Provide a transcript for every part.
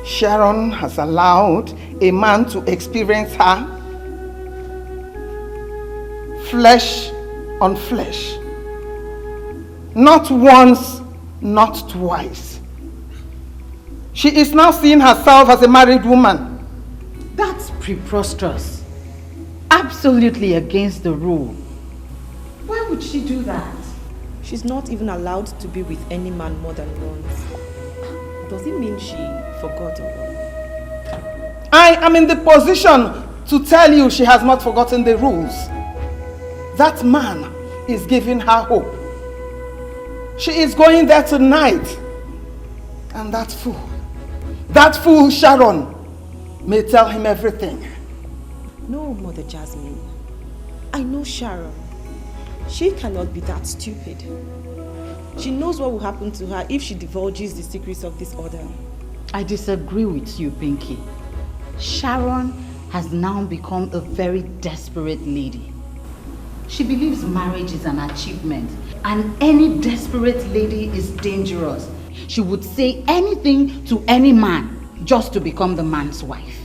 Sharon has allowed a man to experience her flesh on flesh. Not once, not twice. She is now seeing herself as a married woman. That's preposterous. Absolutely against the rule. Why would she do that? She's not even allowed to be with any man more than once. Does it mean she forgot or what? I am in the position to tell you she has not forgotten the rules. That man is giving her hope. She is going there tonight. And that fool Sharon may tell him everything. No, Mother Jasmine. I know Sharon. She cannot be that stupid. She knows what will happen to her if she divulges the secrets of this order. I disagree with you, Pinky. Sharon has now become a very desperate lady. She believes marriage is an achievement, and any desperate lady is dangerous. She would say anything to any man just to become the man's wife.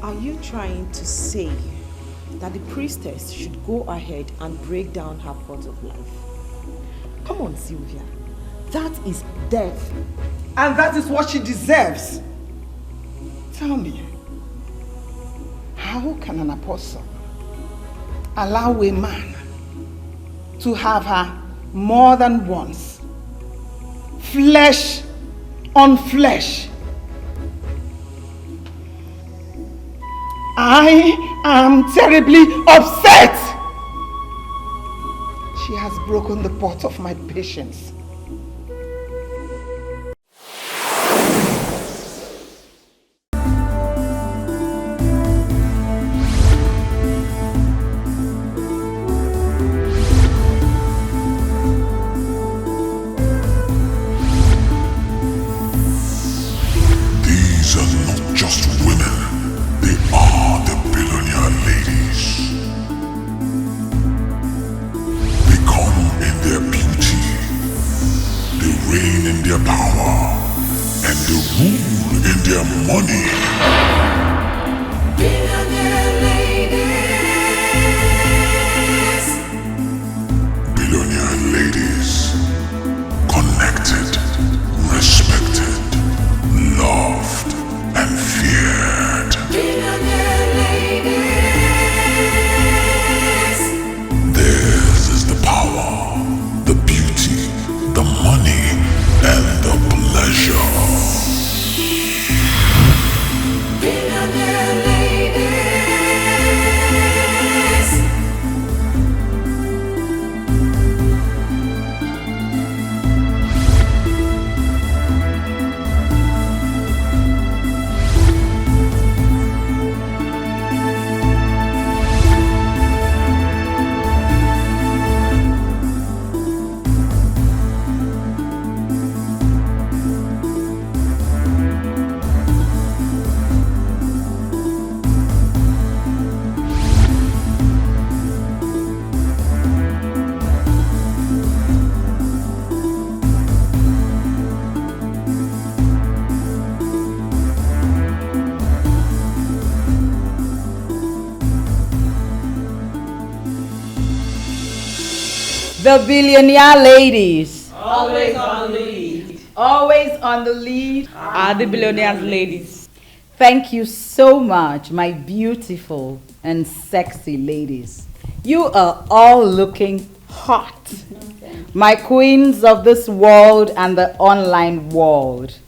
Are you trying to say that the priestess should go ahead and break down her pot of life? Come on, Sylvia. That is death. And that is what she deserves. Tell me, how can an apostle allow a man to have her more than once? Flesh on flesh. I am terribly upset. She has broken the pot of my patience. The billionaire ladies. Always on the lead. Always on the lead Are the billionaires ladies. Thank you so much, my beautiful and sexy ladies. You are all looking hot. My queens of this world and the online world.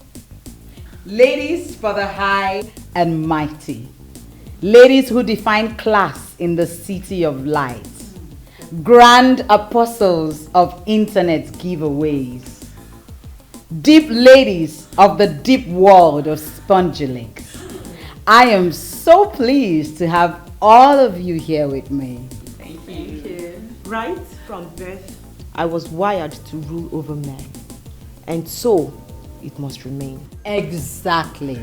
Ladies for the high and mighty. Ladies who define class in the city of light. Grand apostles of internet giveaways. Deep ladies of the deep world of spongy links. I am so pleased to have all of you here with me. Thank you. Right from birth, I was wired to rule over men. And so, it must remain. Exactly.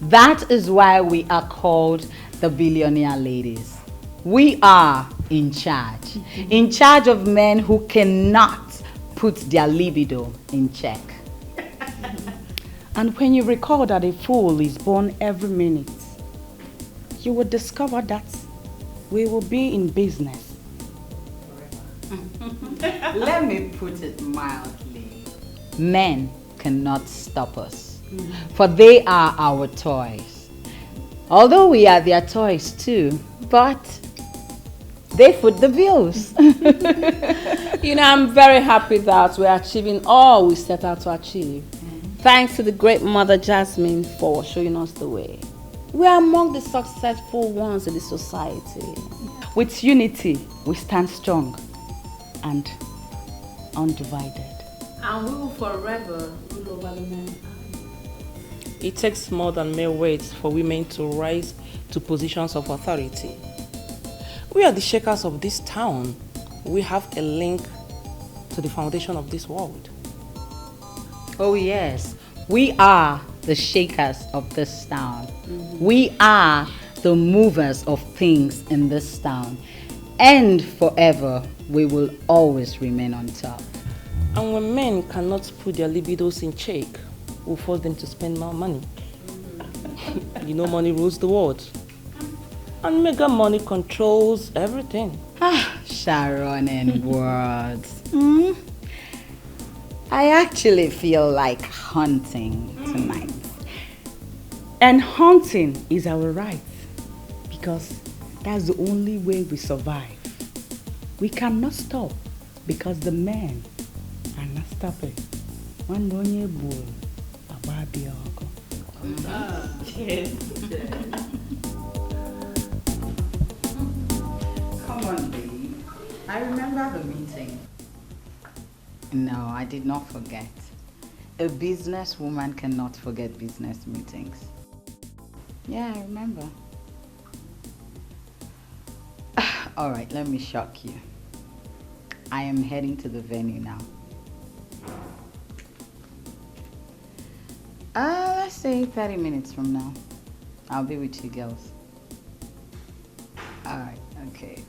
That is why we are called the billionaire ladies. We are in charge. In charge of men who cannot put their libido in check. And when you recall that a fool is born every minute, you will discover that we will be in business. Let me put it mildly. Men cannot stop us, for they are our toys. Although we are their toys too, but they foot the bills. I'm very happy that we're achieving all we set out to achieve. Thanks to the great Mother Jasmine for showing us the way. We are among the successful ones in the society. With unity, we stand strong and undivided. And we will forever rule over the men. It takes more than mere words for women to rise to positions of authority. We are the shakers of this town. We have a link to the foundation of this world. Oh yes, we are the shakers of this town. We are the movers of things in this town. And forever, we will always remain on top. And when men cannot put their libidos in check, we'll force them to spend more money. Money rules the world. And mega money controls everything. Sharon and words. I actually feel like hunting tonight. And hunting is our right, because that's the only way we survive. We cannot stop because the men are not stopping. One bonye bull, a baby uncle. Come on, babe. I remember the meeting. No, I did not forget. A businesswoman cannot forget business meetings. Yeah, I remember. All right, let me shock you. I am heading to the venue now. Let's say 30 minutes from now. I'll be with you girls. All right, okay.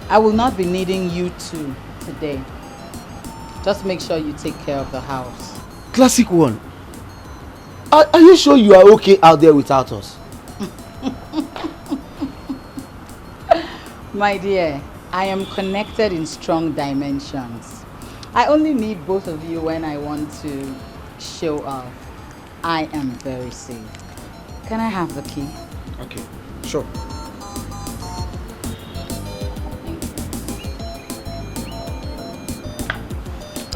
I will not be needing you two today. Just make sure you take care of the house. Classic one. Are you sure you are okay out there without us? My dear, I am connected in strong dimensions. I only need both of you when I want to show off. I am very safe. Can I have the key? Okay, sure.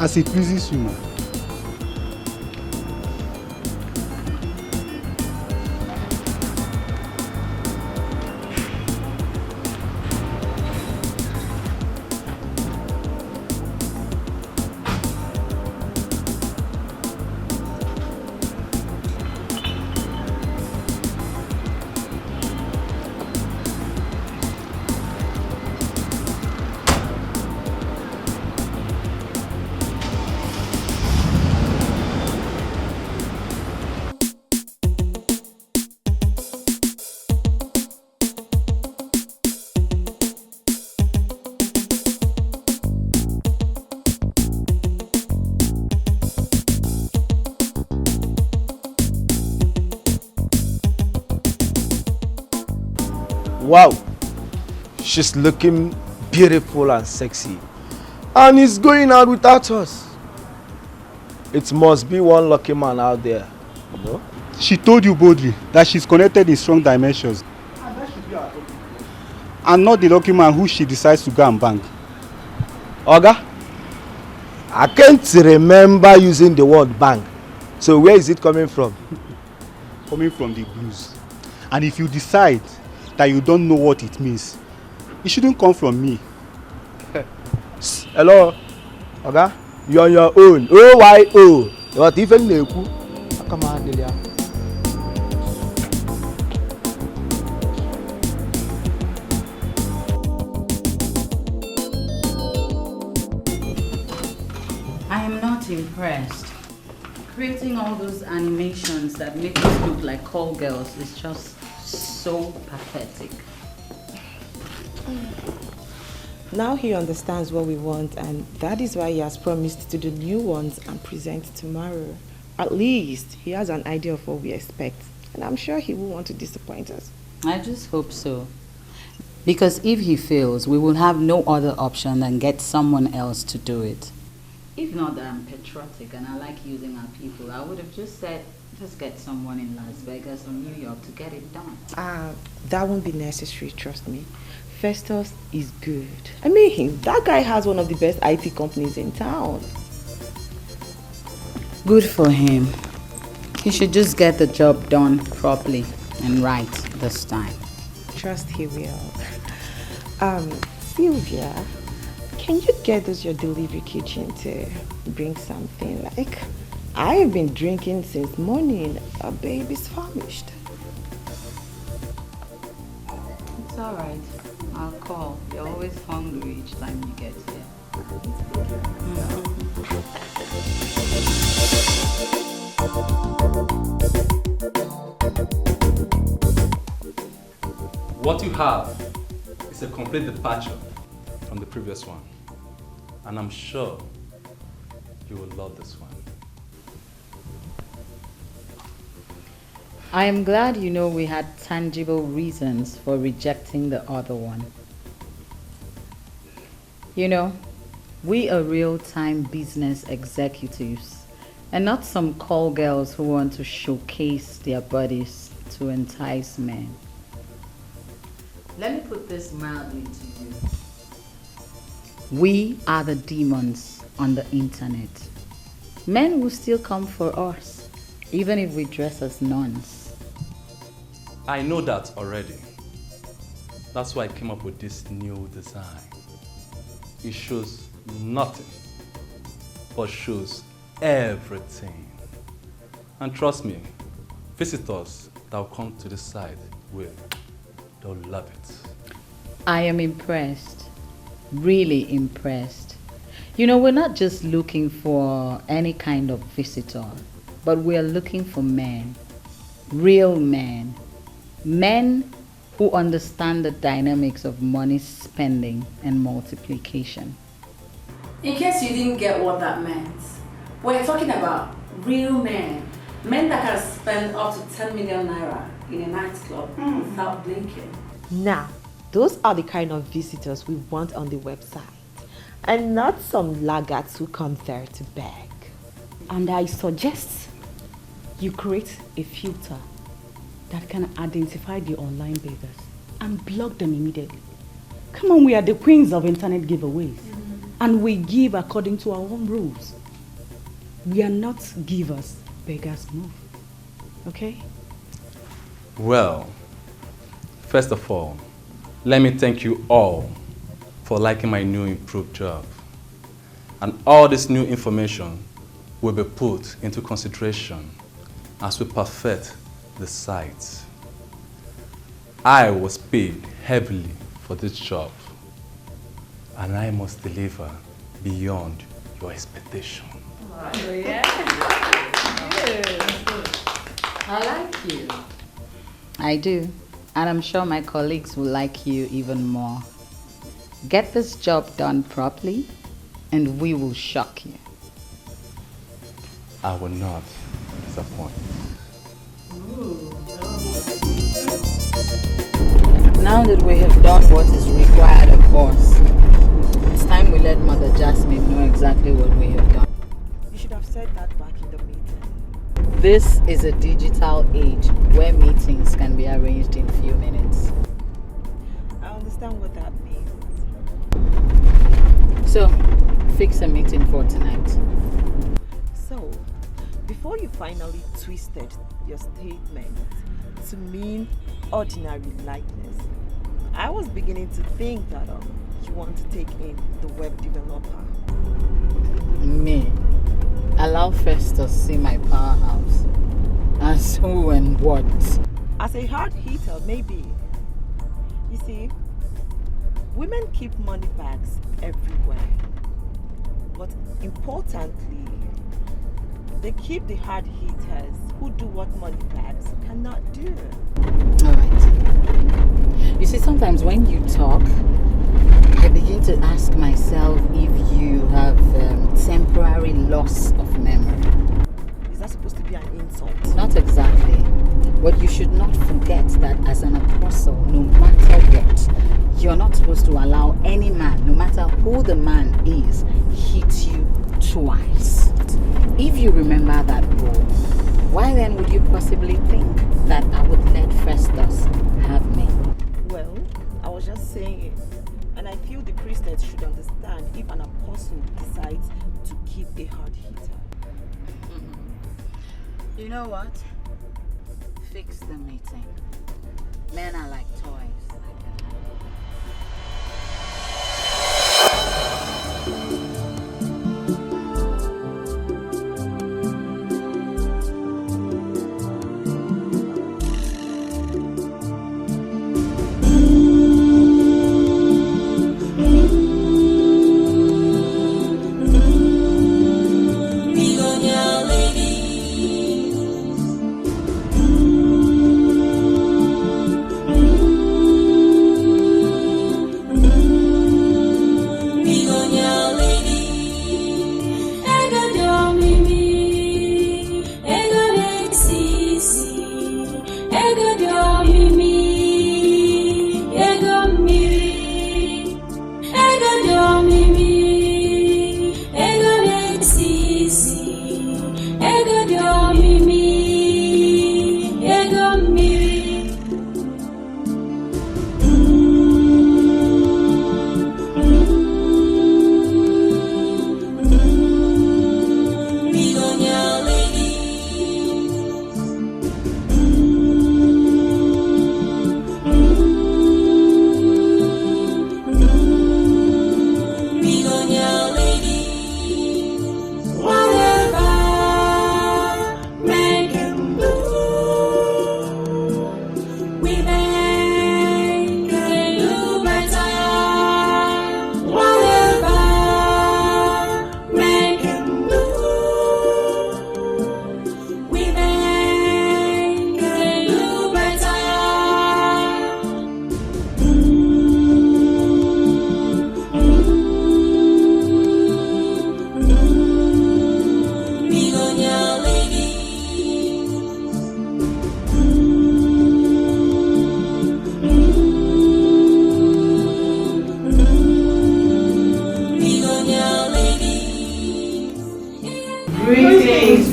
As it pleases you, man. Wow, she's looking beautiful and sexy, and he's going out without us. It must be one lucky man out there, you know? She told you boldly that she's connected in strong dimensions. And that should be her topic. And not the lucky man who she decides to go and bang. Oga, I can't remember using the word bang. So where is it coming from? Coming from the blues. And if you decide that you don't know what it means, it shouldn't come from me. Hello, Oga, You're on your own. OYO. What even Neku? Come on, Delia. I am not impressed. Creating all those animations that make us look like call girls is just so pathetic. Now he understands what we want, and that is why he has promised to do new ones and present tomorrow. At least he has an idea of what we expect, and I'm sure he won't want to disappoint us. I just hope so. Because if he fails, we will have no other option than get someone else to do it. If not that I'm patriotic and I like using our people, I would have just said, just get someone in Las Vegas or New York to get it done. That won't be necessary, trust me. Festus is good. I mean, that guy has one of the best IT companies in town. Good for him. He should just get the job done properly and right this time. Trust he will. Sylvia, can you get us your delivery kitchen to bring something? Like, I have been drinking since morning. Our baby's famished. It's alright. I'll call. You're always hungry each time you get here. What you have is a complete departure from the previous one. And I'm sure you will love this one. I am glad you know we had tangible reasons for rejecting the other one. You know, we are real-time business executives and not some call girls who want to showcase their bodies to entice men. Let me put this mildly to you. We are the demons on the internet. Men will still come for us, even if we dress as nuns. I know that already. That's why I came up with this new design. It shows nothing, but shows everything. And trust me, visitors that will come to this site they'll love it. I am impressed, really impressed. You know, we're not just looking for any kind of visitor, but we're looking for men, real men. Men who understand the dynamics of money spending and multiplication. In case you didn't get what that meant, we're talking about real men. Men that can spend up to 10 million naira in a nightclub without blinking. Now, those are the kind of visitors we want on the website, and not some laggards who come there to beg. And I suggest you create a filter that can identify the online beggars and block them immediately. Come on, we are the queens of internet giveaways. And we give according to our own rules. We are not givers, beggars move. Okay? Well, first of all, let me thank you all for liking my new improved job. And all this new information will be put into consideration as we perfect the site. I was paid heavily for this job, and I must deliver beyond your expectation. Oh, yeah. I like you. I do, and I'm sure my colleagues will like you even more. Get this job done properly, and we will shock you. I will not disappoint. Now that we have done what is required of us, it's time we let Mother Jasmine know exactly what we have done. You should have said that back in the meeting. This is a digital age where meetings can be arranged in few minutes. I understand what that means. So, fix a meeting for tonight. So, before you finally twisted your statement to mean ordinary likeness, I was beginning to think that you want to take in the web developer. Me? Allow Festus see my powerhouse. As who and what? As a hard hitter, maybe. You see, women keep money bags everywhere. But importantly, they keep the hard hitters who do what money bags cannot do. Alright. You see, sometimes when you talk, I begin to ask myself if you have temporary loss of memory. Is that supposed to be an insult? Not exactly. But you should not forget that as an apostle, no matter what, you're not supposed to allow any man, no matter who the man is, hit you twice. If you remember that rule, why then would you possibly think that I would let Festus have me? Well, I was just saying it. And I feel the priestess should understand if an apostle decides to keep a hard hitter. You know what? Fix the meeting. Men are like toys.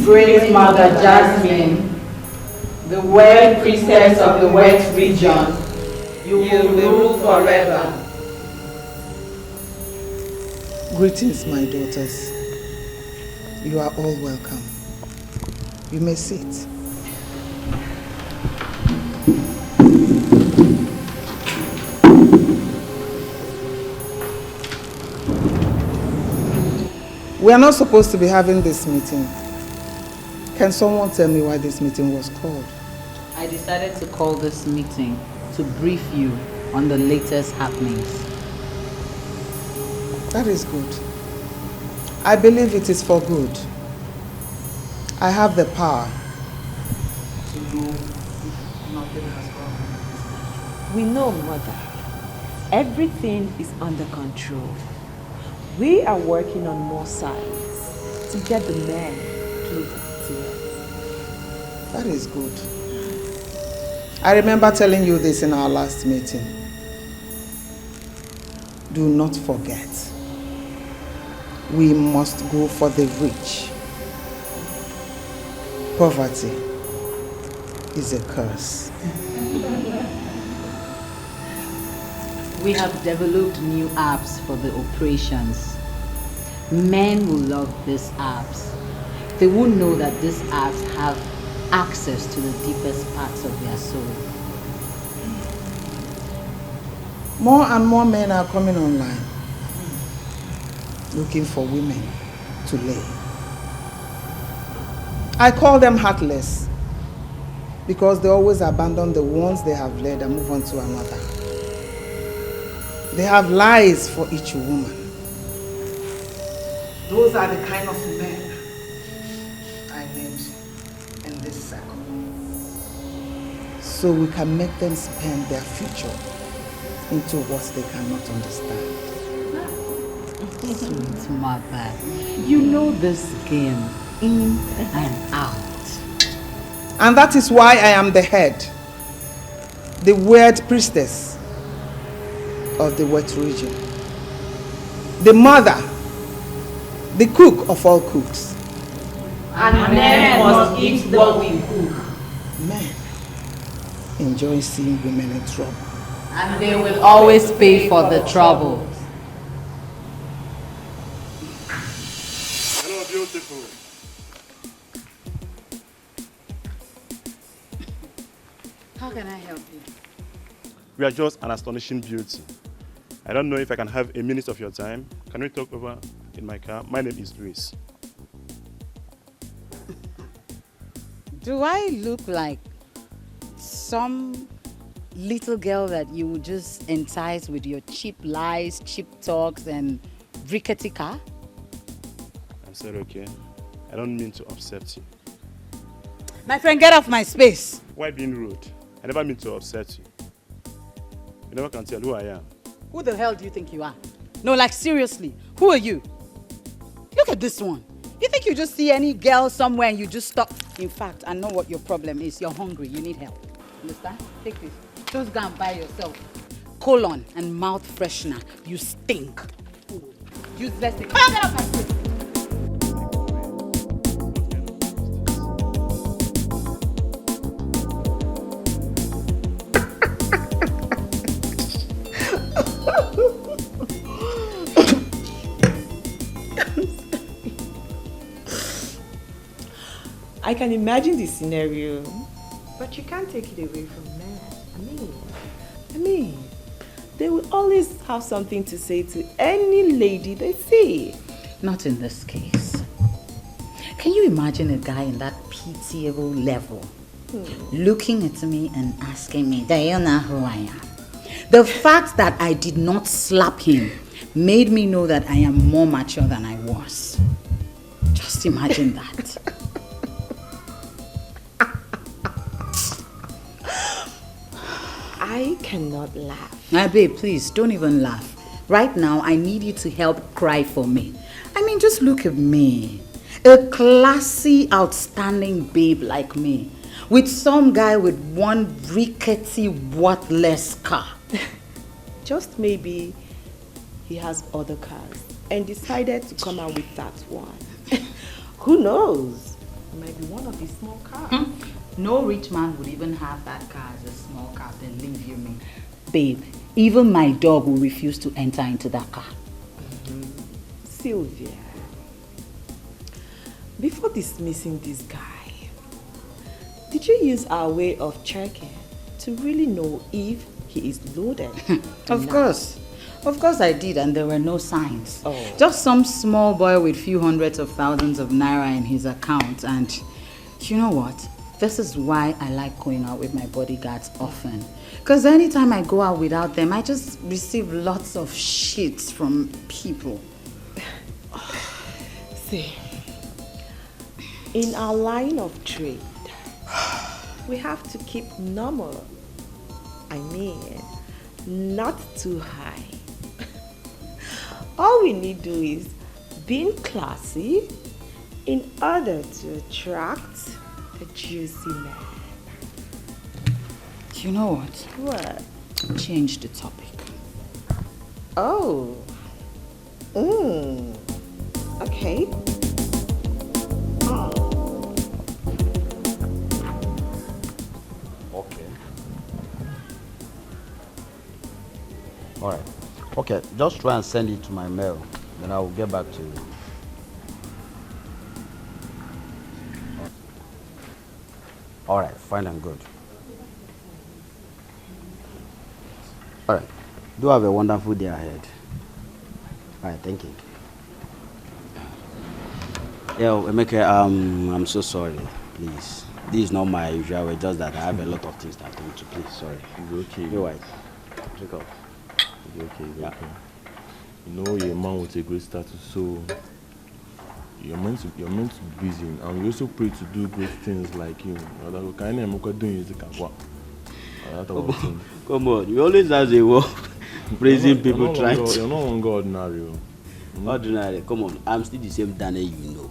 Great Mother Jasmine, the world priestess of the West region, you will rule forever. Greetings, my daughters. You are all welcome. You may sit. We are not supposed to be having this meeting. Can someone tell me why this meeting was called? I decided to call this meeting to brief you on the latest happenings. That is good. I believe it is for good. I have the power to know if nothing has gone. We know, Mother. Everything is under control. We are working on more sides to get the men closer to us. That is good. I remember telling you this in our last meeting. Do not forget. We must go for the rich. Poverty is a curse. We have developed new apps for the operations. Men will love these apps. They will know that these apps have access to the deepest parts of their soul. More and more men are coming online, looking for women. to lay. I call them heartless because they always abandon the ones they have led and move on to another. They have lies for each woman. Those are the kind of men I need in this circle. So we can make them spend their future into what they cannot understand. Sweet mother, you know this game in and out. And that is why I am the head, the weird priestess of the wet region, the mother, the cook of all cooks. And men must eat what we cook. Men enjoy seeing women in trouble. And they will always pay for the trouble. Hello, beautiful. How can I help you? We are just an astonishing beauty. I don't know if I can have a minute of your time. Can we talk over in my car? My name is Luis. Do I look like some little girl that you would just entice with your cheap lies, cheap talks, and rickety car? I'm sorry, okay? I don't mean to upset you. My friend, get off my space. Why being rude? I never mean to upset you. You never can tell who I am. Who the hell do you think you are? No, like seriously, who are you? Look at this one. You think you just see any girl somewhere and you just stop? In fact, I know what your problem is. You're hungry, you need help. Understand? Take this. Just go and buy yourself colon and mouth freshener. You stink. Useless thing. Come on, get off my face. I can imagine the scenario, but you can't take it away from men. I mean, they will always have something to say to any lady they see. Not in this case. Can you imagine a guy in that pitiable level looking at me and asking me, do you know who I am? The fact that I did not slap him made me know that I am more mature than I was. Just imagine that. I cannot laugh. Babe, please, don't even laugh. Right now, I need you to help cry for me. I mean, just look at me. A classy, outstanding babe like me. With some guy with one rickety, worthless car. Just maybe he has other cars and decided to come out with that one. Who knows? It might be one of his small cars. No rich man would even have that car as a small car, believe you me. Babe, even my dog will refuse to enter into that car. Sylvia, before dismissing this guy, did you use our way of checking to really know if he is loaded? Of course. Of course I did, and there were no signs. Oh. Just some small boy with few hundreds of thousands of naira in his account. And you know what? This is why I like going out with my bodyguards often. Because anytime I go out without them, I just receive lots of shit from people. See, in our line of trade, we have to keep normal. I mean, not too high. All we need to do is being classy in order to attract the juicy man. You know what? What? Change the topic. Oh. Okay. Okay. All right. Okay, just try and send it to my mail. Then I will get back to you. All right, fine and good. All right. Do have a wonderful day ahead. All right, thank you. Yeah, Emeka, I'm so sorry. Please. This is not my usual way, just that I have a lot of things that I want to please. Sorry. It's okay. You're right. Drink up. It's okay, okay. You know, you're a man with a great status, so you're meant to be busy, and we also pray to do great things like you. Come on, you always have a word praising people trying to. You're no longer ordinary. Ordinary, come on. I'm still the same Daniel you know.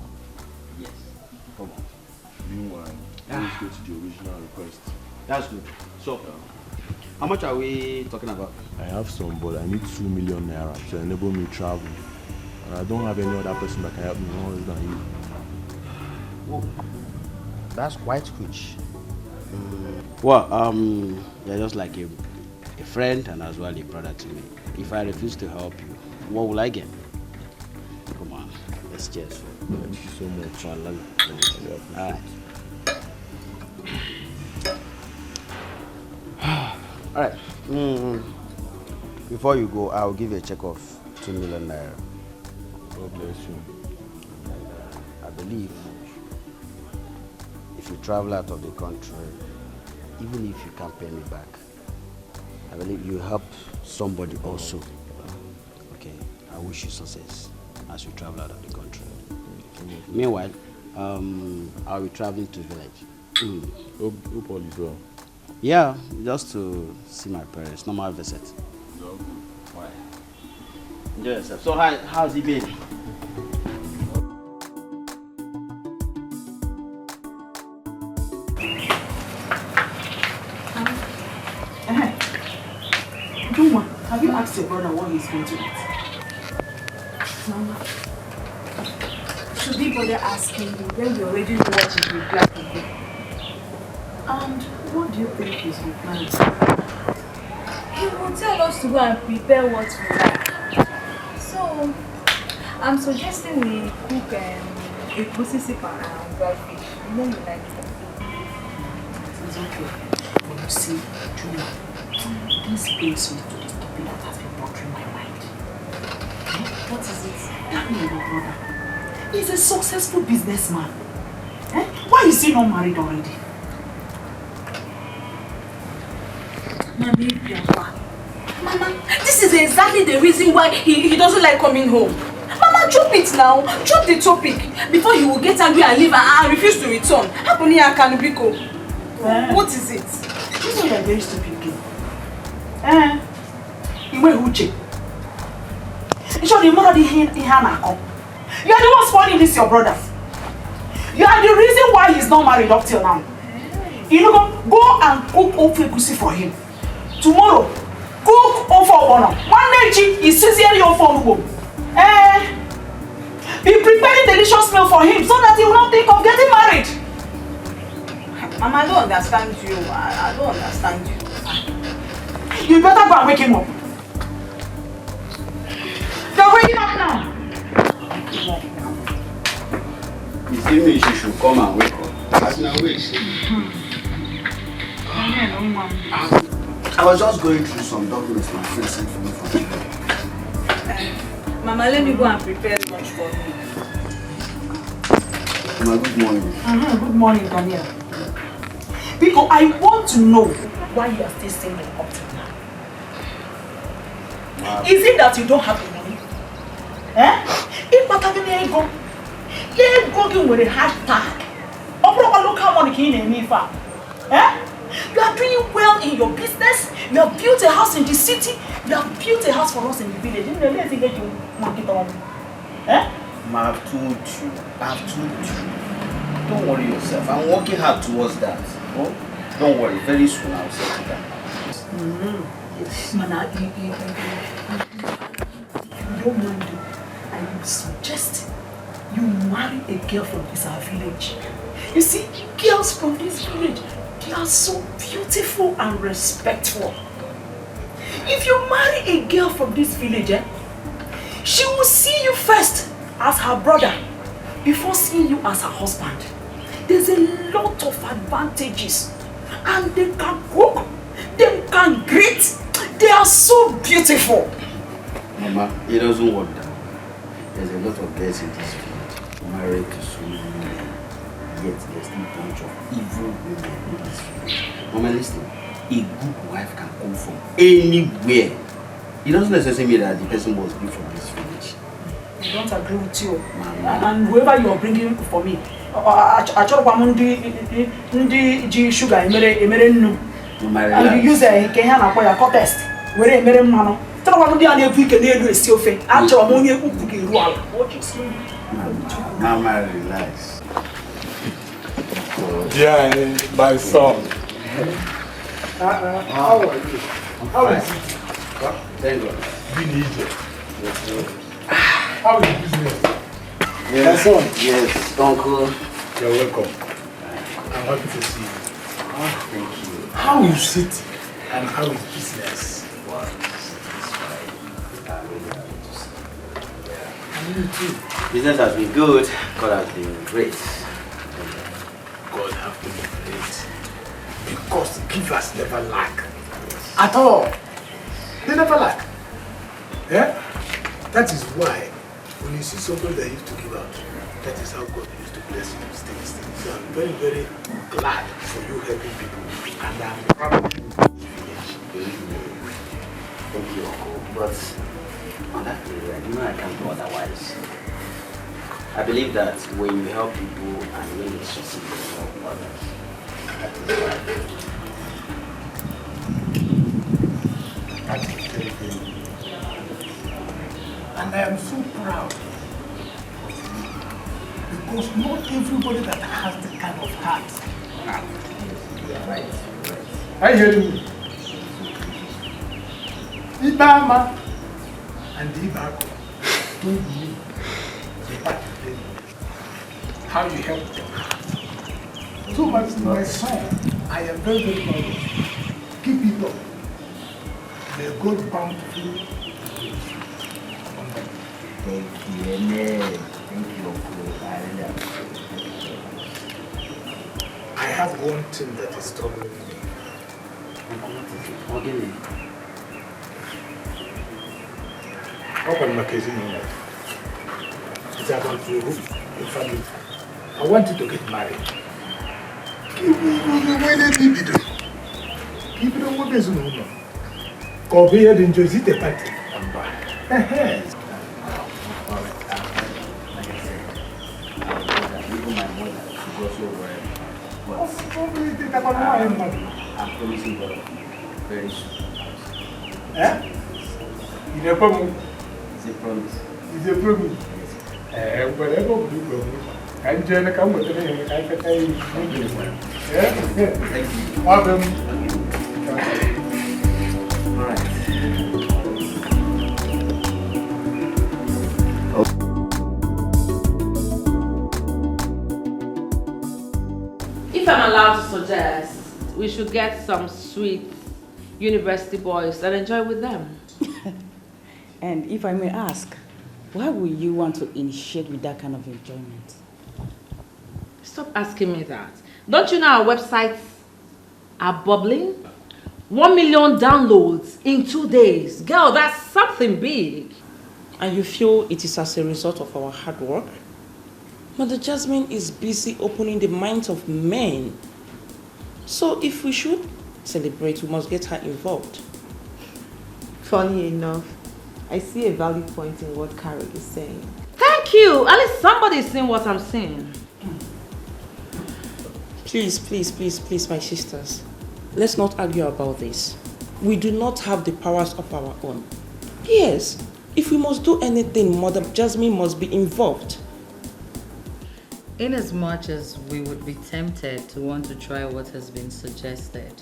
Yes. Come on. Meanwhile, let's go to the original request. That's good. So, how much are we talking about? I have some, but I need 2 million naira to enable me travel. And I don't have any other person that can help me more than you. Oh, that's quite rich. Well, you're just like a friend and as well a brother to me. If I refuse to help you, what will I get? Come on, let's cheers. Thank you so much. I love you. All right. Before you go, I'll give you a check of 2 million naira. God bless you. I believe if you travel out of the country, even if you can't pay me back, I believe you help somebody also. Okay, I wish you success as you travel out of the country. Meanwhile, I'll be traveling to the village. Hope all is well. Yeah, just to see my parents. Normal visit. Why? Enjoy yourself. So how's he been? Juma, have you asked your brother what he's going to eat? Mama, should we bother asking you when we already know what he will like to do? And what do you think he's replying? He will tell us to go and prepare what we like. So, I'm suggesting we cook a pussy soup and dry fish. You know you like it. It's okay. But you see, Juma, this brings me to the topic that has been bothering my mind. What is it? That your brother. He's a successful businessman. Why is he not married already? Mama, this is exactly the reason why he doesn't like coming home. Mama, drop it now. Drop the topic before you will get angry and leave and refuse to return. What is it? You know you're very stupid girl. Uche. You should remember the Hana. You are the one spoiling this your brother. You are the reason why he's not married up till now. You know, go and cook ofe egusi for him. Tomorrow, cook ofe ogbono. One day is sincerely ofe onugbo. Be preparing delicious meal for him so that he will not think of getting married. Mama, I don't understand you. I don't understand you. You better go and wake him up. They're waking up now. You see me, she should come and wake up. As now wait. I was just going through some documents my friend sent for me from Japan. Mama, let me go and prepare lunch for me. Mama, good morning. Good morning, Daniel. Because I want to know why you are still single up till now. Is it that you don't have the money? If I can go, you go with a hashtag. Look how money can you need for? You are doing well in your business. You have built a house in the city. You have built a house for us in the village. You know, let's get you market on. Ma, I've told you. Don't worry yourself. I'm working hard towards that. Oh, don't worry. Very soon I'll settle down. Mana, if you don't mind, I would suggest you marry a girl from this our village. You see, girls from this village, they are so beautiful and respectful. If you marry a girl from this village, she will see you first as her brother before seeing you as her husband. There's a lot of advantages. And they can cook, they can greet. They are so beautiful. Mama, it doesn't work that. There's a lot of girls in this field. married to so many men, yet there's still a bunch of evil women in this village. Mama, listen, a good wife can come from anywhere. It doesn't necessarily mean that the person must be from this village. I don't agree with you. And whoever you are bringing for me, I chop one the sugar, and you use a can acquire contest. Where a mere man, tell one of the other quick and near still fake. After ammonia cooking, Mama, relax. Yeah, my son. How are you? How is it? Thank God. We need you. How is business? Yes, son. Yes, uncle. You're welcome. I'm happy to see you. Thank you. How is it and how is business? Well, it's fine. Me too. Business has been good. God has been great. God have been great. Because givers never lack. At all. They never lack. Yeah? That is why when you see somebody that used to give out, that is how God used to bless you. So I'm very, very glad for you helping people. And I'm proud of you. Thank you, uncle. But on that area, you know I can't do otherwise. I believe that when you help people and when they succeed, you help others. That is why. That is very good. And I am so proud of you. Because not everybody that has the kind of heart. Right. I hear you. Ibama and Ibako told me how you help them. So my son, I am very, very proud of you. Keep it up. May God bountifully. Thank you, amen. Thank you, uncle. I really appreciate it. I have one thing that is troubling me. Okay. Open my case in your life. It's about your family. I want you to get married. Keep it on what is no. Go here and enjoy the party. I'm promising God very soon. Eh? It's a promise. It's a promise. It's a promise. Whatever we do, I'm trying to come with it. I can tell you. Yeah? Thank you. Welcome. All right. If I'm allowed to suggest, we should get some sweet university boys and enjoy with them. And if I may ask, why would you want to initiate with that kind of enjoyment? Stop asking me that. Don't you know our websites are bubbling? 1 million downloads in 2 days. Girl, that's something big. And you feel it is as a result of our hard work? Mother Jasmine is busy opening the minds of men. So if we should celebrate, we must get her involved. Funny enough, I see a valid point in what Carol is saying. Thank you. At least somebody is seeing what I'm seeing. Please, please, please, please, my sisters. Let's not argue about this. We do not have the powers of our own. Yes, if we must do anything, Mother Jasmine must be involved. Inasmuch as we would be tempted to want to try what has been suggested,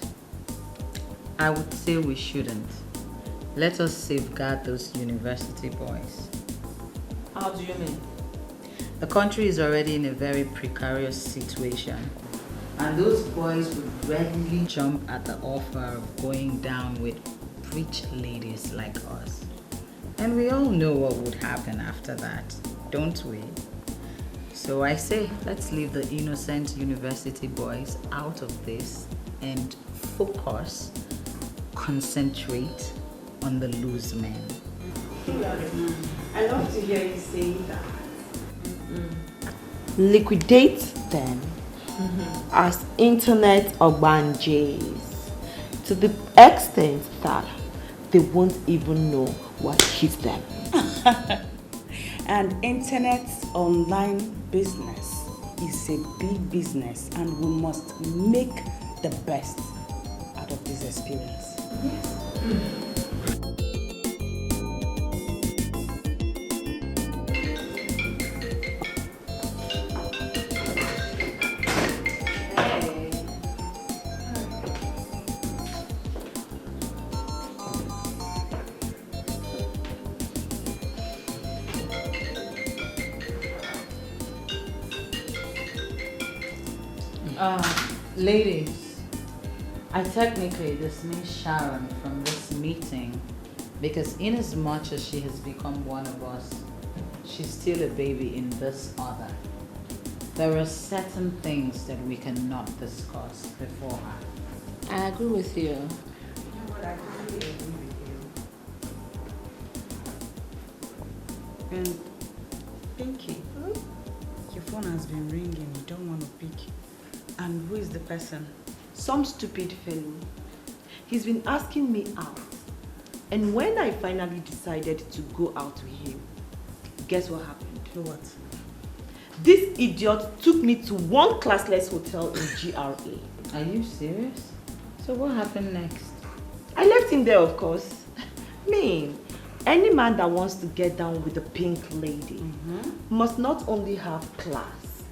I would say we shouldn't. Let us safeguard those university boys. How do you mean? The country is already in a very precarious situation, and those boys would readily jump at the offer of going down with rich ladies like us. And we all know what would happen after that, don't we? So I say, let's leave the innocent university boys out of this and focus, concentrate on the loose men. I love to hear you say that. liquidate them as internet ogbanjis to the extent that they won't even know what hit them. And internet online business is a big business, and we must make the best out of this experience. Yes. Ladies, I technically dismiss Sharon from this meeting because in as much as she has become one of us, she's still a baby in this order. There are certain things that we cannot discuss before her. I agree with you. I completely agree with you. And Pinky, your phone has been ringing. You don't want to pick. And who is the person? Some stupid fellow. He's been asking me out. And when I finally decided to go out with him, guess what happened? What? This idiot took me to one classless hotel in GRA. Are you serious? So what happened next? I left him there, of course. Any man that wants to get down with the pink lady must not only have class,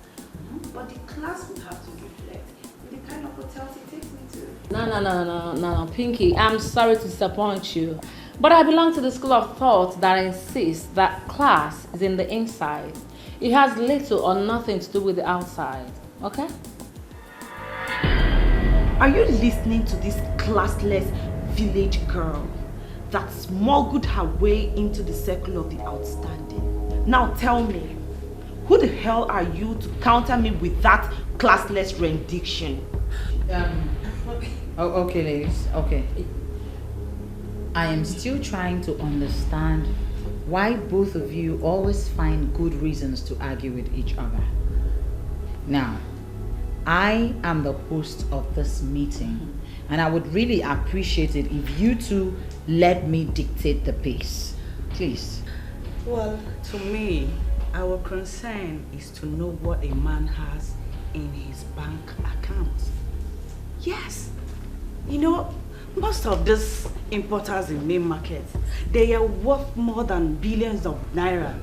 but the class would have to reflect the kind of hotels he takes me to. No, Pinky, I'm sorry to disappoint you, but I belong to the school of thought that insists that class is in the inside. It has little or nothing to do with the outside, okay? Are you listening to this classless village girl that smuggled her way into the circle of the outstanding? Now tell me, who the hell are you to counter me with that classless rendition? Okay, ladies, okay. I am still trying to understand why both of you always find good reasons to argue with each other. Now, I am the host of this meeting, and I would really appreciate it if you two let me dictate the pace. Please. Well, to me, our concern is to know what a man has in his bank account. Yes. You know, most of these importers in main market, they are worth more than billions of naira.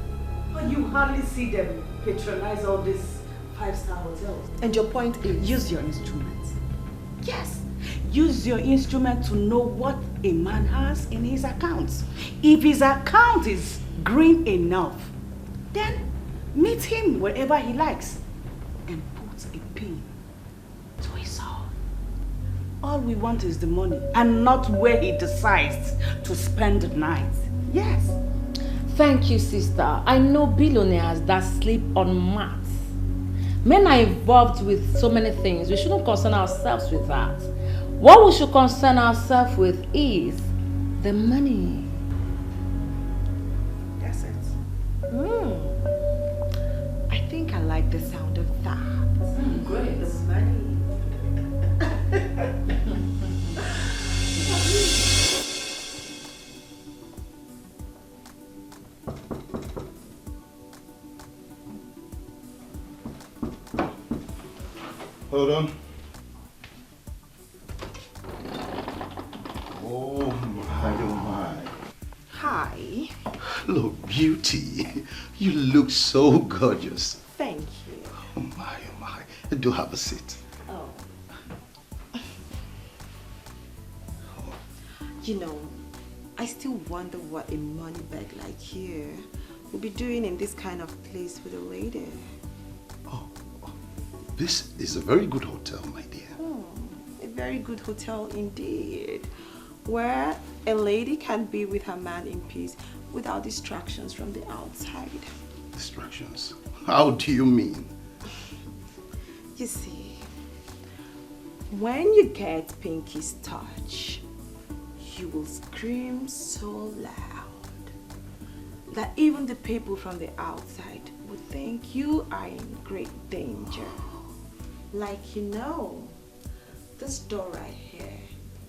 But you hardly see them patronize all these 5-star hotels. And your point is? Use your instrument. Yes. Use your instrument to know what a man has in his accounts. If his account is green enough, then meet him wherever he likes and put a pin to his heart. All we want is the money and not where he decides to spend the night. Yes. Thank you, sister. I know billionaires that sleep on mats. Men are involved with so many things. We shouldn't concern ourselves with that. What we should concern ourselves with is the money. That's it. I think I like the sound of that. Great. The money. Hold on. Oh my. Hi. Look, beauty. You look so gorgeous. Thank you. Oh my. Do have a seat. Oh. You know, I still wonder what a money bag like you will be doing in this kind of place with a lady. This is a very good hotel, my dear. Oh, a very good hotel indeed, where a lady can be with her man in peace without distractions from the outside. Distractions? How do you mean? You see, when you get Pinky's touch, you will scream so loud that even the people from the outside would think you are in great danger. Like you know, this door right here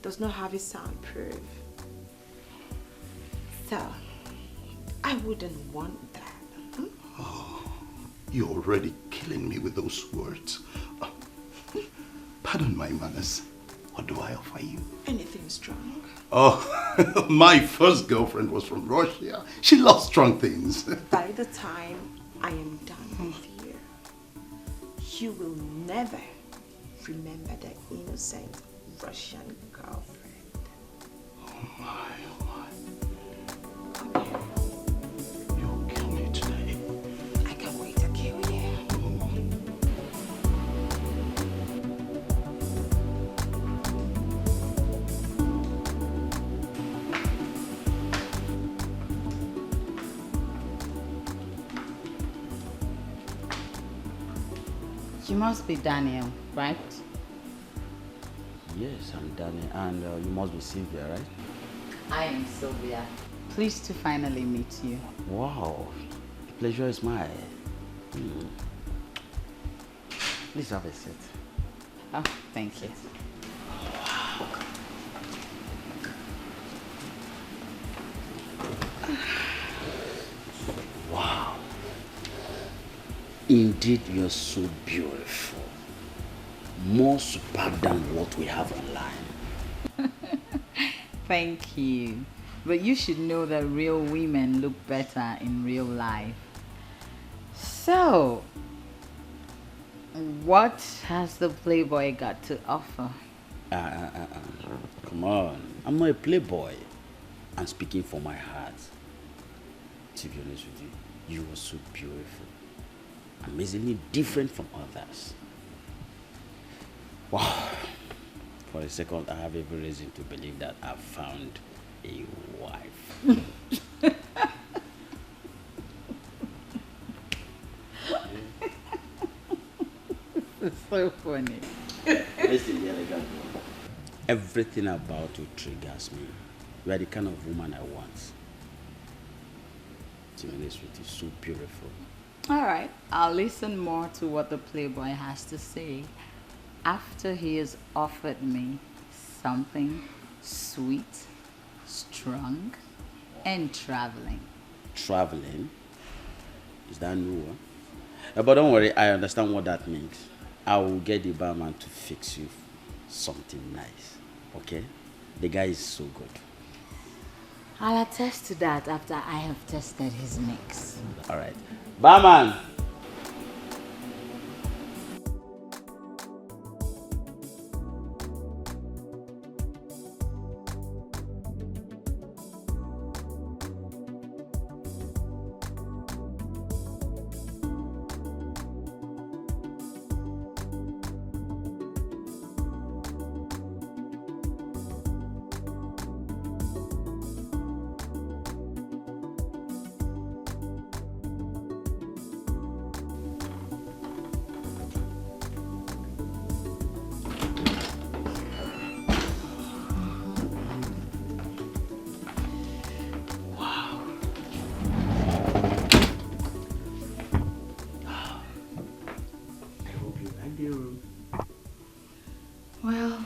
does not have a soundproof. So, I wouldn't want that. Oh, you're already killing me with those words. Pardon my manners. What do I offer you? Anything strong? Oh, my first girlfriend was from Russia. She loves strong things. By the time I am done with you, you will never remember the innocent Russian girlfriend. Oh my. You'll kill me today. I can't wait to kill you. You must be Daniel, right? Yes, I'm Daniel, and you must be Sylvia, right? I am Sylvia. Pleased to finally meet you. Wow, the pleasure is mine. Please have a seat. Oh, thank you. Wow. Indeed, you're so beautiful. More superb than what we have online. Thank you. But you should know that real women look better in real life. So, what has the playboy got to offer? Come on. I'm not a playboy. I'm speaking from my heart. To be honest with you, you are so beautiful. Amazingly different from others. Wow. For a second, I have every reason to believe that I've found a wife. It's so funny. Listen, the elegant one. Everything about you triggers me. You are the kind of woman I want. To be honest with you, so beautiful. All right, I'll listen more to what the playboy has to say after he has offered me something sweet, strong, and traveling. Traveling? Is that new one? But don't worry, I understand what that means. I will get the barman to fix you something nice. Okay? The guy is so good. I'll attest to that after I have tested his mix. All right. Barman! Well,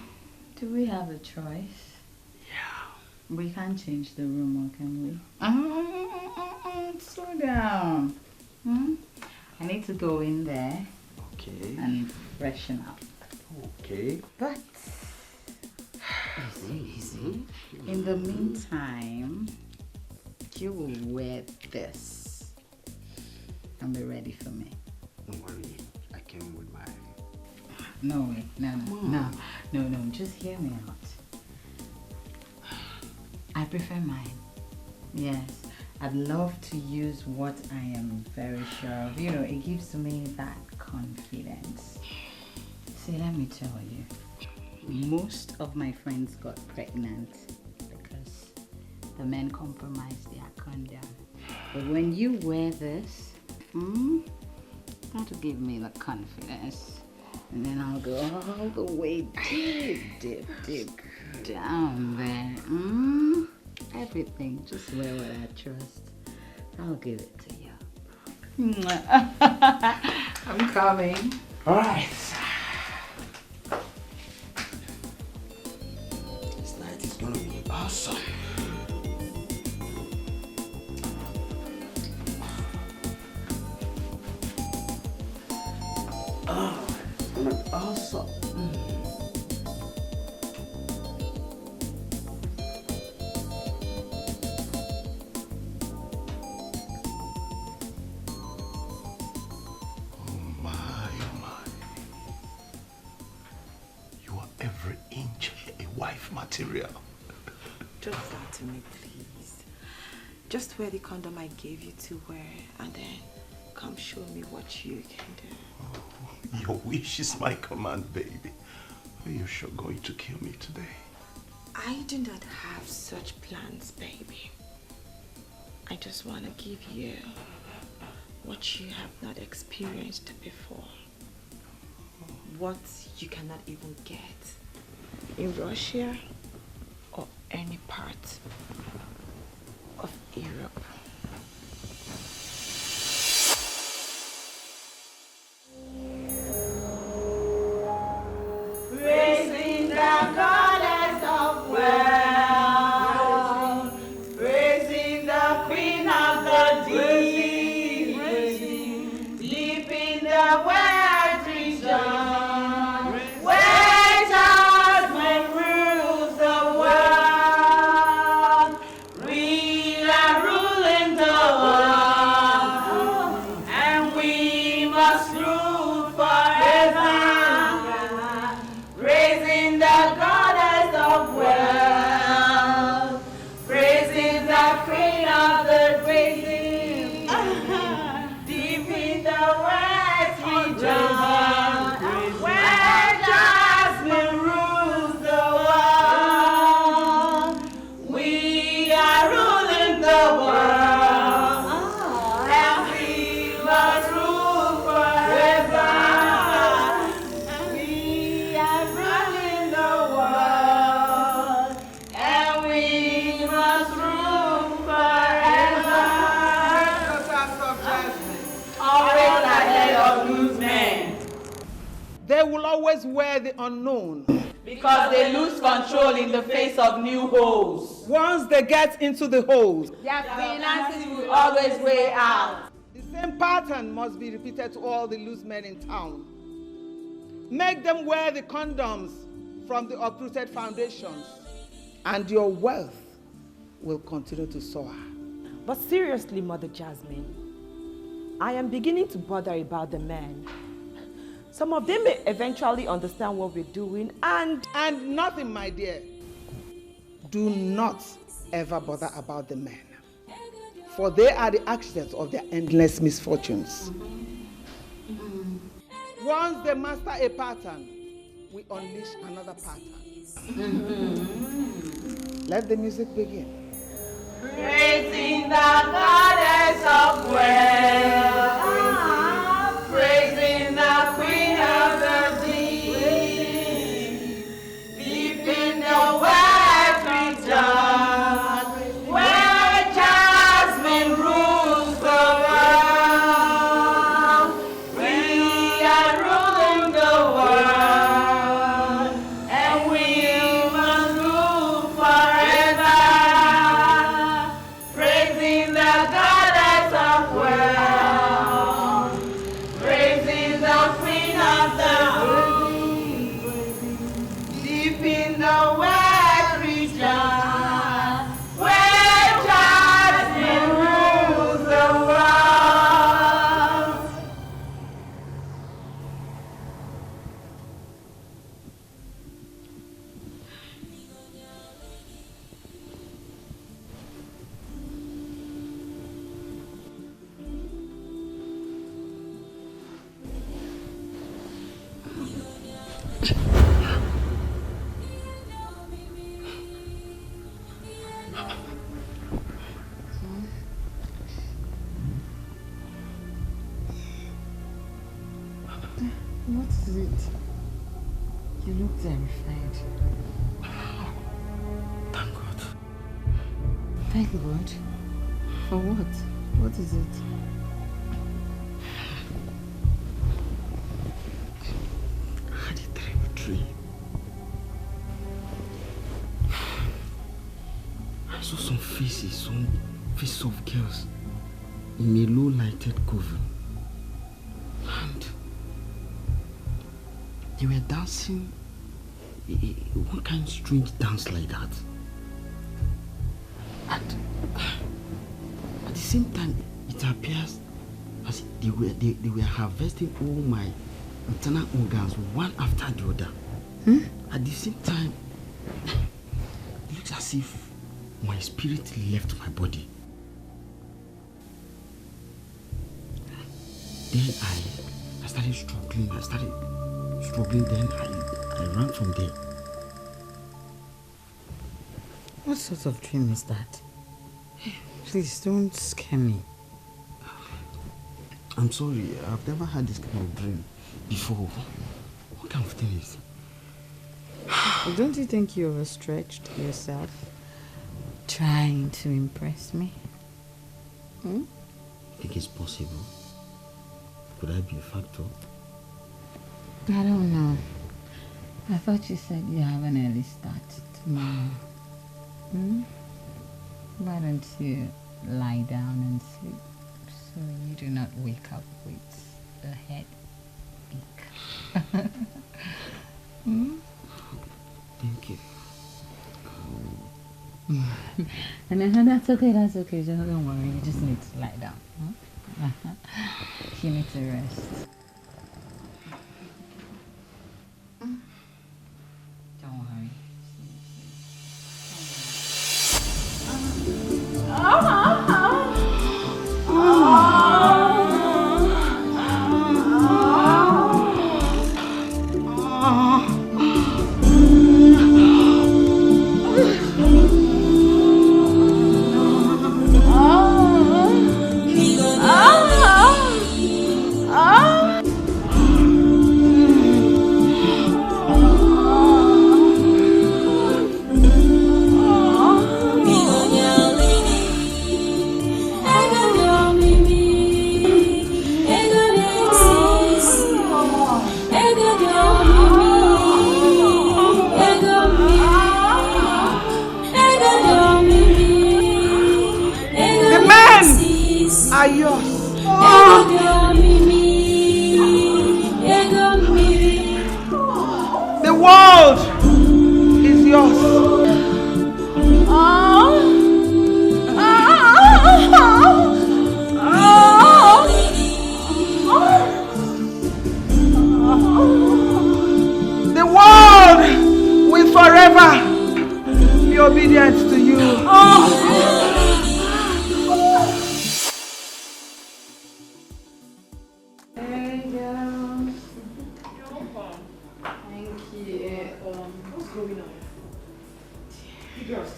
do we have a choice? Yeah. We can't change the room, or can we? Slow down. I need to go in there. Okay. And freshen up. Okay. But, easy. In the meantime, you will wear this and be ready for me. Don't worry, I came with my... No way, no, just hear me out. I prefer mine. Yes, I'd love to use what I am very sure of. You know, it gives me that confidence. See, let me tell you, most of my friends got pregnant because the men compromised their condom. But when you wear this, that'll give me the confidence. And then I'll go all the way deep down there. Everything, just wear what I trust. I'll give it to you. I'm coming. All right. This night is gonna be awesome. Oh, it's gonna be awesome. Every inch a wife material. Drop that to me, please. Just wear the condom I gave you to wear and then come show me what you can do. Oh, your wish is my command, baby. Are you sure going to kill me today? I do not have such plans, baby. I just want to give you what you have not experienced before. What you cannot even get in Russia or any part of Europe. Praising the goddess of wealth, praising the queen of the deep, deep in the west region. They will always wear the unknown. Because they lose control in the face of new holes. Once they get into the holes, their finances will always weigh out. The same pattern must be repeated to all the loose men in town. Make them wear the condoms from the uprooted foundations, and your wealth will continue to soar. But seriously, Mother Jasmine, I am beginning to bother about the men. Some of them may eventually understand what we're doing and nothing, my dear. Do not ever bother about the men, for they are the architects of their endless misfortunes. Once they master a pattern, we unleash another pattern. Let the music begin. Praising the goddess of wealth, praising the queen of the deep, deep in the west region, where Jasmine rules the world. We are ruling the world, and we must rule forever. Praising the goddess of wealth, praising the queen of the deep in the west region, where Jasmine rules the world. what is it? You look terrified. Thank God. Thank God? For what? What is it? some faces of girls in a low-lighted coven. And they were dancing one kind of strange dance like that. And at the same time, it appears as they were harvesting all my internal organs one after the other. At the same time, it looks as if my spirit left my body. Then I started struggling. Then I ran from there. What sort of dream is that? Please don't scare me. I'm sorry, I've never had this kind of dream before. What kind of thing is it? Don't you think you overstretched yourself trying to impress me? I think it's possible. Could I be a factor? I don't know. I thought you said you have an early start tomorrow. Why don't you lie down and sleep so you do not wake up with a headache? Thank you. And that's okay. Just don't worry. You just need to lie down. You need to rest. Don't worry. The world is yours. The world will forever be obedient to you.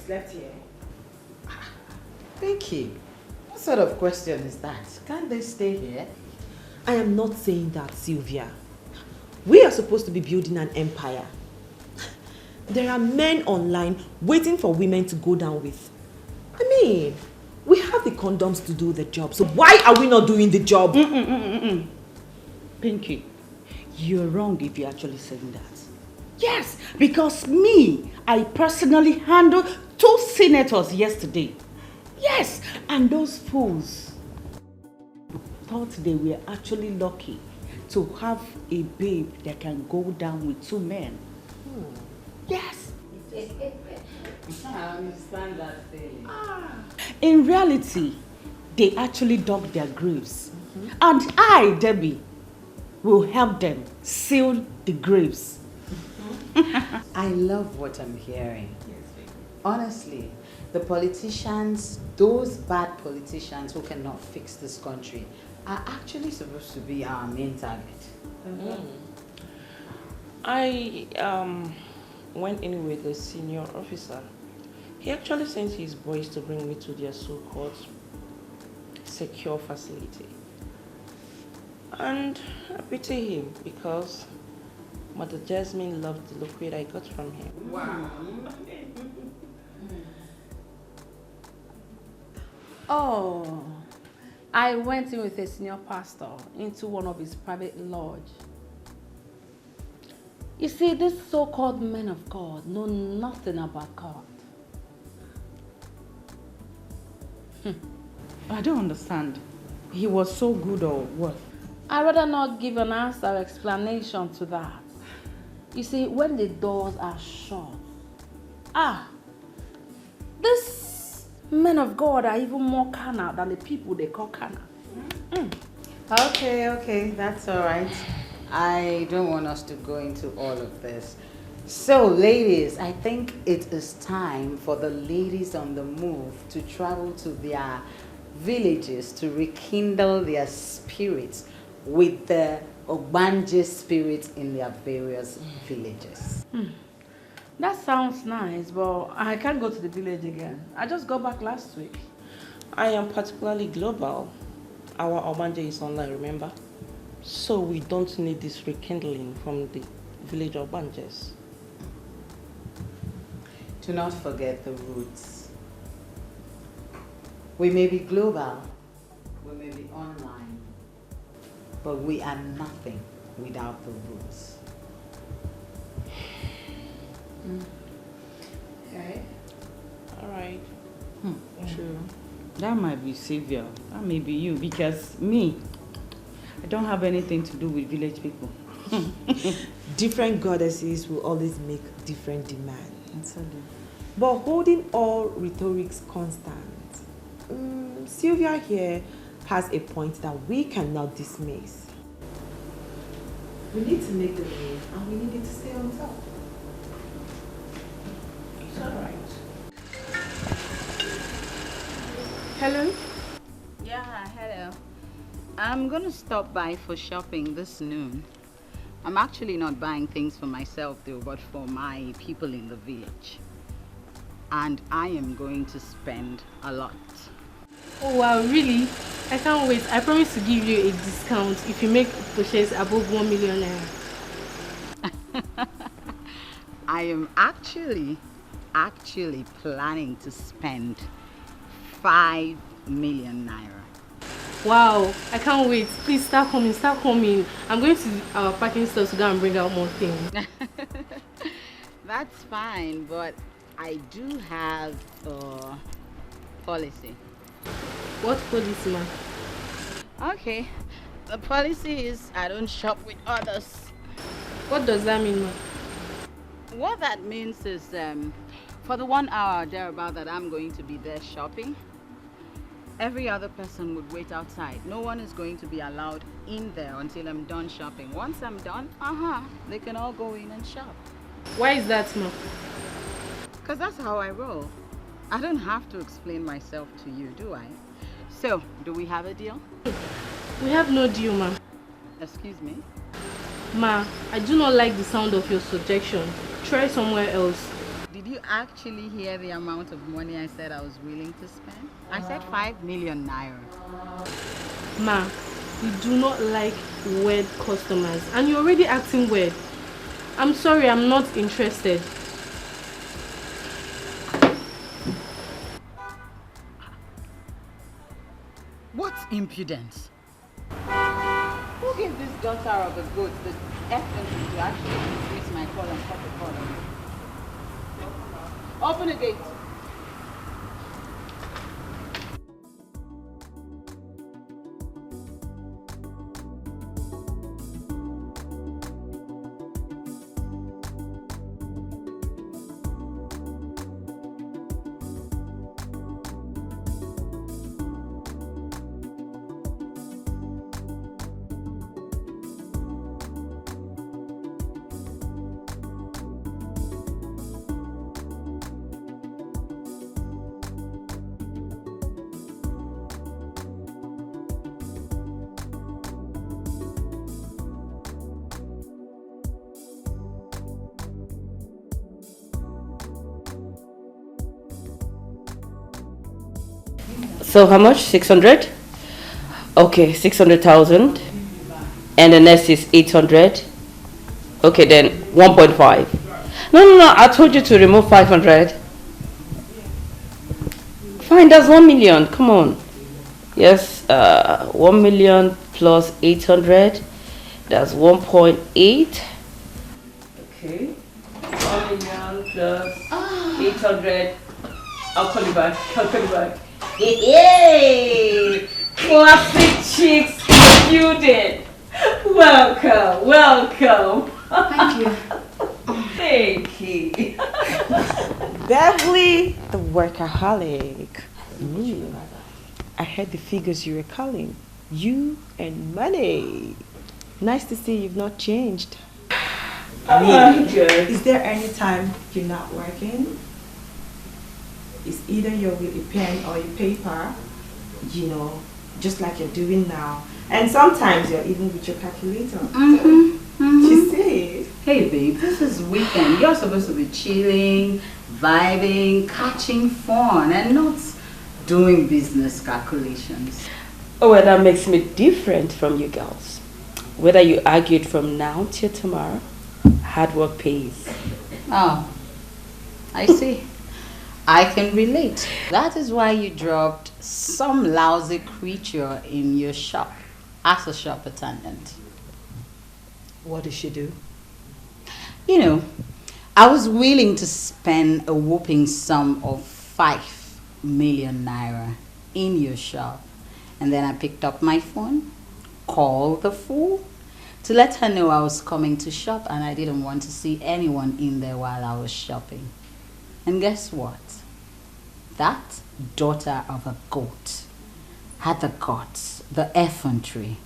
Slept here. Pinky, what sort of question is that? Can't they stay here? I am not saying that, Sylvia. We are supposed to be building an empire. There are men online waiting for women to go down with. I mean, we have the condoms to do the job, so why are we not doing the job? Pinky, you're wrong if you're actually saying that. Yes, because I personally handled 2 senators yesterday. Yes, and those fools thought they were actually lucky to have a babe that can go down with 2 men. Yes. I understand that feeling. In reality, they actually dug their graves. And I, Debbie, will help them seal the graves. I love what I'm hearing. Honestly, the politicians, those bad politicians who cannot fix this country, are actually supposed to be our main target. I went in with a senior officer. He actually sent his boys to bring me to their so-called secure facility. And I pity him because Mother Jasmine loved the liquid I got from him. Wow. Oh, I went in with a senior pastor into one of his private lodge. You see, these so-called men of God know nothing about God. I don't understand. He was so good or what? I'd rather not give an answer or explanation to that. You see, when the doors are shut, these men of God are even more carnal than the people they call carnal. Okay, that's all right. I don't want us to go into all of this. So, ladies, I think it is time for the ladies on the move to travel to their villages to rekindle their spirits with the Ogbanje spirits in their various villages. That sounds nice, but I can't go to the village again. I just got back last week. I am particularly global. Our Ogbanje is online, remember? So we don't need this rekindling from the village Ogbanjes. Do not forget the roots. We may be global, we may be online, but we are nothing without the roots. Okay. All right. True. That might be Savior. That may be you, because me, I don't have anything to do with village people. Different goddesses will always make different demands. Absolutely. But holding all rhetorics constant, Sylvia here has a point that we cannot dismiss. We need to make the move and we need it to stay on top. It's all right. Hello? Yeah, hello. I'm gonna stop by for shopping this noon. I'm actually not buying things for myself though, but for my people in the village. And I am going to spend a lot. Oh wow, really? I can't wait. I promise to give you a discount if you make purchase above 1 million naira. I am actually planning to spend 5 million naira. Wow, I can't wait. Please start coming. I'm going to our packing store to go and bring out more things. That's fine, but I do have a policy. What policy, ma'am? Okay, the policy is I don't shop with others. What does that mean, ma'am? What that means is for the 1 hour thereabout that I'm going to be there shopping, every other person would wait outside. No one is going to be allowed in there until I'm done shopping. Once I'm done, they can all go in and shop. Why is that, ma'am? Because that's how I roll. I don't have to explain myself to you, do I? So, do we have a deal? We have no deal, ma'am. Excuse me? Ma, I do not like the sound of your suggestion. Try somewhere else. Did you actually hear the amount of money I said I was willing to spend? I said 5 million naira. Ma, we do not like weird customers and you're already acting weird. I'm sorry, I'm not interested. What impudence! Who gave this daughter of a goat the effort to actually increase my call and cut the call? Open the gate. So how much? 600? Okay, 600,000. And the next is 800. Okay, then 1.5. No, I told you to remove 500. Fine, that's 1 million. Come on. Yes, 1 million plus 800. That's 1.8. Okay. 1 million plus 800. I'll call you back. Hey, classic chicks included. Welcome, welcome. Thank you. Thank you. Beverly, the workaholic. I heard the figures you were calling. You and money. Nice to see you've not changed. Is there any time you're not working? It's either you're with your pen or your paper, you know, just like you're doing now. And sometimes you're even with your calculator. You see? Hey babe, this is weekend. You're supposed to be chilling, vibing, catching fun, and not doing business calculations. Oh, well, that makes me different from you girls. Whether you argued from now till tomorrow, hard work pays. Oh, I see. I can relate. That is why you dropped some lousy creature in your shop as a shop attendant. What did she do? You know, I was willing to spend a whopping sum of 5 million naira in your shop. And then I picked up my phone, called the fool to let her know I was coming to shop and I didn't want to see anyone in there while I was shopping. And guess what? That daughter of a goat had the guts, the effrontery,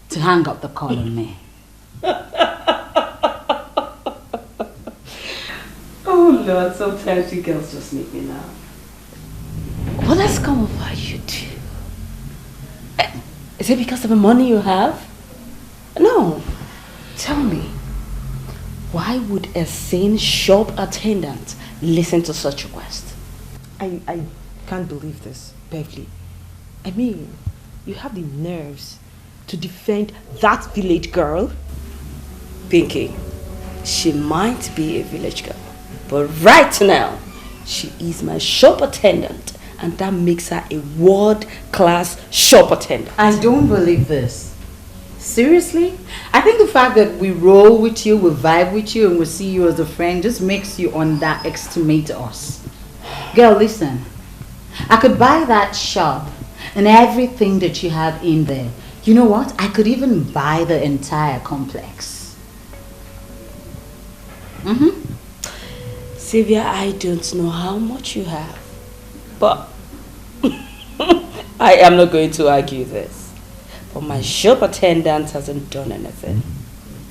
to hang up the call on me. Oh Lord, sometimes you girls just make me laugh. What has come over you two? Is it because of the money you have? No. Tell me, why would a sane shop attendant listen to such request? I can't believe this, Beverly. I mean, you have the nerves to defend that village girl? Pinky, she might be a village girl, but right now, she is my shop attendant, and that makes her a world-class shop attendant. I don't believe this. Seriously? I think the fact that we roll with you, we vibe with you, and we see you as a friend just makes you underestimate us. Girl, listen. I could buy that shop and everything that you have in there. You know what? I could even buy the entire complex. Sylvia, I don't know how much you have, but I am not going to argue this. But my shop attendant hasn't done anything.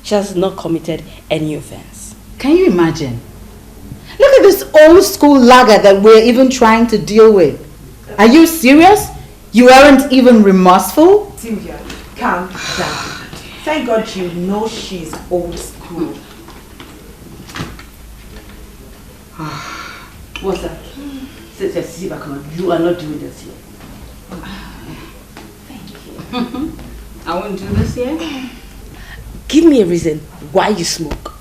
She has not committed any offense. Can you imagine? Look at this old school lager that we're even trying to deal with. Are you serious? You aren't even remorseful? Sylvia, calm down. Thank God you know she's old school. What's that? You are not doing this here. Thank you. I won't do this here. Give me a reason why you smoke.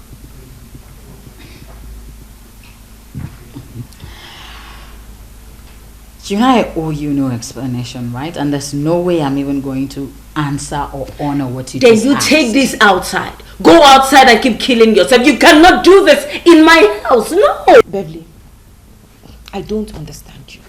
You know I owe you no explanation, right? And there's no way I'm even going to answer or honor what you then just you asked. take this outside. Go outside and keep killing yourself. You cannot do this in my house. No. Beverly, I don't understand you.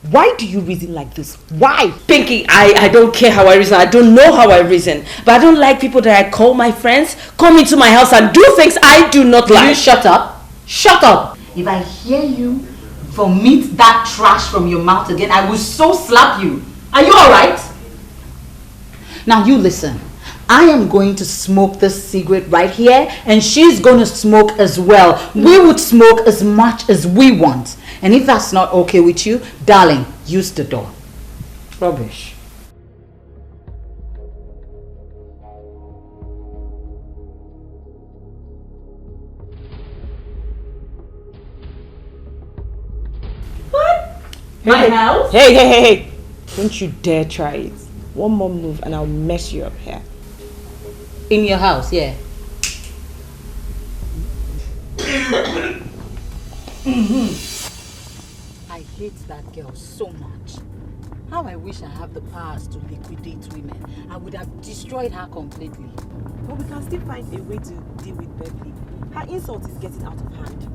Why do you reason like this? Why? Pinky, I don't care how I reason. I don't know how I reason. But I don't like people that I call my friends come into my house and do things I do not like. You shut up. Shut up. If I hear you vomit that trash from your mouth again, I will so slap you. Are you alright? Now you listen. I am going to smoke this cigarette right here and she's going to smoke as well. We would smoke as much as we want. And if that's not okay with you, darling, use the door. Rubbish. What? My house? Hey. Don't you dare try it. One more move and I'll mess you up here. In your house, yeah. I hate that girl so much. How I wish I have the powers to liquidate women. I would have destroyed her completely. But we can still find a way to deal with Beverly. Her insult is getting out of hand.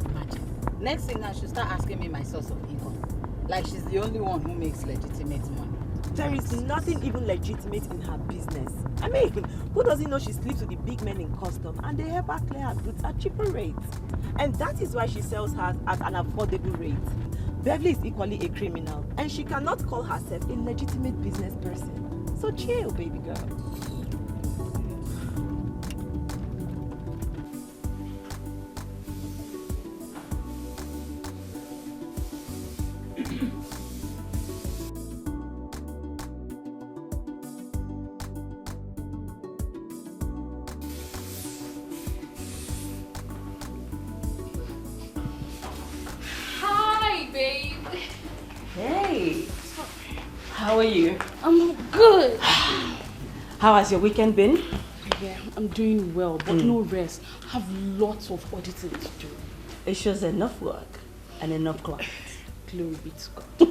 Imagine. Next thing now, she'll start asking me my source of income. Like she's the only one who makes legitimate money. There is nothing even legitimate in her business. I mean, who doesn't know she sleeps with the big men in custom and they help her clear her goods at cheaper rates? And that is why she sells hers at an affordable rate. Beverly is equally a criminal and she cannot call herself a legitimate business person. So chill, baby girl. How are you? I'm good. How has your weekend been? Yeah, I'm doing well, but no rest. I have lots of auditing to do. It shows enough work and enough clients. Glory be to God.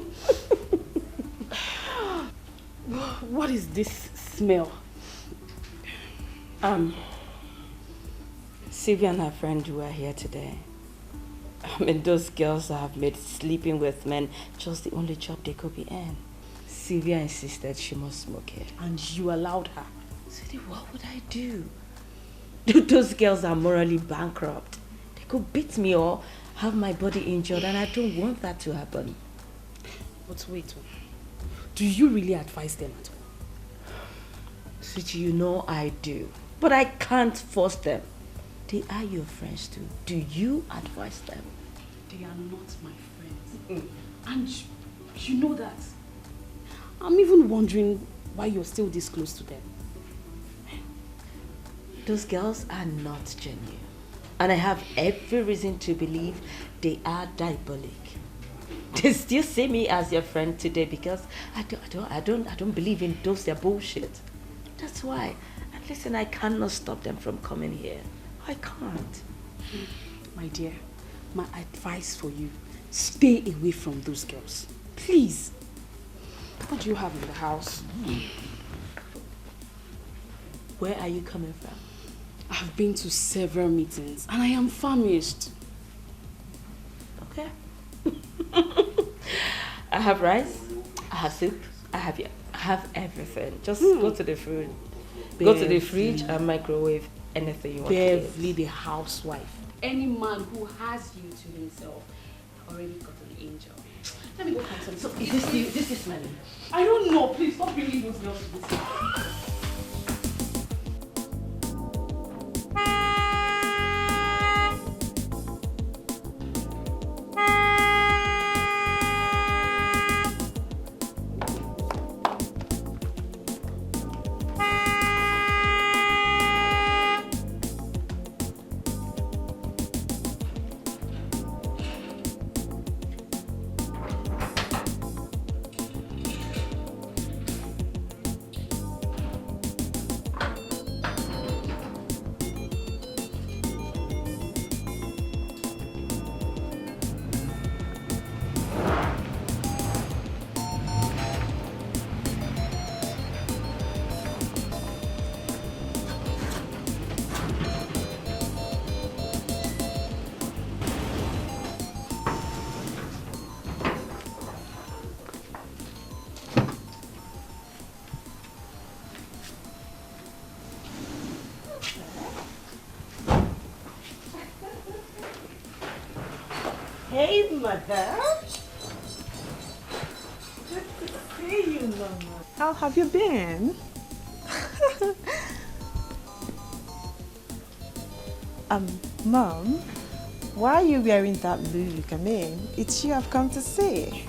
What is this smell? Sylvia and her friend were here today. I mean, those girls that have made sleeping with men just the only job they could be in. Sylvia insisted she must smoke it. And you allowed her? Sweetie, what would I do? Those girls are morally bankrupt. They could beat me or have my body injured, and I don't want that to happen. But wait, do you really advise them at all? Sweetie, you know I do. But I can't force them. They are your friends too. Do you advise them? They are not my friends. And you know that. I'm even wondering why you're still this close to them. Those girls are not genuine. And I have every reason to believe they are diabolic. They still see me as your friend today because I don't believe in those their bullshit. That's why. And listen, I cannot stop them from coming here. I can't. My dear, my advice for you, stay away from those girls. Please. What do you have in the house? Where are you coming from? I've been to several meetings and I am famished. Okay. I have rice, I have soup, I have everything. Just go to the fridge. Go to the fridge and microwave anything you want to eat. Beverly, the housewife. Any man who has you to himself already got an angel. Let me go find some. So this is smelling. I don't know. Please stop bringing those girls to this house. Hey, Mother. Good to see you, Mama. How have you been? Mom, why are you wearing that look? I mean, it's you I've come to see.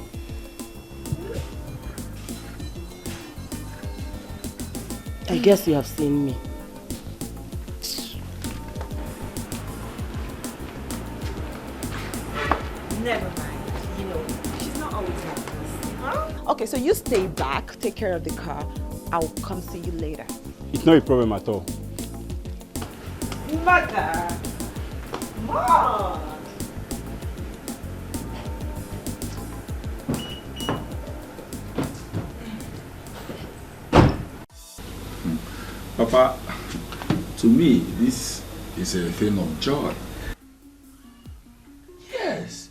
I guess you have seen me. Never mind. You know, she's not always like this. Huh? Okay, so you stay back, take care of the car. I'll come see you later. It's not a problem at all. Mother! Mom! Papa, to me, this is a thing of joy. Yes,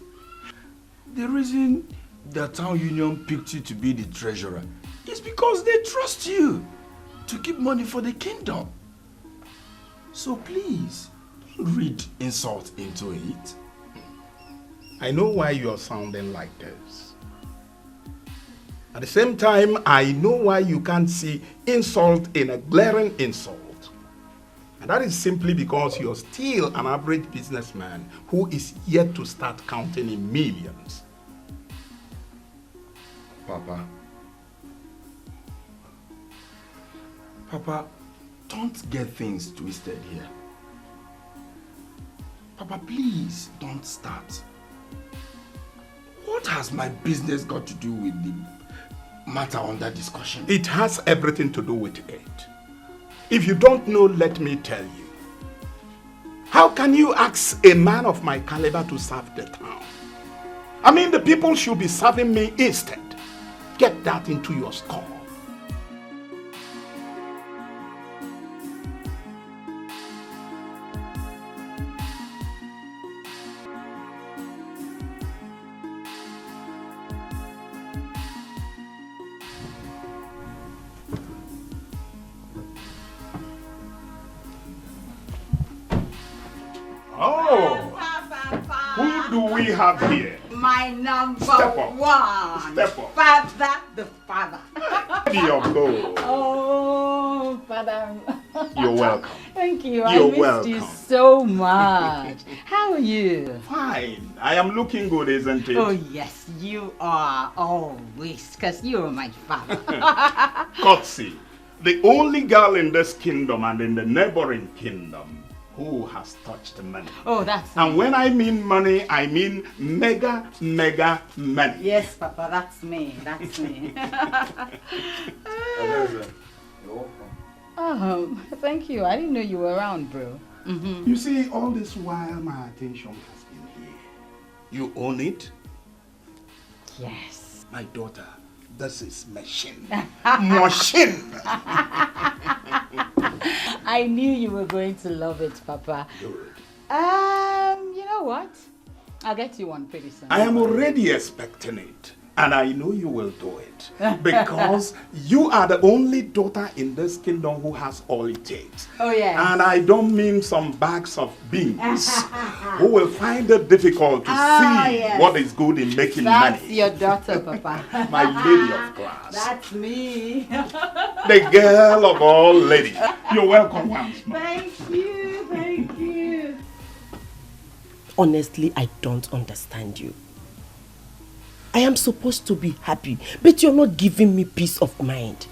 reason the town union picked you to be the treasurer is because they trust you to keep money for the kingdom. So please, don't read insult into it. I know why you're sounding like this. At the same time, I know why you can't see insult in a glaring insult. And that is simply because you're still an average businessman who is yet to start counting in millions. Papa, don't get things twisted here. Papa, please don't start. What has my business got to do with the matter under discussion? It has everything to do with it. If you don't know, let me tell you. How can you ask a man of my caliber to serve the town? I mean, the people should be serving me instead. Get that into your skull. We have here my number Step up. one. Step up. Father the father. Lady of gold. Oh, Father. You're welcome. Thank you. You're I missed welcome. you so much. How are you? Fine. I am looking good, isn't it? Oh, yes, you are always, because you're my father. Kotsi, the only girl in this kingdom and in the neighboring kingdom who has touched money. Oh, that's And me. when I mean money, I mean mega money. Yes, Papa, that's me. That's me. Thank you. I didn't know you were around, bro. You see, all this while my attention has been here. You own it? Yes. My daughter, this is machine. Machine! I knew you were going to love it, Papa. Good. You know what? I'll get you one pretty soon. I am already expecting it. And I know you will do it. Because you are the only daughter in this kingdom who has all it takes. Oh, yeah. And I don't mean some bags of beans who will find it difficult to see yes. what is good in making That's money. your daughter, Papa. My lady of class. That's me. The girl of all ladies. You're welcome once more. Thank you. Thank you. Honestly, I don't understand you. I am supposed to be happy, but you're not giving me peace of mind.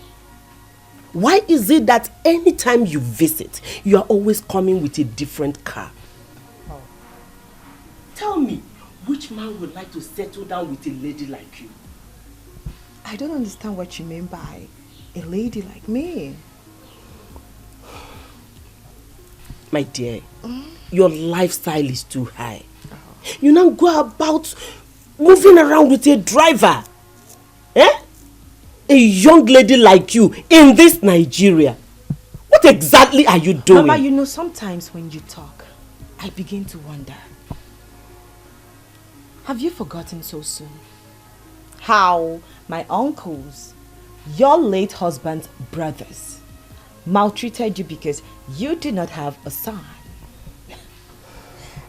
Why is it that anytime you visit, you are always coming with a different car? Oh. Tell me, which man would like to settle down with a lady like you? I don't understand what you mean by a lady like me. My dear, your lifestyle is too high. You now go about moving around with a driver. Eh? A young lady like you in this Nigeria. What exactly are you doing? Mama, you know, sometimes when you talk, I begin to wonder. Have you forgotten so soon how my uncles, your late husband's brothers, maltreated you because you did not have a son?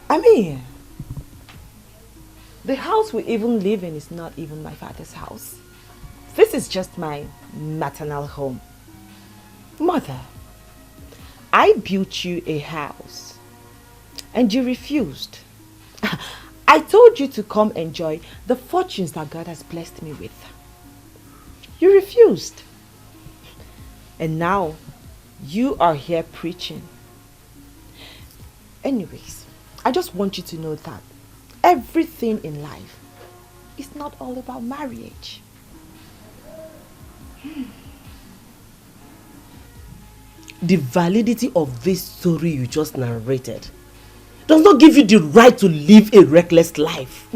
I mean, the house we even live in is not even my father's house. This is just my maternal home. Mother, I built you a house and you refused. I told you to come enjoy the fortunes that God has blessed me with. You refused. And now you are here preaching. Anyways, I just want you to know that everything in life is not all about marriage. The validity of this story you just narrated does not give you the right to live a reckless life.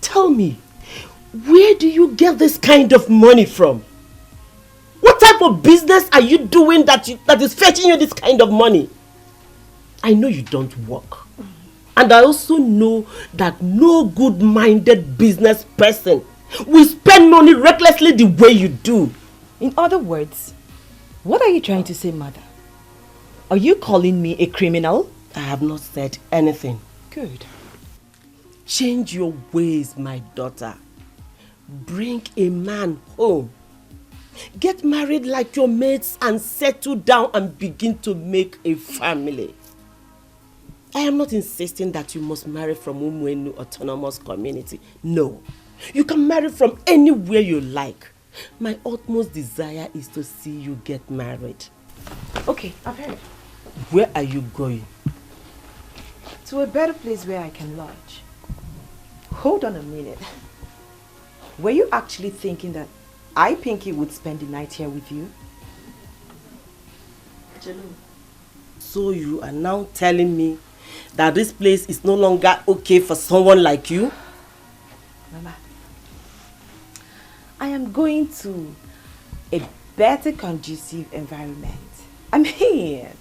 Tell me, where do you get this kind of money from? What type of business are you doing that is fetching you this kind of money? I know you don't work. And I also know that no good-minded business person will spend money recklessly the way you do. In other words, what are you trying to say, mother? Are you calling me a criminal? I have not said anything. Good. Change your ways, my daughter. Bring a man home. Get married like your mates and settle down and begin to make a family. I am not insisting that you must marry from Umwenu Autonomous Community. No. You can marry from anywhere you like. My utmost desire is to see you get married. Okay, I've heard. Where are you going? To a better place where I can lodge. Hold on a minute. Were you actually thinking that I, Pinky, would spend the night here with you? So you are now telling me that this place is no longer okay for someone like you? Mama, I am going to a better conducive environment. I'm here.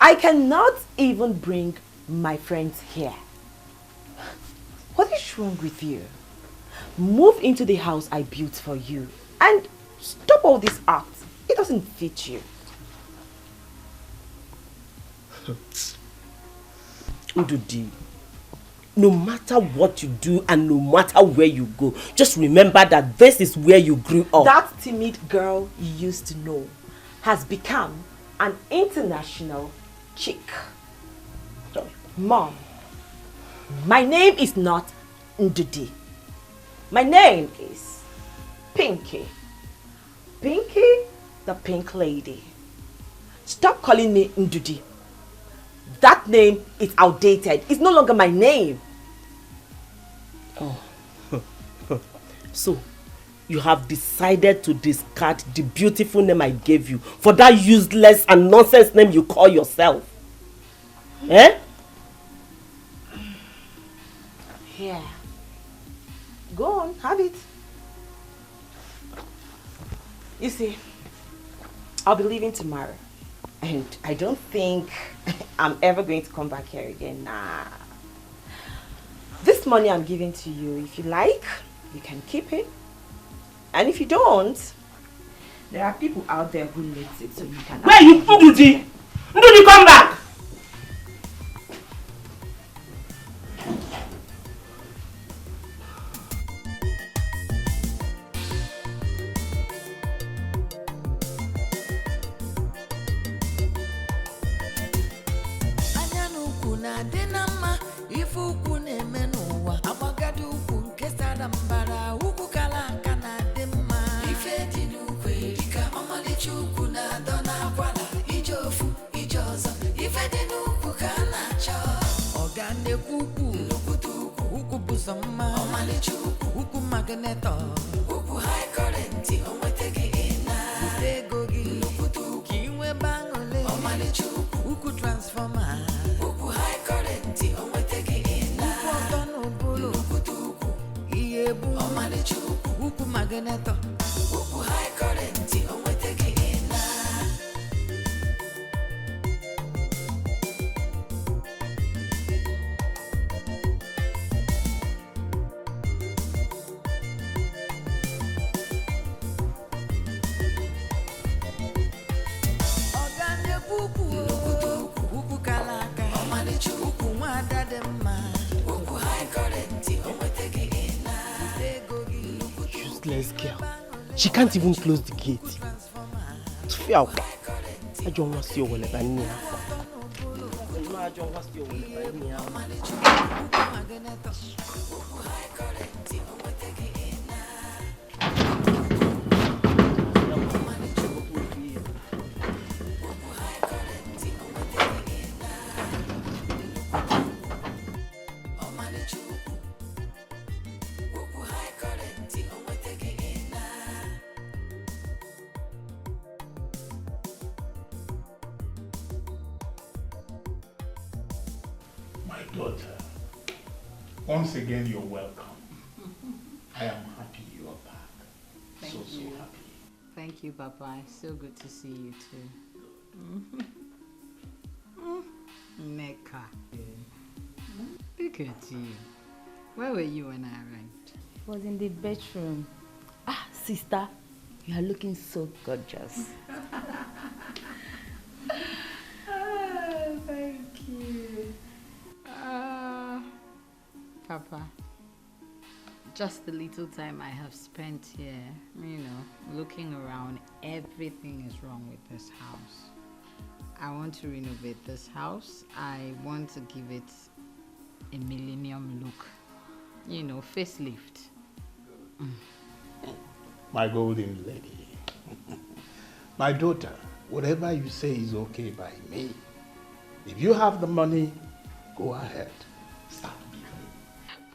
I cannot even bring my friends here. What is wrong with you? Move into the house I built for you and stop all this act. It doesn't fit you. Ndudi, no matter what you do and no matter where you go, just remember that this is where you grew up. That timid girl you used to know has become an international chick. Mom, my name is not Ndudi. My name is Pinky. Pinky, the pink lady. Stop calling me Ndudi. That name is outdated. It's no longer my name. Oh. So, you have decided to discard the beautiful name I gave you for that useless and nonsense name you call yourself. Eh? Here. Go on, have it. You see, I'll be leaving tomorrow. And I don't think I'm ever going to come back here again. Nah. This money I'm giving to you, if you like, you can keep it. And if you don't, there are people out there who needs it, so you can... Where you Ndudi? Ndudi, come back! Useless girl. She can't even close the gate. I don't want to see you Daughter, once again you're welcome. I am happy you are back. Thank you. So happy. Thank you, Papa. It's so good to see you too. Neka. Look at you. Where were you when I arrived? Was in the bedroom. Ah, sister, you are looking so gorgeous. Thank you. Papa, just the little time I have spent here, looking around, everything is wrong with this house. I want to renovate this house. I want to give it a millennium look. Facelift. My golden lady. My daughter, whatever you say is okay by me. If you have the money, go ahead. Start giving.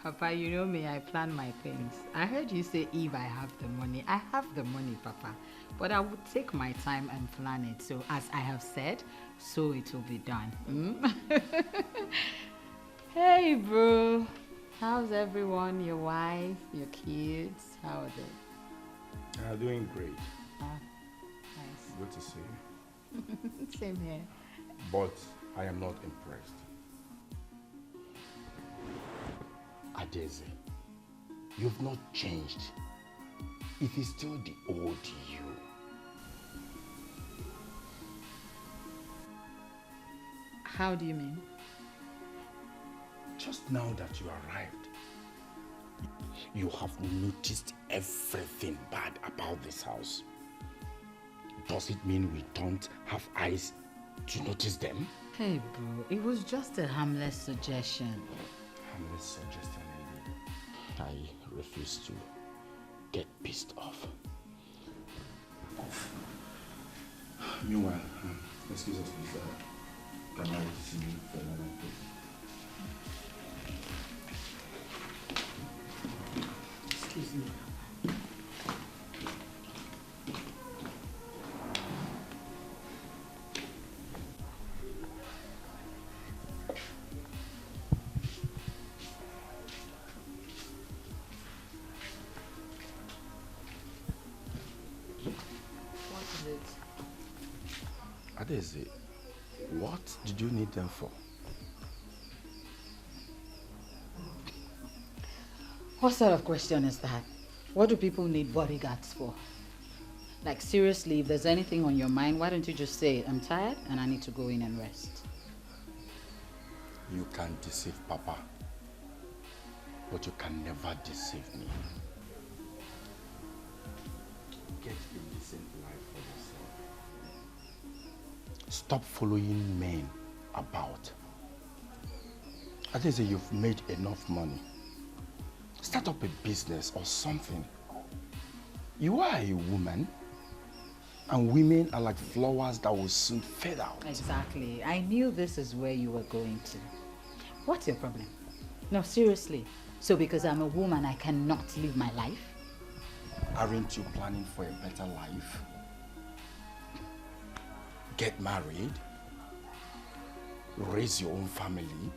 Papa, you know me, I plan my things. I heard you say if I have the money. I have the money, Papa. But I would take my time and plan it. So as I have said, so it will be done. Hey, bro. How's everyone? Your wife, your kids? How are they? They are doing great. Nice. Good to see you. Same here. But I am not impressed. Adeze, you've not changed. It is still the old you. How do you mean? Just now that you arrived, you have noticed everything bad about this house. Does it mean we don't have eyes to notice them? Hey, bro, it was just a harmless suggestion. Harmless suggestion indeed. I refuse to get pissed off. Meanwhile, excuse us, please. Can I see you for another place? Excuse me. What is it? Adeze, what did you need them for? What sort of question is that? What do people need bodyguards for? Like, seriously, if there's anything on your mind, why don't you just say it? I'm tired and I need to go in and rest. You can deceive Papa, but you can never deceive me. Get a decent life for yourself. Stop following men about. I think that you've made enough money. Start up a business or something. You are a woman, and women are like flowers that will soon fade out. Exactly. I knew this is where you were going to. What's your problem? No, seriously. So because I'm a woman, I cannot live my life? Aren't you planning for a better life? Get married, raise your own family.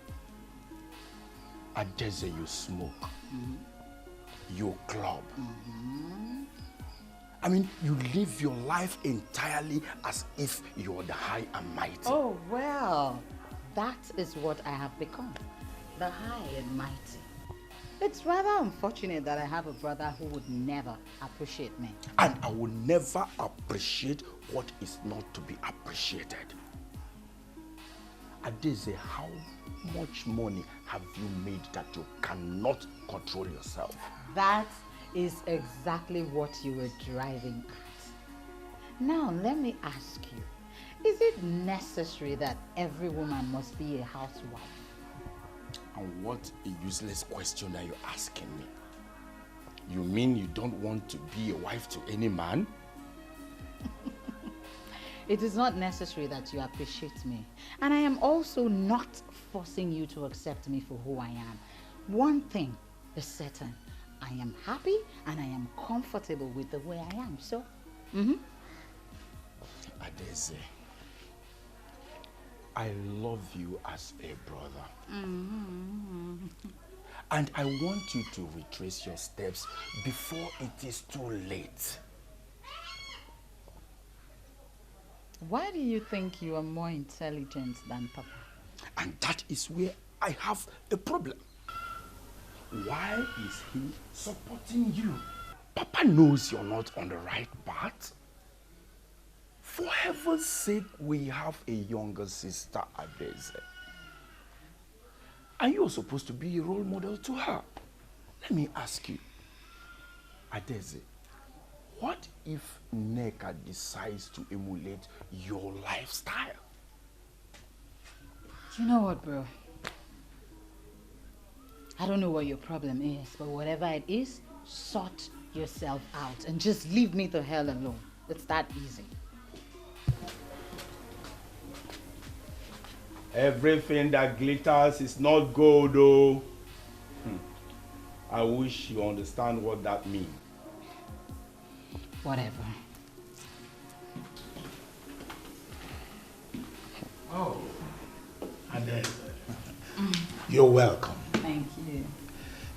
At Deze, you smoke, you club. I mean, you live your life entirely as if you're the high and mighty. Oh, well, that is what I have become. The high and mighty. It's rather unfortunate that I have a brother who would never appreciate me. And I will never appreciate what is not to be appreciated. Adeze, how much money have you made that you cannot control yourself? That is exactly what you were driving at. Now, let me ask you, is it necessary that every woman must be a housewife? And what a useless question are you asking me? You mean you don't want to be a wife to any man? It is not necessary that you appreciate me. And I am also not forcing you to accept me for who I am. One thing is certain. I am happy and I am comfortable with the way I am. So, Adeze, I love you as a brother. And I want you to retrace your steps before it is too late. Why do you think you are more intelligent than Papa? And that is where I have a problem. Why is he supporting you? Papa knows you're not on the right path. For heaven's sake, we have a younger sister, Adeze. And you're supposed to be a role model to her. Let me ask you, Adeze, what if Nneka decides to emulate your lifestyle? You know what, bro? I don't know what your problem is, but whatever it is, sort yourself out and just leave me the hell alone. It's that easy. Everything that glitters is not gold, though. I wish you understand what that means. Whatever. Oh, Adele, you're welcome. Thank you.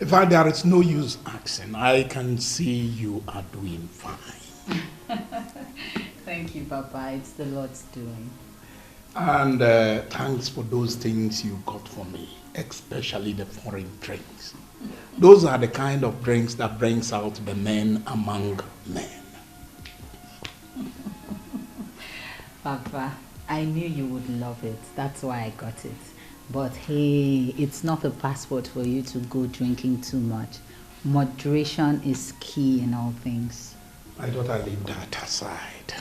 In fact, there is no use asking. I can see you are doing fine. Thank you, Papa. It's the Lord's doing. And thanks for those things you got for me, especially the foreign drinks. Those are the kind of drinks that brings out the men among men. Papa, I knew you would love it. That's why I got it. But hey, it's not a passport for you to go drinking too much. Moderation is key in all things. I thought I'd leave that aside.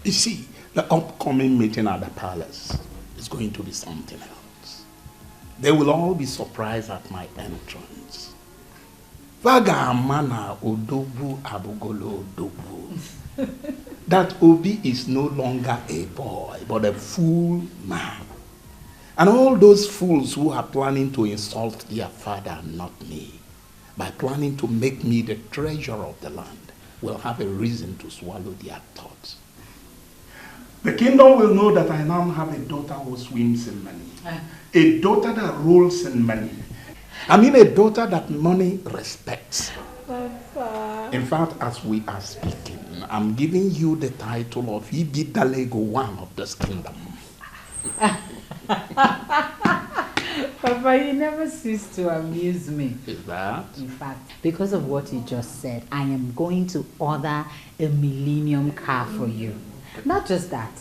You see, the upcoming meeting at the palace is going to be something else. They will all be surprised at my entrance. Vagamana Odobu Abugolo Odobu. That Obi is no longer a boy, but a full man. And all those fools who are planning to insult their father, not me, by planning to make me the treasurer of the land, will have a reason to swallow their thoughts. The kingdom will know that I now have a daughter who swims in money. A daughter that rolls in money. I mean a daughter that money respects. Papa. In fact, as we are speaking, I'm giving you the title of Ibi Dalego one of this kingdom. Papa, you never cease to amuse me. Is that? In fact, because of what you just said, I am going to order a millennium car for you. Not just that,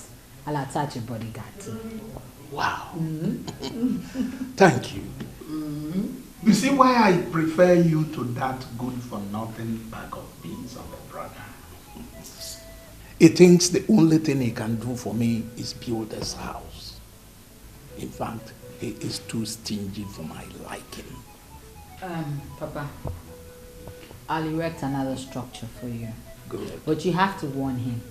I'll attach a bodyguard too. Wow. Thank you. You see why I prefer you to that good-for-nothing bag of beans of a brother. He thinks the only thing he can do for me is build this house. In fact, he is too stingy for my liking. Papa, I'll erect another structure for you. Good. But you have to warn him.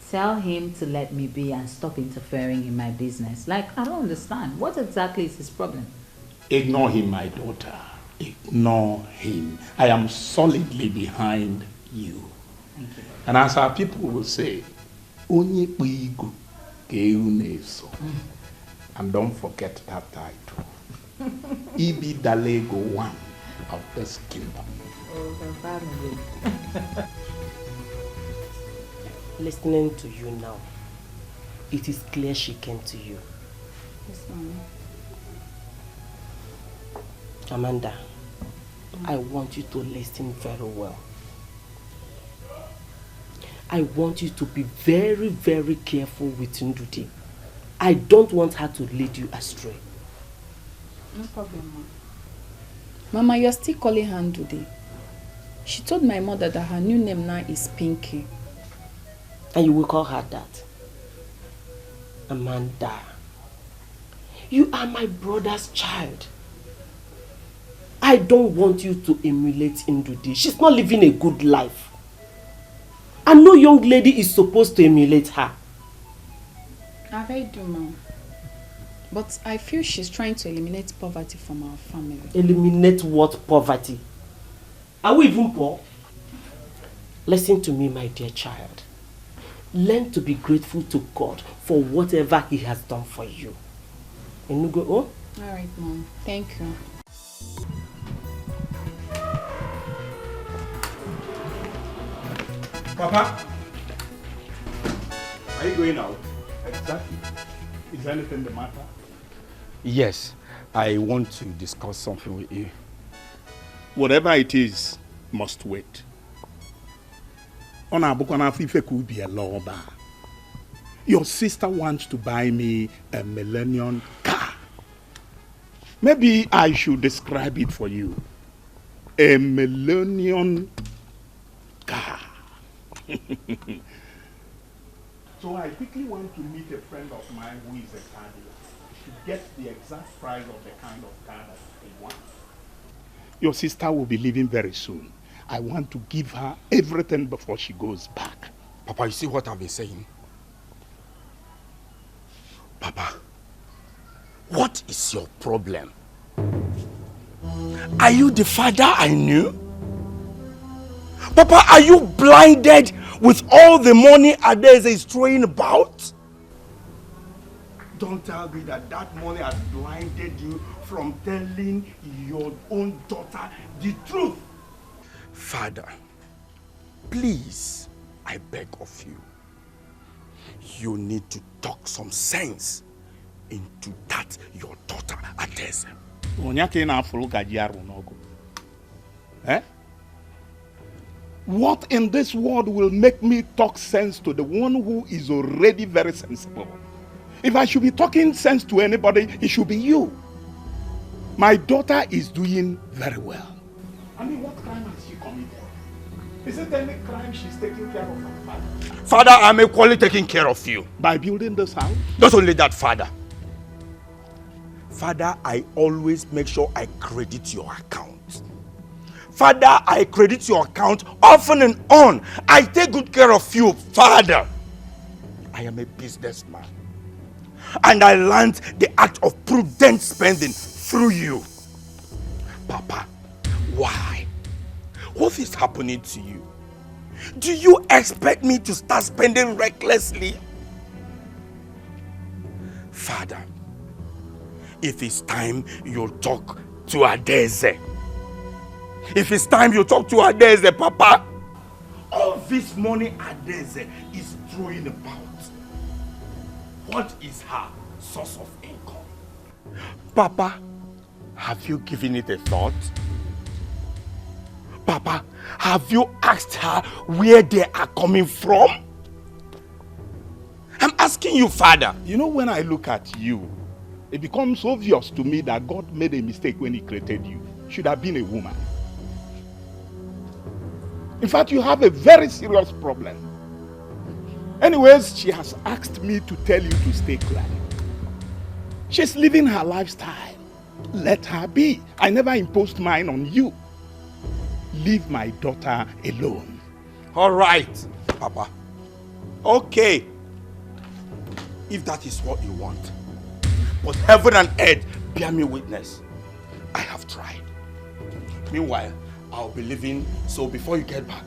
Tell him to let me be and stop interfering in my business. Like, I don't understand. What exactly is his problem? Ignore him, my daughter. Ignore him. I am solidly behind you. Thank you. And as our people will say, Onye Puigu Keuneso. And don't forget that title. Ibi Dalego one of this kingdom. Oh, the family. Listening to you now, it is clear she came to you. Yes, Mommy. Amanda, I want you to listen very well. I want you to be very, very careful with Ndudi. I don't want her to lead you astray. No problem, Mom. Mama, you're still calling her Ndudi. She told my mother that her new name now is Pinky. And you will call her that? Amanda, you are my brother's child. I don't want you to emulate Ndudi. She's not living a good life. And no young lady is supposed to emulate her. I do, Mom. But I feel she's trying to eliminate poverty from our family. Eliminate what poverty? Are we even poor? Listen to me, my dear child. Learn to be grateful to God for whatever He has done for you. And you go, oh? Alright, Mom. Thank you. Papa, are you going out? Exactly. Is anything the matter? Yes, I want to discuss something with you. Whatever it is, must wait. Your sister wants to buy me a millennium car. Maybe I should describe it for you. A millennium car. So I quickly went to meet a friend of mine who is a car dealer to get the exact price of the kind of car that he wants. Your sister will be leaving very soon. I want to give her everything before she goes back. Papa, you see what I've been saying? Papa, what is your problem? Are you the father I knew? Papa, are you blinded with all the money Adeze is throwing about? Don't tell me that money has blinded you from telling your own daughter the truth. Father, please, I beg of you. You need to talk some sense into that your daughter Adeze. Eh? What in this world will make me talk sense to the one who is already very sensible? If I should be talking sense to anybody, it should be you. My daughter is doing very well. I mean, what crime has she committed? Is it any crime she's taking care of her father? Father, I'm equally taking care of you. By building this house? Not only that, Father. Father, I always make sure I credit your account. Father, I credit your account often and on. I take good care of you, Father. I am a businessman. And I learned the art of prudent spending through you. Papa, why? What is happening to you? Do you expect me to start spending recklessly? Father, if it's time you talk to Adeze. If it's time you talk to Adeze, Papa. All this money Adeze is throwing about. What is her source of income? Papa, have you given it a thought? Papa, have you asked her where they are coming from? I'm asking you, Father. You know, when I look at you, it becomes obvious to me that God made a mistake when he created you. Should have been a woman. In fact, you have a very serious problem. Anyways, she has asked me to tell you to stay clear. She's living her lifestyle. Let her be. I never imposed mine on you. Leave my daughter alone. All right, Papa. Okay. If that is what you want. But heaven and earth bear me witness. I have tried. Meanwhile, I'll be leaving, so before you get back,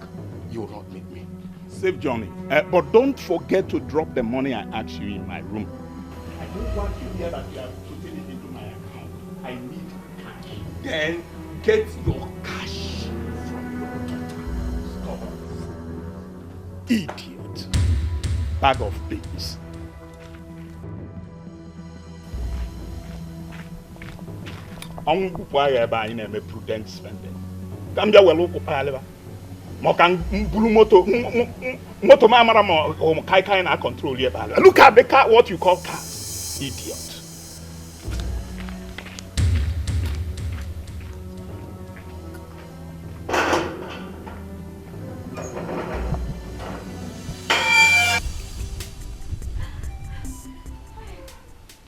you will not meet me. Safe journey. But don't forget to drop the money I asked you in my room. I don't want you here that you are putting it into my account. I need cash. Then get your cash from your daughter. Stop. Idiot. Bag of beans. I'm going to buy a prudent spending. Come there, well, look at moto mamara mo kai kai na control here. Look at the car, what you call car. Idiot.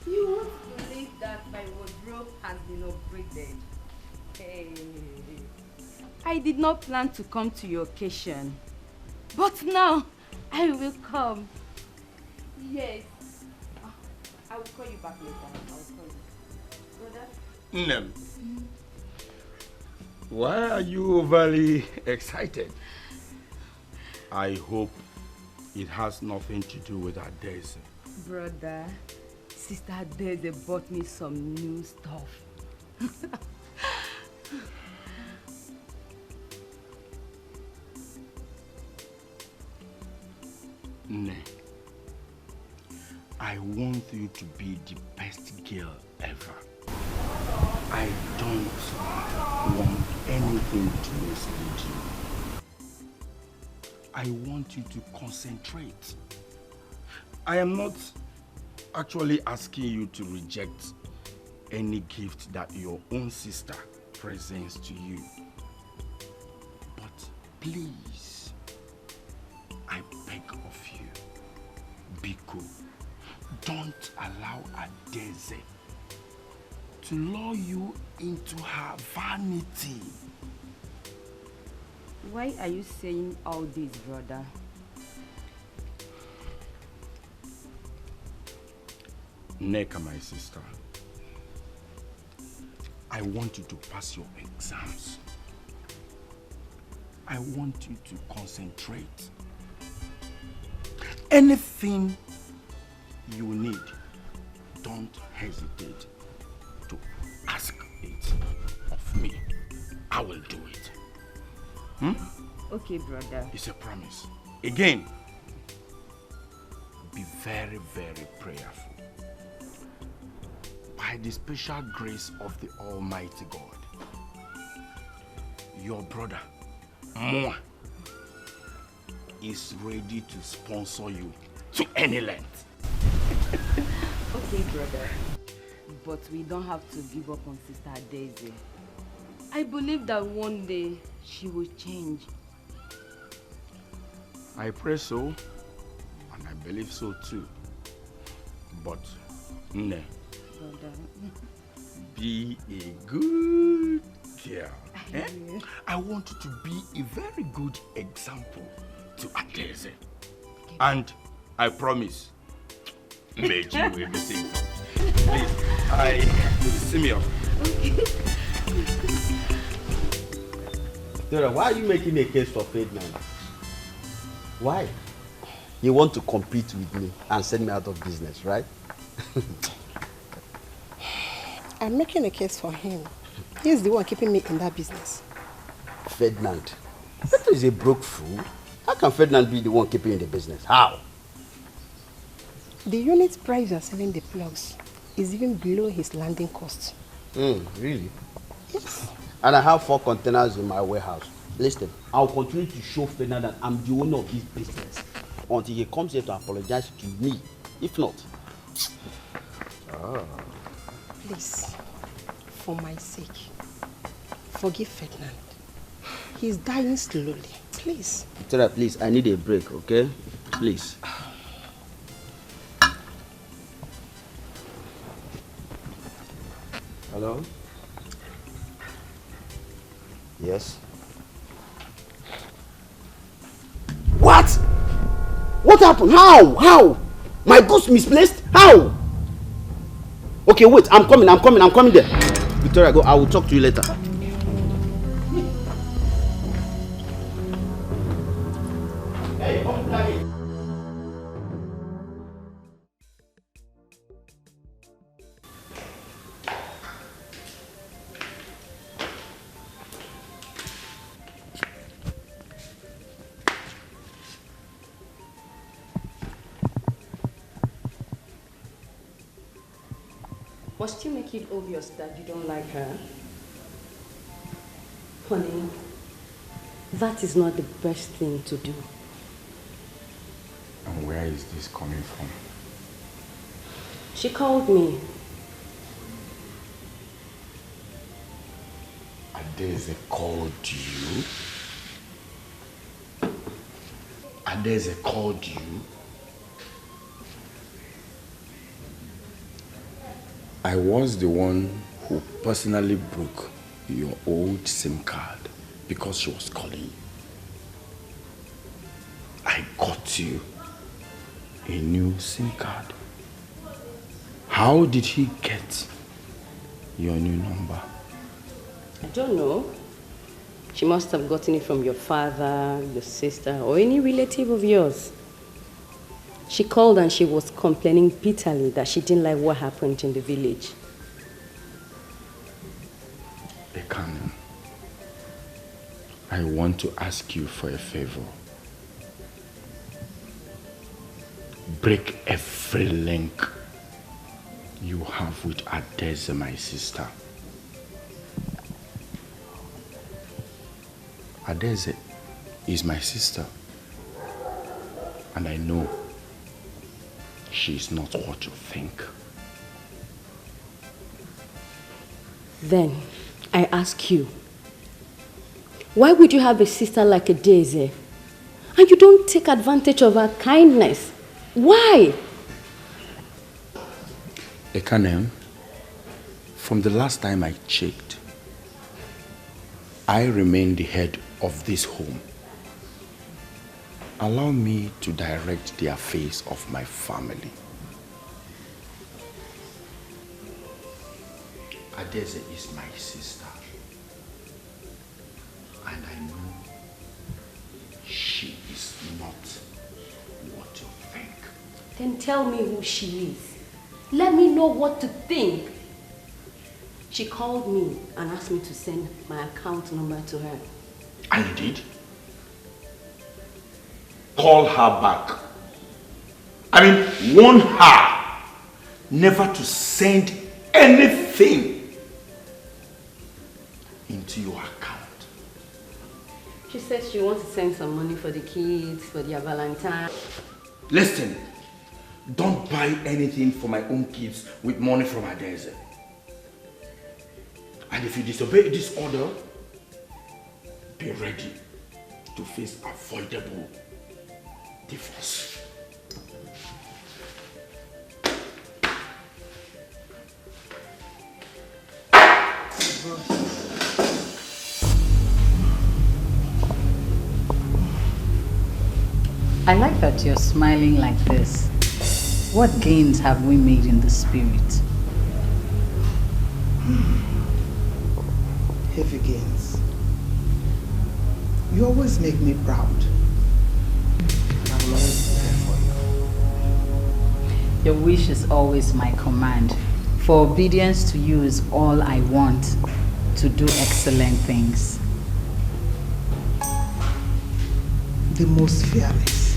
You won't believe that my wardrobe has been upgraded. Hey. I did not plan to come to your occasion, but now I will come. Yes. I will call you back later. I will call you. Brother? Nem. Why are you overly excited? I hope it has nothing to do with Adeze. Brother, Sister Adeze bought me some new stuff. Ne, I want you to be the best girl ever. I don't want anything to mislead you. I want you to concentrate. I am not actually asking you to reject any gift that your own sister presents to you. But please, I beg of you, Biko, don't allow Adeze to lure you into her vanity. Why are you saying all this, brother? Neka, my sister, I want you to pass your exams. I want you to concentrate. Anything you need, don't hesitate to ask it of me. I will do it. Okay, brother. It's a promise. Again, be very, very prayerful. By the special grace of the Almighty God, your brother, Moa, is ready to sponsor you to any length. Okay, brother. But we don't have to give up on Sister Daisy. I believe that one day she will change. I pray so, and I believe so too. But, Nne, be a good girl. Eh? I want you to be a very good example to Adeze. And I promise, Meji will be saying something. Please, see me off. Dora, why are you making a case for Ferdinand? Why? You want to compete with me and send me out of business, right? I'm making a case for him. He's the one keeping me in that business. Ferdinand? That is a broke fool. How can Ferdinand be the one keeping you in the business? How? The unit price you are selling the plugs is even below his landing cost. Really? Yes. And I have 4 containers in my warehouse. Listen, I'll continue to show Ferdinand that I'm the owner of this business until he comes here to apologize to me. If not... Please, for my sake, forgive Ferdinand. He's dying slowly. Please. Tara, please, I need a break, okay? Please. Hello? Yes? What? What happened? How? My goods misplaced? How? Okay, wait, I'm coming there. Victoria, go, I will talk to you later. Hey, come back here. Must you make it obvious that you don't like her? Honey, that is not the best thing to do. And where is this coming from? She called me. Adeze called you? Adeze called you? I was the one who personally broke your old SIM card because she was calling you. I got you a new SIM card. How did he get your new number? I don't know. She must have gotten it from your father, your sister, or any relative of yours. She called and she was complaining bitterly that she didn't like what happened in the village. Ekanu, I want to ask you for a favor. Break every link you have with Adeze, my sister. Adeze is my sister. And I know she is not what you think. Then, I ask you, why would you have a sister like Adeze? And you don't take advantage of her kindness? Why? Ekanem, from the last time I checked, I remain the head of this home. Allow me to direct the affairs of my family. Adeze is my sister. And I know she is not what you think. Then tell me who she is. Let me know what to think. She called me and asked me to send my account number to her. And you did? Call her back. I mean, warn her never to send anything into your account. She said she wants to send some money for the kids, for their Valentine. Listen, don't buy anything for my own kids with money from Adeze. And if you disobey this order, be ready to face avoidable divorce. I like that you're smiling like this. What gains have we made in the spirit? Heavy gains. You always make me proud. And I will always be there for you. Your wish is always my command. For obedience to you is all I want to do excellent things. The most fearless.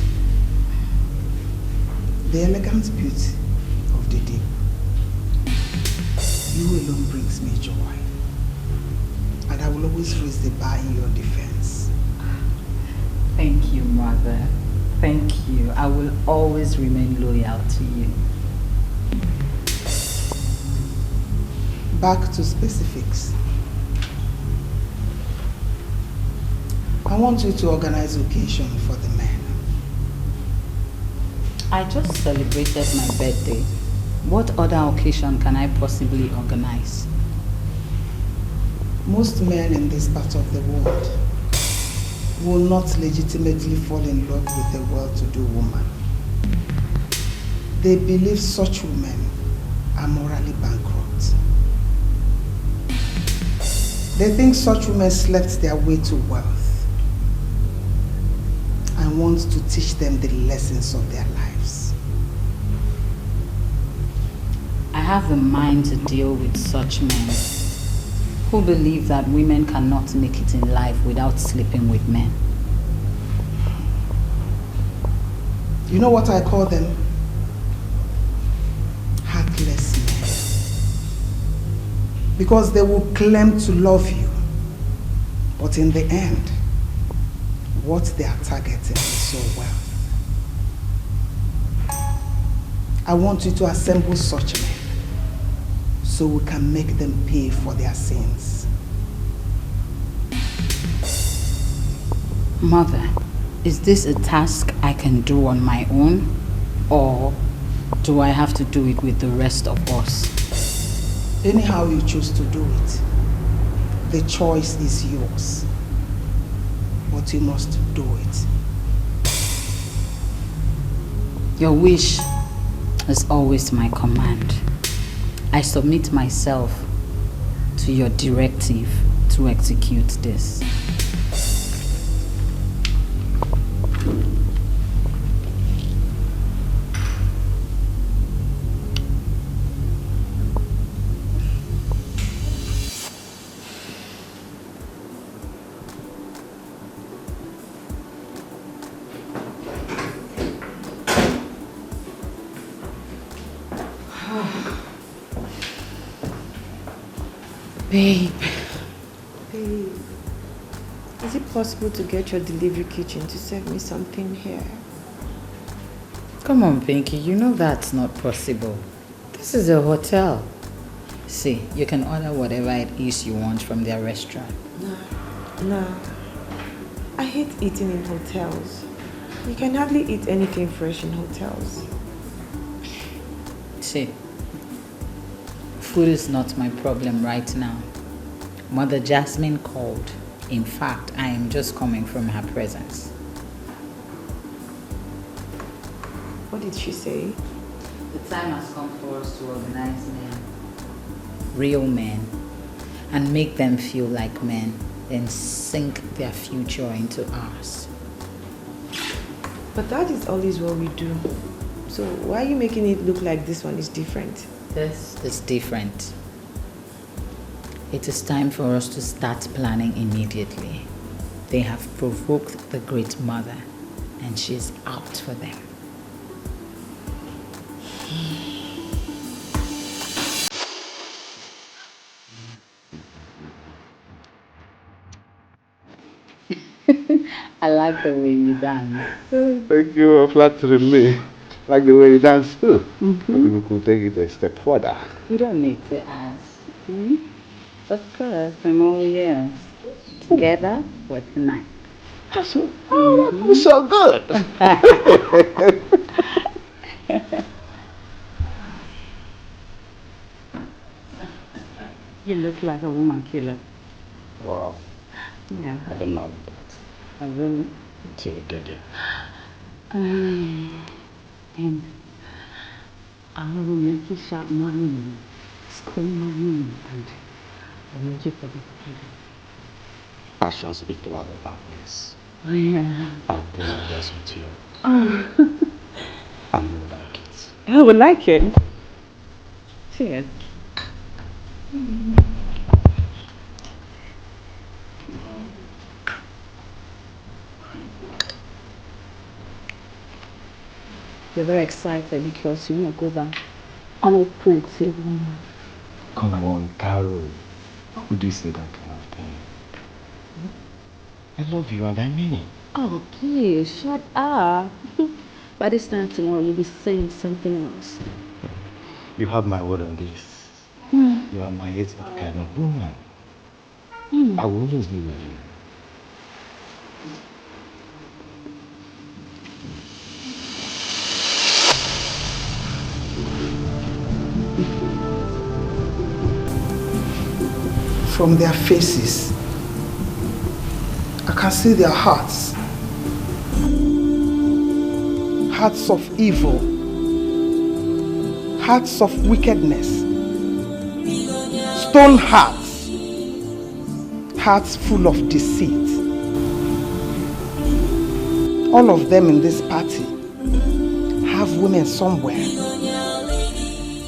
The elegant beauty of the deep. You alone brings me joy. And I will always raise the bar in your defense. Thank you, Mother. Thank you. I will always remain loyal to you. Back to specifics. I want you to organize occasion for the men. I just celebrated my birthday. What other occasion can I possibly organize? Most men in this part of the world will not legitimately fall in love with a well-to-do woman. They believe such women are morally bankrupt. They think such women slept their way to wealth and want to teach them the lessons of their lives. I have the mind to deal with such men who believe that women cannot make it in life without sleeping with men. You know what I call them? Heartless men. Because they will claim to love you, but in the end, what they are targeting is so wealth. I want you to assemble such men so we can make them pay for their sins. Mother, is this a task I can do on my own, or do I have to do it with the rest of us? Anyhow you choose to do it, the choice is yours. But you must do it. Your wish is always my command. I submit myself to your directive to execute this. Babe. Babe. Is it possible to get your delivery kitchen to serve me something here? Come on, Pinky, you know that's not possible. This is a hotel. See, you can order whatever it is you want from their restaurant. No. I hate eating in hotels. You can hardly eat anything fresh in hotels. See, food is not my problem right now. Mother Jasmine called. In fact, I am just coming from her presence. What did she say? The time has come for us to organize men, real men, and make them feel like men, then sink their future into ours. But that is always what we do. So why are you making it look like this one is different? This is different. It is time for us to start planning immediately. They have provoked the Great Mother, and she's out for them. I like the way you dance. Thank you for flattering me. Like the way you dance too. Maybe we could take it a step further. You don't need to ask. Of course, I'm all ears. Together for tonight. So good. You look like a woman killer. Wow. Yeah. I don't know. I really. Till we get there. And I will make you shout my name, scream my name, and I need you for the Passion speak louder than this. Oh, yeah. I'll do my best with you. Oh. And you like it. I would like it. Cheers. You're very excited because you want to go down on a pretty woman. Come on, Carol. Why would you say that kind of thing? I love you and I mean it. Oh, please, shut up. By this time tomorrow, you'll be saying something else. You have my word on this. You are my hated kind of woman. I will always be with you. From their faces, I can see their hearts. Hearts of evil. Hearts of wickedness. Stone hearts. Hearts full of deceit. All of them in this party have women somewhere.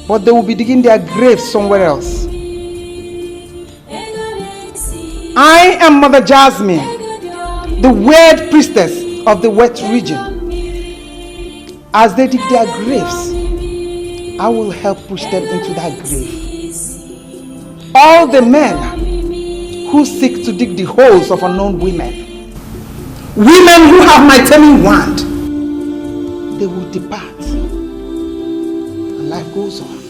But they will be digging their graves somewhere else. I am Mother Jasmine, the weird priestess of the wet region. As they dig their graves, I will help push them into that grave. All the men who seek to dig the holes of unknown women, women who have my taming wand, they will depart and life goes on.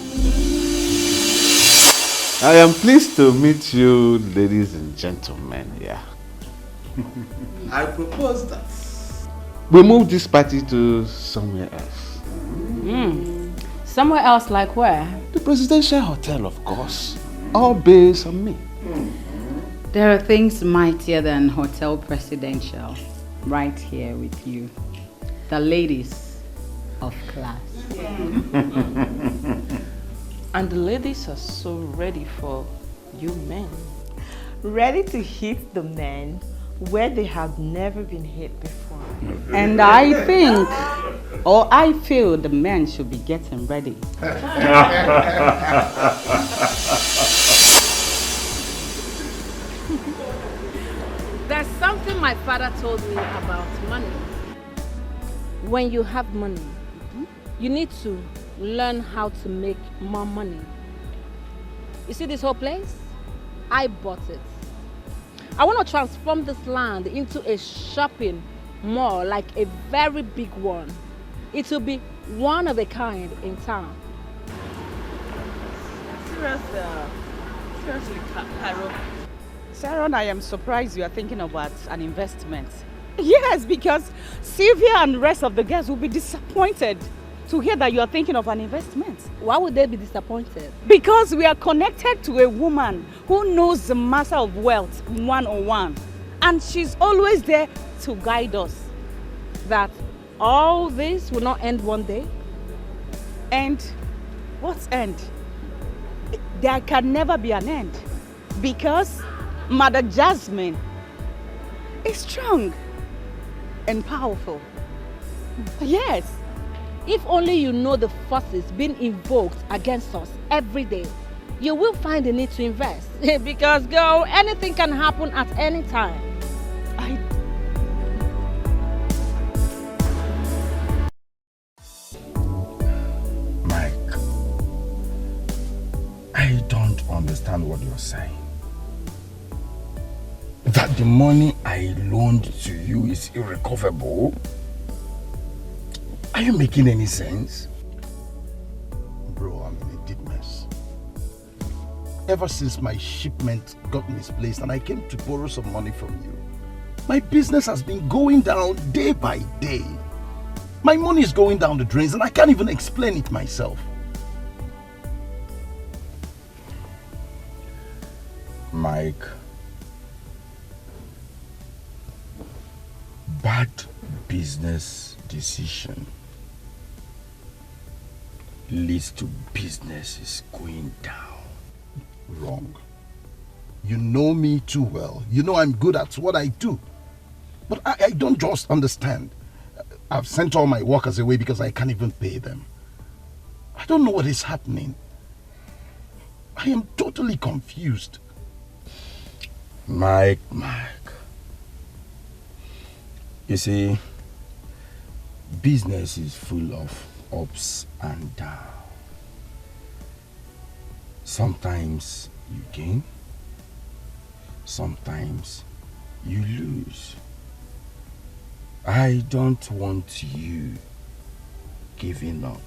I am pleased to meet you, ladies and gentlemen. Yeah. I propose that we move this party to somewhere else. Somewhere else, like where? The presidential hotel, of course. All based on me. There are things mightier than Hotel Presidential right here with you. The ladies of class. And the ladies are so ready for you men. Ready to hit the men where they have never been hit before. And I think, or I feel the men should be getting ready. There's something my father told me about money. When you have money, you need to learn how to make more money. You see this whole place? I bought it. I want to transform this land into a shopping mall, like a very big one. It will be one of a kind in town. Seriously, Carol. Sharon, I am surprised you are thinking about an investment. Yes, because Sylvia and the rest of the girls will be disappointed to hear that you are thinking of an investment. Why would they be disappointed? Because we are connected to a woman who knows the matter of wealth 101. And she's always there to guide us. That all this will not end one day? End? What's end? There can never be an end. Because Mother Jasmine is strong and powerful. Yes. If only you know the forces being invoked against us every day, you will find the need to invest. Because, girl, anything can happen at any time. Mike, I don't understand what you're saying. That the money I loaned to you is irrecoverable? Are you making any sense? Bro, I'm in a deep mess. Ever since my shipment got misplaced and I came to borrow some money from you, my business has been going down day by day. My money is going down the drains and I can't even explain it myself. Mike, bad business decision leads to businesses going down. Wrong. You know me too well. You know I'm good at what I do. But I don't just understand. I've sent all my workers away because I can't even pay them. I don't know what is happening. I am totally confused. Mike. You see, business is full of ups and downs. Sometimes you gain, sometimes you lose. I don't want you giving up.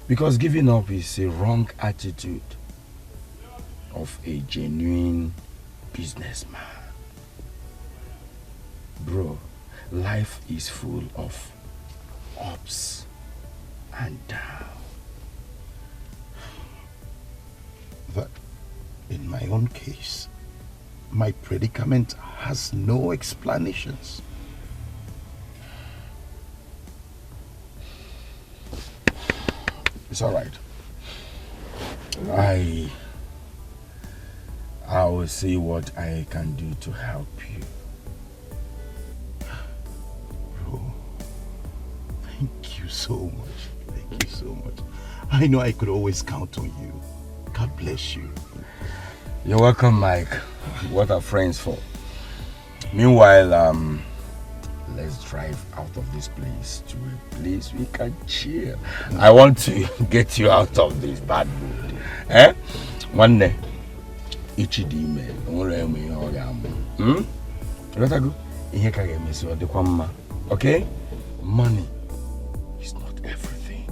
Because giving up is a wrong attitude of a genuine businessman. Bro, life is full of ups and downs. But in my own case, my predicament has no explanations. It's all right. I will see what I can do to help you. Bro, thank you so much. Thank you so much. I know I could always count on you. God bless you. You're welcome, Mike. What are friends for? Meanwhile, let's drive out of this place to a place we can chill. I want to get you out of this bad mood. Eh? One day, each email. Okay? Money is not everything.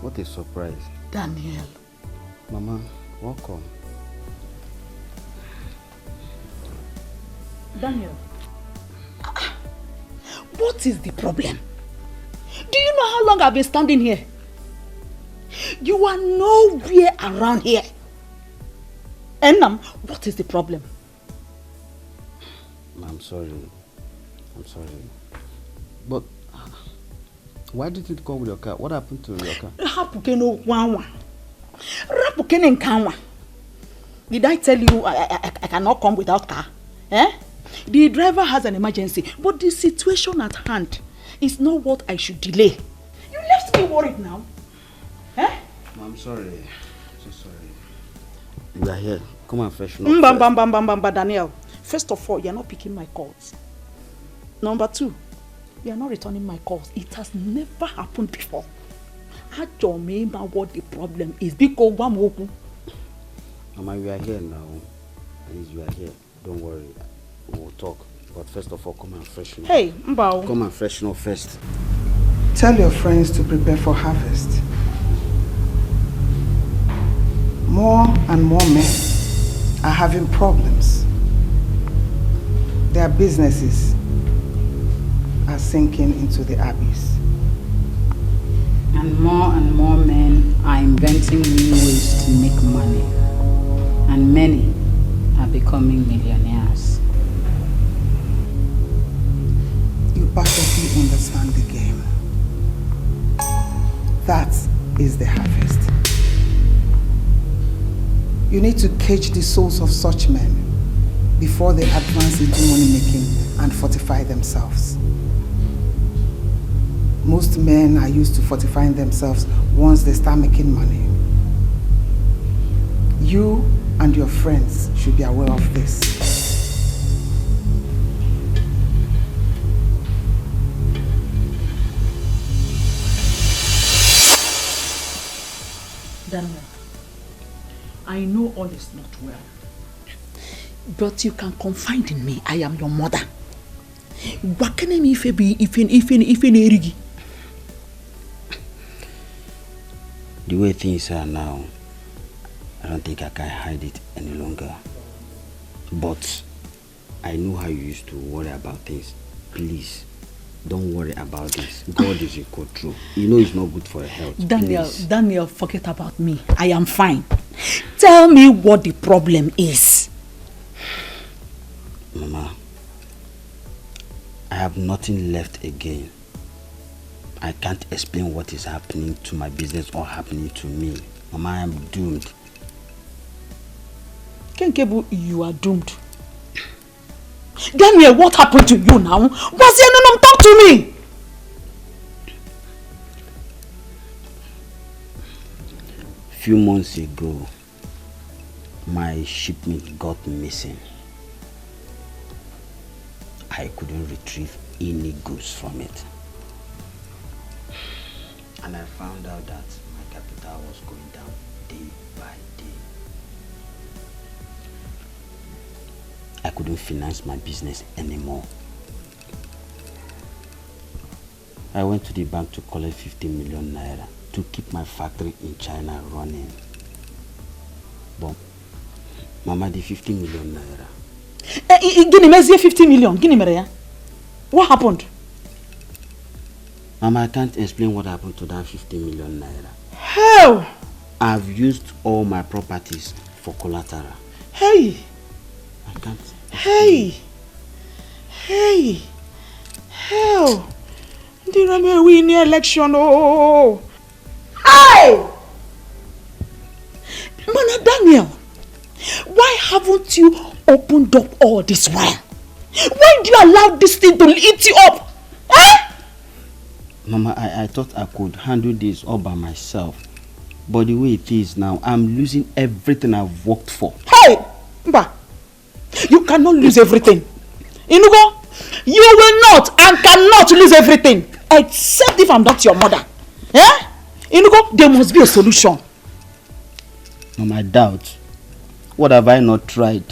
What a surprise. Daniel. Mama, welcome. Daniel. What is the problem? Do you know how long I've been standing here? You are nowhere around here. Enam, what is the problem? I'm sorry. I'm sorry. But why did it come with your car? What happened to your car? Did I tell you I cannot come without car? Eh? The driver has an emergency, but the situation at hand is not what I should delay. You left me worried now. Eh? I'm sorry. So sorry. You are here. Come and freshen up. Daniel. First of all, you are not picking my calls. Number 2, you are not returning my calls. It has never happened before. I don't remember what the problem is. Mama, we are here now. Please, you are here. Don't worry. We'll talk. But first of all, come and freshen up. Hey, Mbao. Come and freshen up first. Tell your friends to prepare for harvest. More and more men are having problems. Their businesses are sinking into the abyss. And more men are inventing new ways to make money. And many are becoming millionaires. You perfectly understand the game. That is the harvest. You need to cage the souls of such men before they advance into money making and fortify themselves. Most men are used to fortifying themselves once they start making money. You and your friends should be aware of this. Daniel, I know all is not well. But you can confide in me. I am your mother. What can I mean if The way things are now, I don't think I can hide it any longer. But I know how you used to worry about things. Please, don't worry about this. God is in control. You know it's not good for your health. Daniel, forget about me. I am fine. Tell me what the problem is. Mama, I have nothing left again. I can't explain what is happening to my business or happening to me. Mama, I am doomed. Kenkebu, you are doomed. Daniel, what happened to you now? Talk to me! Few months ago, my shipment got missing. I couldn't retrieve any goods from it. And I found out that my capital was going down day by day. I couldn't finance my business anymore. I went to the bank to collect 50 million naira to keep my factory in China running. But, Mama, the 50 million naira. Give me 50 million. Give me. What happened? Mama, I can't explain what happened to that 50 million naira. How? I've used all my properties for collateral. Hey! I can't. Hey! Hey! Hell! Did I win the election? Oh! Hey! Mana Daniel, why haven't you opened up all this while? Why do you allow this thing to eat you up? Eh? Mama, I thought I could handle this all by myself. But the way it is now, I'm losing everything I've worked for. Hey! Mba! You cannot lose everything. Inugo, you will not and cannot lose everything. Except if I'm not your mother. Eh? Inugo, there must be a solution. Mama, I doubt. What have I not tried?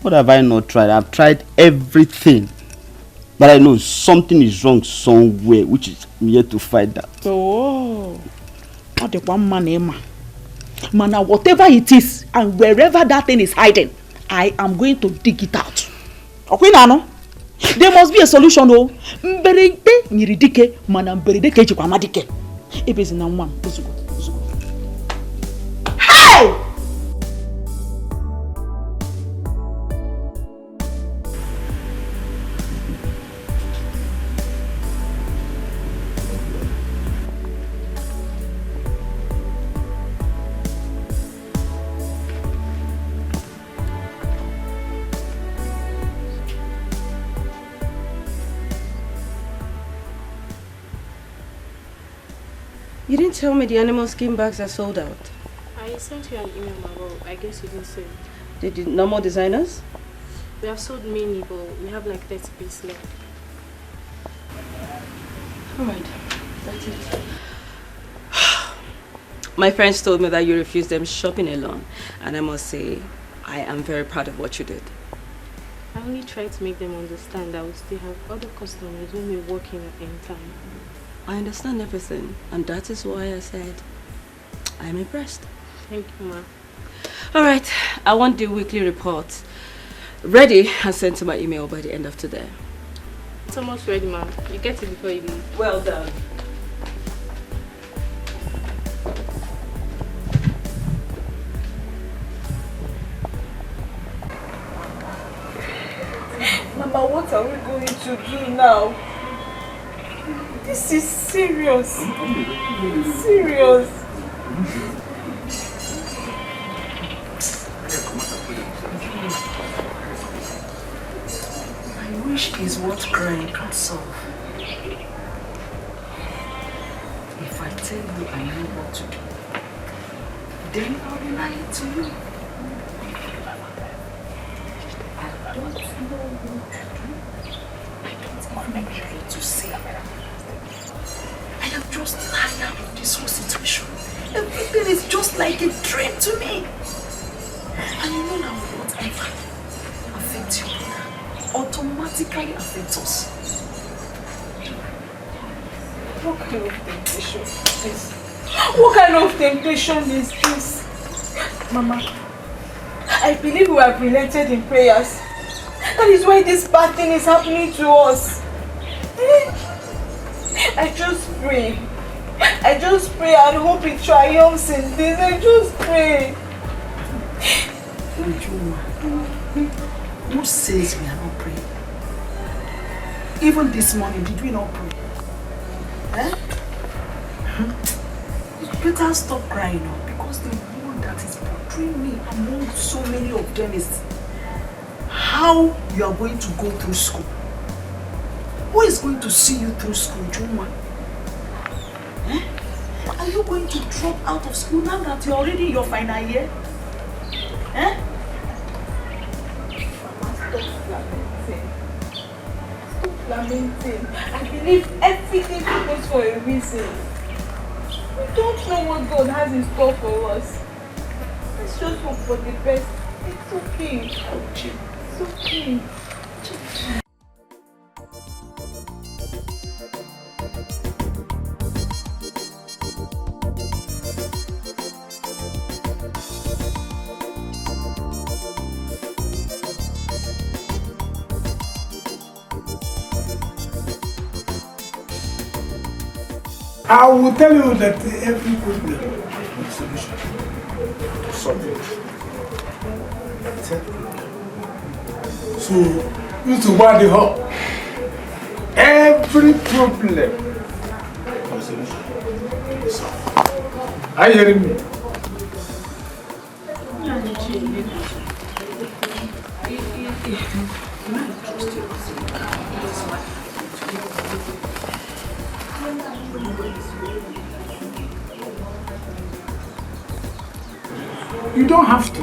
What have I not tried? I've tried everything. But I know something is wrong somewhere, which is yet to find out. Oh. Mana, whatever it is, and wherever that thing is hiding, I am going to dig it out. Okay, Nano? There must be a solution, oh. Mberede niridike, mana mberede keji kwa madike. Ebezi na mwan, uzugo. Hey! You didn't tell me the animal skin bags are sold out. I sent you an email, Maro. I guess you didn't see it. Did the normal designers? We have sold many, but we have like 30 pieces left. Alright, that's it. My friends told me that you refused them shopping alone, and I must say, I am very proud of what you did. I only tried to make them understand that we still have other customers when we're working at any time. I understand everything, and that is why I said I'm impressed. Thank you, Ma. Alright, I want the weekly report ready and sent to my email by the end of today. It's almost ready, Ma. You get it before you leave. Well done. Mama, what are we going to do now? This is serious. Serious. My wish is what crying can solve. If I tell you I know what to do, then I'll lie to you. I don't know what to do. I don't even know what to say. I am just tired of this whole situation. Everything is just like a dream to me. And you know now, whatever affects you automatically affects us. What kind of temptation is this? What kind of temptation is this? Mama, I believe we have relented in prayers. That is why this bad thing is happening to us. I just pray. I just pray and hope it triumphs in this. I just pray. Who says we are not praying? Even this morning, did we not pray? Eh? You better stop crying now, because the one that is portraying me among so many of them is how you are going to go through school. Who is going to see you through school, Juma? Eh? Are you going to drop out of school now that you're already in your final year? Eh? Stop lamenting. I believe everything happens for a reason. We don't know what God has in store for us. Let's just hope for the best. It's okay. It's okay. I will tell you that every problem has a solution to solve it. So, you to buy the hub. Every problem has a solution to solve. Are you hearing me? You don't have to.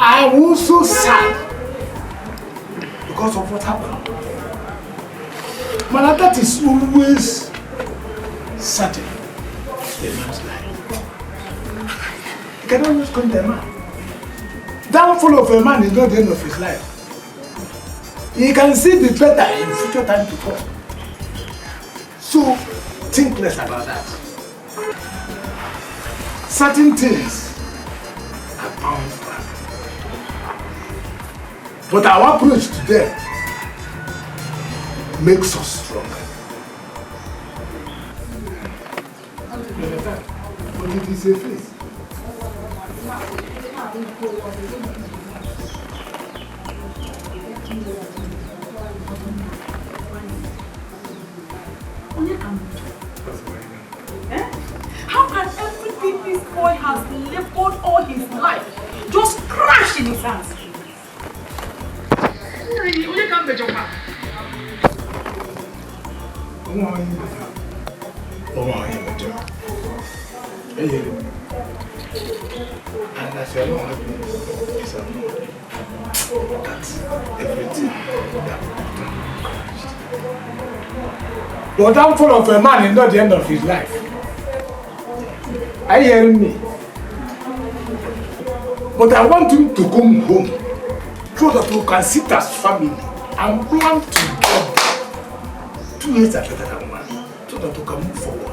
I am also sad because of what happened. But that is always certain in a man's life. You can always condemn a man. Downfall of a man is not the end of his life. He can see the better in future time to come. So think less about that. Certain things are bound back. But our approach to them makes us stronger. But it is a phase. How can everything this boy has labored all his life just crash in his hands? And as you are not happy, that's everything that the downfall of a man is not the end of his life. Are you hearing me? But I want him to come home so that we can sit as family and plan together. 2 years are better than 1, so that we can move forward.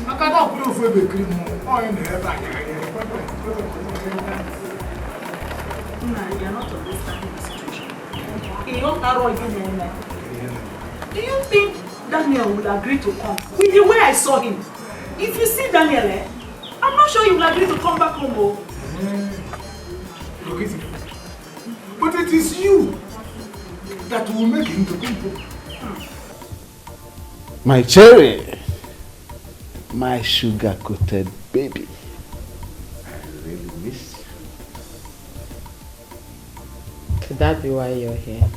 I cannot prove for the cream. Oh, in the head, You're not understanding the situation. Do you think Daniel will agree to come? With the way I saw him. If you see Daniel, I'm not sure he will agree to come back home. Look at it. But it is you that will make him to come home. My cherry, my sugar-coated baby. I really miss you. Could that be why you're here?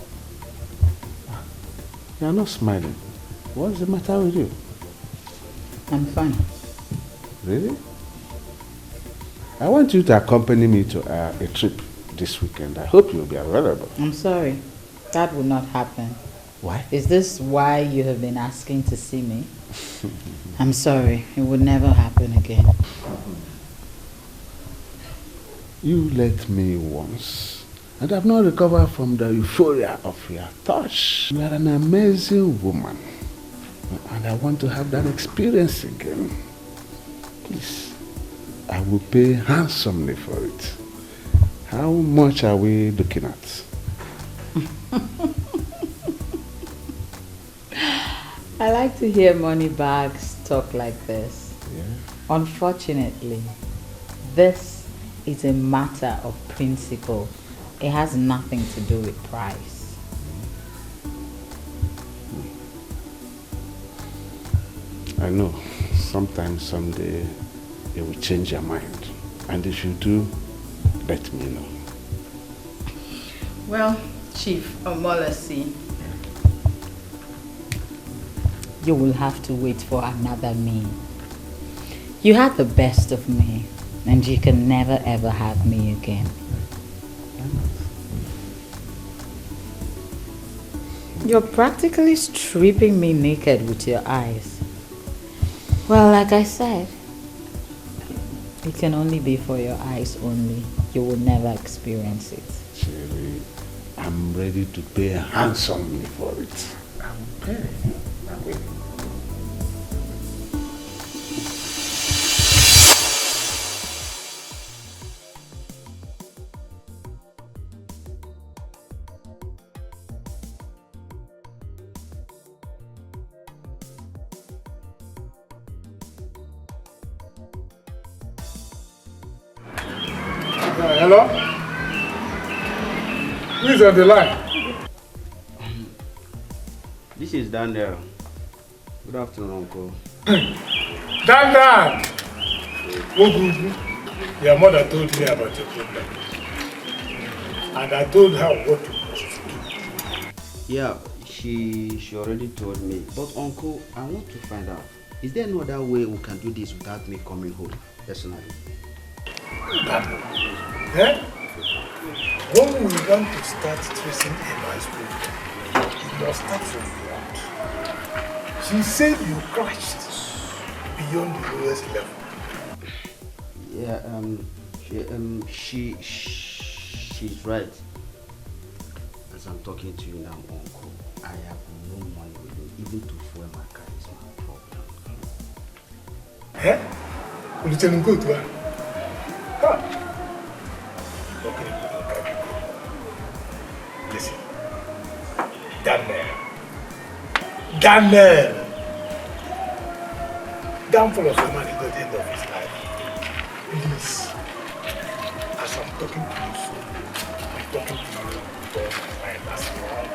You're not smiling. What's the matter with you? I'm fine. Really? I want you to accompany me to a trip this weekend. I hope you'll be available. I'm sorry. That will not happen. Why? Is this why you have been asking to see me? I'm sorry. It would never happen again. You let me once, and I've not recovered from the euphoria of your touch. You are an amazing woman, and I want to have that experience again. Please, I will pay handsomely for it. How much are we looking at? I like to hear money bags talk like this. Yeah. Unfortunately, this is a matter of principle. It has nothing to do with price. I know. Sometime, someday, you will change your mind. And if you do, let me know. Well, Chief Omolasi, you will have to wait for another me. You had the best of me, and you can never ever have me again. You're practically stripping me naked with your eyes. Well, like I said, it can only be for your eyes only. You will never experience it. Cherry, I'm ready to pay handsomely for it. I will pay. I will. Hello? Who is on the line? This is Daniel. Good afternoon, Uncle. Dan! Your mother told me about your problem. And I told her what you must do. Yeah, she already told me. But Uncle, I want to find out. Is there no other way we can do this without me coming home personally? Eh? When we want to start tracing Emma's book, it must start from ground. She said you crashed beyond the lowest level. Yeah, she's right. As I'm talking to you now, Uncle, I have no money with me. Even to fuel my car is my problem. Eh? Will you tell him go to her? Come. Okay. Listen. Daniel! Downfall of a man is not the end of his life. Please. As I'm talking to you so, I'm talking to you because my mind has wrong.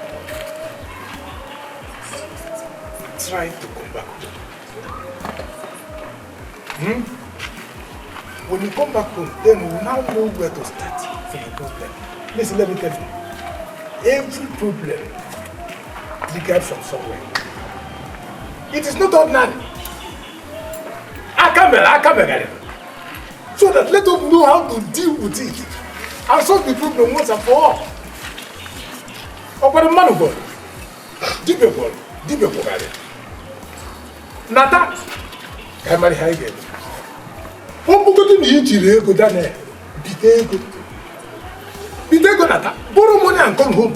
Try to come back home. When you come back home, then we will now know where to start for the problem. Listen, let me tell you. Every problem triggered from somewhere. It is not ordinary. I come again. So that let us know how to deal with it and solve the problem once and for all. Oh, but the man of God, deep your God. Nata, can marry her again. What book do you need to go down? Bitego Nata, borrow money and come home.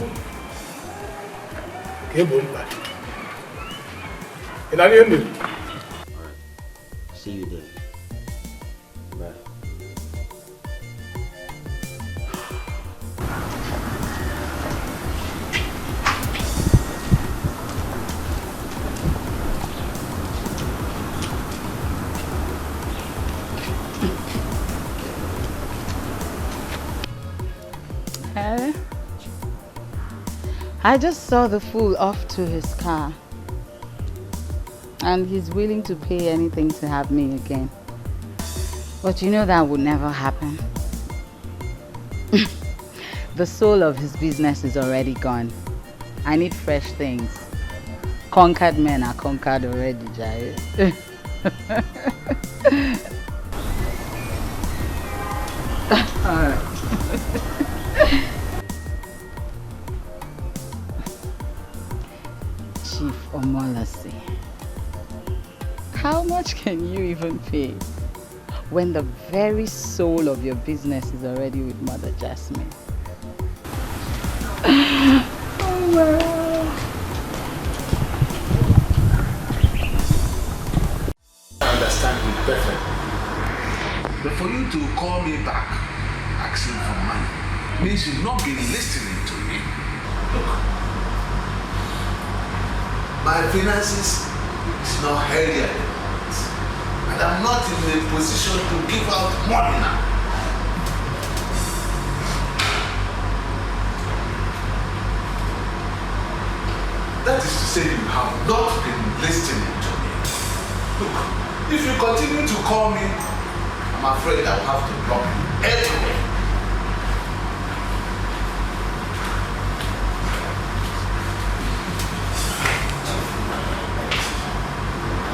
Alright, see you there. Bye. I just saw the fool off to his car. And he's willing to pay anything to have me again. But you know that would never happen. The soul of his business is already gone. I need fresh things. Conquered men are conquered already, Jai. Alright. Chief Omolasi. How much can you even pay when the very soul of your business is already with Mother Jasmine? Oh my God. I understand you perfectly. But for you to call me back asking for money means you've not been listening to me. Look, my finances is not healthy anymore. And I'm not in a position to give out money now. That is to say you have not been listening to me. Look, if you continue to call me, I'm afraid I'll have to block you anyway.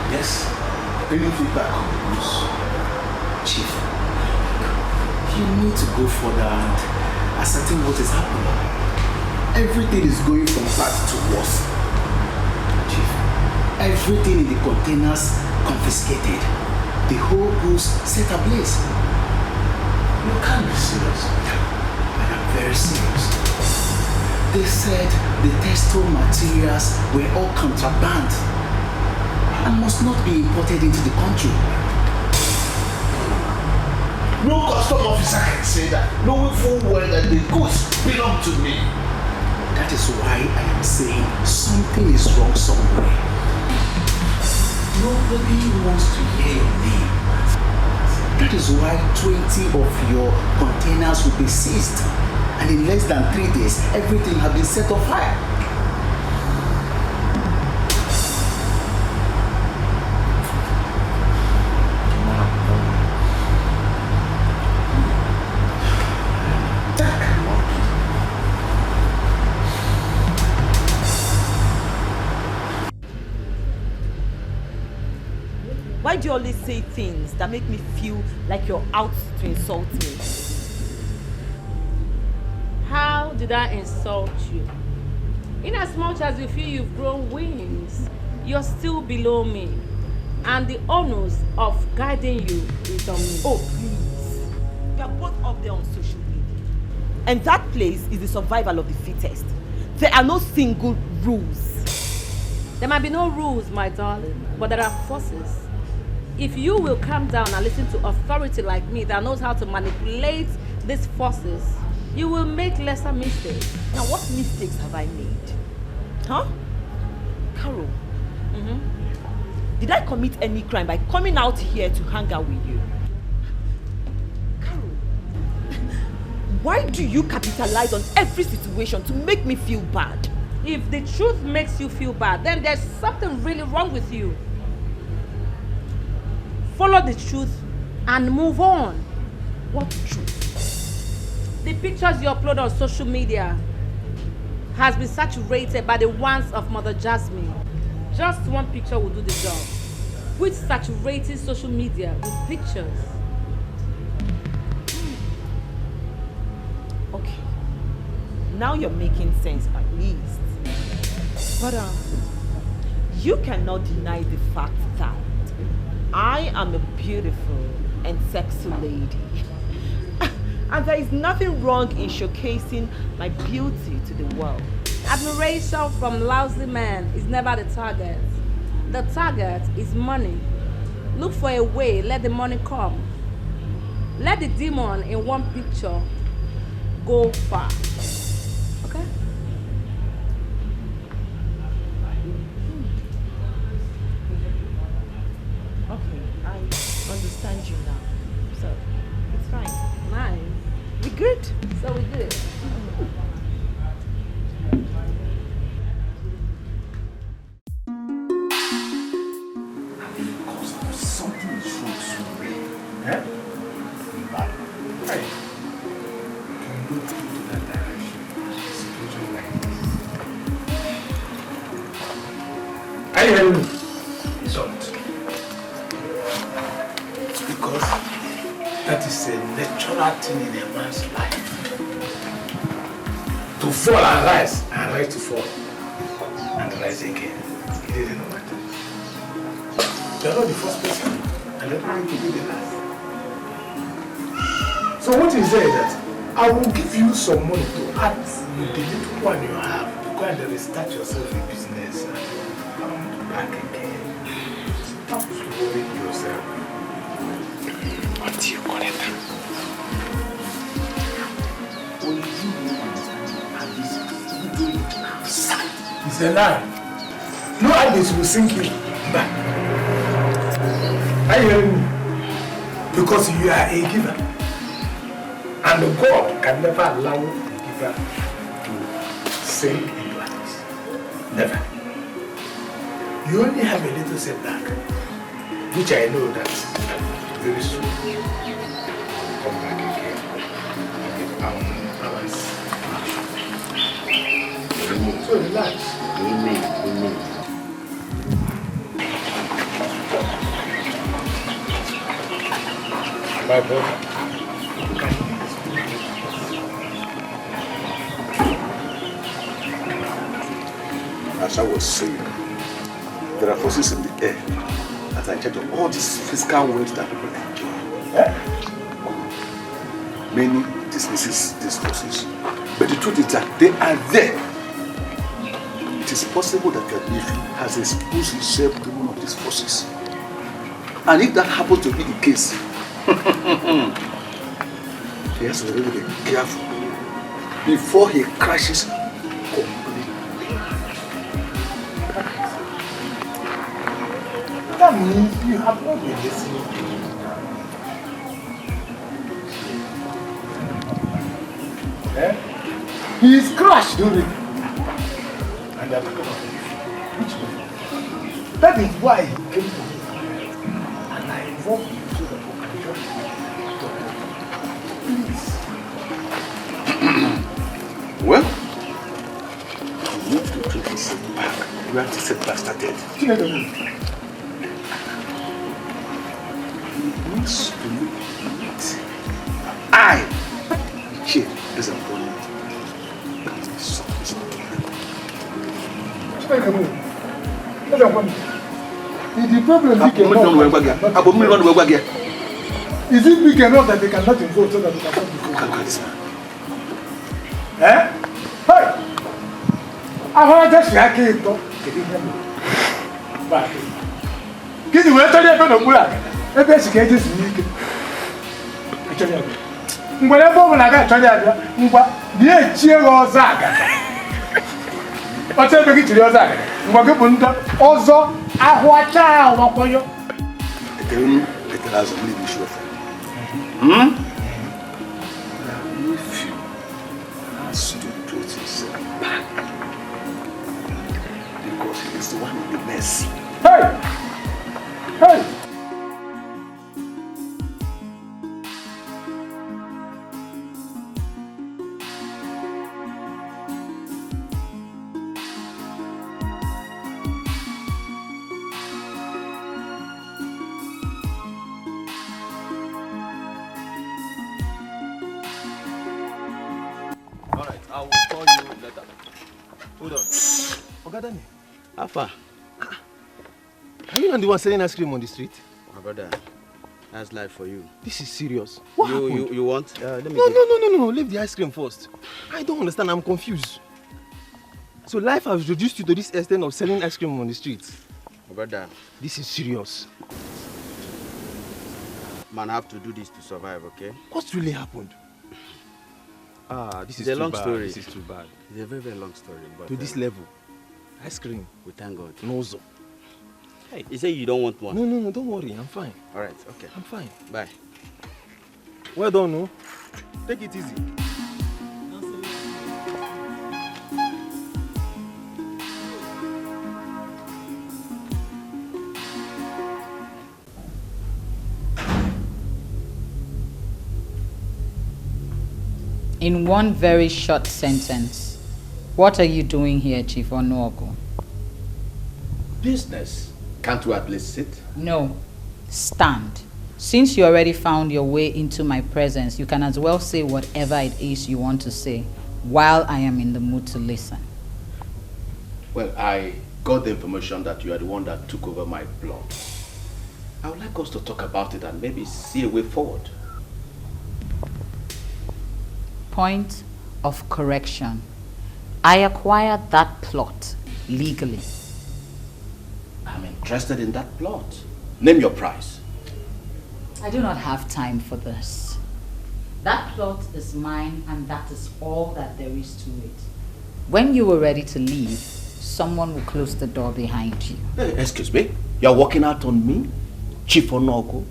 Yes, any feedback on the news? Chief, you need to go further and ascertain what is happening. Everything is going from bad to worse. Chief, everything in the containers confiscated. The whole booth set ablaze. You can't be serious. And I'm very serious. They said the textile materials were all contraband and must not be imported into the country. No custom officer can say that, knowing full well that the goods belong to me. That is why I am saying something is wrong somewhere. Nobody wants to hear your name. That is why 20 of your containers will be seized. And in less than 3 days, everything has been set on fire. Why do you always say things that make me feel like you're out to insult me? How did I insult you? In as much as you feel you've grown wings, you're still below me. And the onus of guiding you is on me. Oh, please. We are both up there on social media. And that place is the survival of the fittest. There are no single rules. There might be no rules, my darling, but there are forces. If you will calm down and listen to authority like me that knows how to manipulate these forces, you will make lesser mistakes. Now, what mistakes have I made? Huh? Carol, did I commit any crime by coming out here to hang out with you? Carol, why do you capitalize on every situation to make me feel bad? If the truth makes you feel bad, then there's something really wrong with you. Follow the truth and move on. What truth? The pictures you upload on social media has been saturated by the ones of Mother Jasmine. Just one picture will do the job. Which saturating social media with pictures. Okay. Now you're making sense at least. But you cannot deny the fact that I am a beautiful and sexy lady. And there is nothing wrong in showcasing my beauty to the world. Admiration from lousy men is never the target. The target is money. Look for a way, let the money come. Let the demon in one picture go far. Okay? Okay, I understand you now. So, it's fine. Nice. We good? So we good. Something is wrong somewhere. Eh? But, hey, can you go into that direction? Situation like this. Are you hearing me? It's not. It's because that is a natural thing in a man's life. To fall and rise to fall. And rise again. He didn't know that. You're not the first person, and you're not going to be the last. So what is there that I will give you some money to add with the little one you have to go and restart yourself in business and come back again. Stop worrying yourself. What do you call it? Only you will understand and this doing it outside. It's a lie. No ideas will sink you back. Are you hearing me? Because you are a giver. And God can never allow the giver to sink into others. Never. You only have a little setback, which I know that very soon you come back again and balance. So relax. Amen. My brother. As I was saying, there are forces in the air that are in charge of all these physical wealth that people enjoy. Many dismisses these forces, but the truth is that they are there. It is possible that your nephew has exposed himself to one of these forces. And if that happens to be the case, he has to really be careful before he crashes completely. That means you have not been listening to me. He is crashed already. And I'm going to which one? That is why he came to me. And I involved you so that we can just please. Well, you need to take a step back. You have to set back started. He needs to look at I cheat is important. Is the problem big enough? Is it big enough that they cannot involve so that they cannot be involved? Eh? Hey! ahụ just aka ịtọ kedu ihe bụ gịnị wee chọrọ ebe n'okpuru a ebe esi ka eji zuru ike mgbe ebe ọ bụla aga-achọrọ ya bịa ngwa bịa echie gị ọzọ agada ọcha ebe gị chiri ọzọ agada ngwa gị bụ ndị ọzọ ahụ acha ahụ ọkpọnyọ ekele azụ mmiri isi ofe because he is the one with the mercy. Hey! Hey! Alright, I will call you later. Hold on. Ogadani. How far? Are you not the one selling ice cream on the street? My brother, that's life for you. This is serious. What happened? You want? Let me No. Leave the ice cream first. I don't understand. I'm confused. So life has reduced you to this extent of selling ice cream on the street. My brother, this is serious. Man, I have to do this to survive, okay? What's really happened? This is a too long bad. story. This is too bad. It's a very, very long story. But, To this level. Ice cream. We thank God. No, so. Hey, you say you don't want one? No, don't worry. I'm fine. All right, okay. I'm fine. Bye. Well done, no? Take it easy. In one very short sentence, what are you doing here, Chief Onuogu? Business. Can't you at least sit? No, stand. Since you already found your way into my presence, you can as well say whatever it is you want to say while I am in the mood to listen. Well, I got the information that you are the one that took over my plot. I would like us to talk about it and maybe see a way forward. Point of correction. I acquired that plot legally. I'm interested in that plot. Name your price. I do not have time for this. That plot is mine and that is all that there is to it. When you were ready to leave, someone will close the door behind you. Hey, excuse me? You're walking out on me? Chief Onuogu?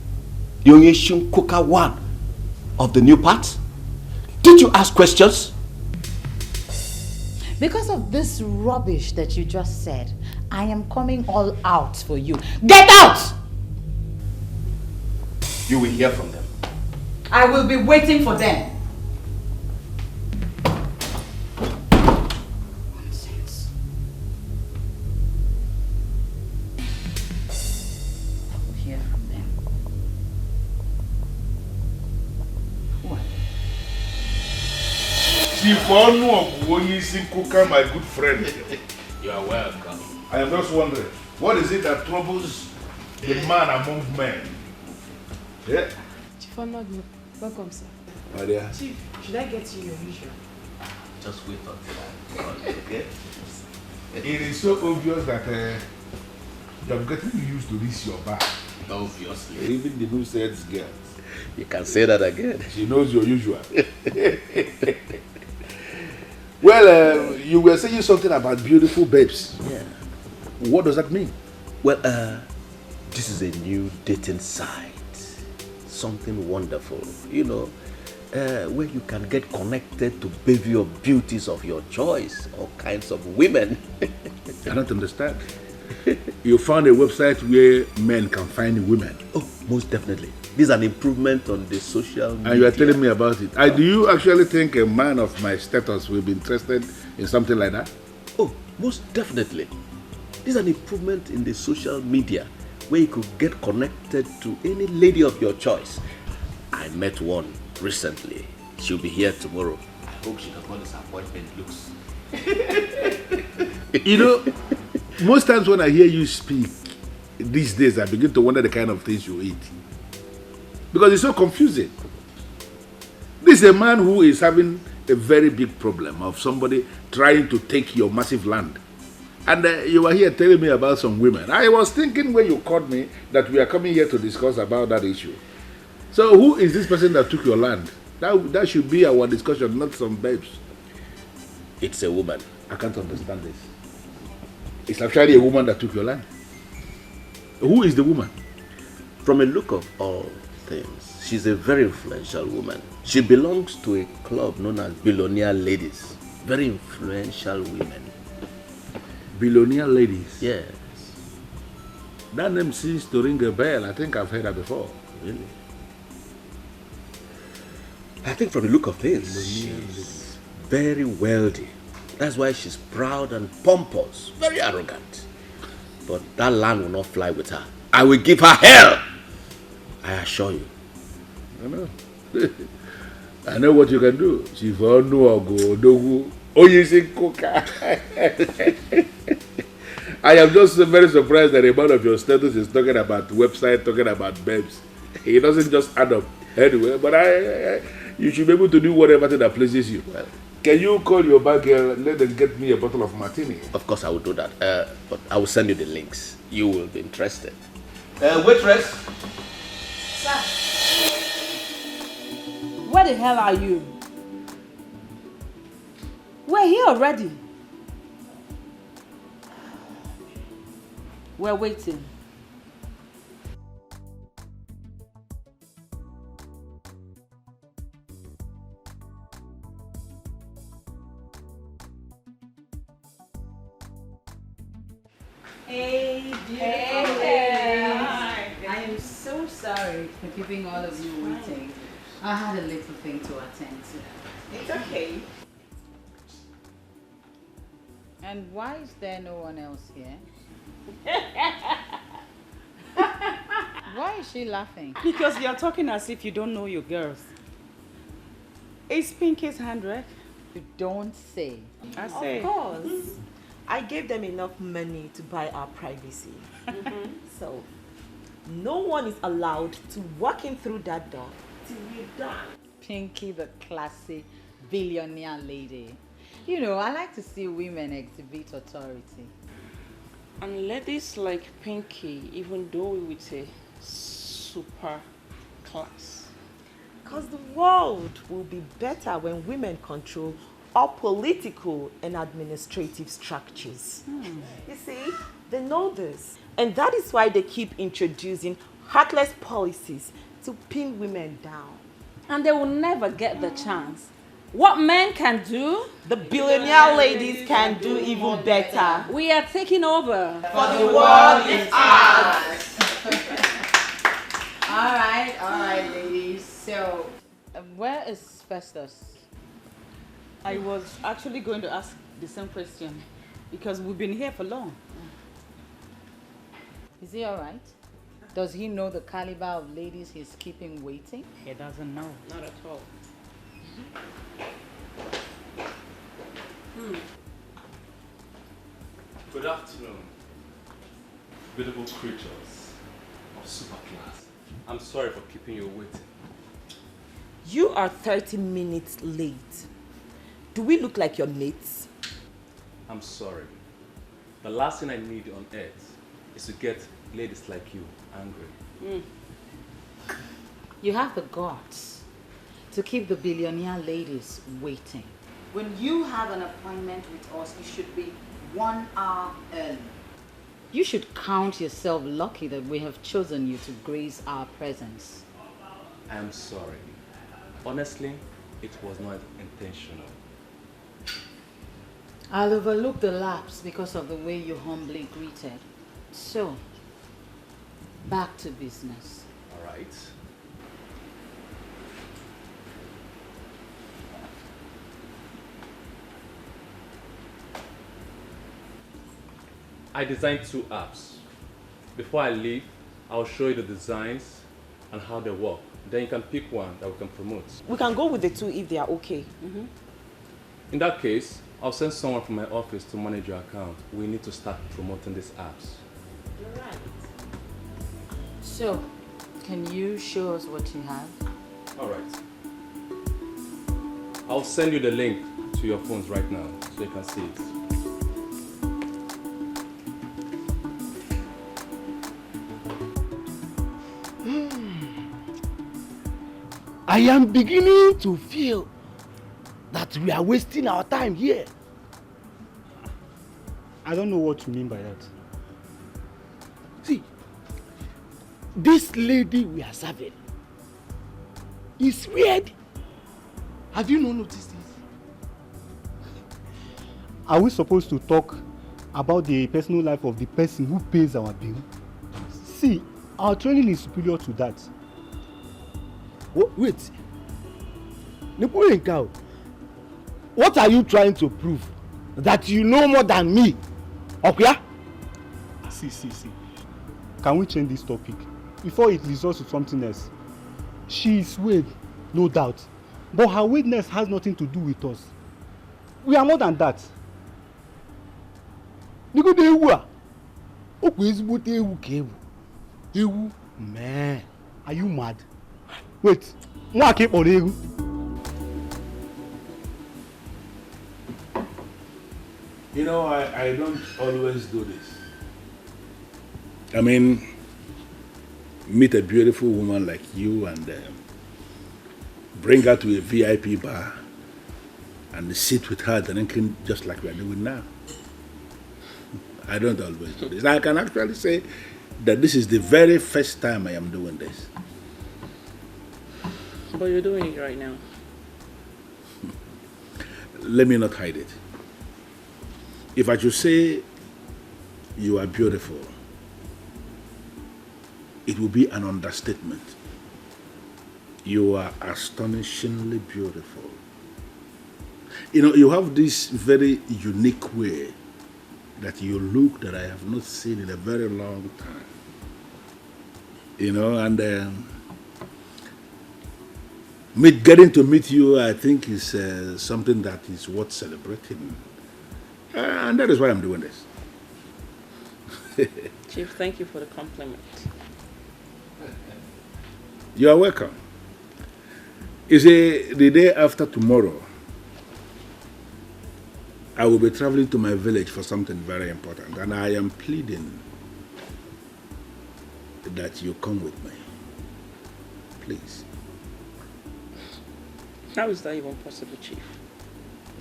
The Onyeshun Cooker one of the new part? Did you ask questions? Because of this rubbish that you just said, I am coming all out for you. Get out! You will hear from them. I will be waiting for them. Nonsense. I will hear from them. Who are they? Chief Onuogu, Esin Cooker, my good friend. You are welcome. I am just wondering, what is it that troubles the man among men? Yeah? Chief Onuogu, welcome, sir. Maria. Chief, should I get you your usual? Just wait until I call you, okay? It is so obvious that you're getting used to this your back. Obviously. Even the new sales girl. You can say that again. She knows your usual. Well, you were saying something about beautiful babes. Yeah. What does that mean? Well, this is a new dating site. Something wonderful, you know, where you can get connected to baby of beauties of your choice, all kinds of women. I don't understand. You found a website where men can find women. Oh, most definitely. This is an improvement on the social media. And you are telling me about it. Do you actually think a man of my status will be interested in something like that? Oh, most definitely. This is an improvement in the social media where you could get connected to any lady of your choice. I met one recently. She'll be here tomorrow. I hope she does not disappoint looks. You know, most times when I hear you speak these days, I begin to wonder the kind of things you eat. Because it's so confusing. This is a man who is having a very big problem of somebody trying to take your massive land. And you were here telling me about some women. I was thinking when you called me that we are coming here to discuss about that issue. So who is this person that took your land? That should be our discussion, not some babes. It's a woman. I can't understand this. It's actually a woman that took your land. Who is the woman? From a look of all things, she's a very influential woman. She belongs to a club known as Billionaire Ladies. Very influential women. Billionaire Ladies? Yes. That name seems to ring a bell. I think I've heard that before. Really? I think from the look of things, she's very wealthy. That's why she's proud and pompous, very arrogant. But that land will not fly with her. I will give her hell, I assure you. I know. I know what you can do. If I know go, oh, you say coca. I am just very surprised that the amount of your status is talking about website, talking about babes. It doesn't just add up anyway. But you should be able to do whatever thing that pleases you. Well, can you call your bank and let them get me a bottle of martini? Of course I will do that. But I will send you the links. You will be interested. Waitress. Sir. Where the hell are you? We're here already. We're waiting. Hey, beautiful ladies. I am so sorry for keeping all of you waiting. I had a little thing to attend to. It's okay. And why is there no one else here? Why is she laughing? Because you're talking as if you don't know your girls. Is Pinky's handwriting? You don't say. I say. Of course. I gave them enough money to buy our privacy. So, no one is allowed to walk in through that door till we're done. Pinky, the classy billionaire lady. You know, I like to see women exhibit authority. And ladies like Pinky, even though with a super class. Because the world will be better when women control all political and administrative structures. You see, they know this. And that is why they keep introducing heartless policies to pin women down. And they will never get the chance. What men can do, the billionaire ladies can do even better. We are taking over. For the world is ours. All right, ladies. So, where is Festus? I was actually going to ask the same question because we've been here for long. Is he all right? Does he know the caliber of ladies he's keeping waiting? He doesn't know. Not at all. Good afternoon, beautiful creatures of super class. I'm sorry for keeping you waiting. You are 30 minutes late. Do we look like your mates? I'm sorry. The last thing I need on earth is to get ladies like you angry. You have the guts to keep the billionaire ladies waiting. When you have an appointment with us, you should be 1 hour early. You should count yourself lucky that we have chosen you to grace our presence. I am sorry. Honestly, it was not intentional. I'll overlook the lapse because of the way you humbly greeted. So, back to business. All right. I designed 2 apps. Before I leave, I'll show you the designs and how they work. Then you can pick one that we can promote. We can go with the 2 if they are okay. In that case, I'll send someone from my office to manage your account. We need to start promoting these apps. Right. So, can you show us what you have? All right. I'll send you the link to your phones right now so you can see it. I am beginning to feel that we are wasting our time here. I don't know what you mean by that. See, this lady we are serving is weird. Have you not noticed this? Are we supposed to talk about the personal life of the person who pays our bill? See, our training is superior to that. Wait. What are you trying to prove? That you know more than me? Okay? See. Can we change this topic before it results to something else? She is weird, no doubt. But her weirdness has nothing to do with us. We are more than that. Man, are you mad? Wait, keep on you. You know, I don't always do this. I mean, meet a beautiful woman like you and bring her to a VIP bar and sit with her drinking just like we're doing now. I don't always do this. I can actually say that this is the very first time I am doing this. But you're doing it right now. Let me not hide it. If I should say you are beautiful, it will be an understatement. You are astonishingly beautiful. You know, you have this very unique way that you look that I have not seen in a very long time. You know, and getting to meet you, I think, is something that is worth celebrating. And that is why I'm doing this. Chief, thank you for the compliment. You are welcome. You see, the day after tomorrow, I will be traveling to my village for something very important, and I am pleading that you come with me. Please. How is that even possible, Chief?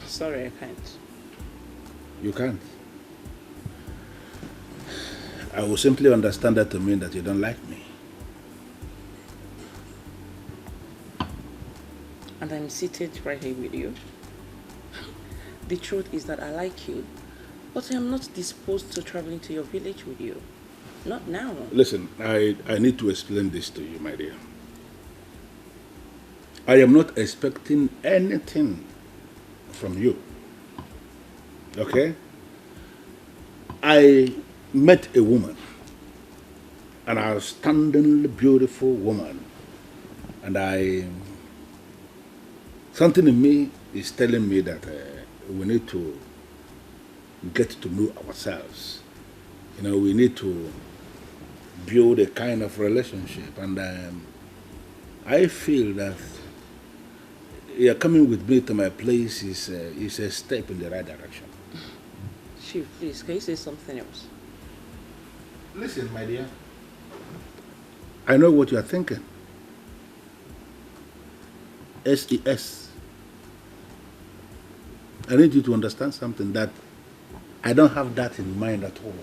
Sorry, I can't. You can't. I will simply understand that to mean that you don't like me. And I'm seated right here with you. The truth is that I like you, but I am not disposed to traveling to your village with you. Not now. Listen, I need to explain this to you, my dear. I am not expecting anything from you. Okay? I met a woman, an outstandingly beautiful woman, and something in me is telling me that we need to get to know ourselves. You know, we need to build a kind of relationship, and I feel that you're coming with me to my place is a step in the right direction. Chief, please, can you say something else? Listen, my dear. I know what you are thinking. SES. I need you to understand something, that I don't have that in mind at all.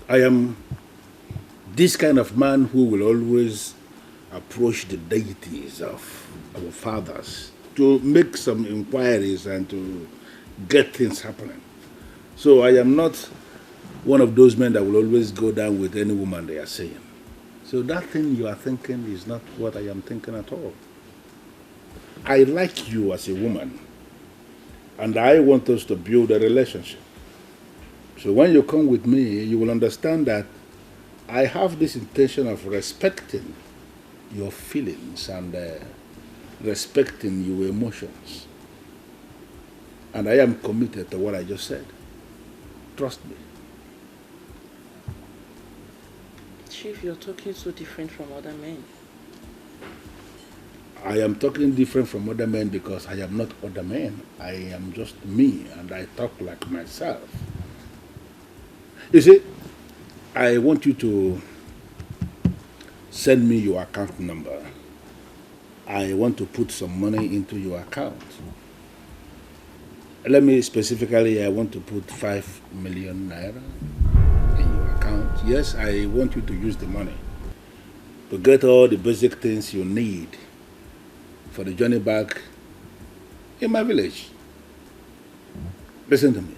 I am this kind of man who will always approach the deities of our fathers to make some inquiries and to get things happening. So I am not one of those men that will always go down with any woman they are seeing. So that thing you are thinking is not what I am thinking at all. I like you as a woman, and I want us to build a relationship. So when you come with me, you will understand that I have this intention of respecting your feelings and respecting your emotions. And I am committed to what I just said. Trust me. Chief, you're talking so different from other men. I am talking different from other men because I am not other men. I am just me, and I talk like myself. You see, I want you to send me your account number. I want to put some money into your account. Let me specifically, I want to put 5 million naira in your account. Yes, I want you to use the money to get all the basic things you need for the journey back in my village. Listen to me.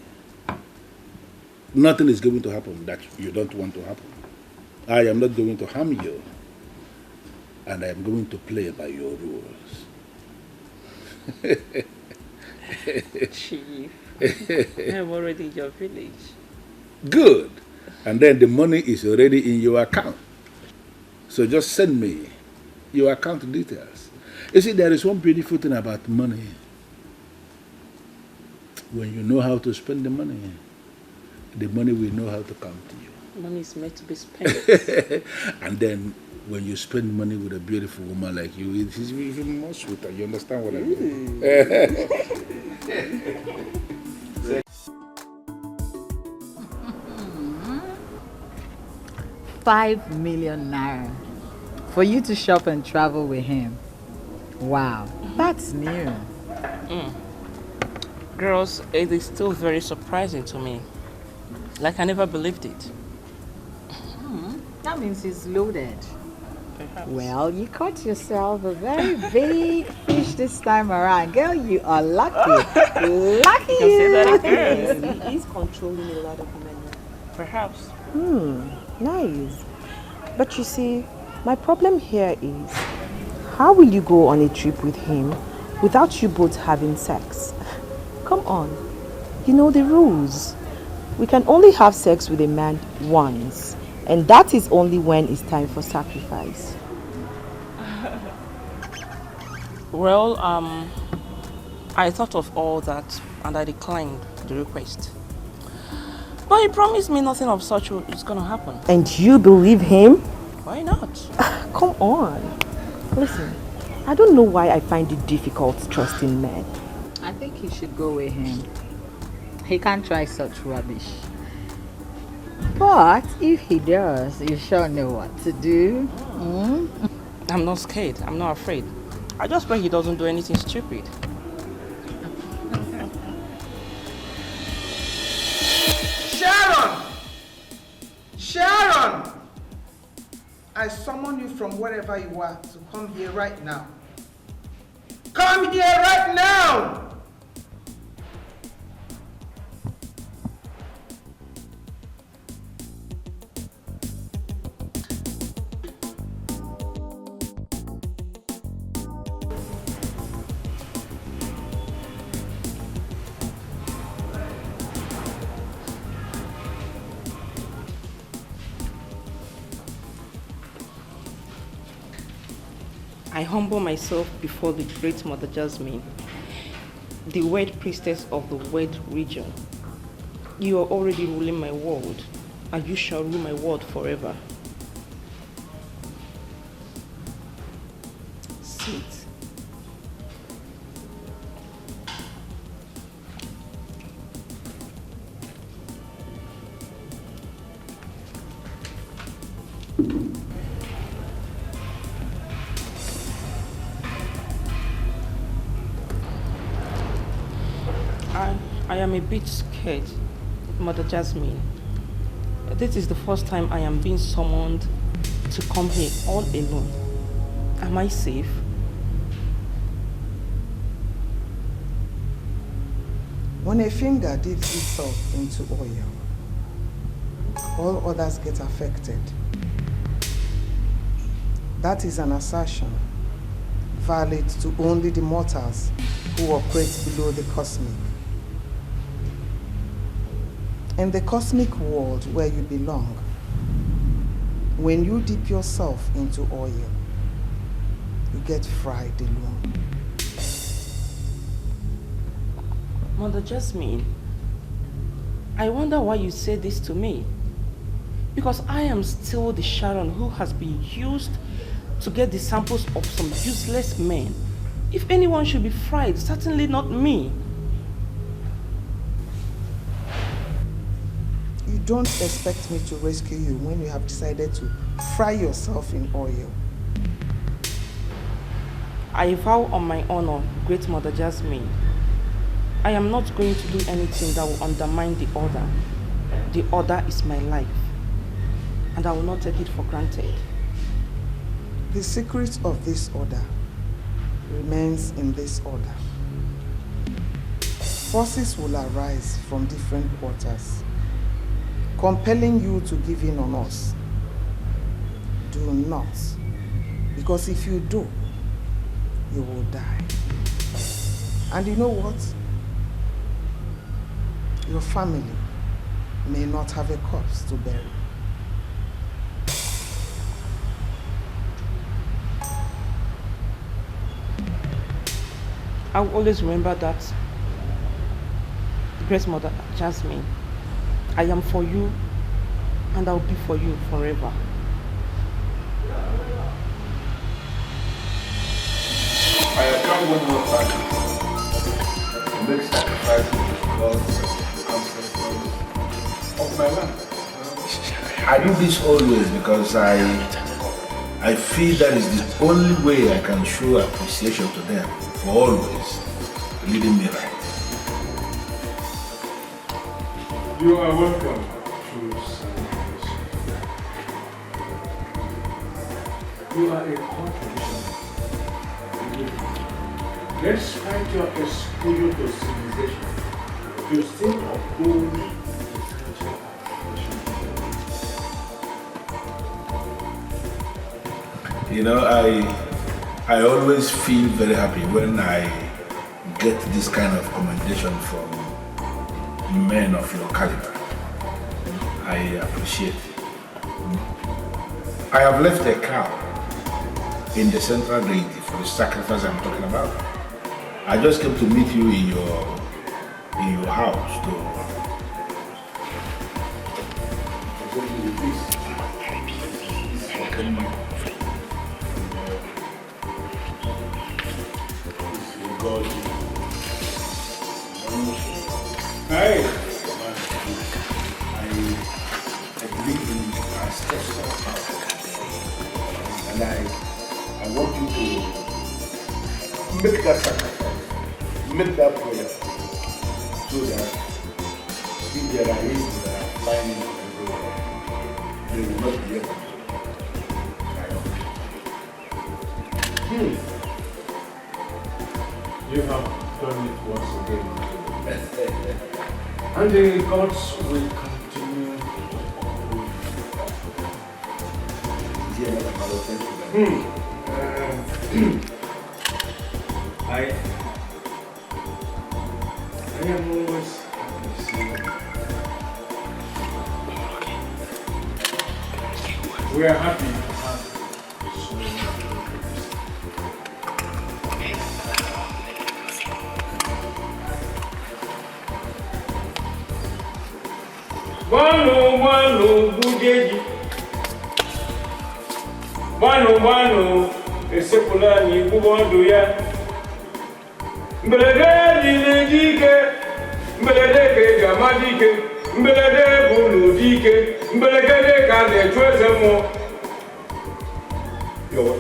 Nothing is going to happen that you don't want to happen. I am not going to harm you, and I am going to play by your rules. Chief, I'm already in your village. Good. And then the money is already in your account. So just send me your account details. You see, there is one beautiful thing about money. When you know how to spend the money will know how to come to you. Money is meant to be spent. And then when you spend money with a beautiful woman like you, it is even more sweeter. You understand what I mean? 5 million naira for you to shop and travel with him. Wow, that's new. Girls, it is still very surprising to me. Like I never believed it. That means he's loaded. Perhaps. Well, you caught yourself a very big fish this time around. Girl, you are lucky. Lucky You can say that you. again. He's controlling a lot of men. Perhaps. Nice. But you see, my problem here is, how will you go on a trip with him without you both having sex? Come on. You know the rules. We can only have sex with a man once, and that is only when it's time for sacrifice. Well, I thought of all that and I declined the request. But he promised me nothing of such is gonna happen. And you believe him? Why not? Come on. Listen, I don't know why I find it difficult trusting men. I think you should go with him. He can't try such rubbish. But if he does, you sure know what to do. I'm not scared. I'm not afraid. I just pray he doesn't do anything stupid. Sharon! Sharon! I summon you from wherever you are to come here right now. Come here right now! I humble myself before the great Mother Jasmine, the word priestess of the word region. You are already ruling my world, and you shall rule my world forever. Sit. I am a bit scared, Mother Jasmine. This is the first time I am being summoned to come here all alone. Am I safe? When a finger dips itself into oil, all others get affected. That is an assertion valid to only the mortals who operate below the cosmic. In the cosmic world where you belong, when you dip yourself into oil, you get fried alone. Mother Jasmine, I wonder why you say this to me. Because I am still the Sharon who has been used to get the samples of some useless men. If anyone should be fried, certainly not me. You don't expect me to rescue you when you have decided to fry yourself in oil. I vow on my honor, Great Mother Jasmine, I am not going to do anything that will undermine the order. The order is my life, and I will not take it for granted. The secret of this order remains in this order. Forces will arise from different quarters, compelling you to give in on us. Do not, because if you do, you will die. And you know what? Your family may not have a corpse to bury. I will always remember that, Great Mother Jasmine. I am for you, and I will be for you forever. I have come one more time to make sacrifices to God's ancestors of my land. I do this always because I feel that is the only way I can show appreciation to them for always leading me right. You are welcome to Sunrise. You are a contribution. Despite your exposure to civilization, you still oppose You know, I always feel very happy when I get this kind of commendation from men of your caliber. I appreciate it. I have left a cow in the central deity for the sacrifice I'm talking about. I just came to meet you in your house to Hey! I believe in ancestral power. And I want you to make that sacrifice, make that prayer, so that if there are angels that are flying into the road, they will not be able to triumph. You have done it once again. And the gods will continue to uphold you. I am always happy to see you. We are happy to have so many programs. Mano, UGEZU. Mano, esekula ni bubondo ya. Mbelede dinejike, mbelede ke jamadike, mbelede buludike, mbelede kane chwezemo. Yo.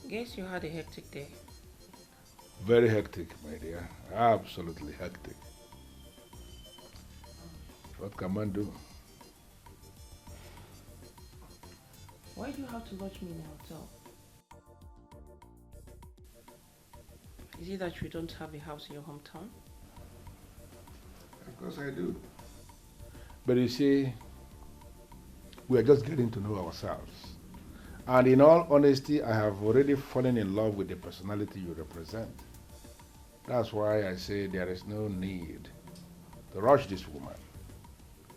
Guess you had a hectic day. Very hectic, my dear. Absolutely hectic. What can man do? Why do you have to lodge me in a hotel? Is it that you don't have a house in your hometown? Of course I do. But you see, we are just getting to know ourselves. And in all honesty, I have already fallen in love with the personality you represent. That's why I say there is no need to rush this woman.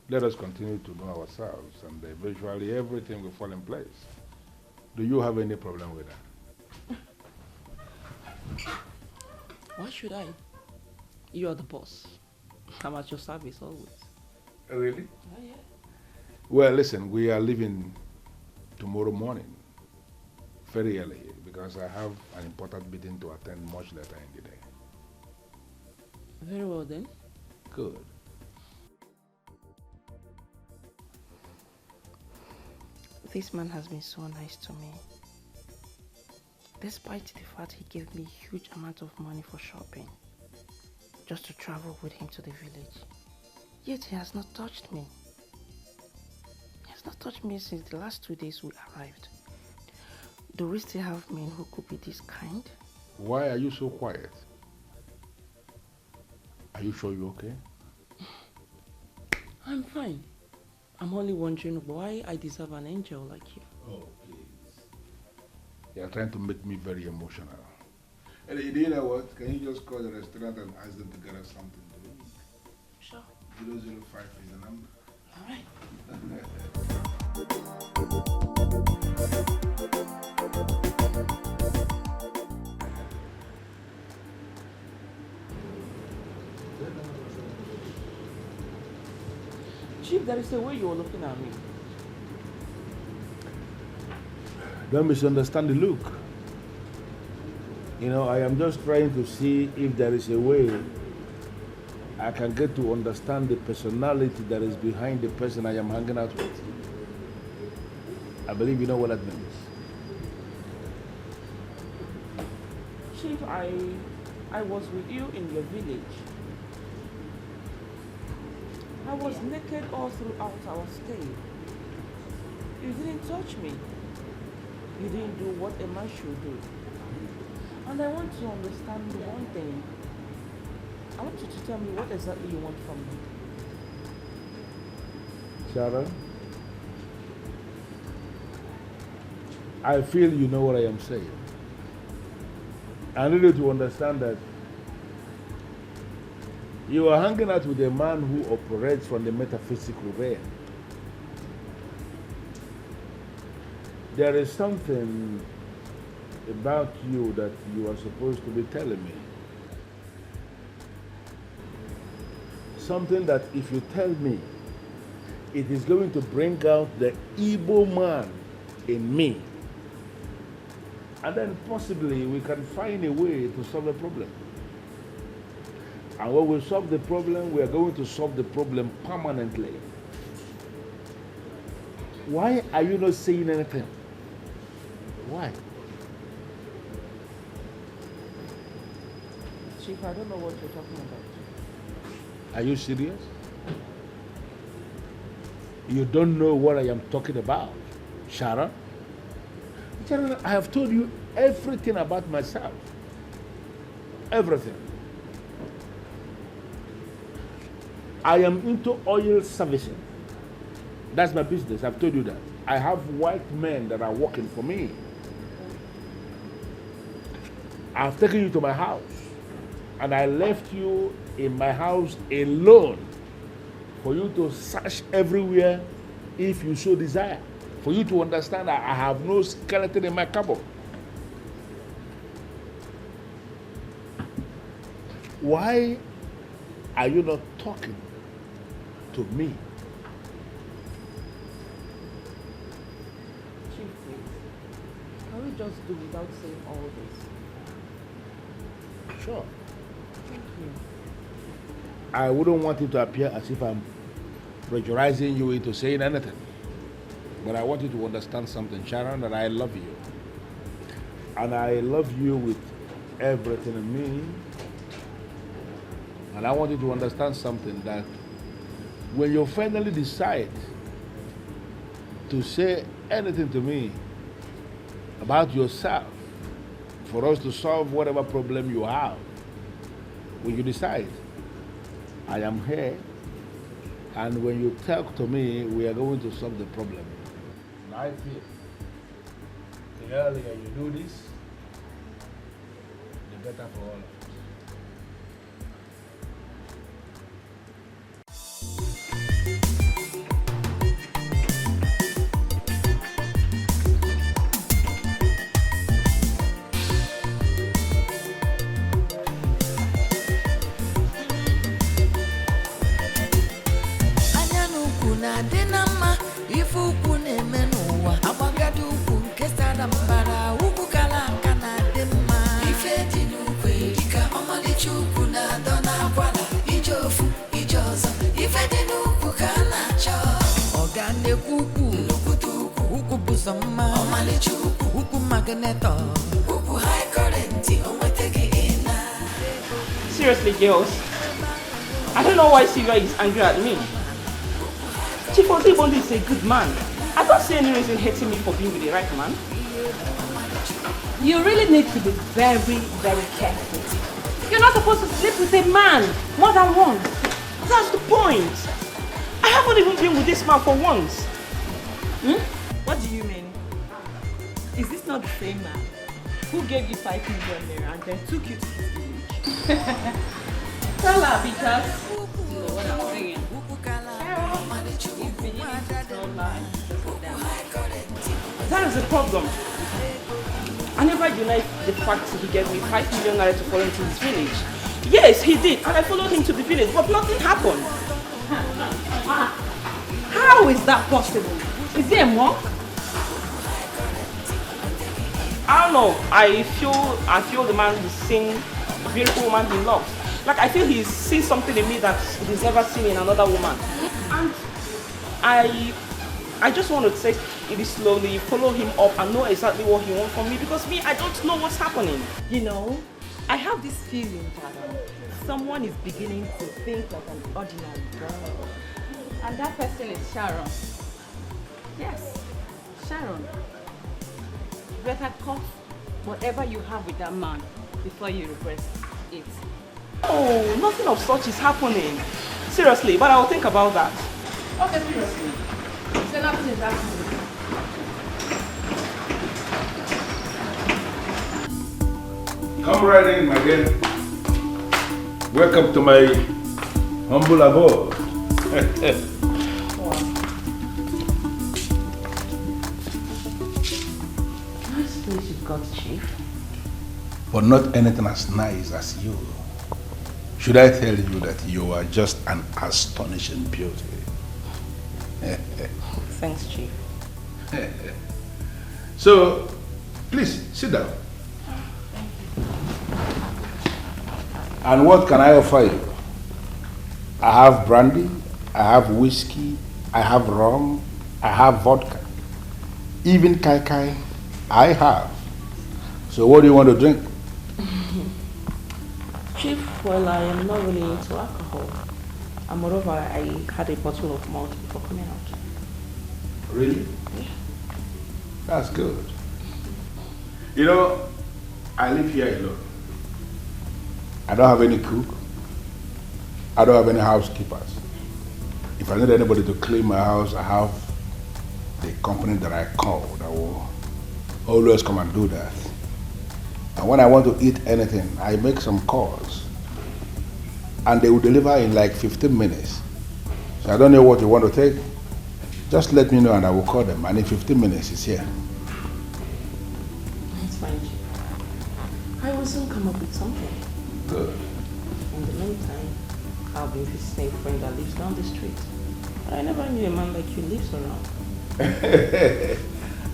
Let us continue to know ourselves, and eventually everything will fall in place. Do you have any problem with that? Why should I? You are the boss. I'm at your service always. Really? Oh, yeah. Well, listen, we are leaving tomorrow morning, very early, because I have an important meeting to attend much later in the day. Very well then. Good. This man has been so nice to me. Despite the fact he gave me huge amount of money for shopping, just to travel with him to the village. Yet he has not touched me. He has not touched me since the last 2 days we arrived. Do we still have men who could be this kind? Why are you so quiet? Are you sure you're okay? I'm fine. I'm only wondering why I deserve an angel like you. Oh, please. You're trying to make me very emotional. And you know what? Can you just call the restaurant and ask them to get us something to eat? Sure. 005 is the number. All right. Chief, there is a way you are looking at me. Don't misunderstand the look. You know, I am just trying to see if there is a way I can get to understand the personality that is behind the person I am hanging out with. I believe you know what that means. Chief, I was with you in your village. I was naked all throughout our stay. You didn't touch me. You didn't do what a man should do. And I want to understand one thing. I want you to tell me what exactly you want from me. Sharon, I feel you know what I am saying. I need you to understand that you are hanging out with a man who operates from the metaphysical realm. There is something about you that you are supposed to be telling me. Something that if you tell me, it is going to bring out the evil man in me. And then possibly we can find a way to solve the problem. And when we solve the problem, we are going to solve the problem permanently. Why are you not saying anything? Why? Chief, I don't know what you're talking about. Are you serious? You don't know what I am talking about, Sharon? Sharon, I have told you everything about myself. Everything. I am into oil servicing. That's my business. I've told you that. I have white men that are working for me. I've taken you to my house, and I left you in my house alone for you to search everywhere if you so desire. For you to understand that I have no skeleton in my cupboard. Why are you not talking to me? Chief, please. Can we just do without saying all this? Sure. Thank you. I wouldn't want it to appear as if I'm pressurizing you into saying anything. But I want you to understand something, Sharon, that I love you. And I love you with everything in me. And I want you to understand something, that when you finally decide to say anything to me about yourself, for us to solve whatever problem you have, when you decide, I am here, and when you talk to me, we are going to solve the problem. And I feel the earlier you do this, the better for all of us. Seriously, girls, I don't know why Sylvia is angry at me. Chief Ozibondi is a good man. I don't see any reason hating me for being with the right man. You really need to be very, very careful. You're not supposed to sleep with a man more than once. That's the point. I haven't even been with this man for once. What do you mean? Is this not the same man who gave you 5 million naira and then took you to his village? Tell her because you know what I'm saying. That is the problem. I never denied the fact he gave me 5 million naira to follow him to his village. Yes, he did, and I followed him to the village, but nothing happened. How is that possible? Is he a monk? I don't know. I feel the man is seeing a beautiful woman he loves. Like I feel he sees something in me that he's never seen in another woman. And I just want to take it slowly, follow him up and know exactly what he wants from me because me, I don't know what's happening. You know, I have this feeling that someone is beginning to think like an ordinary girl. And that person is Sharon. Yes, Sharon. Better cut whatever you have with that man before you regret it. Oh, nothing of such is happening. Seriously, but I will think about that. Okay, seriously. So nothing is happening. Come right in, my dear. Welcome to my humble abode. Nice place you've got, Chief. But not anything as nice as you. Should I tell you that you are just an astonishing beauty? Thanks, Chief. So, please, sit down. And what can I offer you? I have brandy, I have whiskey, I have rum, I have vodka. Even kai kai, I have. So what do you want to drink? Chief, well, I am not really into alcohol. And moreover, I had a bottle of malt before coming out. Really? Yeah. That's good. You know, I live here alone. I don't have any cook. I don't have any housekeepers. If I need anybody to clean my house, I have the company that I call that will always come and do that. And when I want to eat anything, I make some calls. And they will deliver in like 15 minutes. So I don't know what you want to take. Just let me know and I will call them. And in 15 minutes, it's here. That's fine, Chief. I will soon come up with something. Good. In the meantime, I'll be visiting a friend that lives down the street. I never knew a man like you lives around.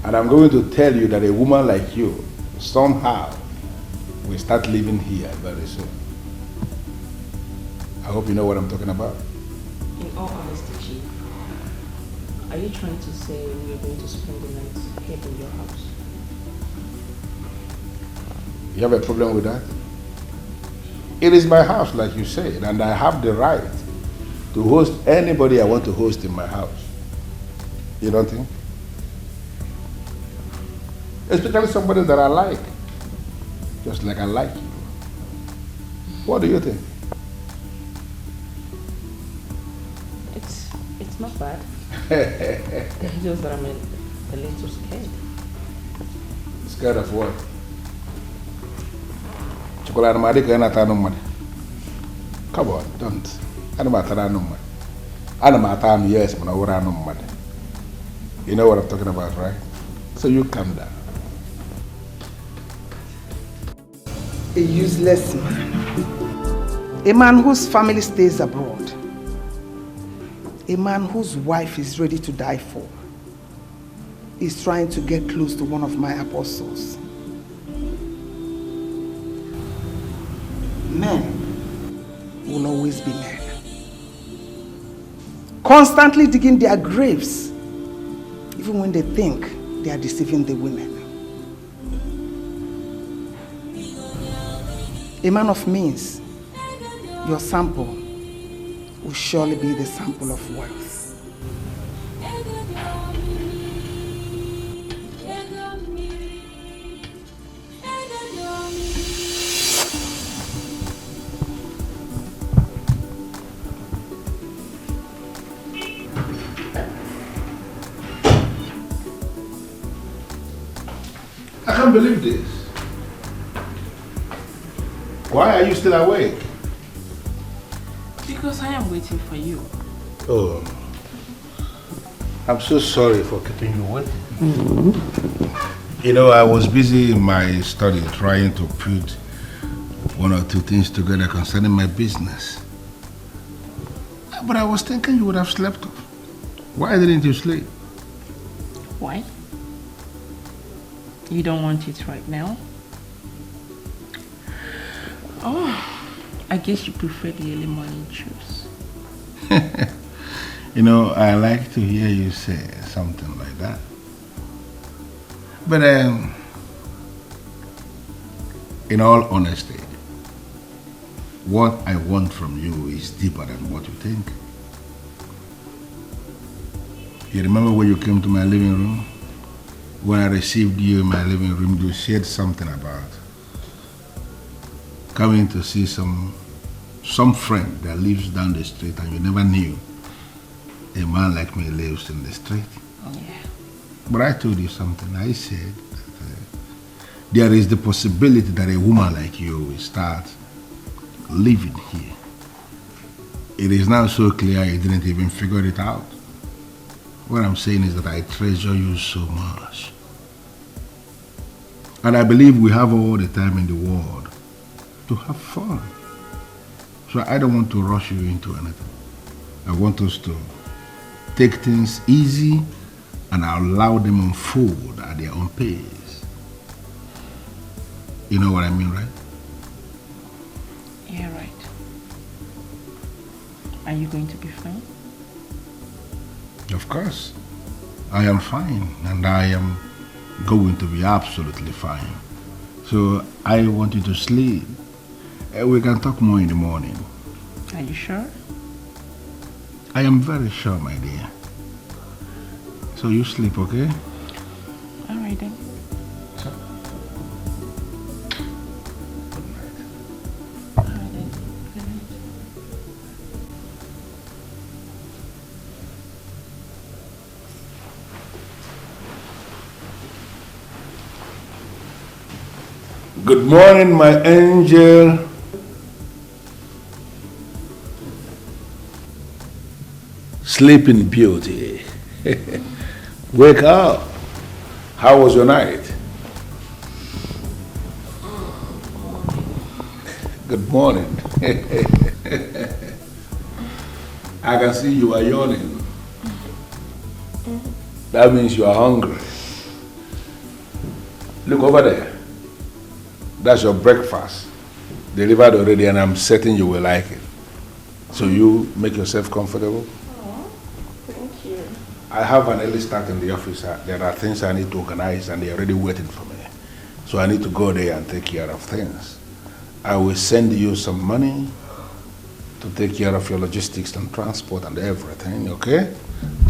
And I'm going to tell you that a woman like you, somehow, will start living here very soon. I hope you know what I'm talking about. In all honesty, Chief, are you trying to say we're going to spend the night here in your house? You have a problem with that? It is my house, like you said, and I have the right to host anybody I want to host in my house. You don't think? Especially somebody that I like, just like I like you. What do you think? It's not bad. It's just that I'm a little scared. Scared of what? Chocolate madi ka na tanu madi. Come on, don't. Ana matara no madi. Ana matanu yes, but ora no madi. You know what I'm talking about, right? So you calm down. A useless man. A man whose family stays abroad. A man whose wife is ready to die for. Is trying to get close to one of my apostles. Men will always be men. Constantly digging their graves, even when they think they are deceiving the women. A man of means, your sample will surely be the sample of wealth. I can't believe this. Why are you still awake? Because I am waiting for you. Oh, I'm so sorry for keeping you waiting. You know, I was busy in my study trying to put one or two things together concerning my business. But I was thinking you would have slept off. Why didn't you sleep? Why? You don't want it right now? Oh, I guess you prefer the early morning juice. You know, I like to hear you say something like that. But in all honesty, what I want from you is deeper than what you think. You remember when you came to my living room? When I received you in my living room, you shared something about coming to see some friend that lives down the street, and you never knew a man like me lives in the street. Oh, yeah. But I told you something. I said that there is the possibility that a woman like you will start living here. It is now so clear you didn't even figure it out. What I'm saying is that I treasure you so much. And I believe we have all the time in the world to have fun. So I don't want to rush you into anything. I want us to take things easy and allow them unfold at their own pace. You know what I mean, right? Yeah, right. Are you going to be fine? Of course. I am fine, and I am going to be absolutely fine. So I want you to sleep. We can talk more in the morning. Are you sure? I am very sure, my dear. So you sleep, okay? All right then. Good morning, my angel. Sleeping Beauty. Wake up. How was your night? Good morning. I can see you are yawning. That means you are hungry. Look over there. That's your breakfast. Delivered already, and I'm certain you will like it. So you make yourself comfortable. Thank you. I have an early start in the office. There are things I need to organize, and they're already waiting for me. So I need to go there and take care of things. I will send you some money to take care of your logistics and transport and everything, okay?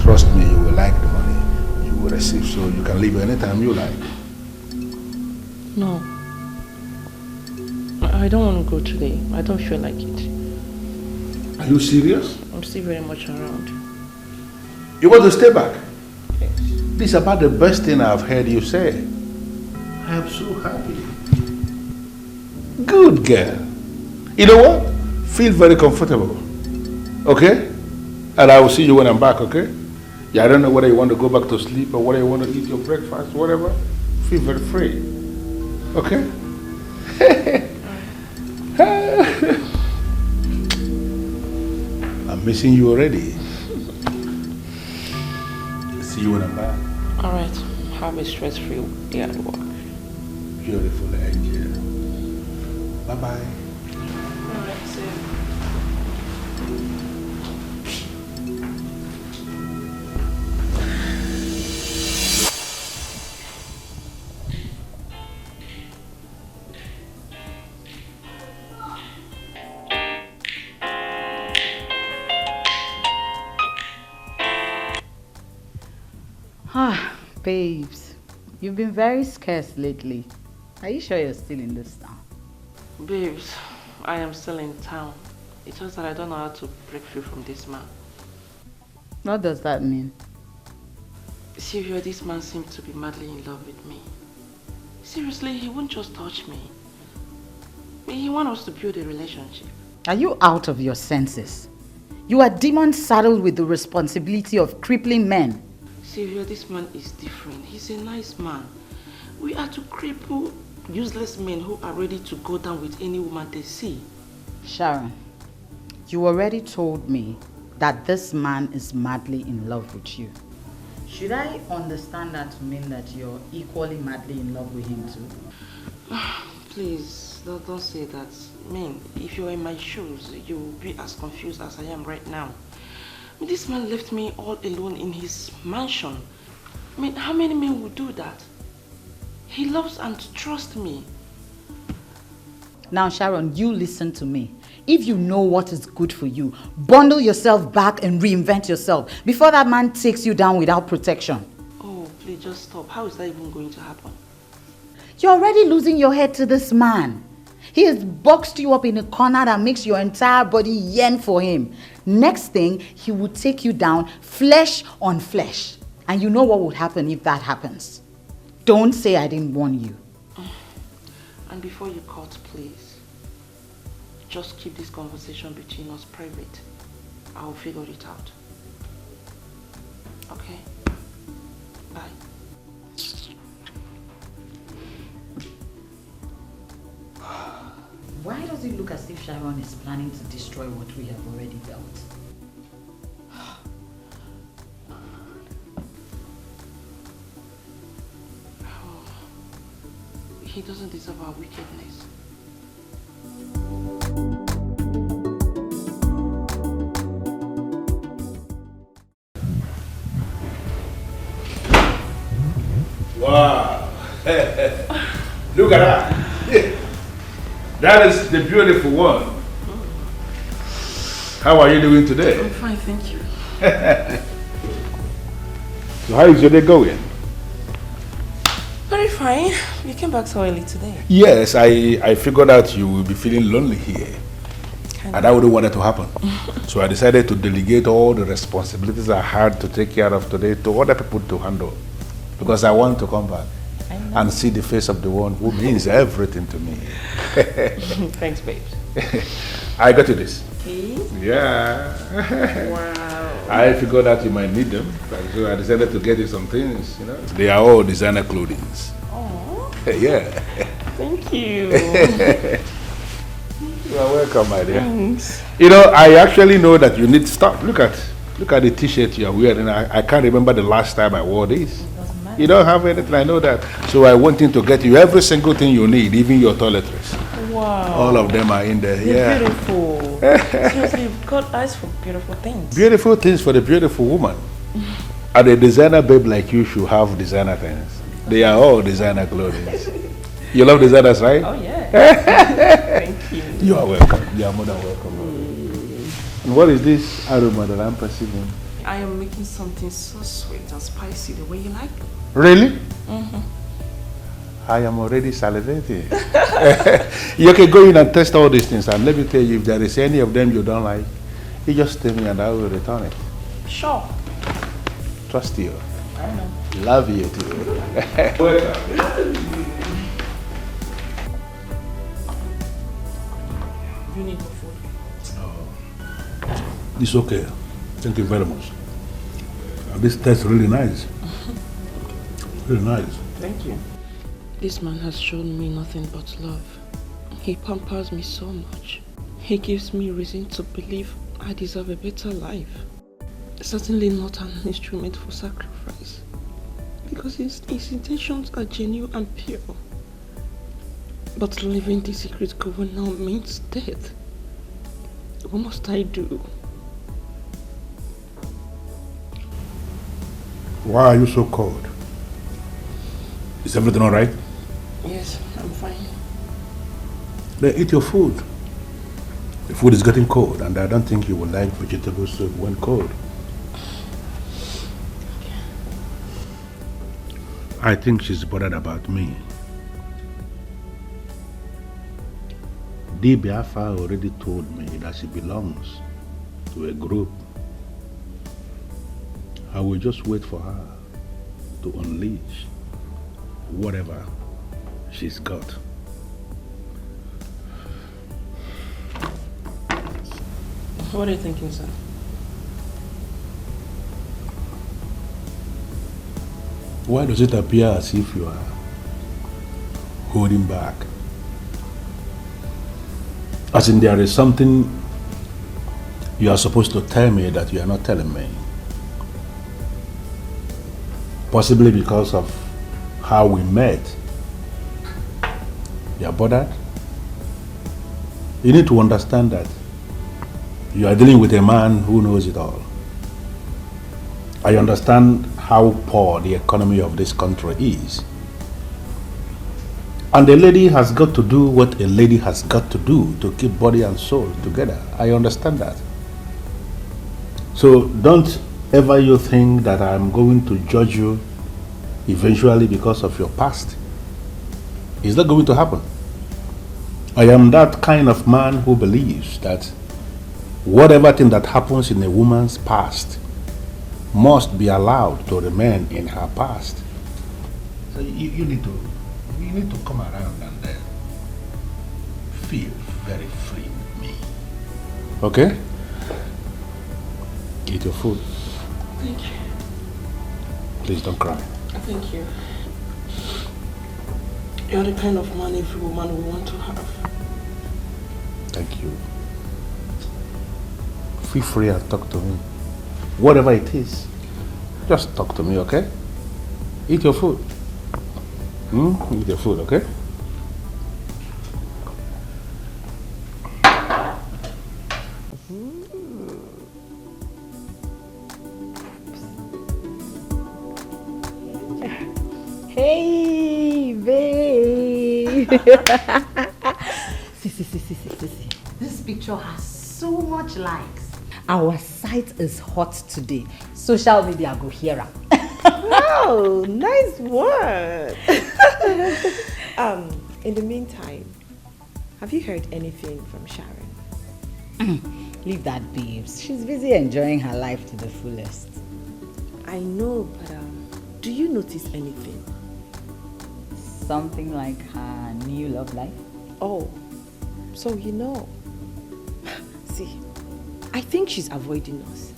Trust me, you will like the money you will receive, so you can leave anytime you like. No. I don't want to go today. I don't feel like it. Are you serious? I'm still very much around. You want to stay back? Yes. This is about the best thing I've heard you say. I am so happy. Good girl. You know what? Feel very comfortable. Okay? And I will see you when I'm back, okay? Yeah, I don't know whether you want to go back to sleep or whether you want to eat your breakfast, whatever. Feel very free. Okay? I'm missing you already. See you when I'm back. All right. Have a stress-free day at work. Beautiful angel. Bye-bye. All right, see you. Babes, you've been very scarce lately. Are you sure you're still in this town? Babes, I am still in town. It's just that I don't know how to break free from this man. What does that mean? Sylvia, this man seems to be madly in love with me. Seriously, he won't just touch me. He wants us to build a relationship. Are you out of your senses? You are demon saddled with the responsibility of crippling men. Sylvia, this man is different. He's a nice man. We are to cripple useless men who are ready to go down with any woman they see. Sharon, you already told me that this man is madly in love with you. Should I understand that to mean that you're equally madly in love with him too? Please, don't say that. I mean, if you're in my shoes, you'll be as confused as I am right now. I mean, this man left me all alone in his mansion. I mean, how many men would do that? He loves and trusts me. Now, Sharon, you listen to me. If you know what is good for you, bundle yourself back and reinvent yourself before that man takes you down without protection. Oh, please just stop. How is that even going to happen? You're already losing your head to this man. He has boxed you up in a corner that makes your entire body yearn for him. Next thing, he will take you down flesh on flesh. And you know what will happen if that happens. Don't say I didn't warn you. And before you cut, please, just keep this conversation between us private. I'll figure it out. Okay? Bye. Why does it look as if Sharon is planning to destroy what we have already built? He doesn't deserve our wickedness. Wow. Look at that. That is the beautiful one. How are you doing today? I'm fine, thank you. So how is your day going? Very fine. You came back so early today. Yes, I figured out you will be feeling lonely here. And I wouldn't want it to happen. So I decided to delegate all the responsibilities I had to take care of today to other people to handle. Because I want to come back and see the face of the one who means everything to me. Thanks, babe. I got you this. Okay. Yeah. Wow. I figured out you might need them. So I decided to get you some things, you know. They are all designer clothing. Oh. Yeah. Thank you. You are welcome, my dear. Thanks. You know, I actually know that you need stuff. Look at the t-shirt you are wearing. I can't remember the last time I wore this. You don't have anything, I know that. So I wanted to get you every single thing you need, even your toiletries. Wow. All of them are in there. They're yeah. beautiful. Seriously, you've got eyes for beautiful things. Beautiful things for the beautiful woman. And a designer babe like you should have designer things. They are all designer clothing. You love designers, right? Oh, yeah. Thank you. You are welcome. You are more than welcome. And what is this aroma that I'm perceiving? I am making something so sweet and spicy the way you like. Really? Mm-hmm. I am already salivating. You can go in and test all these things, and let me tell you, if there is any of them you don't like, you just tell me and I will return it. Sure. Trust you. I know. Love you too. You need more food. It's okay. Thank you very much. This tastes really nice. Really nice. Thank you. This man has shown me nothing but love. He pampers me so much. He gives me reason to believe I deserve a better life. Certainly not an instrument for sacrifice. Because his intentions are genuine and pure. But living the secret coven now means death. What must I do? Why are you so cold? Is everything all right? Yes, I'm fine. Then eat your food. The food is getting cold, and I don't think you will like vegetable soup when cold. I think she's bothered about me. Biafra already told me that she belongs to a group. I will just wait for her to unleash whatever she's got. What are you thinking, sir? Why does it appear as if you are holding back? As in there is something you are supposed to tell me that you are not telling me. Possibly because of how we met. You are bothered? You need to understand that you are dealing with a man who knows it all. I understand how poor the economy of this country is. And a lady has got to do what a lady has got to do to keep body and soul together. I understand that. So don't ever you think that I'm going to judge you eventually because of your past. It's not going to happen. I am that kind of man who believes that whatever thing that happens in a woman's past must be allowed to remain in her past. So you need to come around and then feel very free with me. Okay? Eat your food. Thank you. Please don't cry. Thank you. You're the kind of man every woman will want to have. Thank you. Feel free and talk to me. Whatever it is, just talk to me, okay? Eat your food. Eat your food, okay? Hey, babe. See. This picture has so much likes. Our site is hot today. Social media go hear am. Wow, nice work. In the meantime, have you heard anything from Sharon? Leave that, babes. She's busy enjoying her life to the fullest. I know, but do you notice anything? Something like her new love life? Oh, so you know. See, I think she's avoiding us.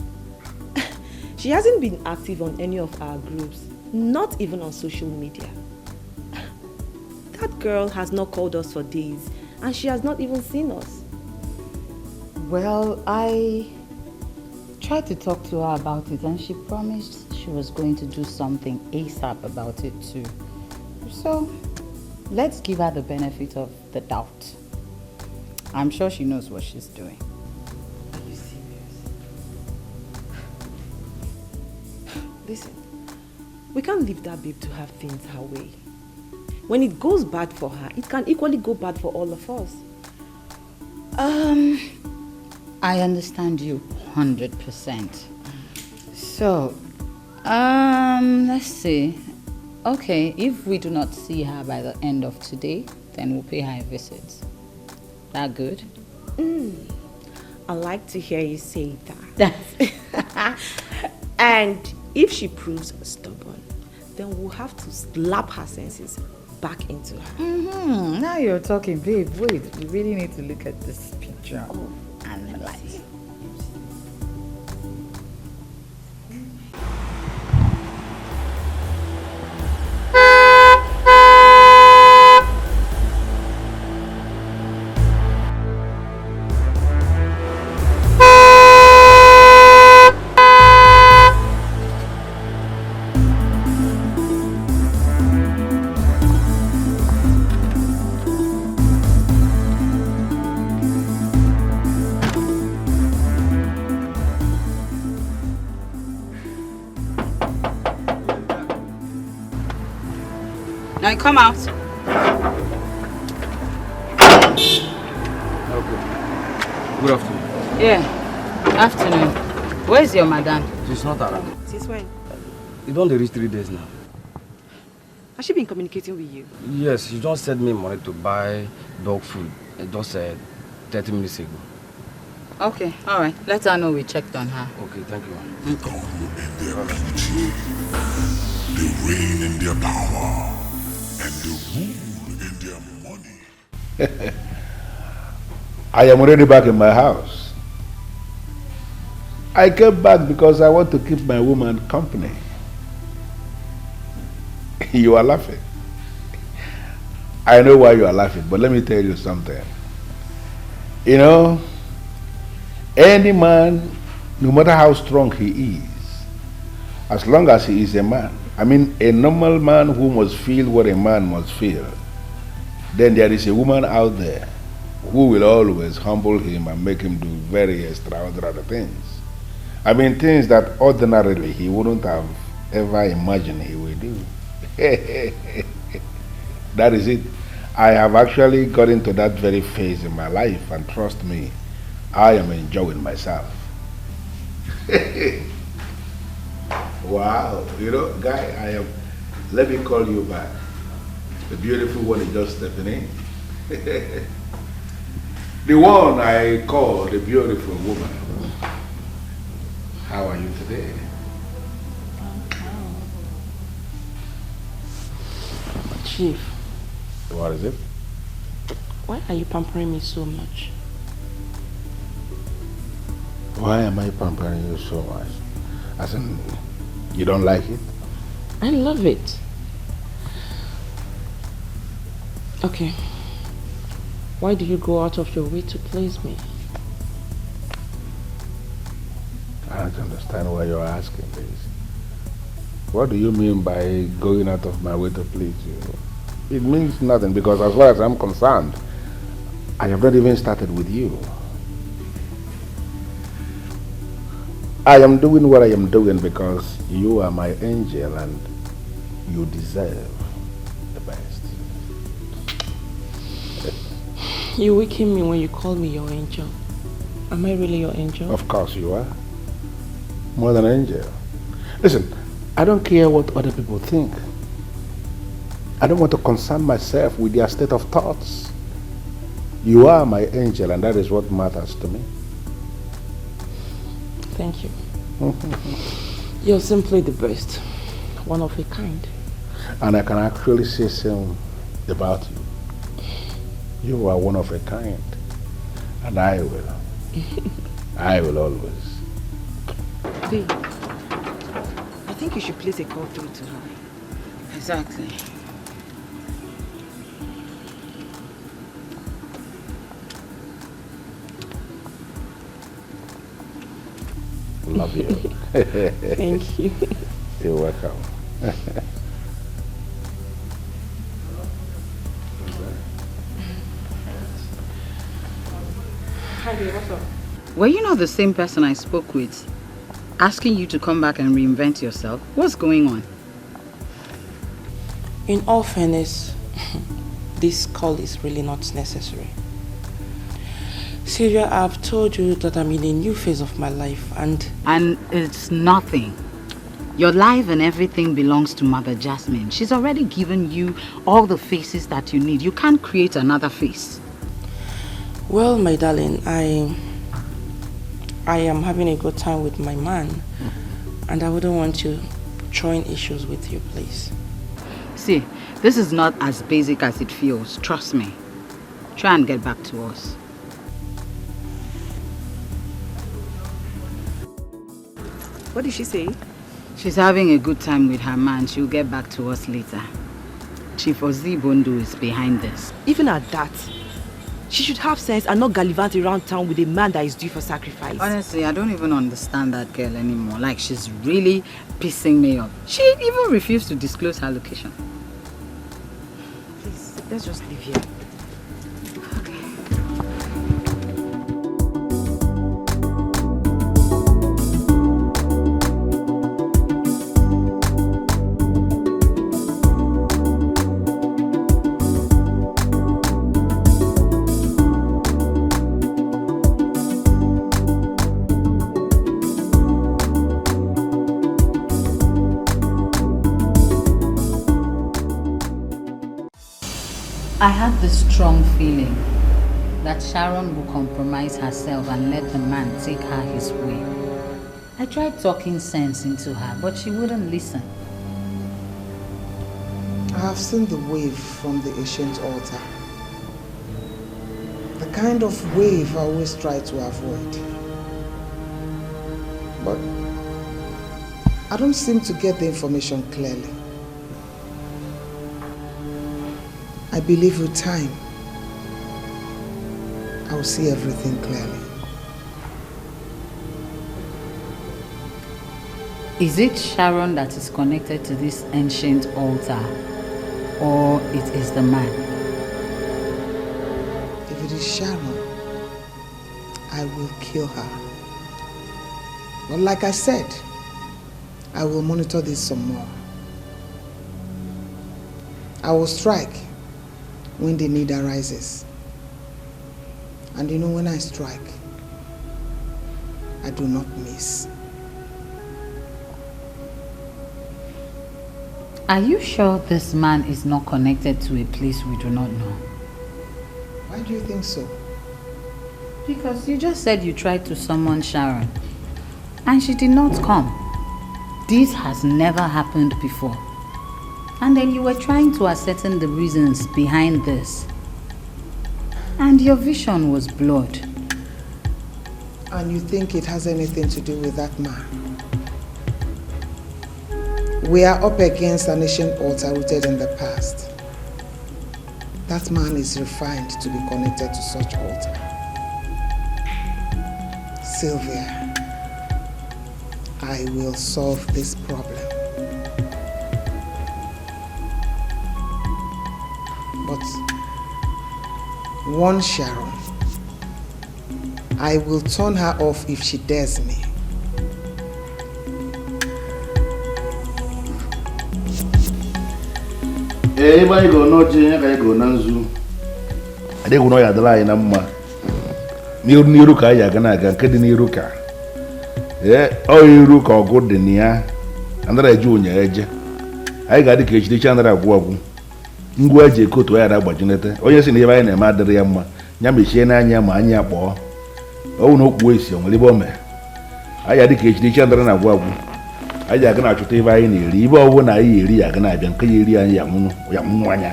She hasn't been active on any of our groups, not even on social media. That girl has not called us for days, and she has not even seen us. Well, I tried to talk to her about it, and she promised she was going to do something ASAP about it too. So, let's give her the benefit of the doubt. I'm sure she knows what she's doing. Are you serious? Listen, we can't leave that babe to have things her way. When it goes bad for her, it can equally go bad for all of us. I understand you 100%. So, let's see. Okay, if we do not see her by the end of today, then we'll pay her a visit. That good? I like to hear you say that. And if she proves stubborn, then we'll have to slap her senses back into her. Now you're talking, babe. Wait, we really need to look at this picture. Analyze. Now come out. Okay. Good afternoon. Yeah, afternoon. Where's your madam? She's not around. Since when? It only reached 3 days now. Has she been communicating with you? Yes, she just sent me money to buy dog food just 30 minutes ago. Okay, all right. Let her know we checked on her. Okay, thank you. Okay. They reign in their power and they rule in their money. I am already back in my house. I came back because I want to keep my woman company. You are laughing. I know why you are laughing, but let me tell you something. You know, any man, no matter how strong he is, as long as he is a man, I mean a normal man who must feel what a man must feel, then there is a woman out there who will always humble him and make him do very extraordinary things. I mean things that ordinarily he wouldn't have ever imagined he would do. That is it. I have actually got into that very phase in my life, and trust me, I am enjoying myself. Wow, you know, guy, let me call you back. The beautiful one is just stepping in. The one I call the beautiful woman. How are you today? Chief. What is it? Why are you pampering me so much? Why am I pampering you so much? As in, you don't like it? I love it. Okay. Why do you go out of your way to please me? I don't understand why you're asking this. What do you mean by going out of my way to please you? It means nothing, because as far as I'm concerned, I have not even started with you. I am doing what I am doing because you are my angel and you deserve the best. You weaken me when you call me your angel. Am I really your angel? Of course you are. More than an angel. Listen, I don't care what other people think. I don't want to concern myself with their state of thoughts. You are my angel, and that is what matters to me. Thank you. You're simply the best. One of a kind. And I can actually say something about you. You are one of a kind. And I will. I will always. Babe, I think you should place a call through to her. Exactly. Love you. Thank you. You're welcome. Hi dear, what's up? Were you not the same person I spoke with, asking you to come back and reinvent yourself? What's going on? In all fairness, this call is really not necessary. Sylvia, I've told you that I'm in a new phase of my life and it's nothing. Your life and everything belongs to Mother Jasmine. She's already given you all the faces that you need. You can't create another face. Well, my darling, I am having a good time with my man, and I wouldn't want you throwing issues with you, please. See, this is not as basic as it feels. Trust me. Try and get back to us. What did she say? She's having a good time with her man. She'll get back to us later. Chief Ozibondo is behind this. Even at that, she should have sense and not gallivant around town with a man that is due for sacrifice. Honestly, I don't even understand that girl anymore. Like, she's really pissing me off. She even refused to disclose her location. Please, let's just leave here. I have this strong feeling that Sharon will compromise herself and let the man take her his way. I tried talking sense into her, but she wouldn't listen. I have seen the wave from the ancient altar. The kind of wave I always try to avoid. But I don't seem to get the information clearly. I believe with time, I will see everything clearly. Is it Sharon that is connected to this ancient altar, or it is the man? If it is Sharon, I will kill her. But like I said, I will monitor this some more. I will strike when the need arises. And you know, when I strike, I do not miss. Are you sure this man is not connected to a place we do not know? Why do you think so? Because you just said you tried to summon Sharon, and she did not come. This has never happened before. And then you were trying to ascertain the reasons behind this. And your vision was blurred. And you think it has anything to do with that man? We are up against an ancient altar rooted in the past. That man is refined to be connected to such altar. Sylvia, I will solve this problem. But one Sharon, I will turn her off if she dares me. Ebe go no je ka go na nzu. Ade go no ya dala ina mma. Niru ka ya ga na ga nke di niru ka. O iru ka ogu di ni ya. Andara eje onya eje. Ai ga di ka echide chi andara agwu agwu. Ngwu eje ekoto ya da gbajinete. Onye si na ebe anyị na-eme adịrị ya mma. Nya mechie na anya ma anya kpọọ. O no kwu esi onwere ibe o me. Ai ya di ka echide chi andara na agwu agwu. Aja ga na chụta ibe anyị na-eri ibe ọwụ na anyị eri ya ga na-abịa nke ya eri anyị ya nwụnụ anya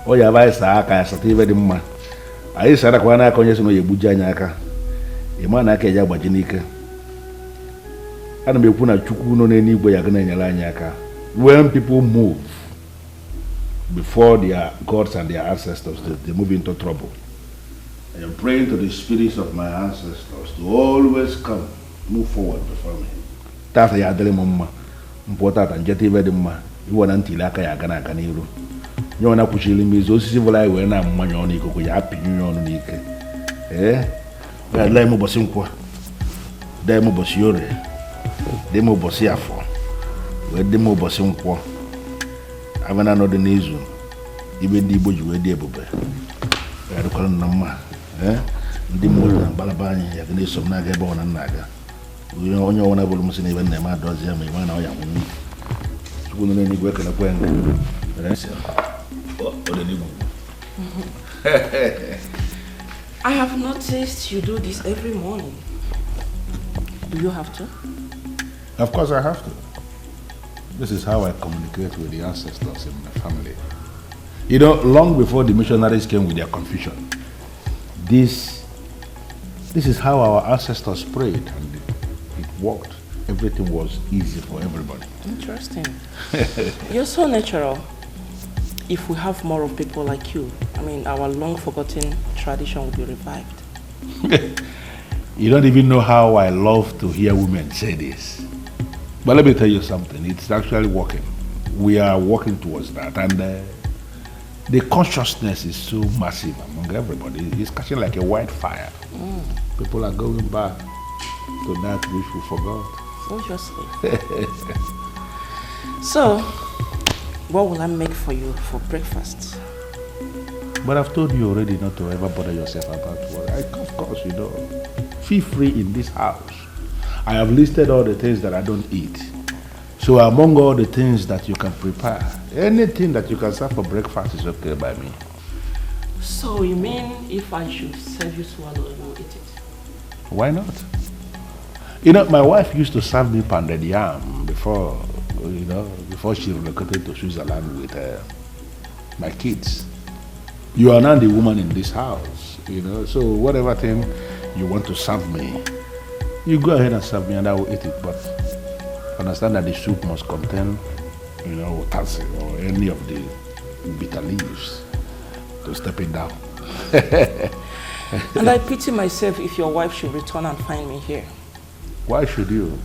ọ ya ba ịsa aka ya sata ibe dị mma anyị sara kwa n'aka onye si na ya egbuji anyị aka ịma na aka ya agbaji n'ike ana m ekwu na Chukwu nọ n'eluigwe ya ga na-enyere anyị aka. When people move before their gods and their ancestors, they move into trouble. I am praying to the spirits of my ancestors to always come, move forward before me. Tata ya adịrị m mma mpụ tata njeta ibe dị mma iwe na ntili aka ya aga n'aka n'iru nye ọ na-akwụchiri m izu osisi bụla anyị wee na mmanya ọnụ ikuku ya apịnye ọnụ n'ike ga-adịla m ụbọchị nkwọ dị m ụbọchị orie dị m ụbọchị afọ wee dị m ụbọchị nkwọ abana n'ọdị n'izu ibe ndị Igbo ji wee dị ebube ya dịkwara na mma ndị mmadụ na mgbalaba anyị ya ga na-eso m na-aga ebe ọ na nna aga onye ọwụna bụrụ m si na ibe nna eme adọzi ya ma ịma na ọ ya nwụnye Chukwu nọ n'eluigwe ekelekwa ya I have noticed you do this every morning. Do you have to? Of course I have to. This is how I communicate with the ancestors in my family. You know, long before the missionaries came with their confusion, this is how our ancestors prayed, and it worked. Everything was easy for everybody. Interesting. You're so natural. If we have more of people like you, I mean, our long-forgotten tradition will be revived. You don't even know how I love to hear women say this. But let me tell you something. It's actually working. We are working towards that. And the consciousness is so massive among everybody. It's catching like a wildfire. People are going back to that which we forgot. Obviously. So, what will I make for you for breakfast? But I've told you already not to ever bother yourself about work. Of course, you know. Feel free in this house. I have listed all the things that I don't eat. So among all the things that you can prepare, anything that you can serve for breakfast is okay by me. So you mean if I should serve you swallow, you will eat it? Why not? You know, my wife used to serve me pounded yam before she relocated to Switzerland with my kids. You are now the woman in this house, so whatever thing you want to serve me, you go ahead and serve me and I will eat it. But understand that the soup must contain, potassium or any of the bitter leaves to step it down. And I pity myself if your wife should return and find me here. Why should you?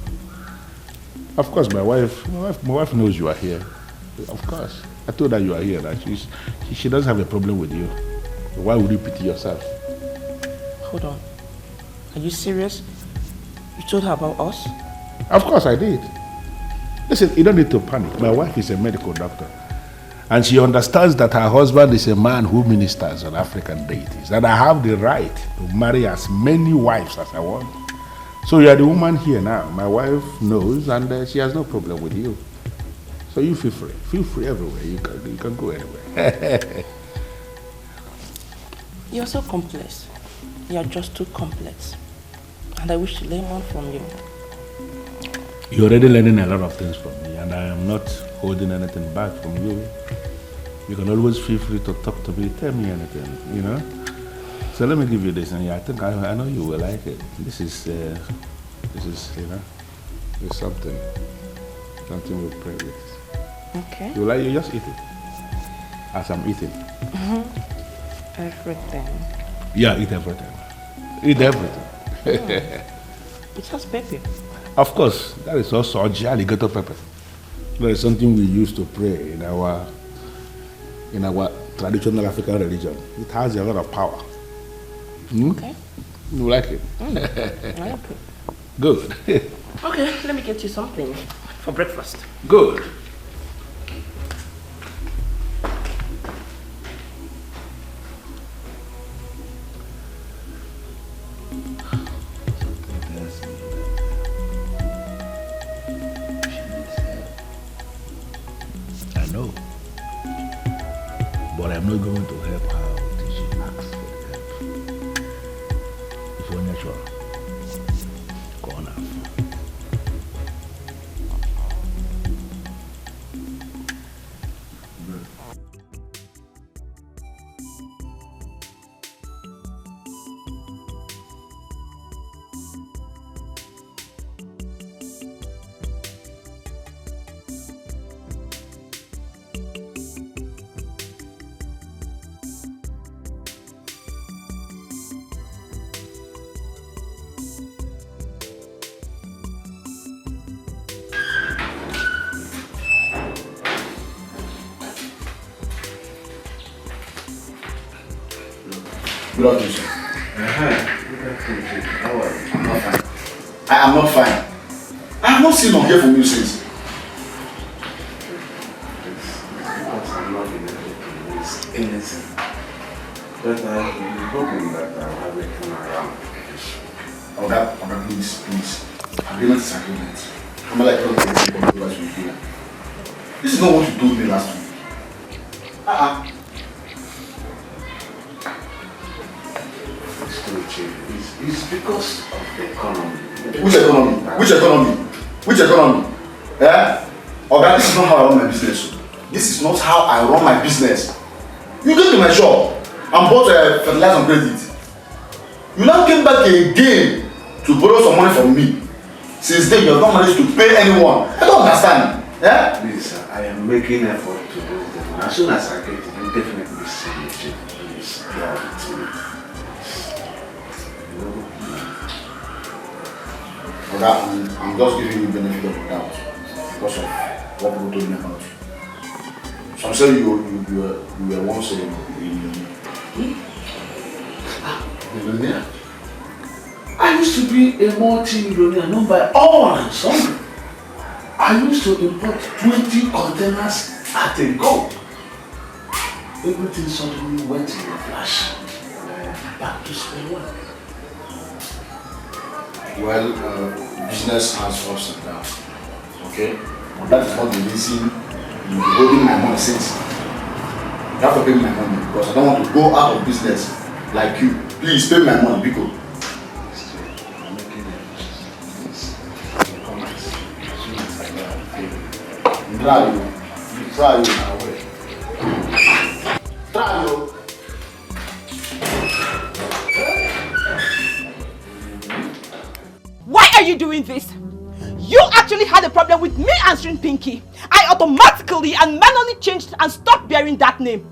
Of course, my wife knows you are here. Of course. I told her you are here. That she doesn't have a problem with you. Why would you pity yourself? Hold on. Are you serious? You told her about us? Of course I did. Listen, you don't need to panic. My wife is a medical doctor. And she understands that her husband is a man who ministers on African deities. And I have the right to marry as many wives as I want. So you are the woman here now. My wife knows and she has no problem with you. So you feel free. Feel free everywhere. You can go anywhere. You're so complex. You're just too complex. And I wish to learn more from you. You're already learning a lot of things from me, and I am not holding anything back from you. You can always feel free to talk to me, tell me anything, So let me give you this, and I think I know you will like it. This is it's something we'll play with. Okay. You just eat it, as I'm eating. Everything. Yeah, eat everything. Eat everything. It has pepper. Of course, that is also alligator pepper. That is something we used to pray in our traditional African religion. It has a lot of power. Okay. You like it? I like it. Good. Okay, let me get you something for breakfast. Good. I know. But I'm not going to help her until she asks for the help. If you're natural, go on now. Good afternoon, sir. How are you? I'm not fine. I am not fine. I have not seen or heard from you since. Because I'm not in a good place. Innocent. But I'm hoping that I'll have it come around. Okay, please. Agreement is agreement. I'm like, this is not what you told me last week. It's because of the economy. Which economy? Yeah? Okay, this is not how I run my business. This is not how I run my business. You came to my shop and bought fertilizer on credit. You now came back again to borrow some money from me. Since then, you have not managed to pay anyone. I don't understand. Yeah? Please, sir, I am making effort to do them. As soon as I get it, you definitely see the change. Please, allow it to me. Okay, I'm just giving you the benefit of the doubt because of what people told me about you. So I'm saying you were once a millionaire. I used to be a multi-millionaire known by all and sundry. I used to import 20 containers at a go. Everything suddenly went in a flash. Back to square one. Well, business has ups and downs, okay? That is not the reason you've been holding my money since. You have to pay me my money because I don't want to go out of business like you. Please pay me my money, Biko. Try you. Try you now. Try you. Why are you doing this? You actually had a problem with me answering Pinky. I automatically and manually changed and stopped bearing that name.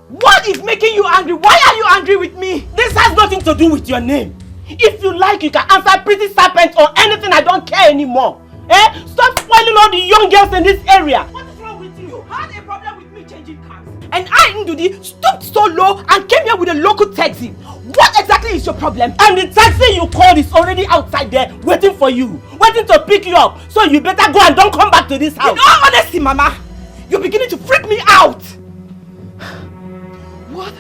What is making you angry? Why are you angry with me? This has nothing to do with your name. If you like, you can answer Pretty Serpent or anything. I don't care anymore. Eh? Stop spoiling all the young girls in this area. What is wrong with you? You had a problem with me changing cars. And I, Ndudi, stooped so low and came here with a local taxi. What exactly is your problem? And the taxi you called is already outside there waiting for you. Waiting to pick you up. So you better go and don't come back to this house. In all honesty, Mama, you're beginning to freak me out. What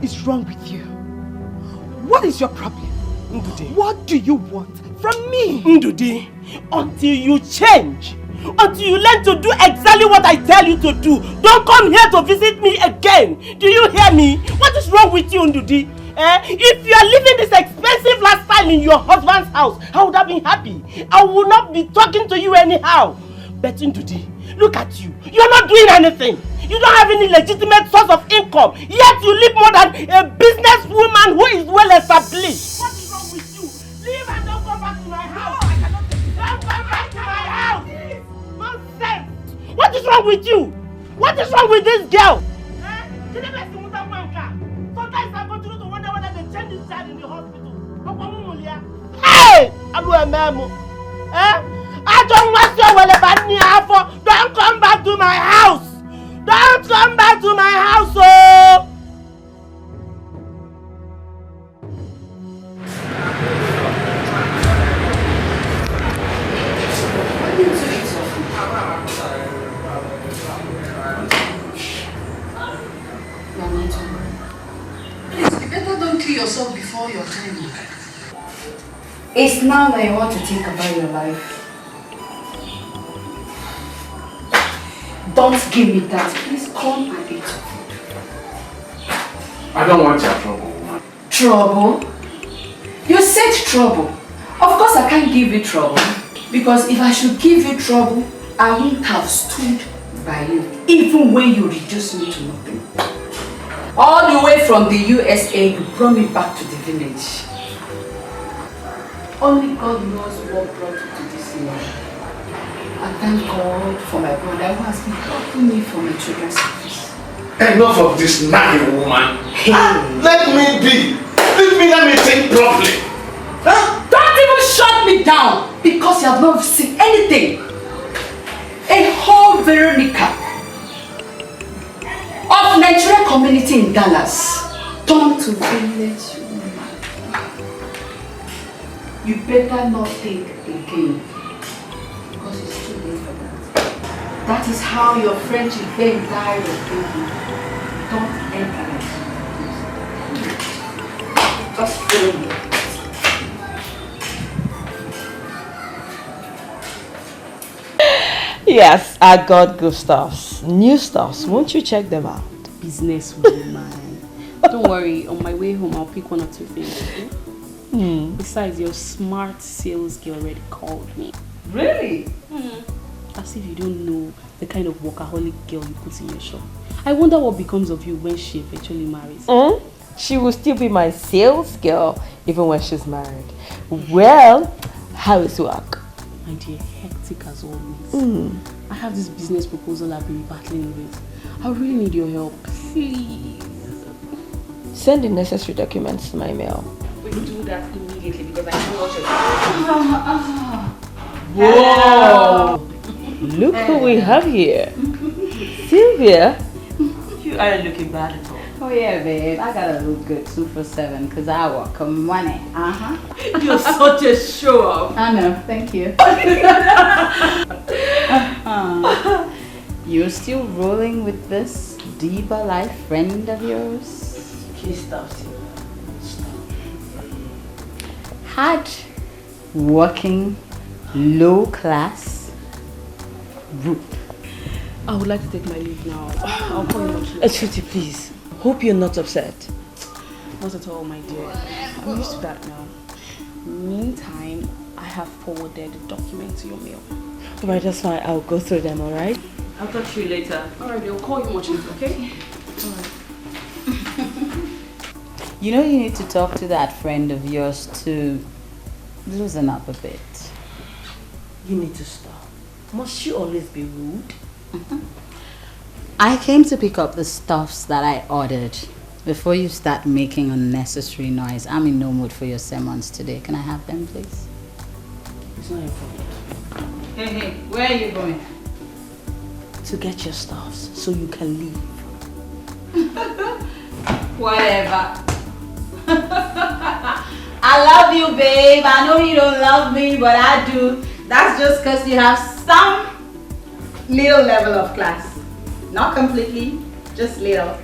is wrong with you? What is your problem? Ndudi. What do you want from me? Ndudi, until you change, until you learn to do exactly what I tell you to do, don't come here to visit me again. Do you hear me? What is wrong with you, Ndudi? If you are living this expensive lifestyle in your husband's house, I would have been happy. I would not be talking to you anyhow. But Ndudi, look at you. You're not doing anything. You don't have any legitimate source of income. Yet you live more than a businesswoman who is well established. What is wrong with you? Leave and don't come back to my house. I cannot take it. Don't come back to my house. Nonsense. What is wrong with you? What is wrong with this girl? Sometimes I continue to wonder whether they change this child in the hospital. Hey! I don't want you. Don't come back to my house. Don't come back to my house, oh! Please, you better don't kill yourself before your time. It's now that you want to think about your life. Don't give me that. Please come and eat. I don't want your trouble. Trouble? You said trouble. Of course I can't give you trouble. Because if I should give you trouble, I wouldn't have stood by you. Even when you reduced me to nothing. All the way from the USA, you brought me back to the village. Only God knows what brought you to this life. I thank God for my brother who has been helping me for my children's service. Enough of this nagging woman. Hey. Let me be. Let me think properly. Huh? Don't even shut me down because you have not seen anything. A whole Veronica of Nigerian community in Dallas turned to village woman. You better not think again. Because it's too late for that. That is how your friendship then died of baby. Don't enter it. Just follow me. Yes, I got good stuffs. New stuffs. Won't you check them out? Business woman. Don't worry, on my way home I'll pick one or two things. Okay? Besides, your smart sales girl already called me. Really? As if you don't know the kind of workaholic girl you put in your shop. I wonder what becomes of you when she eventually marries. She will still be my sales girl even when she's married. Well, how is work? My dear, hectic as always. I have this business proposal I've been battling with. I really need your help, please. Send the necessary documents to my mail. We'll do that immediately because I know what you're doing. Whoa! Look who we have here. Sylvia, you aren't looking bad at all. Oh yeah, babe. I gotta look good 2/7 because I work money. You're such a show-off. I know. Thank you. You're still rolling with this deeper life friend of yours? Please stop. Hard working, low class. Rude. I would like to take my leave now. I'll call you much later. Sweetie, please. Hope you're not upset. Not at all, my dear. I'm used to that now. Meantime, I have forwarded the document to your mail. Alright, that's fine. I'll go through them, alright? I'll talk to you later. Alright, I'll call you much later, okay? Alright. You know you need to talk to that friend of yours to loosen up a bit. You need to stop. Must she always be rude? I came to pick up the stuffs that I ordered. Before you start making unnecessary noise, I'm in no mood for your sermons today. Can I have them, please? It's not your fault. Hey, where are you going? To get your stuffs so you can leave. Whatever. I love you, babe. I know you don't love me, but I do. That's just because you have some little level of class. Not completely, just little.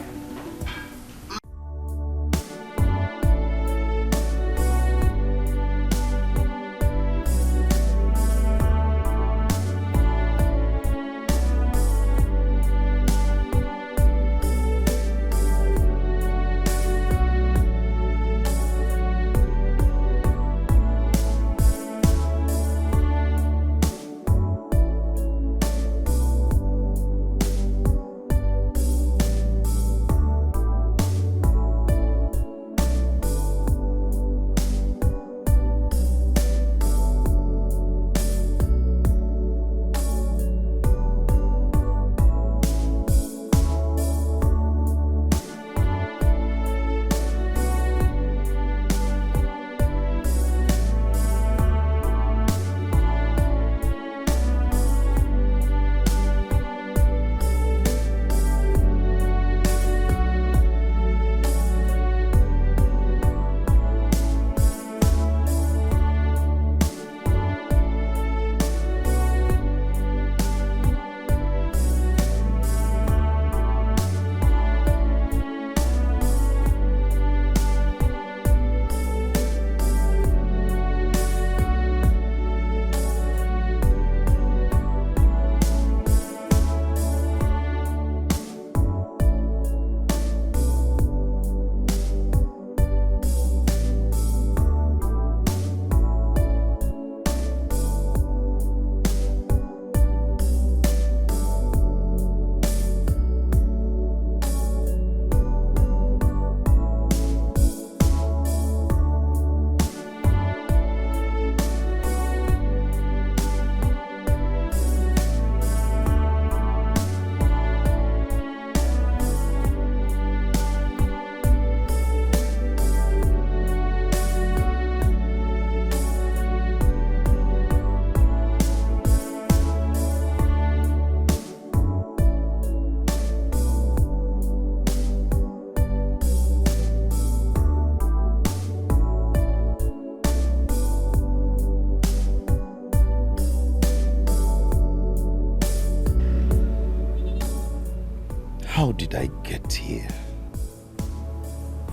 How did I get here?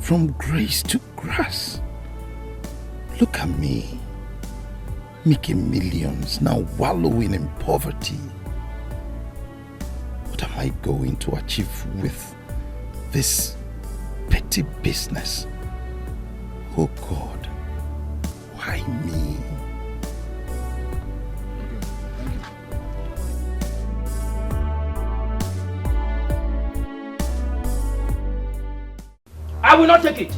From grace to grass. Look at me, making millions, now wallowing in poverty. What am I going to achieve with this petty business? Oh God, why me? I will not take it.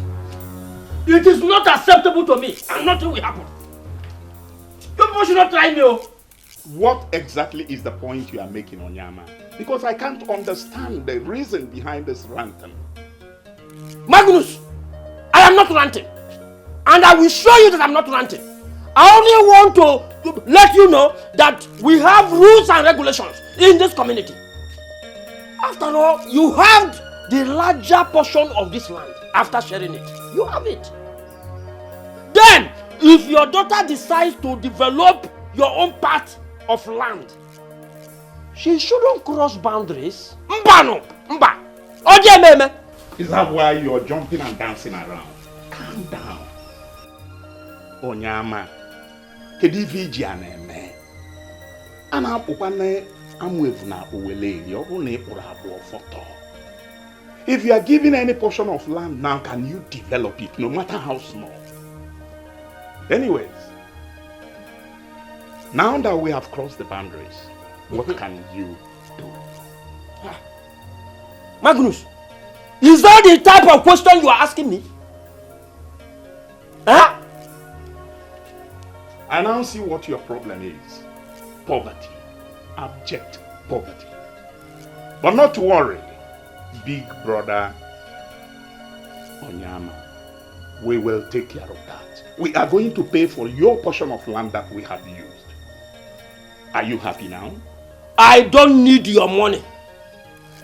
It is not acceptable to me, and nothing will happen. You people should not try me. What exactly is the point you are making, Onyama? Because I can't understand the reason behind this ranting. Magnus, I am not ranting. And I will show you that I'm not ranting. I only want to let you know that we have rules and regulations in this community. After all, you have the larger portion of this land after sharing it. You have it. Then, if your daughter decides to develop your own part of land, she shouldn't cross boundaries. Mbano, mba. Ojememe. Is that why you're jumping and dancing around? Calm down. Onyama, kedu ife iji aneme? Ana apụkwane If you are given any portion of land now, can you develop it, no matter how small? Anyways, now that we have crossed the boundaries, what can you do? Magnus, is that the type of question you are asking me? Huh? I now see what your problem is. Poverty. Abject poverty. But not to worry, big brother Onyama. We will take care of that. We are going to pay for your portion of land that we have used. Are you happy now? I don't need your money.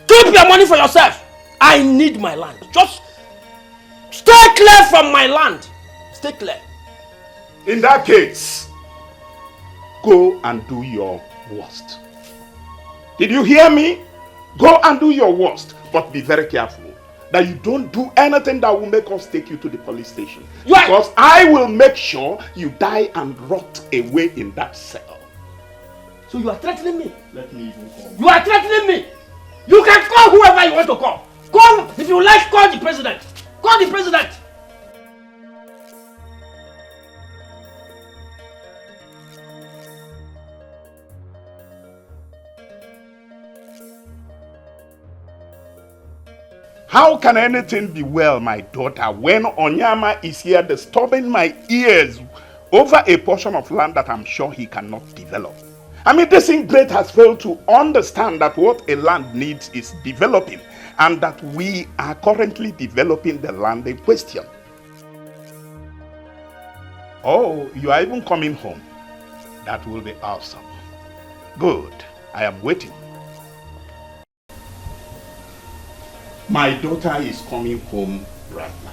Keep your money for yourself. I need my land. Just stay clear from my land. Stay clear. In that case, go and do your worst. Did you hear me? Go and do your worst, but be very careful that you don't do anything that will make us take you to the police station. Because I will make sure you die and rot away in that cell. So you are threatening me? Let me even call. You are threatening me? You can call whoever you want to call. Call, if you like, call the president. Call the president. How can anything be well, my daughter, when Onyama is here disturbing my ears over a portion of land that I'm sure he cannot develop? I mean, this ingrate has failed to understand that what a land needs is developing, and that we are currently developing the land in question. Oh, you are even coming home. That will be awesome. Good. I am waiting. My daughter is coming home right now.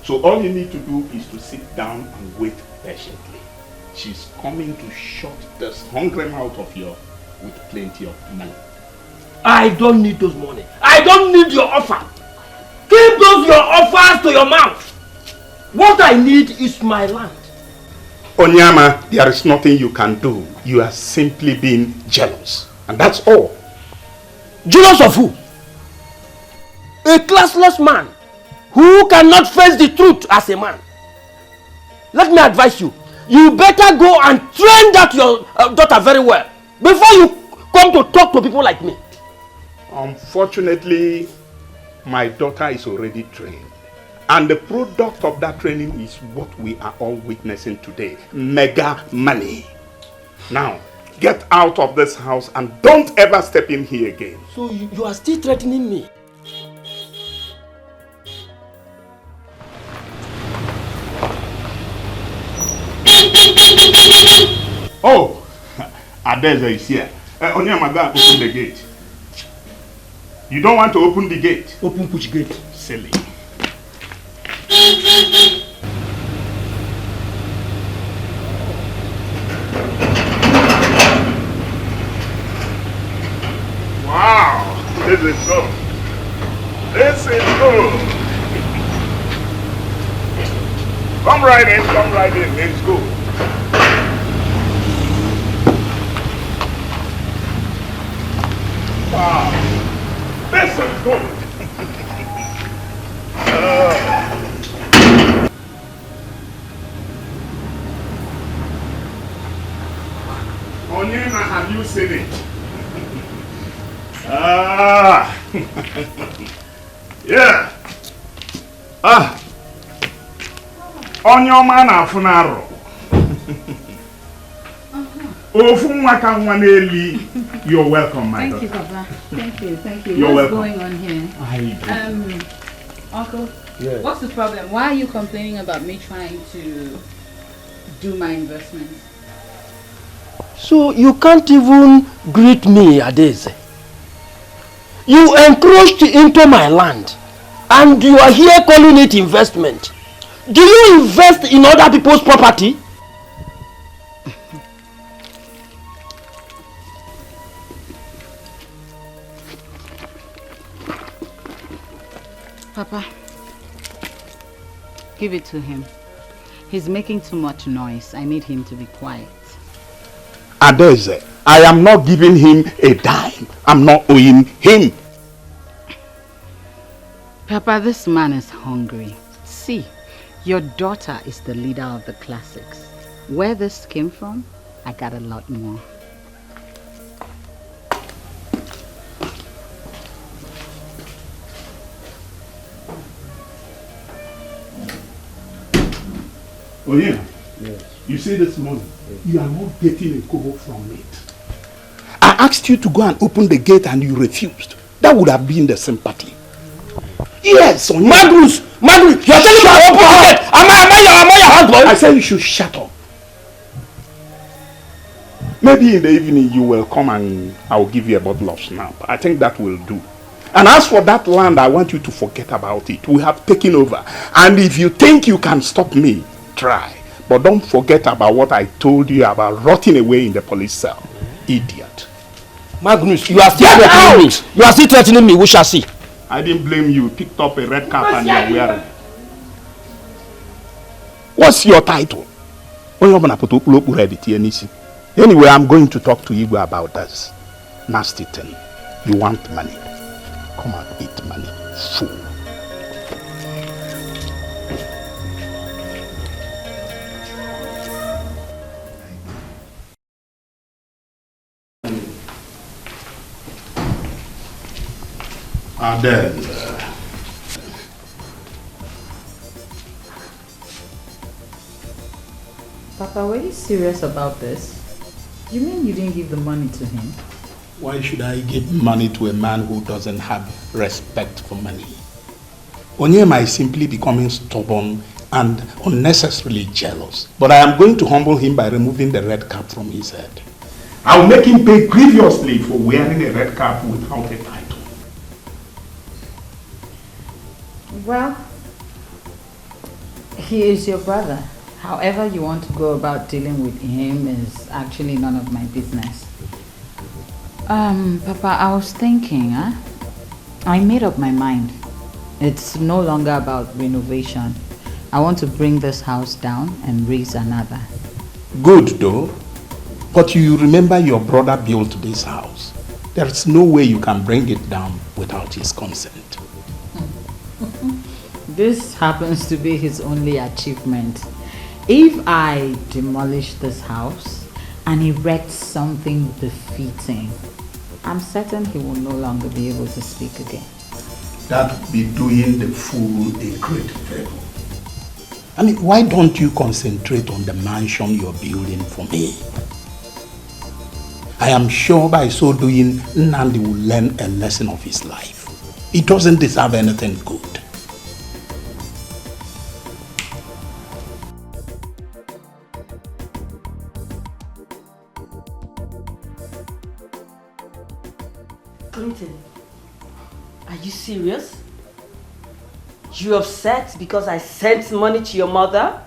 So all you need to do is to sit down and wait patiently. She's coming to shut this hungry mouth of yours with plenty of money. I don't need those money. I don't need your offer. Keep those your offers to your mouth. What I need is my land. Onyama, there is nothing you can do. You are simply being jealous. And that's all. Jealous of who? A classless man who cannot face the truth as a man. Let me advise you. You better go and train that your daughter very well before you come to talk to people like me. Unfortunately, my daughter is already trained. And the product of that training is what we are all witnessing today. Mega money. Now, get out of this house and don't ever step in here again. So you are still threatening me? Oh, Adeza is here. Onyama, go and open the gate. You don't want to open the gate? Open which gate? Silly. Wow, this is good. This is good. Come right in, let's go. Wow, this is good. Onyema, have you seen it? Yeah. Onyoma na funaro. You're welcome, my daughter. Thank you, Papa. Thank you. You're What's welcome. going on here? Uncle, Yes. what's the problem? Why are you complaining about me trying to do my investment? So you can't even greet me, Adeze. You encroached into my land and you are here calling it investment. Do you invest in other people's property? Papa, give it to him. He's making too much noise. I need him to be quiet. Adeze, I am not giving him a dime. I'm not owing him. Papa, this man is hungry. See, your daughter is the leader of the classics. Where this came from, I got a lot more. Oh yeah? Yes. You see this money? Yes. You are not getting a kobo from it. I asked you to go and open the gate and you refused. That would have been the sympathy. Yes, on Magnus, you're telling me to open the gate. Am I your husband? I said you should shut up. Maybe in the evening you will come and I'll give you a bottle of snap. I think that will do. And as for that land, I want you to forget about it. We have taken over. And if you think you can stop me, try. But don't forget about what I told you about rotting away in the police cell. Idiot. Magnus, you are still threatening me. You are still threatening me. We shall see. I didn't blame you. Picked up a red cap and you're wearing. What's your title? Anyway, I'm going to talk to Igwe about this nasty thing. You want money? Come and eat money, fool. And then Papa, were you serious about this? You mean you didn't give the money to him? Why should I give money to a man who doesn't have respect for money? Onyema is simply becoming stubborn and unnecessarily jealous. But I am going to humble him by removing the red cap from his head. I will make him pay grievously for wearing a red cap without a title. Well, he is your brother. However you want to go about dealing with him is actually none of my business. Papa, I was thinking, I made up my mind. It's no longer about renovation. I want to bring this house down and raise another. Good though. But you remember your brother built this house. There is no way you can bring it down without his consent. This happens to be his only achievement. If I demolish this house and erect something befitting, I'm certain he will no longer be able to speak again. That would be doing the fool a great favor. I mean, why don't you concentrate on the mansion you're building for me? I am sure by so doing, Nnamdi will learn a lesson of his life. He doesn't deserve anything good. Clinton, are you serious? You upset because I sent money to your mother?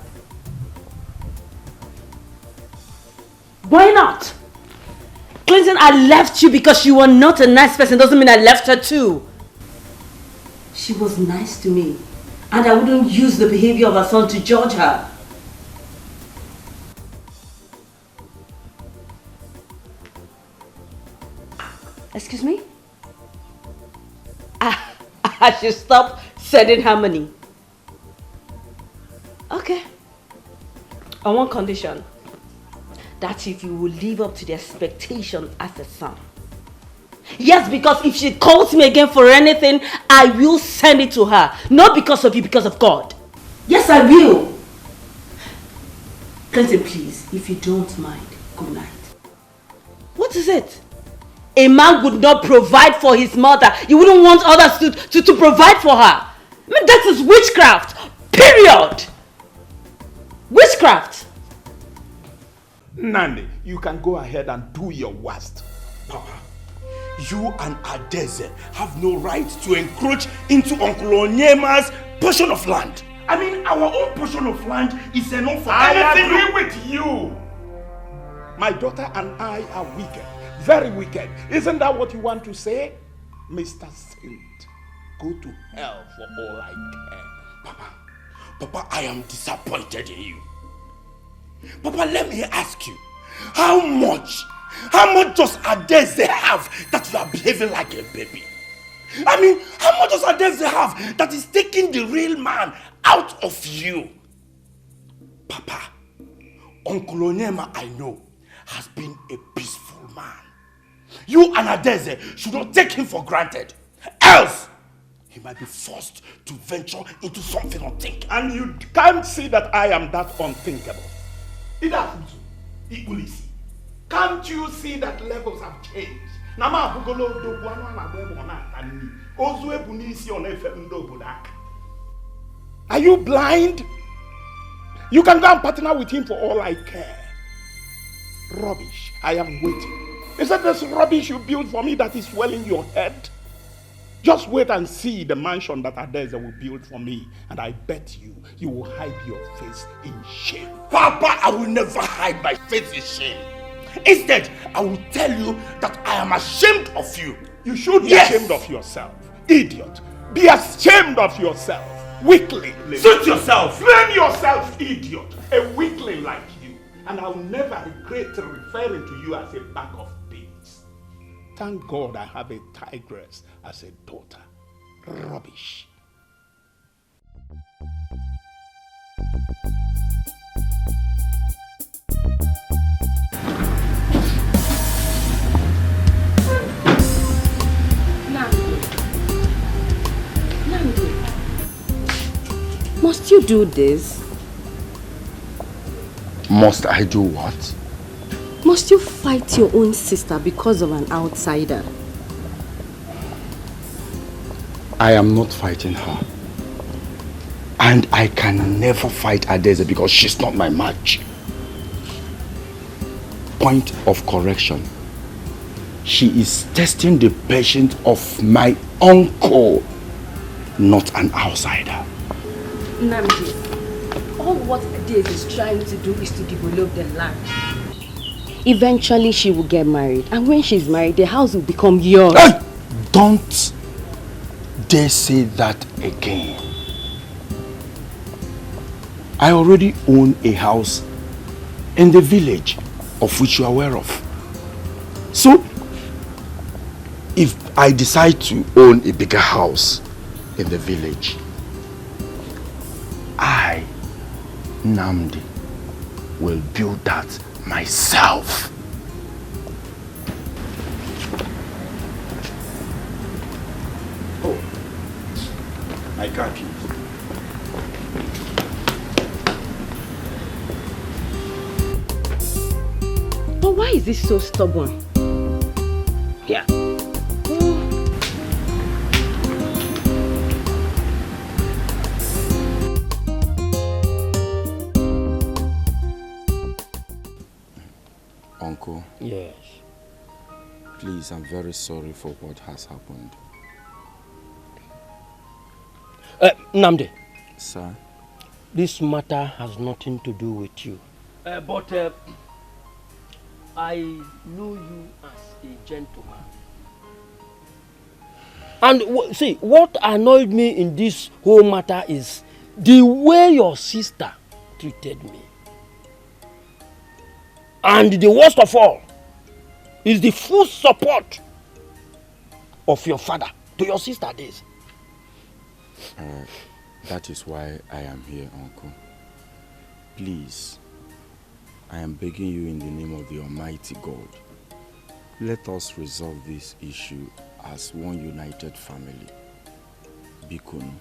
Why not? Clinton, I left you because you were not a nice person. Doesn't mean I left her too. She was nice to me. And I wouldn't use the behavior of her son to judge her. Excuse me? I should stop sending her money. Okay. On one condition. That if you will live up to the expectation as a son. Yes, because if she calls me again for anything, I will send it to her. Not because of you, because of God. Yes, I will. Clinton, please, if you don't mind, good night. What is it? A man would not provide for his mother. You wouldn't want others to provide for her. I mean, that is witchcraft. Period. Witchcraft. Nnamdi, you can go ahead and do your worst. Papa, you and Adeze have no right to encroach into Uncle Onyema's portion of land. I mean, our own portion of land is enough for anything. I agree with you. My daughter and I are wicked. Very wicked. Isn't that what you want to say? Mr. Saint, go to hell for all I care. Papa, I am disappointed in you. Papa, let me ask you, how much How much does Adeze have that you are behaving like a baby? I mean, how much does Adeze have that is taking the real man out of you? Papa, Uncle Onyema, I know, has been a peaceful man. You and Adeze should not take him for granted. Else, he might be forced to venture into something unthinkable. And you can't see that I am that unthinkable. Can't you see that levels have changed? Are you blind? You can go and partner with him for all I care. Rubbish. I am waiting. Is that this rubbish you built for me that is well in your head? Just wait and see the mansion that Adeze will build for me, and I bet you will hide your face in shame. Papa, I will never hide my face in shame. Instead, I will tell you that I am ashamed of you. You should be ashamed of yourself. Idiot. Be ashamed of yourself. Weakling. Suit yourself. Blame yourself, idiot. A weakling like you. And I will never regret referring to you as a bag of beans. Thank God I have a tigress as a daughter. Rubbish. Must you do this? Must I do what? Must you fight your own sister because of an outsider? I am not fighting her. And I can never fight Adeze because she's not my match. Point of correction. She is testing the patience of my uncle, not an outsider. Namdi, all what Adeze is trying to do is to develop the land. Eventually she will get married, and when she's married, the house will become yours. Hey! Don't dare say that again. I already own a house in the village of which you are aware of. So, if I decide to own a bigger house in the village, I, Namdi, will build that myself. Oh, my car keys. But why is this so stubborn? Yeah. Uncle. Yes. Please, I'm very sorry for what has happened. Namdi. Sir? This matter has nothing to do with you. But I know you as a gentleman. And see, what annoyed me in this whole matter is the way your sister treated me. And the worst of all is the full support of your father to your sister Daisy. That is why I am here, Uncle. Please, I am begging you in the name of the Almighty God, let us resolve this issue as one united family. Bikunu.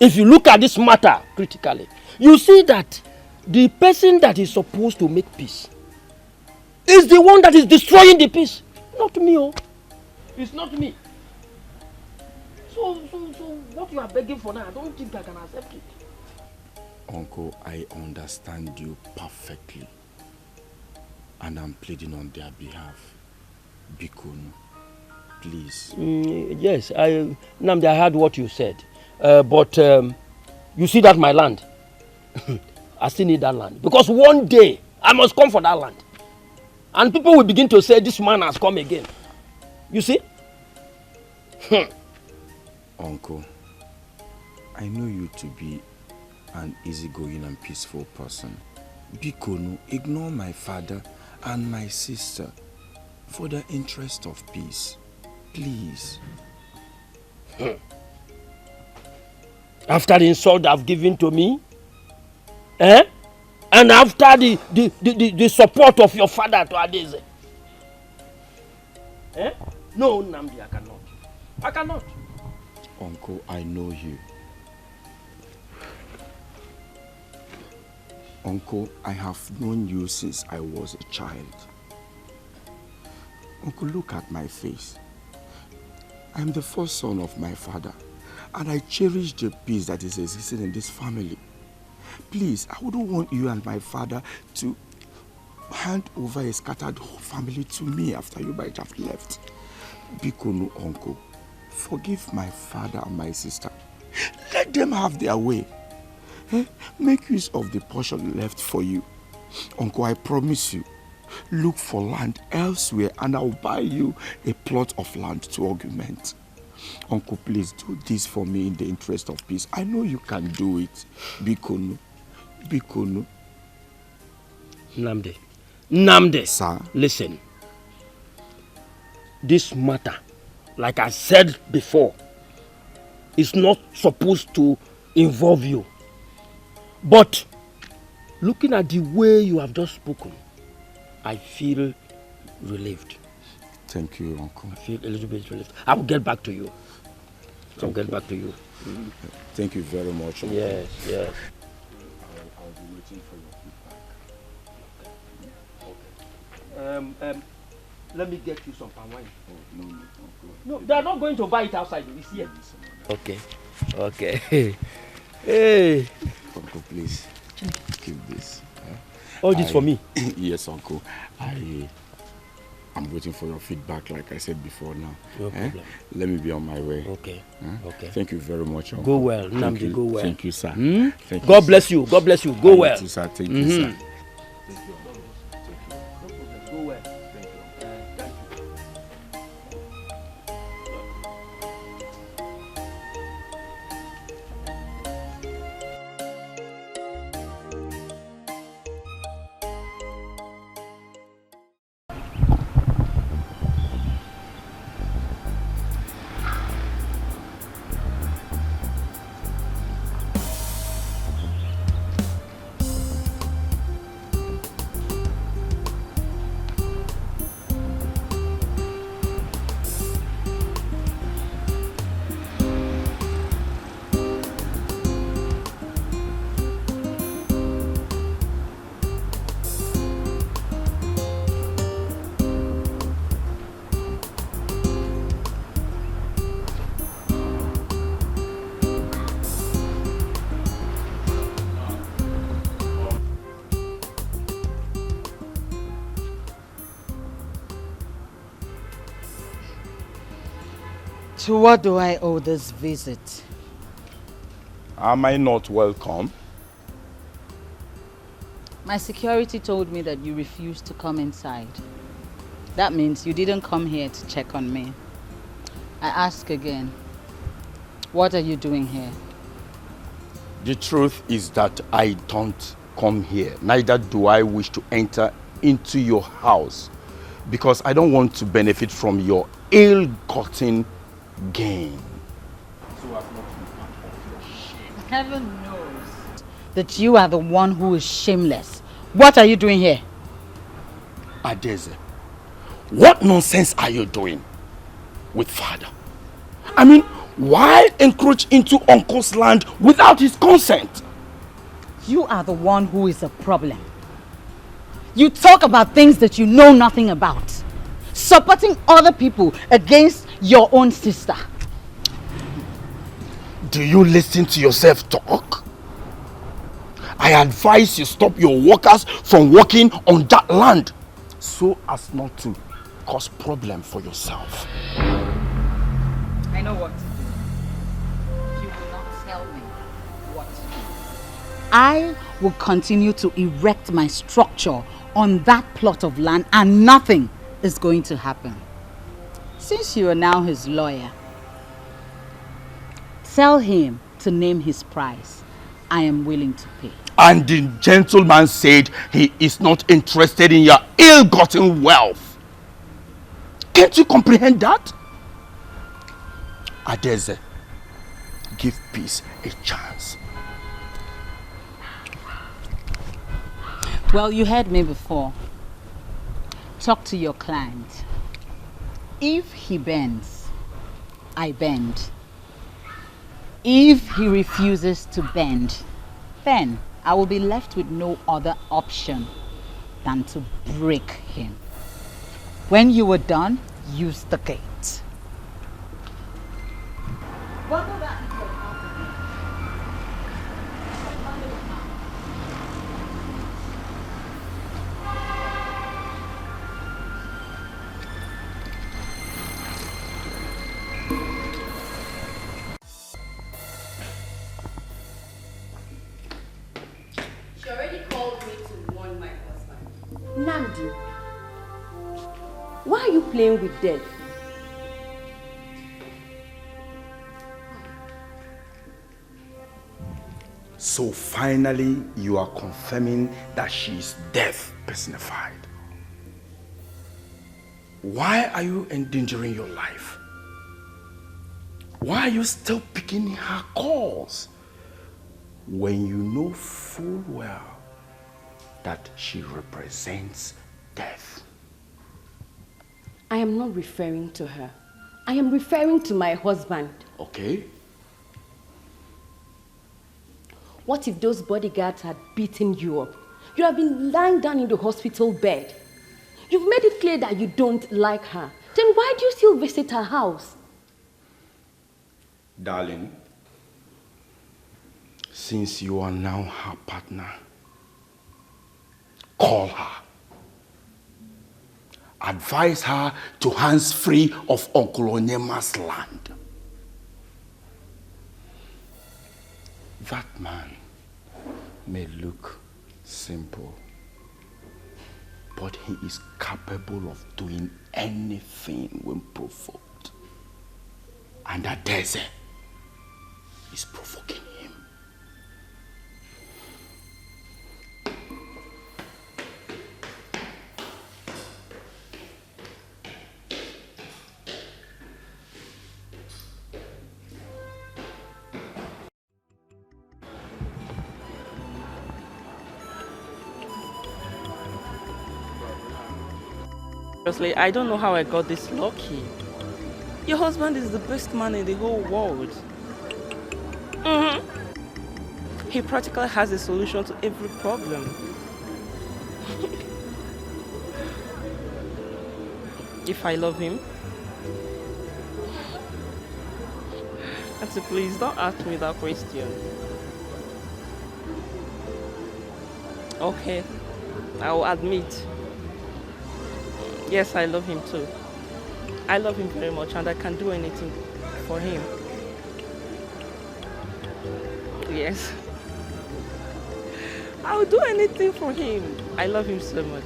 If you look at this matter critically, you see that the person that is supposed to make peace is the one that is destroying the peace. Not me, oh. It's not me. So what you are begging for now, I don't think I can accept it. Uncle, I understand you perfectly. And I'm pleading on their behalf. Bikunu, please. Yes, Namdi, I heard what you said. But you see that my land? I still need that land. Because one day, I must come for that land. And people will begin to say, this man has come again. You see? Uncle, I know you to be an easygoing and peaceful person. Bikono, ignore my father and my sister for the interest of peace. Please. After the insult I've given to me? Eh? And after the support of your father to Adeze? Eh? No, Namdi, I cannot. I cannot. Uncle, I know you. Uncle, I have known you since I was a child. Uncle, look at my face. I'm the first son of my father, and I cherish the peace that is existing in this family. Please, I wouldn't want you and my father to hand over a scattered whole family to me after you might have left. Bikono, Uncle, forgive my father and my sister. Let them have their way. Make use of the portion left for you. Uncle, I promise you, look for land elsewhere and I'll buy you a plot of land to augment. Uncle, please do this for me in the interest of peace. I know you can do it. Bikono. Bikono. Namde. Sir? Listen. This matter, like I said before, is not supposed to involve you. But looking at the way you have just spoken, I feel relieved. Thank you, Uncle. I feel a little bit relieved. I will get back to you. I'll get back to you. Thank you very much, Uncle. Yes, yes. I'll be waiting for your feedback. Let me get you some palm wine. Oh, no, Uncle. No, they are not going to buy it outside. It's here. Okay. Okay. Hey. Uncle, please. Keep this. All this for me? Yes, Uncle. I'm waiting for your feedback, like I said before now. No problem. Let me be on my way. Okay. Okay. Thank you very much, Uncle. Go well, Namdi, go well. Thank you, sir. Thank you, God bless you. God bless you. Go well. Thank you, sir. Thank you, sir. Go well. To what do I owe this visit? Am I not welcome? My security told me that you refused to come inside. That means you didn't come here to check on me. I ask again, what are you doing here? The truth is that I don't come here. Neither do I wish to enter into your house because I don't want to benefit from your ill-gotten gain. So as not to be part of your shame. Heaven knows that you are the one who is shameless. What are you doing here? Adeze, what nonsense are you doing with father? I mean, why encroach into uncle's land without his consent? You are the one who is a problem. You talk about things that you know nothing about. Supporting other people against your own sister. Do you listen to yourself talk? I advise you stop your workers from working on that land so as not to cause problem for yourself. I know what to do. You will not tell me what to do. I will continue to erect my structure on that plot of land and nothing is going to happen. Since you are now his lawyer, tell him to name his price. I am willing to pay. And the gentleman said he is not interested in your ill-gotten wealth. Can't you comprehend that? Adeze, give peace a chance. Well, you heard me before. Talk to your client. If he bends, I bend. If he refuses to bend, then I will be left with no other option than to break him. When you are done, use the gate. She already called me to warn my husband. Nandi, why are you playing with death? So finally, you are confirming that she is death personified. Why are you endangering your life? Why are you still picking her calls when you know full well that she represents death? I am not referring to her. I am referring to my husband. Okay. What if those bodyguards had beaten you up? You have been lying down in the hospital bed. You've made it clear that you don't like her. Then why do you still visit her house? Darling, since you are now her partner, call her. Advise her to hands free of Uncle Onyema's land. That man may look simple, but he is capable of doing anything when provoked. And Adeze is provoking him. Seriously, I don't know how I got this lucky. Your husband is the best man in the whole world. He practically has a solution to every problem. If I love him? Auntie, please don't ask me that question. Okay, I will admit. Yes, I love him too. I love him very much and I can do anything for him. Yes. I'll do anything for him. I love him so much.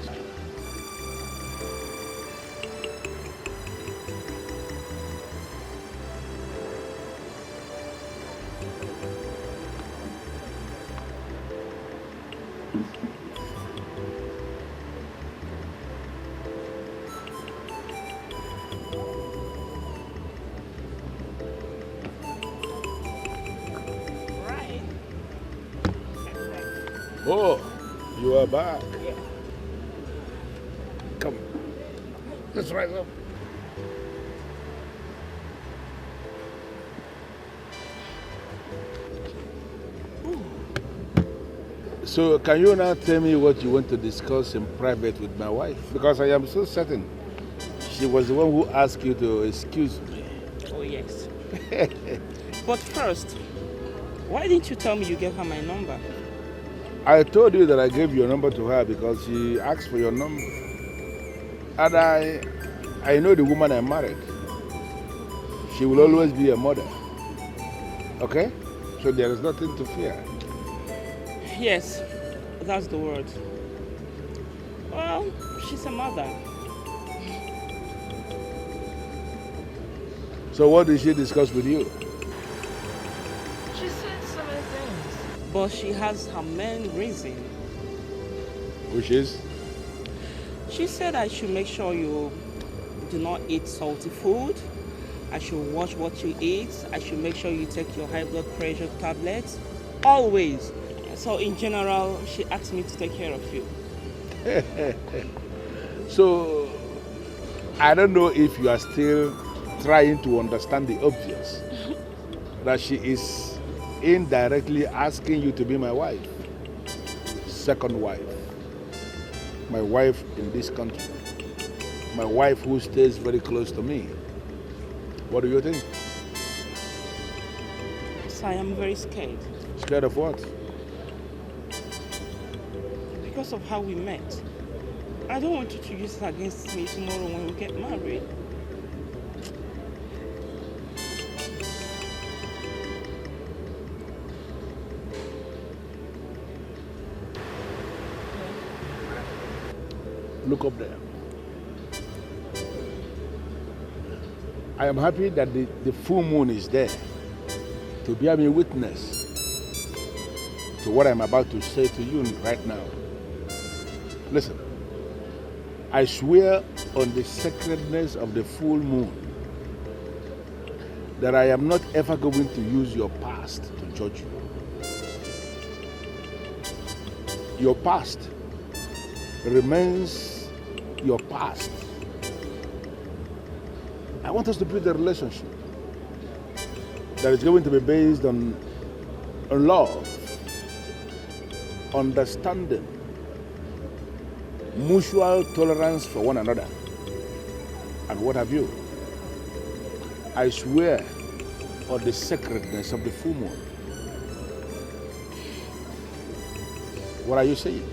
Oh, you are back. Yeah. Come. Let's rise up. So, can you now tell me what you want to discuss in private with my wife? Because I am so certain she was the one who asked you to excuse me. Oh, yes. But first, why didn't you tell me you gave her my number? I told you that I gave your number to her because she asked for your number. And I know the woman I married. She will always be a mother. Okay? So there is nothing to fear. Yes, that's the word. Well, she's a mother. So what did she discuss with you? She said so many things. But she has her main reason. Which is? She said I should make sure you do not eat salty food. I should watch what you eat. I should make sure you take your high blood pressure tablets. Always. So in general, she asked me to take care of you. So, I don't know if you are still trying to understand the obvious. That she is indirectly asking you to be my wife. Second wife. My wife in this country. My wife who stays very close to me. What do you think? So I am very scared. Scared of what? Because of how we met. I don't want you to use it against me tomorrow when we get married. Look up there. I am happy that the full moon is there to bear me witness to what I'm about to say to you right now. Listen, I swear on the sacredness of the full moon that I am not ever going to use your past to judge you. Your past remains your past. I want us to build a relationship that is going to be based on love, understanding, mutual tolerance for one another, and what have you. I swear on the sacredness of the full moon. What are you saying?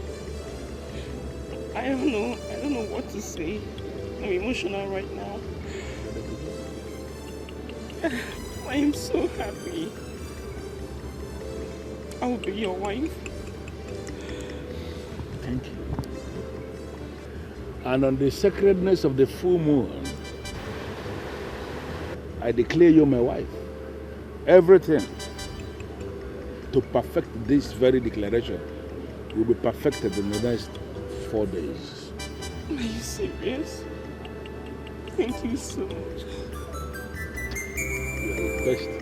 I don't know what to say. I'm emotional right now. I am so happy. I will be your wife. Thank you. And on the sacredness of the full moon, I declare you my wife. Everything to perfect this very declaration will be perfected in the next 4 days. Are you serious? Thank you so much. You are the best.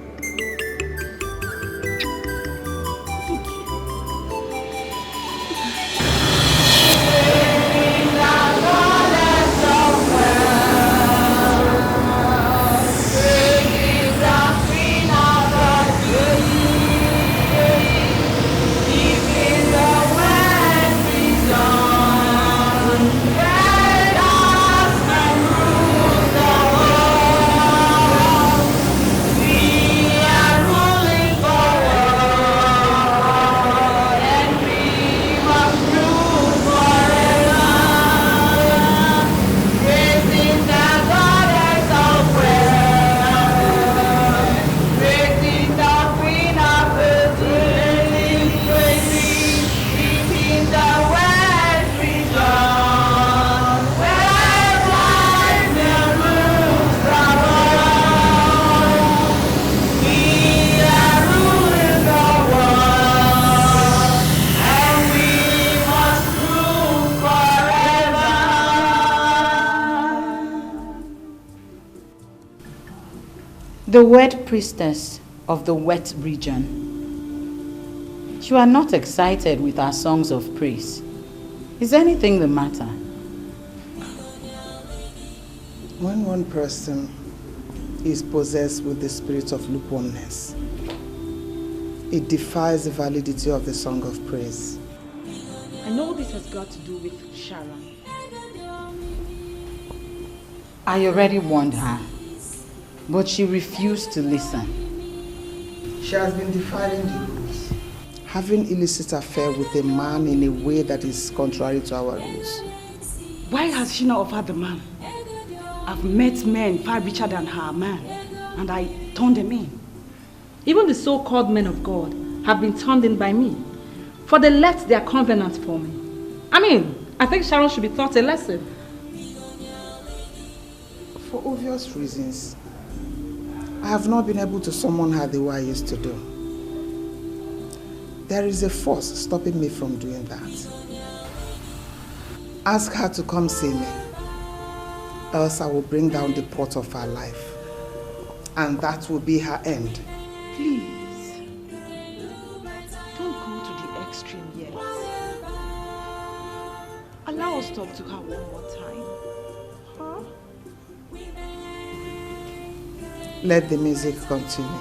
The wet priestess of the wet region. You are not excited with our songs of praise. Is anything the matter? When one person is possessed with the spirit of lukewarmness, it defies the validity of the song of praise. I know this has got to do with Sharon. I already warned her, but she refused to listen. She has been defying the rules, having illicit affair with a man in a way that is contrary to our rules. Why has she not offered the man? I've met men far richer than her man, and I turned them in. Even the so-called men of God have been turned in by me, for they left their covenant for me. I think Sharon should be taught a lesson. For obvious reasons, I have not been able to summon her the way I used to do. There is a force stopping me from doing that. Ask her to come see me, else I will bring down the pot of her life. And that will be her end. Please, don't go to the extreme yet. Allow us to talk to her one more time. Huh? Let the music continue.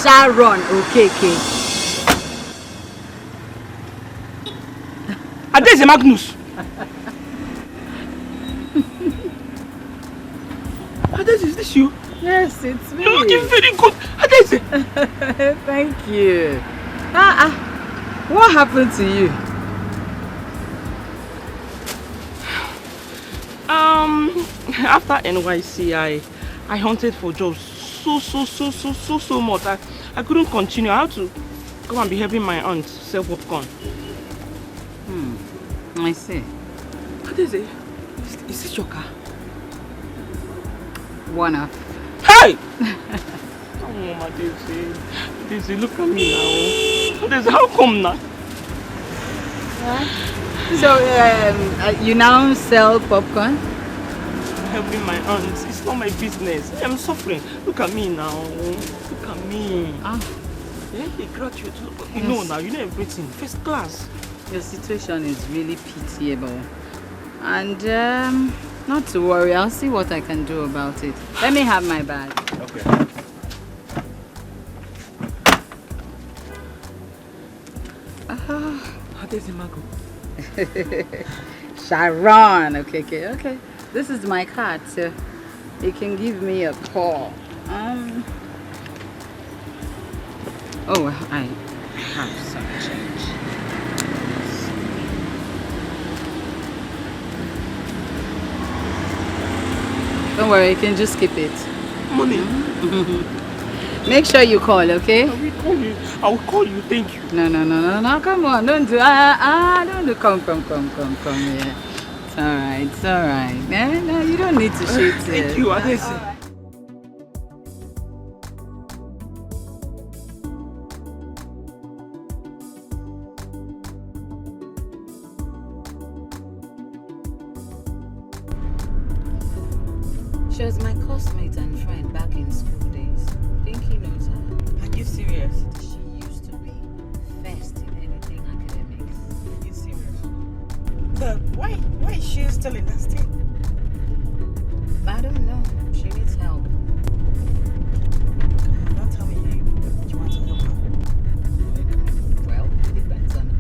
Sharon, okay. Adese Magnus. Adese, is this you? Yes, it's me. You're looking very good. Adese. Thank you. What happened to you? After NYC, I hunted for jobs so much. I couldn't continue. I had to come and be helping my aunt sell popcorn. I see. Adese, is this your car? One of. Hey! Oh, Adese. Adese, look at me now. Adese, how come now? So, you now sell popcorn? Helping my aunt. It's not my business. I'm suffering. Look at me now. Look at me. Yeah, a graduate. You know now, you know everything. First class. Your situation is really pitiable. And not to worry, I'll see what I can do about it. Let me have my bag. Okay. Adese Mago. Sharon, okay. This is my card, so you can give me a call. Oh, I have some change. Don't worry, you can just keep it. Money? Make sure you call, okay? I will call you, thank you. No, come on, don't do, don't do, come here. It's alright. No, you don't need to shake it. Thank you, Adese. She was my classmate and friend back in school days. Think he knows her? Are you serious? She used to be first in anything academics. Are you serious? But why is she still in that state? I don't know. She needs help. Don't tell me you want to help her. Well, it depends on her.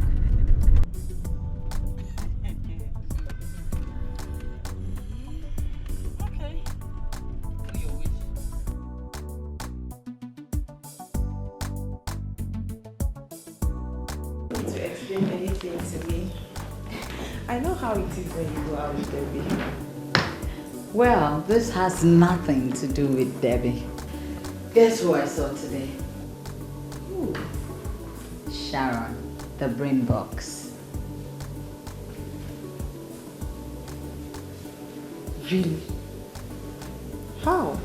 Okay. Do your wish. To explain anything to me. I know how it is when you go out with Debbie. Well, this has nothing to do with Debbie. Guess who I saw today? Who? Sharon, the brain box. Really? How?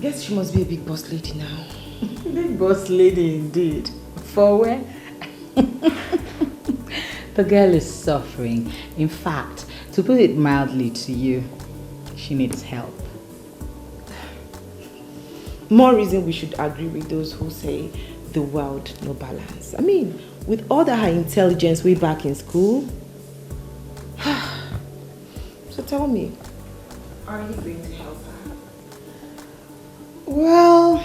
Guess she must be a big boss lady now. Big boss lady indeed. For where? The girl is suffering. In fact, to put it mildly to you, she needs help. more reason we should agree with those who say the world no balance. I mean, with all that her intelligence way back in school. So tell me, are you going to help her? Well,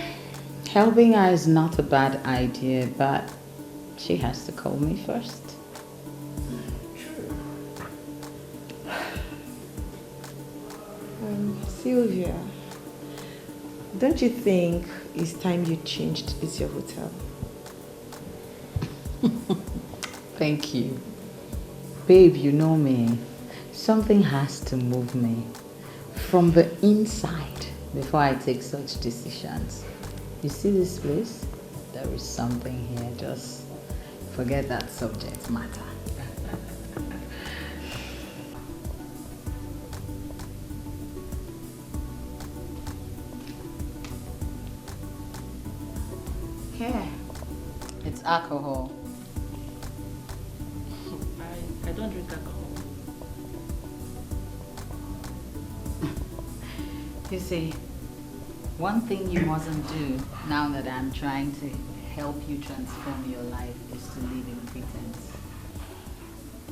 helping her is not a bad idea, but she has to call me first. Sylvia, don't you think it's time you changed this your hotel? Thank you. Babe, you know me. Something has to move me from the inside before I take such decisions. You see this place? There is something here. Just forget that subject matter. Here. It's alcohol. I don't drink alcohol. You see, one thing you mustn't do now that I'm trying to help you transform your life is to live in pretense.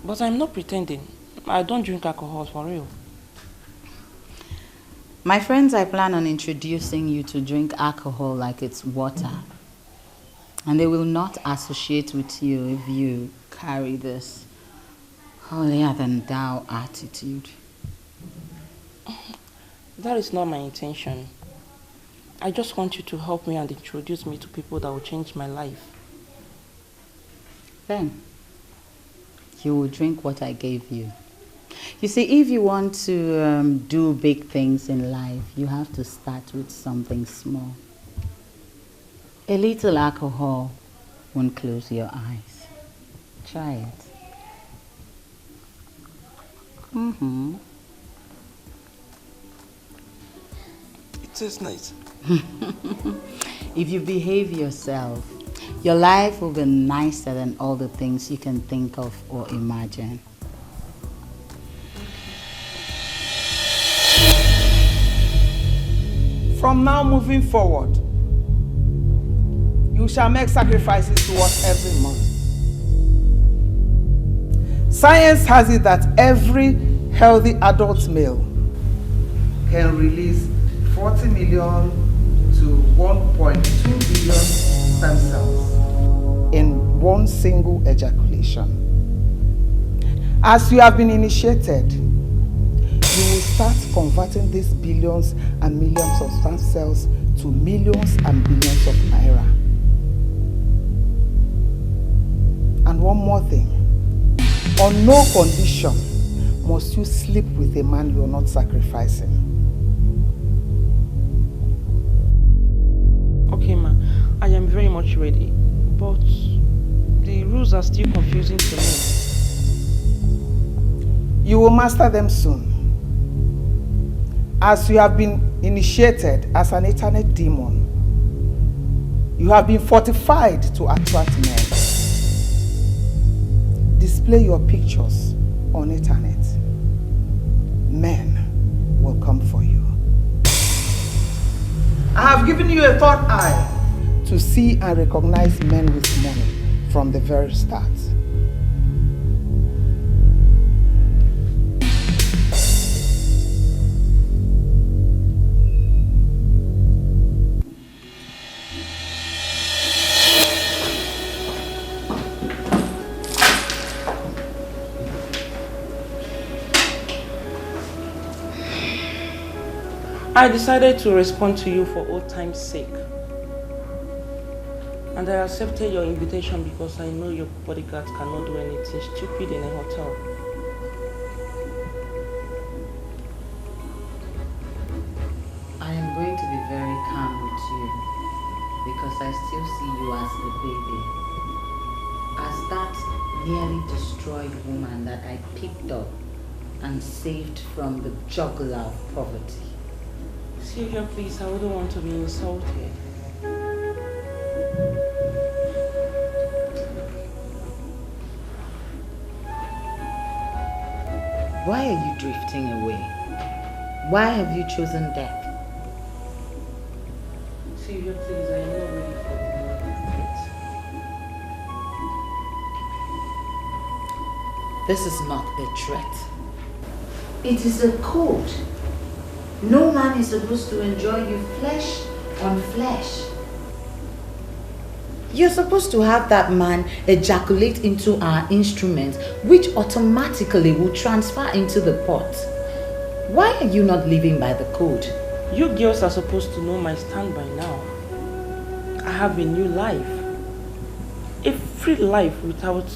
But I'm not pretending. I don't drink alcohol for real. My friends, I plan on introducing you to drink alcohol like it's water. And they will not associate with you if you carry this holier than thou attitude. That is not my intention. I just want you to help me and introduce me to people that will change my life. Then, you will drink what I gave you. You see, if you want to do big things in life, you have to start with something small. A little alcohol won't close your eyes. Try it. Mm-hmm. It tastes nice. If you behave yourself, your life will be nicer than all the things you can think of or imagine. From now moving forward, you shall make sacrifices to us every month. Science has it that every healthy adult male can release 40 million to 1.2 billion stem cells in one single ejaculation. As you have been initiated, you will start converting these billions and millions of stem cells to millions and billions of naira. And one more thing, on no condition must you sleep with a man you are not sacrificing. Okay, ma, I am very much ready, but the rules are still confusing to me. You will master them soon. As you have been initiated as an Ethernet demon, you have been fortified to attract men. Display your pictures on Ethernet. Men will come for you. I have given you a third eye to see and recognize men with money from the very start. I decided to respond to you for old time's sake. And I accepted your invitation because I know your bodyguards cannot do anything stupid in a hotel. I am going to be very calm with you because I still see you as a baby. As that nearly destroyed woman that I picked up and saved from the jugular of poverty. Sylvia, please, I wouldn't want to be insulted. Why are you drifting away? Why have you chosen death? Sylvia, please, I am not ready for the This is not a threat. It is a code. No man is supposed to enjoy you flesh on flesh. You're supposed to have that man ejaculate into our instrument, which automatically will transfer into the pot. Why are you not living by the code? You girls are supposed to know my stand by now. I have a new life. A free life without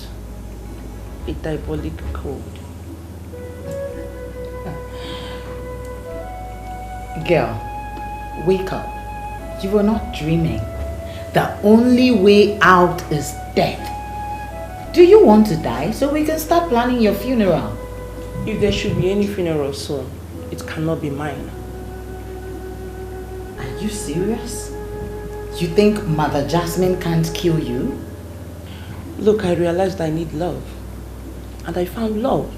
a diabolic code. Girl, wake up. You were not dreaming. The only way out is death. Do you want to die so we can start planning your funeral? If there should be any funeral soon, it cannot be mine. Are you serious? You think Mother Jasmine can't kill you? Look, I realized I need love. And I found love.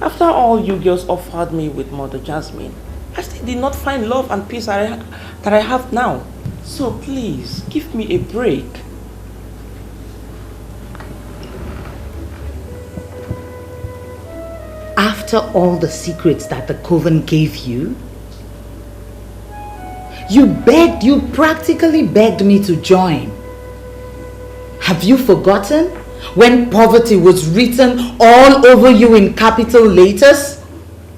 After all you girls offered me with Mother Jasmine, I still did not find love and peace that I have now. So please, give me a break. After all the secrets that the coven gave you, you practically begged me to join. Have you forgotten when poverty was written all over you in capital letters?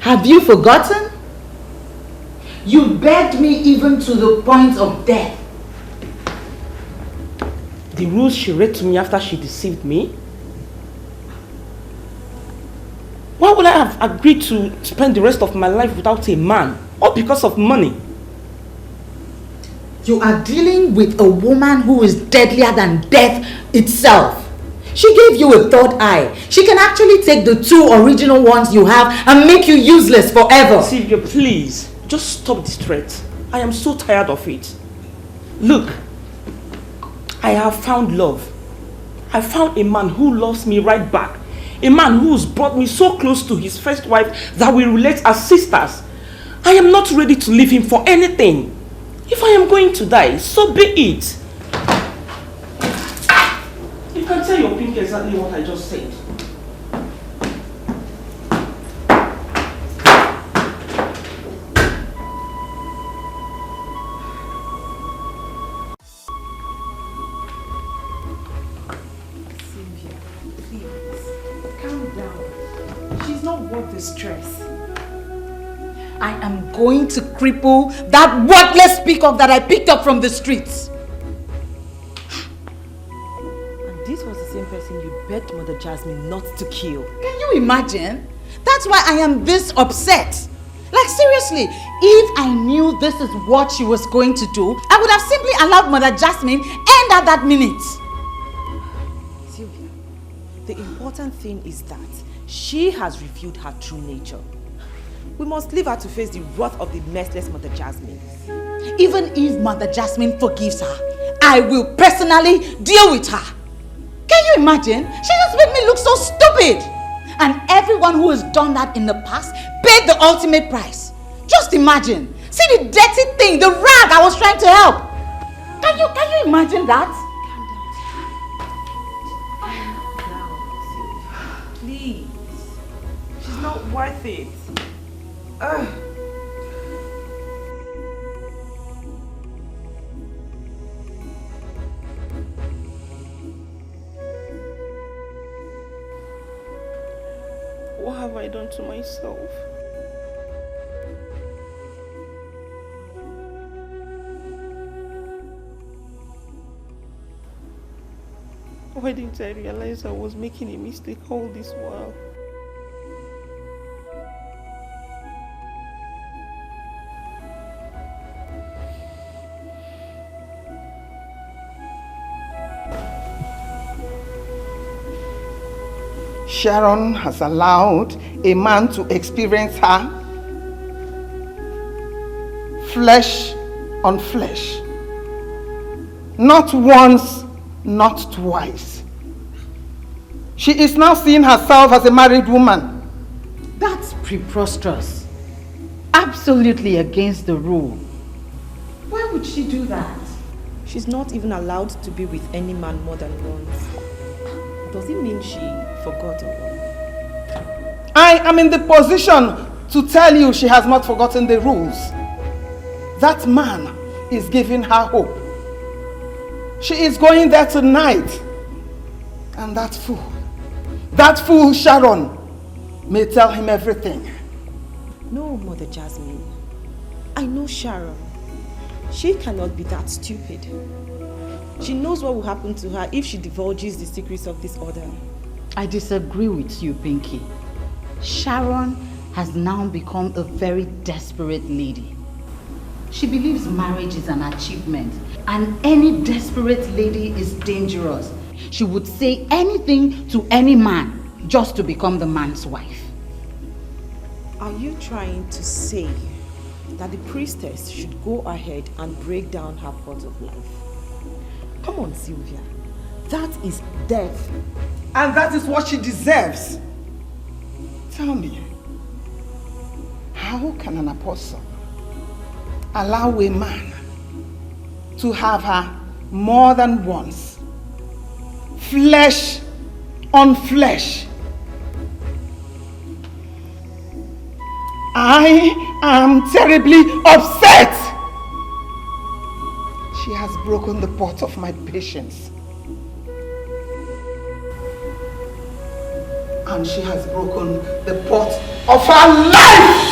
Have you forgotten? You begged me even to the point of death. The rules she read to me after she deceived me? Why would I have agreed to spend the rest of my life without a man? All because of money? You are dealing with a woman who is deadlier than death itself. She gave you a third eye. She can actually take the 2 original ones you have and make you useless forever. Sylvia, please, just stop this threat. I am so tired of it. Look, I have found love. I found a man who loves me right back. A man who's brought me so close to his first wife that we relate as sisters. I am not ready to leave him for anything. If I am going to die, so be it. You can tell your Pinky exactly what I just said. Sylvia, please, calm down. She's not worth the stress. I am going to cripple that worthless peacock that I picked up from the streets. And this was the same person you begged Mother Jasmine not to kill. Can you imagine? That's why I am this upset. Like seriously, if I knew this is what she was going to do, I would have simply allowed Mother Jasmine end at that minute. Sylvia, the important thing is that she has revealed her true nature. We must leave her to face the wrath of the merciless Mother Jasmine. Even if Mother Jasmine forgives her, I will personally deal with her. Can you imagine? She just made me look so stupid. And everyone who has done that in the past paid the ultimate price. Just imagine. See the dirty thing, the rag I was trying to help. Can you imagine that? Please. She's not worth it. What have I done to myself? Why didn't I realize I was making a mistake all this while? Sharon has allowed a man to experience her flesh on flesh. Not once, not twice. She is now seeing herself as a married woman. That's preposterous. Absolutely against the rule. Why would she do that? She's not even allowed to be with any man more than once. Does it mean she forgot or what? I am in the position to tell you she has not forgotten the rules. That man is giving her hope. She is going there tonight. And that fool Sharon, may tell him everything. No, Mother Jasmine. I know Sharon. She cannot be that stupid. She knows what will happen to her if she divulges the secrets of this order. I disagree with you, Pinky. Sharon has now become a very desperate lady. She believes marriage is an achievement, and any desperate lady is dangerous. She would say anything to any man just to become the man's wife. Are you trying to say that the priestess should go ahead and break down her pot of life? Come on, Sylvia. That is death. And that is what she deserves. Tell me, how can an apostle allow a man to have her more than once? Flesh on flesh. I am terribly upset. She has broken the pot of my patience. And she has broken the pot of her life!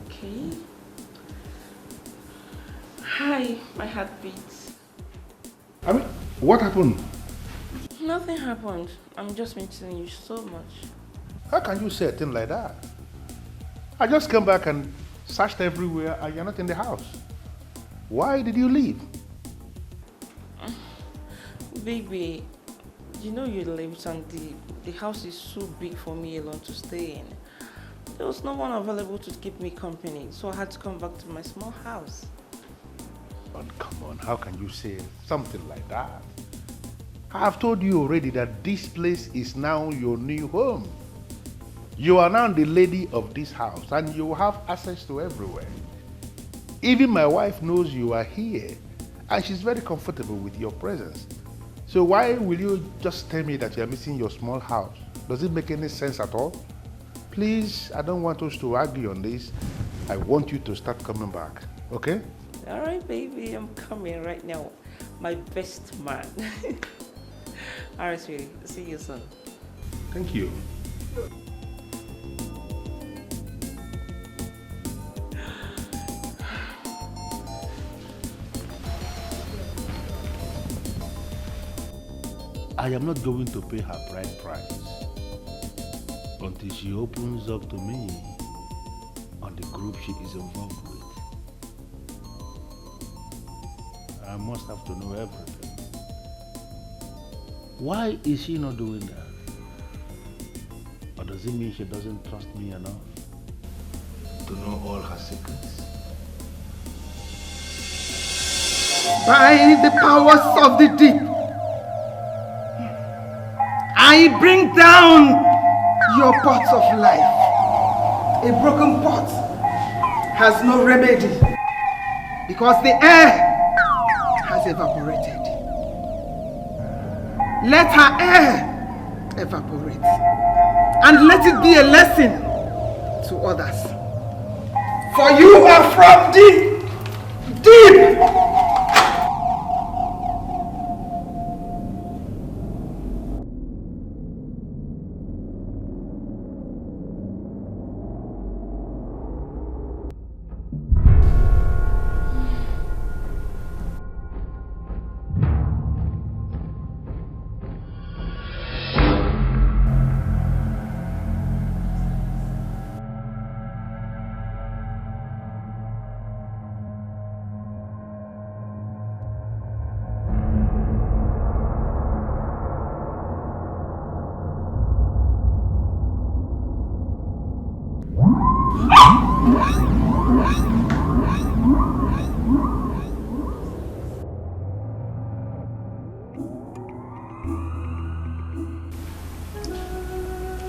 Okay. Hi, my heart beats. I mean, what happened? Nothing happened. I'm just missing you so much. How can you say a thing like that? I just came back and searched everywhere and you're not in the house. Why did you leave? Baby, you know you left and the house is so big for me alone to stay in. There was no one available to keep me company, so I had to come back to my small house. Oh, come on, how can you say something like that? I have told you already that this place is now your new home. You are now the lady of this house and you have access to everywhere. Even my wife knows you are here and she's very comfortable with your presence. So why will you just tell me that you are missing your small house? Does it make any sense at all? Please, I don't want us to argue on this. I want you to start coming back, okay? All right, baby, I'm coming right now. My best man. All right, sweetie. See you soon. Thank you. I am not going to pay her bride price until she opens up to me on the group she is involved with. I must have to know everything. Why is she not doing that? Or does it mean she doesn't trust me enough to know all her secrets? By the powers of the deep, I bring down your pot of life. A broken pot has no remedy because the air has evaporated. Let her air evaporate and let it be a lesson to others. For you are from deep.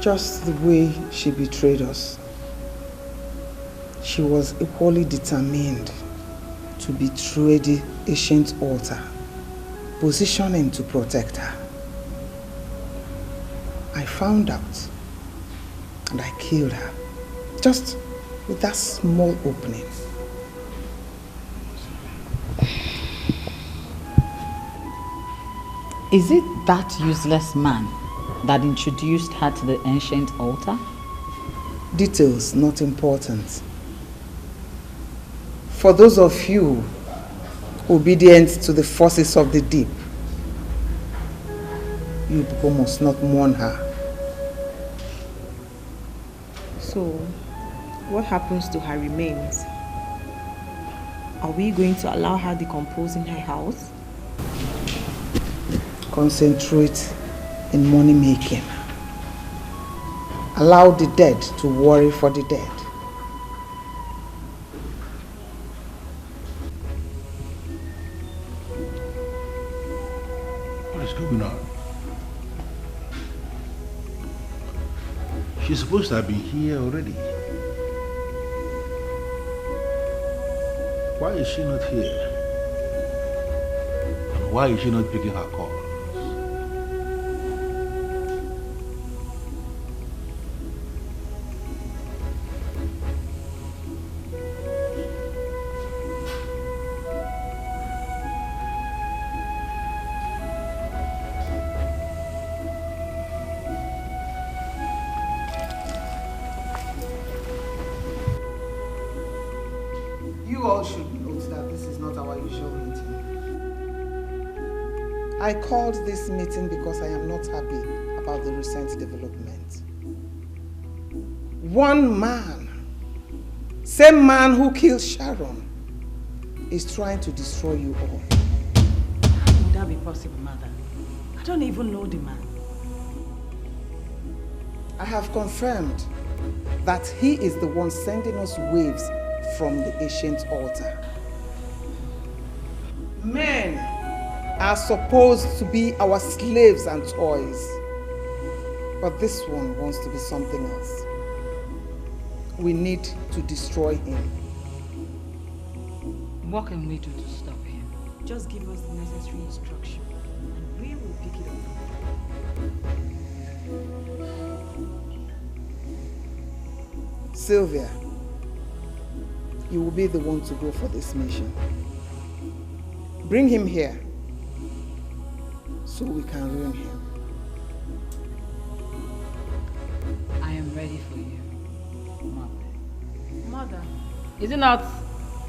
Just the way she betrayed us. She was equally determined to betray the ancient altar, positioning to protect her. I found out and I killed her, just with that small opening. Is it that useless man that introduced her to the ancient altar? Details not important. For those of you obedient to the forces of the deep, you people must not mourn her. So, what happens to her remains? Are we going to allow her decompose in her house? Concentrate in money making. Allow the dead to worry for the dead. What's going on? She's supposed to have been here already. Why is she not here? And why is she not picking her call? You all should note that this is not our usual meeting. I called this meeting because I am not happy about the recent development. One man, same man who killed Sharon, is trying to destroy you all. How would that be possible, Mother? I don't even know the man. I have confirmed that he is the one sending us waves from the ancient altar. Men are supposed to be our slaves and toys, but this one wants to be something else. We need to destroy him. What can we do to stop him? Just give us the necessary instruction and we will pick it up. Sylvia, you will be the one to go for this mission. Bring him here so we can ruin him. I am ready for you, Mother. Mother, is it not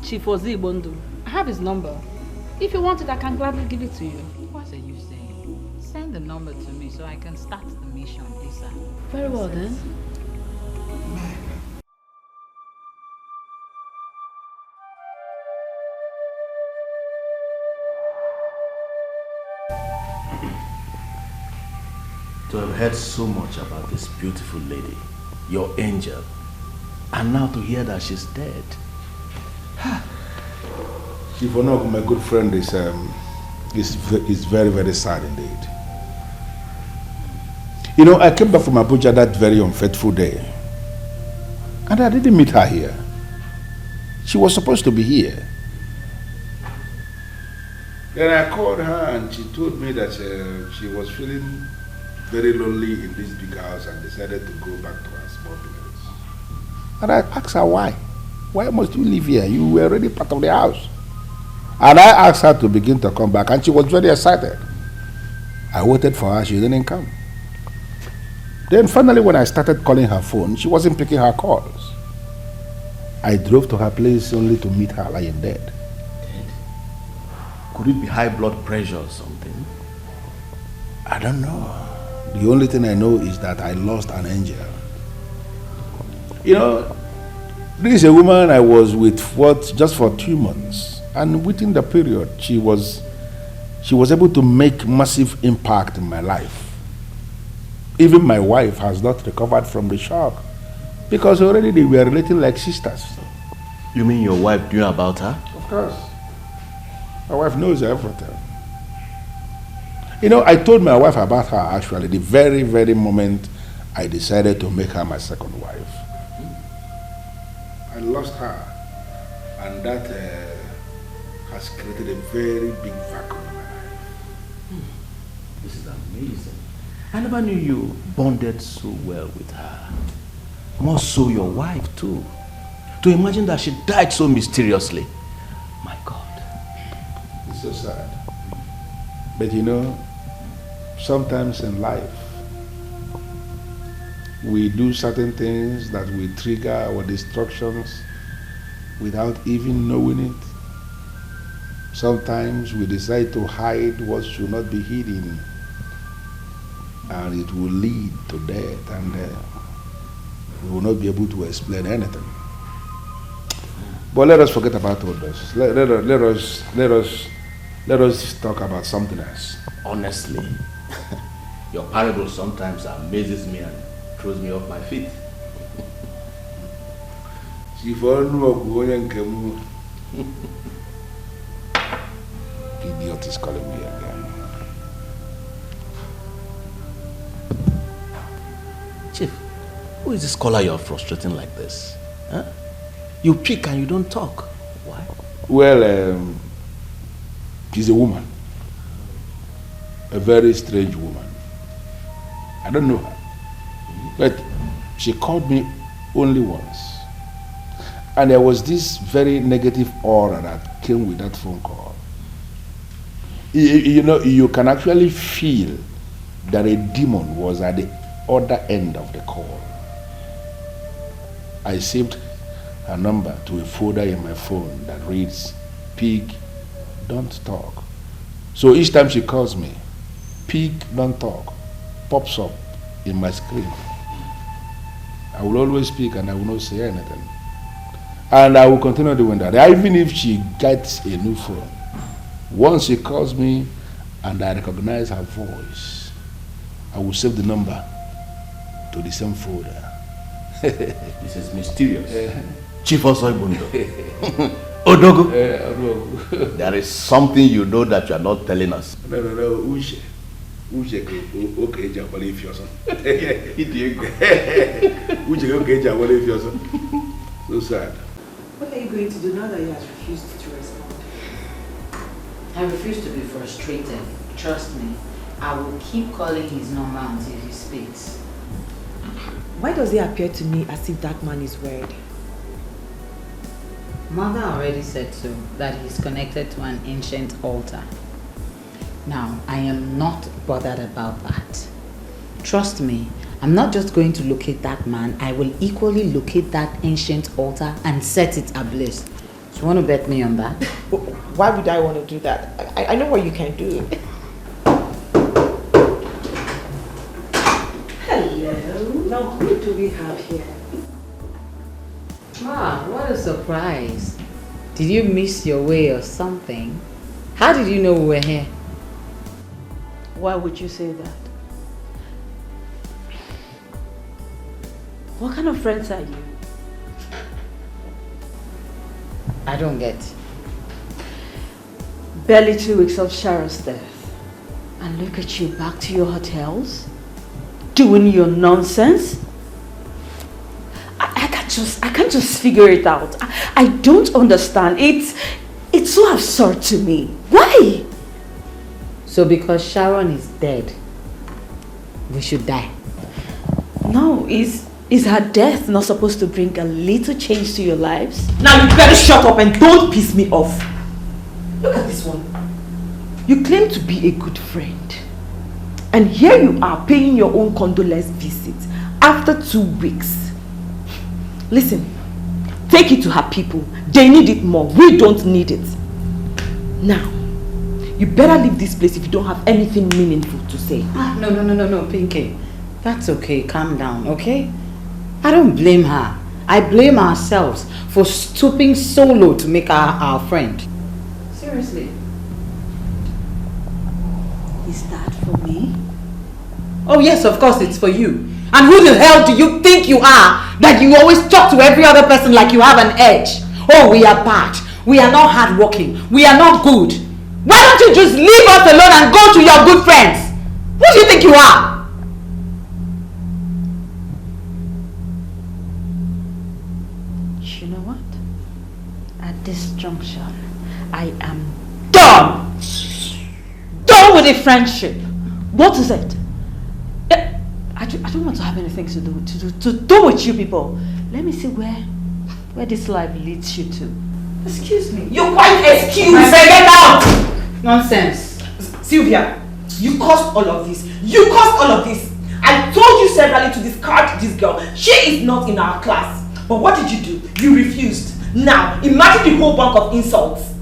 Chief Ozibondu? I have his number. If you want it, I can gladly give it to you. What are you saying? Send the number to me so I can start the mission ASAP. Very well then. To have heard so much about this beautiful lady, your angel, and now to hear that she's dead. Chief Onog, my good friend, is very, very sad indeed. You know, I came back from Abuja that very unfaithful day, and I didn't meet her here. She was supposed to be here. Then I called her and she told me that she was feeling very lonely in this big house and decided to go back to her small place. And I asked her why. Why must you live here? You were already part of the house. And I asked her to begin to come back and she was very excited. I waited for her, she didn't come. Then finally when I started calling her phone, she wasn't picking her calls. I drove to her place only to meet her lying dead. Could it be high blood pressure or something? I don't know. The only thing I know is that I lost an angel. You know, this is a woman I was with just for 2 months. And within the period, she was able to make massive impact in my life. Even my wife has not recovered from the shock because already they were relating like sisters. You mean your wife knew about her? Of course. My wife knows everything. You know, I told my wife about her actually the very, very moment I decided to make her my second wife. I lost her, and that has created a very big vacuum in my life. This is amazing. I never knew you bonded so well with her. More so your wife too. To imagine that she died so mysteriously. My God. It's so sad. But you know, sometimes in life, we do certain things that will trigger our destructions without even knowing it. Sometimes we decide to hide what should not be hidden, and it will lead to death, and we will not be able to explain anything. But let us forget about all this. Let us talk about something else. Honestly, your parable sometimes amazes me and throws me off my feet. Idiot is calling me again. Chief, who is this caller you're frustrating like this? Huh? You pick and you don't talk. Why? Well, she's a woman. A very strange woman. I don't know her. But she called me only once. And there was this very negative aura that came with that phone call. You know, you can actually feel that a demon was at the other end of the call. I saved her number to a folder in my phone that reads, "Pig, don't talk." So each time she calls me, "Pig, don't talk," pops up in my screen. I will always speak and I will not say anything. And I will continue doing that. Even if she gets a new phone, once she calls me and I recognize her voice, I will save the number to the same folder. This is mysterious. Chief Osoibundo. Odogo. There is something you know that you are not telling us. No. Uche, okay, Jabali if you're so. Uche, okay, Jabali if you're so. So sad. What are you going to do now that he has refused to respond? I refuse to be frustrated. Trust me. I will keep calling his number until he speaks. Why does it appear to me as if that man is weird? Mother already said so, that he's connected to an ancient altar. Now, I am not bothered about that. Trust me, I'm not just going to locate that man, I will equally locate that ancient altar and set it ablaze. Do you want to bet me on that? Why would I want to do that? I know what you can do. Hello. Now, who do we have here? Wow, what a surprise. Did you miss your way or something? How did you know we were here? Why would you say that? What kind of friends are you? I don't get. Barely 2 weeks of Sharon's death. And look at you back to your hotels? Doing your nonsense? I can't just figure it out. I don't understand. It's so absurd to me. Why? So because Sharon is dead, we should die? No, is her death not supposed to bring a little change to your lives? Now you better shut up and don't piss me off. Look at this one. You claim to be a good friend. And here you are paying your own condolence visit after 2 weeks. Listen, take it to her people. They need it more. We don't need it. Now, you better leave this place if you don't have anything meaningful to say. No, Pinky. That's okay. Calm down, okay? I don't blame her. I blame ourselves for stooping so low to make her our friend. Seriously. Is that for me? Oh yes, of course it's for you. And who the hell do you think you are that you always talk to every other person like you have an edge? Oh, we are bad. We are not hardworking. We are not good. Why don't you just leave us alone and go to your good friends? Who do you think you are? a friendship. What is it? I don't want to have anything to do with you people. Let me see where this life leads you to. Excuse me. You quite excuse me. Get out! Nonsense. Sylvia, you caused all of this. You caused all of this. I told you severally to discard this girl. She is not in our class. But what did you do? You refused. Now, imagine the whole bunch of insults.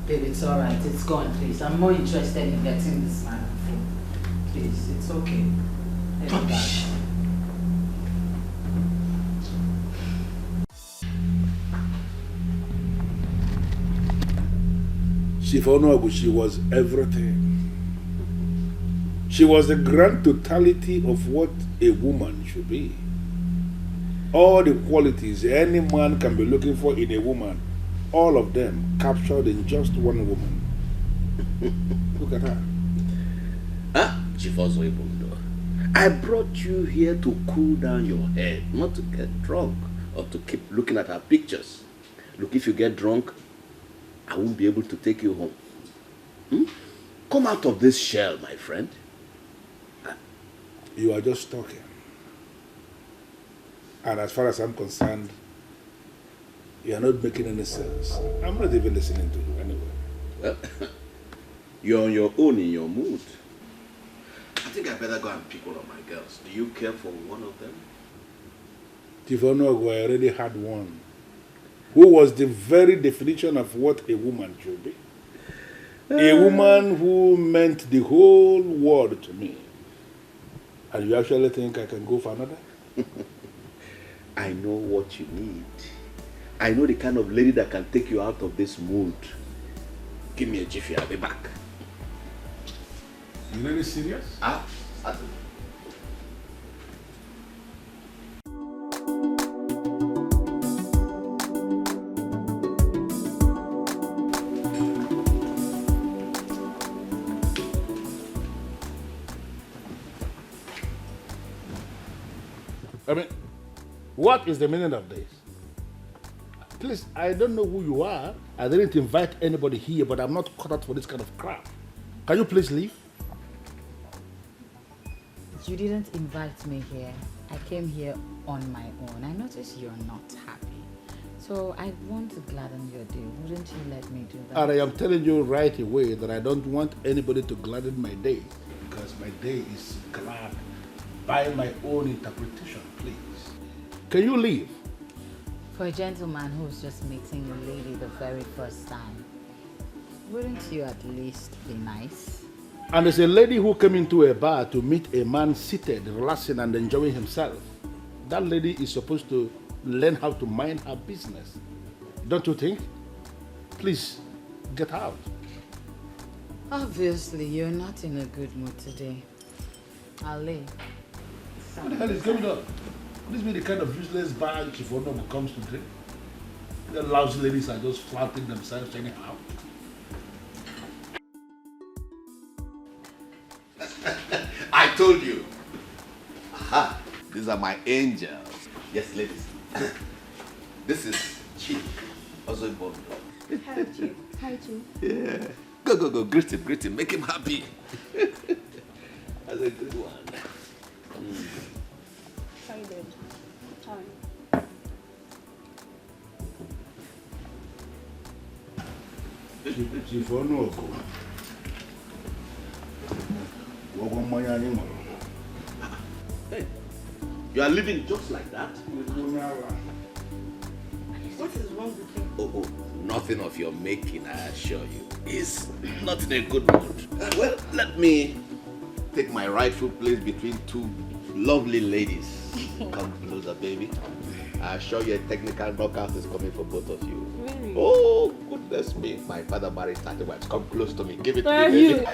Babe, it's alright. It's gone, please. I'm more interested in getting this man on phone. Please, it's okay. Rubbish. She was everything. She was the grand totality of what a woman should be. All the qualities any man can be looking for in a woman, all of them captured in just one woman. Look at her. Chief Ozoibo, I brought you here to cool down your head, not to get drunk or to keep looking at her pictures. Look, if you get drunk, I won't be able to take you home. Come out of this shell, my friend. You are just talking. And as far as I'm concerned, you are not making any sense. I'm not even listening to you anyway. Well, you're on your own in your mood. I think I better go and pick one of my girls. Do you care for one of them? Tifonogo, I already had one, who was the very definition of what a woman should be. A woman who meant the whole world to me. And you actually think I can go for another? I know what you need. I know the kind of lady that can take you out of this mood. Give me a jiffy, I'll be back. You really serious? I mean, what is the meaning of this? Please, I don't know who you are. I didn't invite anybody here, but I'm not caught out for this kind of crap. Can you please leave? You didn't invite me here. I came here on my own. I noticed you're not happy. So I want to gladden your day. Wouldn't you let me do that? And I am telling you right away that I don't want anybody to gladden my day, because my day is glad by my own interpretation, please. Can you leave? For a gentleman who's just meeting a lady the very first time, wouldn't you at least be nice? And there's a lady who came into a bar to meet a man seated, relaxing and enjoying himself. That lady is supposed to learn how to mind her business. Don't you think? Please, get out. Obviously, you're not in a good mood today. I'll leave. What the hell is going on? Would this be the kind of useless bar Chifono comes to drink? The lousy ladies are just flaunting themselves anyhow. I told you. Aha, these are my angels. Yes, ladies. This is Chief Ozoibo. Hi, Chief. Hi, Chief. Yeah. Go. Greet him. Make him happy. That's a good one. Hi, Dad. Hi. Chifono. Hey, you are living just like that? What is wrong with you? Oh, nothing of your making, I assure you. He's not in a good mood. Well, let me take my rightful place between two lovely ladies. Come closer, baby. I assure you a technical knockout is coming for both of you. Really? Oh, goodness me. My father married 30 wives. Come close to me. Give it to Where me, are baby. you?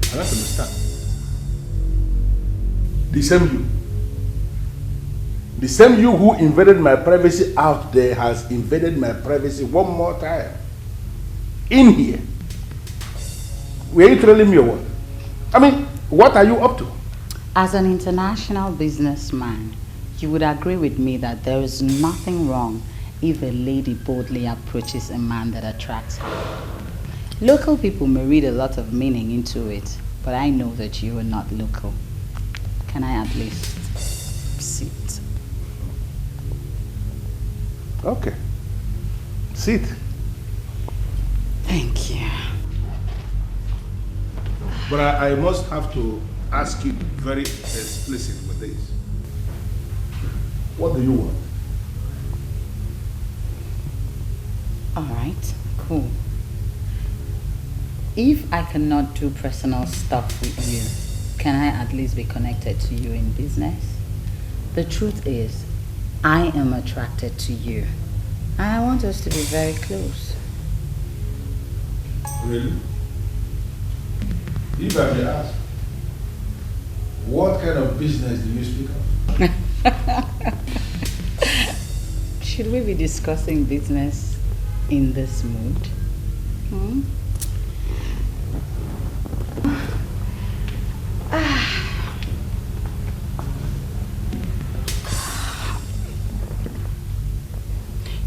I don't understand. The same you who invaded my privacy out there has invaded my privacy one more time. In here. Were you telling me or what? I mean, what are you up to? As an international businessman, you would agree with me that there is nothing wrong if a lady boldly approaches a man that attracts her. Local people may read a lot of meaning into it, but I know that you are not local. Can I at least sit? Okay. Sit. Thank you. But I must have to ask you very explicit with this. What do you want? All right, cool. If I cannot do personal stuff with you, can I at least be connected to you in business? The truth is, I am attracted to you, and I want us to be very close. Really? If I may ask, what kind of business do you speak of? Should we be discussing business in this mood? Hmm?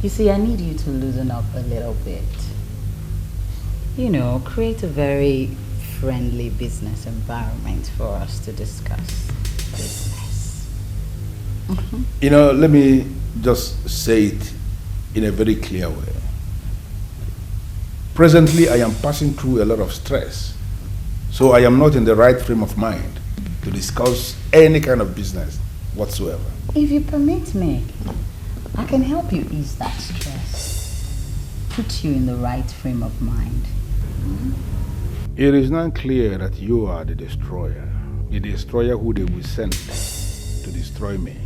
You see, I need you to loosen up a little bit. You know, create a very friendly business environment for us to discuss business. You know, let me just say it in a very clear way. Presently, I am passing through a lot of stress, so I am not in the right frame of mind to discuss any kind of business whatsoever. If you permit me, I can help you ease that stress, put you in the right frame of mind. It is not clear that you are the destroyer who they will send to destroy me.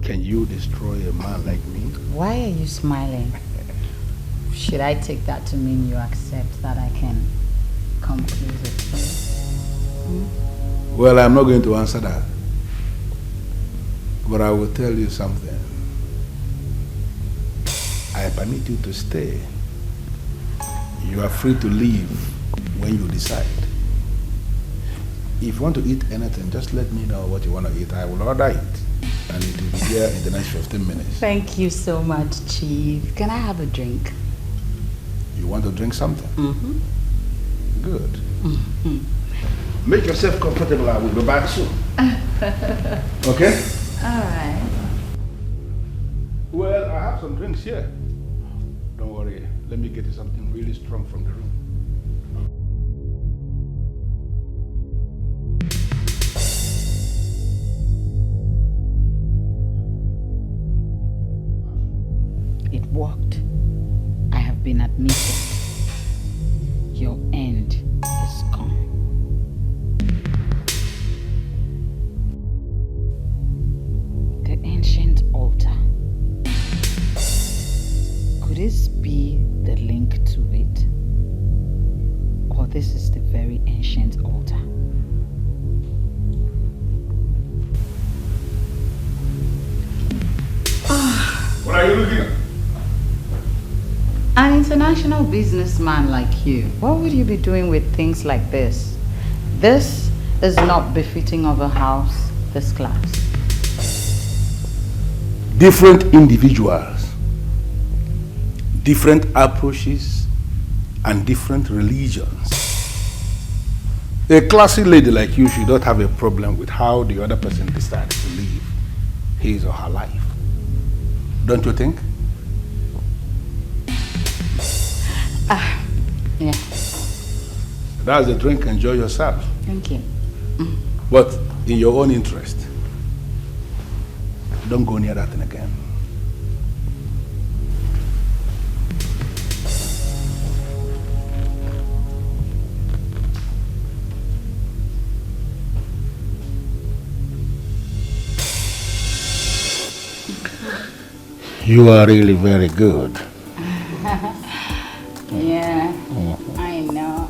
Can you destroy a man like me? Why are you smiling? Should I take that to mean you accept that I can come closer to you? Well, I'm not going to answer that. But I will tell you something. I permit you to stay. You are free to leave when you decide. If you want to eat anything, just let me know what you want to eat. I will order it. And it will be here in the next 15 minutes. Thank you so much, Chief. Can I have a drink? You want to drink something? Mm-hmm. Good. Mm-hmm. Make yourself comfortable. I will be back soon. Okay? All right. Well, I have some drinks here. Don't worry. Let me get you something really strong from the room. It worked. I have been admitted. Your end is gone. The ancient altar. Could this be the link to it? Or this is the very ancient altar? What are you looking at? An international businessman like you, what would you be doing with things like this? This is not befitting of a house this class. Different individuals, different approaches, and different religions. A classy lady like you should not have a problem with how the other person decides to live his or her life. Don't you think? Yeah. That's the drink. Enjoy yourself. Thank you. But in your own interest, don't go near that thing again. You are really very good. Yeah, I know.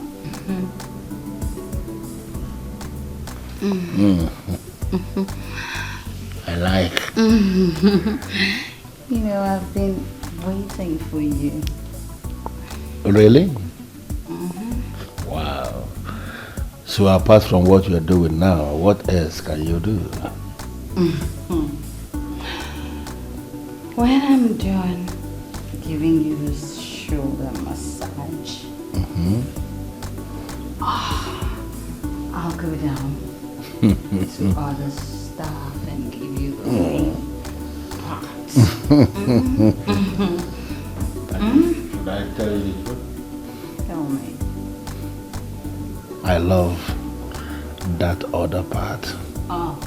I like. You know, I've been waiting for you. Really? Wow. So apart from what you're doing now, what else can you do? When I'm done giving you this shoulder massage, I'll go down to other staff and give you the whole part. Should I tell you the truth? Tell me. I love that other part. Oh.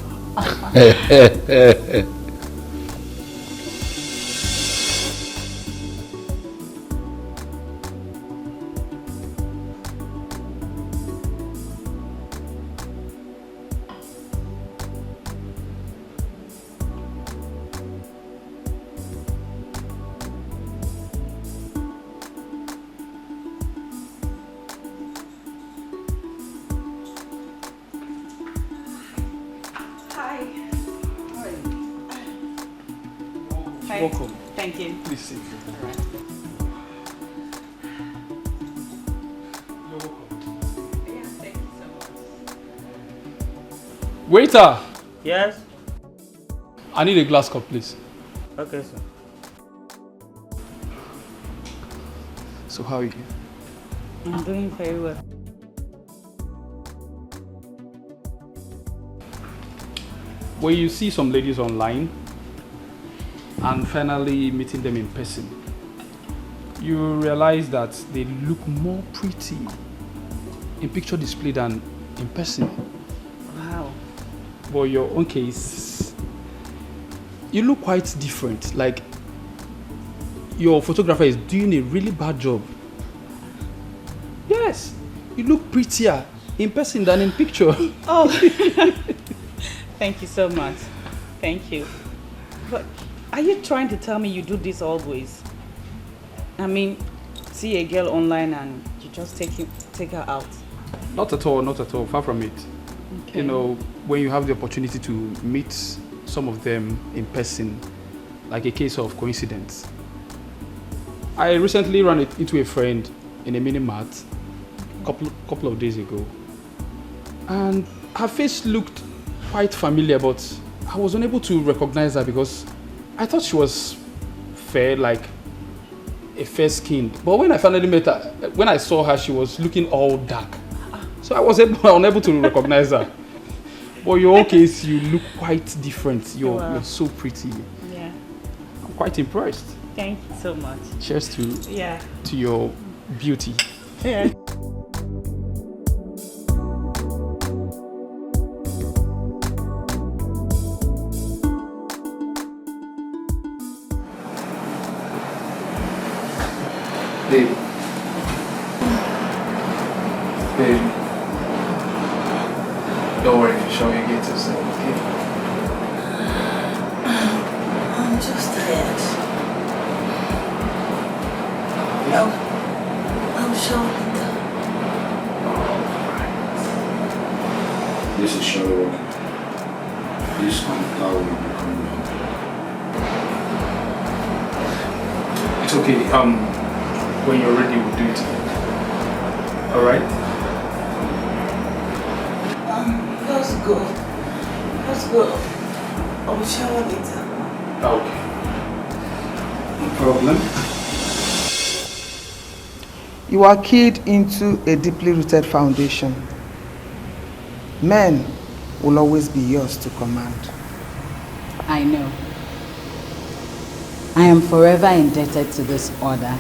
Welcome. Thank you. Please sit. Waiter! Yes? I need a glass cup, please. Okay, sir. So how are you? I'm doing very well. When you see some ladies online and finally meeting them in person, you realize that they look more pretty in picture display than in person. Wow. But your own case, you look quite different. Like your photographer is doing a really bad job. Yes, you look prettier in person than in picture. Oh, thank you so much. Thank you. But are you trying to tell me you do this always? I mean, see a girl online and you just take her out? Not at all, not at all. Far from it. Okay. You know, when you have the opportunity to meet some of them in person, like a case of coincidence. I recently ran into a friend in a mini-mart couple of days ago, and her face looked quite familiar, but I was unable to recognize her because I thought she was fair, like a fair-skinned. But when I finally met her, when I saw her, she was looking all dark. So I was unable to recognize her. But in your case, you look quite different. You're so pretty. Yeah. I'm quite impressed. Thank you so much. Cheers to your beauty. Yeah. Babe. Babe. Don't worry, show you get yourself, okay? I'm just tired. I'm sure. This is Sherlock. Please come down when you come down. It's okay. When you're ready, we'll do it. Alright? Let's go. Let's go. I'll shower later. Okay. No problem. You are keyed into a deeply rooted foundation. Men will always be yours to command. I know. I am forever indebted to this order.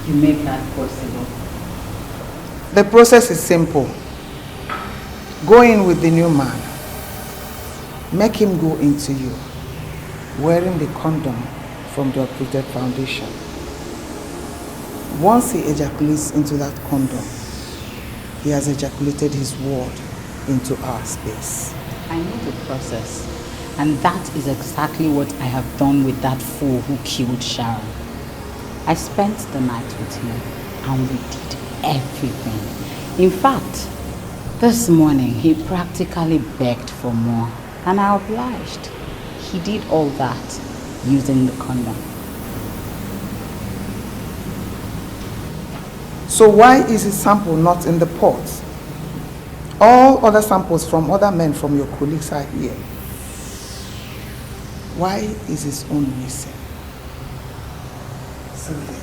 You make that possible. The process is simple. Go in with the new man. Make him go into you, wearing the condom from the uprooted foundation. Once he ejaculates into that condom, he has ejaculated his word into our space. I know the process, and that is exactly what I have done with that fool who killed Sharon. I spent the night with him, and we did everything. In fact, this morning he practically begged for more, and I obliged. He did all that using the condom. So why is his sample not in the pot? All other samples from other men from your colleagues are here. Why is his own missing? Sylvia,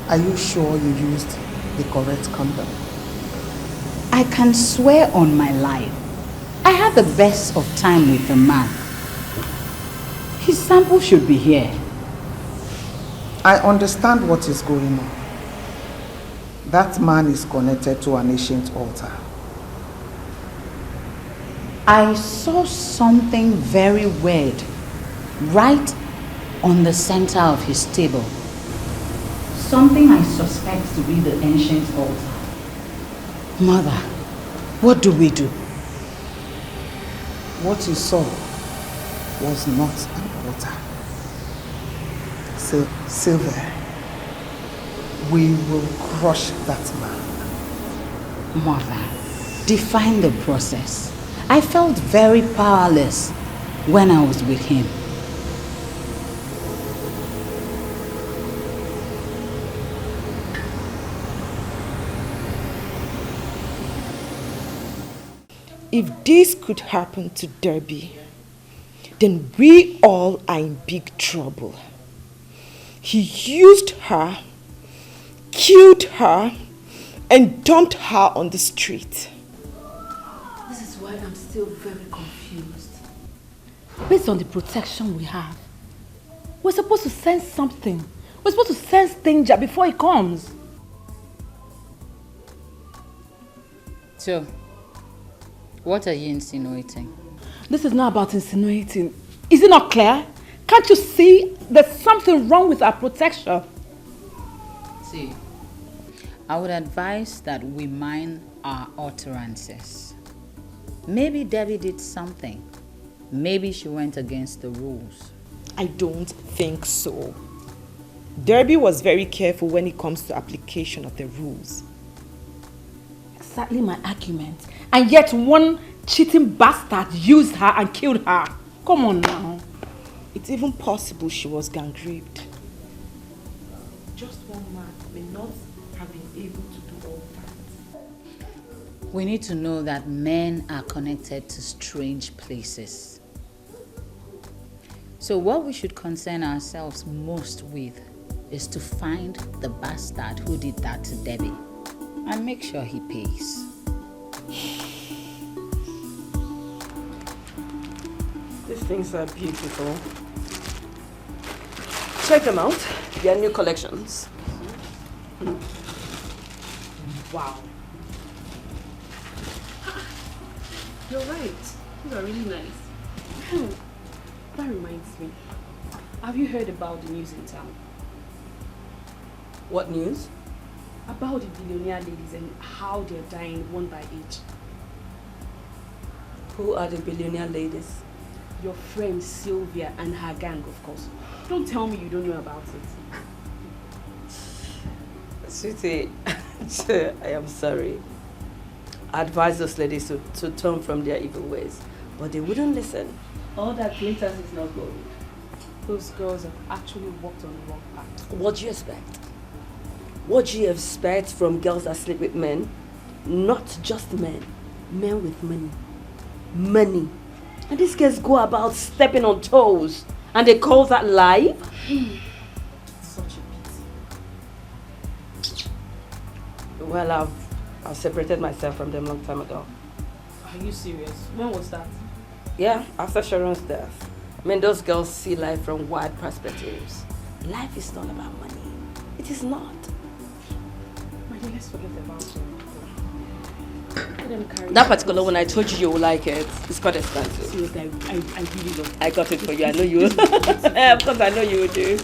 are you sure you used the correct condom? I can swear on my life. I had the best of time with the man. His sample should be here. I understand what is going on. That man is connected to an ancient altar. I saw something very weird right on the center of his table. Something I suspect to be the ancient altar. Mother, what do we do? What you saw was not an altar. Sylvia, we will crush that man. Mother, define the process. I felt very powerless when I was with him. If this could happen to Derby, then we all are in big trouble. He used her, killed her, and dumped her on the street. This is why I'm still very confused. Based on the protection we have, we're supposed to sense something. We're supposed to sense danger before it comes. So, what are you insinuating? This is not about insinuating. Is it not clear? Can't you see there's something wrong with our protection? See, I would advise that we mind our utterances. Maybe Debbie did something. Maybe she went against the rules. I don't think so. Derby was very careful when it comes to application of the rules. Exactly my argument. And yet one cheating bastard used her and killed her. Come on now. It's even possible she was gang raped. Just one man may not have been able to do all that. We need to know that men are connected to strange places. So what we should concern ourselves most with is to find the bastard who did that to Debbie and make sure he pays. These things are beautiful. Check them out. They are new collections. Wow. You're right. These are really nice. Oh, that reminds me. Have you heard about the news in town? What news? About the billionaire ladies and how they're dying one by each. Who are the billionaire ladies? Your friend Sylvia and her gang, of course. Don't tell me you don't know about it. Sweetie, I am sorry. I advised those ladies to turn from their evil ways, but they wouldn't listen. All that glitters is not gold. Those girls have actually walked on the wrong path. What do you expect? What do you expect from girls that sleep with men? Not just men. Men with money. Money. And these girls go about stepping on toes. And they call that life? Such a pity. Well, I've separated myself from them a long time ago. Are you serious? When was that? Yeah, after Sharon's death. I mean, those girls see life from wide perspectives. Life is not about money. It is not. My dear, let's forget about it. Let them carry That particular one, I told you would like it. It's quite expensive. Seriously, I really love it. I got it for you. I know you. Of course, I know you would do.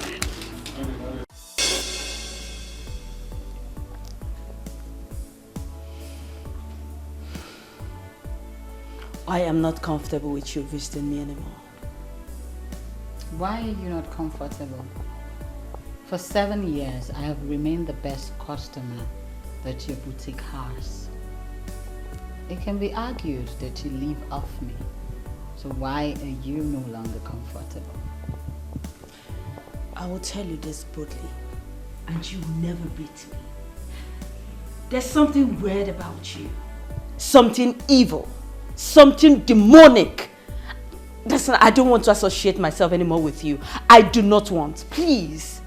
I am not comfortable with you visiting me anymore. Why are you not comfortable? For 7 years, I have remained the best customer that your boutique has. It can be argued that you live off me. So why are you no longer comfortable? I will tell you this boldly, and you will never beat me. There's something weird about you. Something evil. Something demonic. There's Esin, I don't want to associate myself anymore with you. I do not want. Please.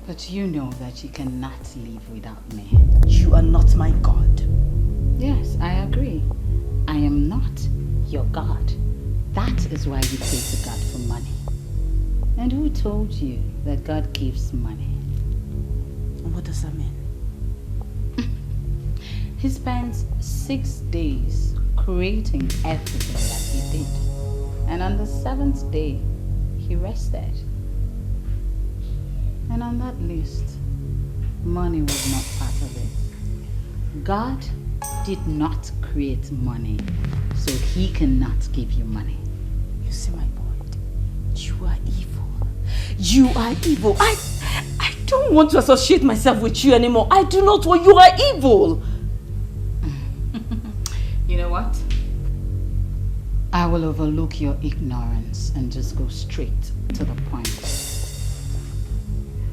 But you know that you cannot live without me. You are not my God. Yes, I agree. I am not your God. That is why you pray to God for money. And who told you that God gives money? What does that mean? He spends 6 days creating everything that he did. And on the 7th day, he rested. And on that list, money was not part of it. God did not create money, so he cannot give you money. You see, my boy, you are evil. You are evil. I don't want to associate myself with you anymore. I do not want. You are evil. You know what? I will overlook your ignorance and just go straight to the point.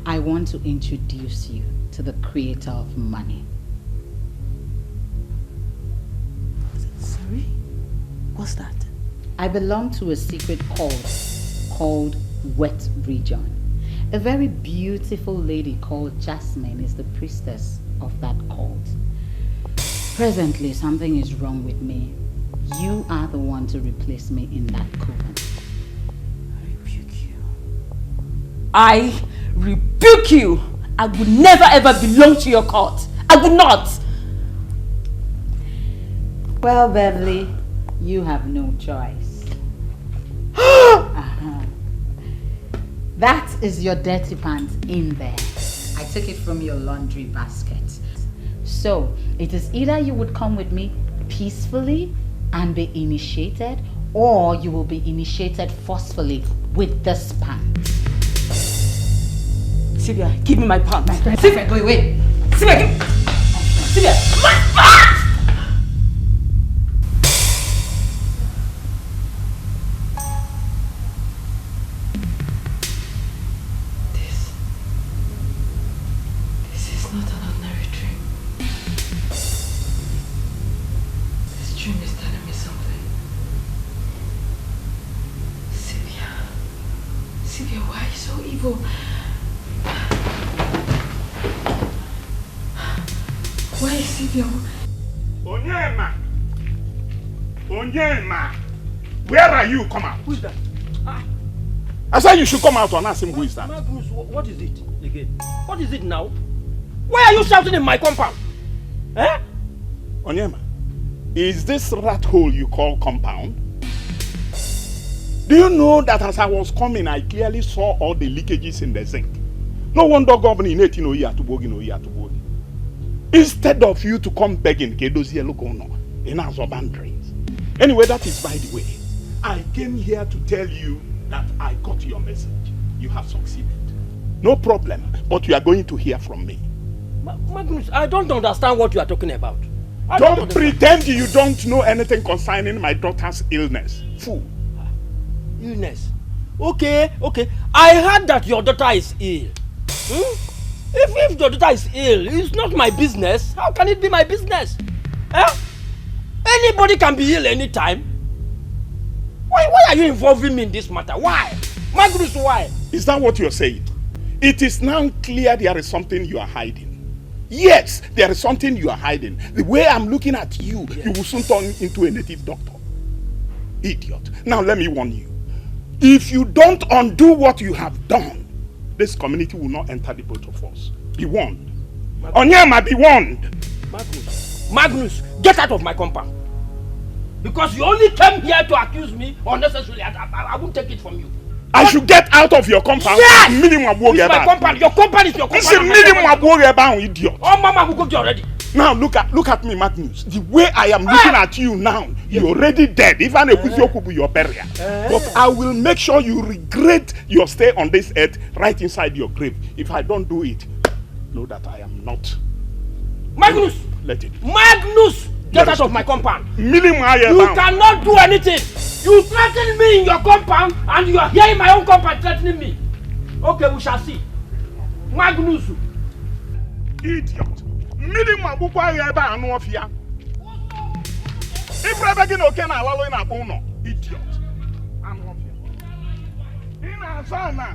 I want to introduce you to the creator of money. Sorry? What's that? I belong to a secret cult called Wet Region. A very beautiful lady called Jasmine is the priestess of that cult. Presently, something is wrong with me. You are the one to replace me in that coven. I rebuke you. I rebuke you. I would never ever belong to your cult. I would not. Well, Beverly, you have no choice. That is your dirty pants in there. I took it from your laundry basket. So, it is either you would come with me peacefully and be initiated, or you will be initiated forcefully with this pants. Sylvia, give me my pants. Sylvia, go away. Sylvia, give me. Sylvia, my pants! This is not an ordinary dream. This dream is telling me something. Sylvia, why are you so evil? Why is Sylvia? Onyema! Where are you? Come out. Who is that? I said you should come out and ask him who is that. Magnus, what is it again? What is it now? Why are you shouting in my compound? Eh? Onyema, is this rat hole you call compound? Do you know that as I was coming, I clearly saw all the leakages in the zinc? No wonder governor in 18 years to bogi. Instead of you to come begging, in our urban drains. Anyway, that is by the way. I came here to tell you that I got your message. You have succeeded. No problem, but you are going to hear from me. Magnus, I don't understand what you are talking about. Don't pretend you don't know anything concerning my daughter's illness. Fool. Illness? Okay. I heard that your daughter is ill. If your daughter is ill, it's not my business. How can it be my business? Anybody can be ill anytime. Why are you involving me in this matter? Why? Magnus, why? Is that what you're saying? It is now clear there is something you are hiding. Yes, there is something you are hiding. The way I'm looking at you, you will soon turn into a native doctor. Idiot. Now let me warn you. If you don't undo what you have done, this community will not enter the both of us. Be warned. Onyema, be warned. Magnus, get out of my compound. Because you only came here to accuse me unnecessarily. I won't take it from you. I should get out of your compound? Yes! This is my compound. Your compound is your compound. This is minimum idiot. Oh, Mama, who got you already? Now look at me, Magnus. The way I am looking at you now, you're already dead. Even a your burial. But I will make sure you regret your stay on this earth right inside your grave. If I don't do it, know that I am not. Magnus! Let it. Magnus! Get out of my compound. You You cannot do anything. You threaten me in your compound and you are here in my own compound threatening me. Okay, we shall see. Magnus. Idiot. If we're begging okay now, allowing a bono, idiot. I'm off here.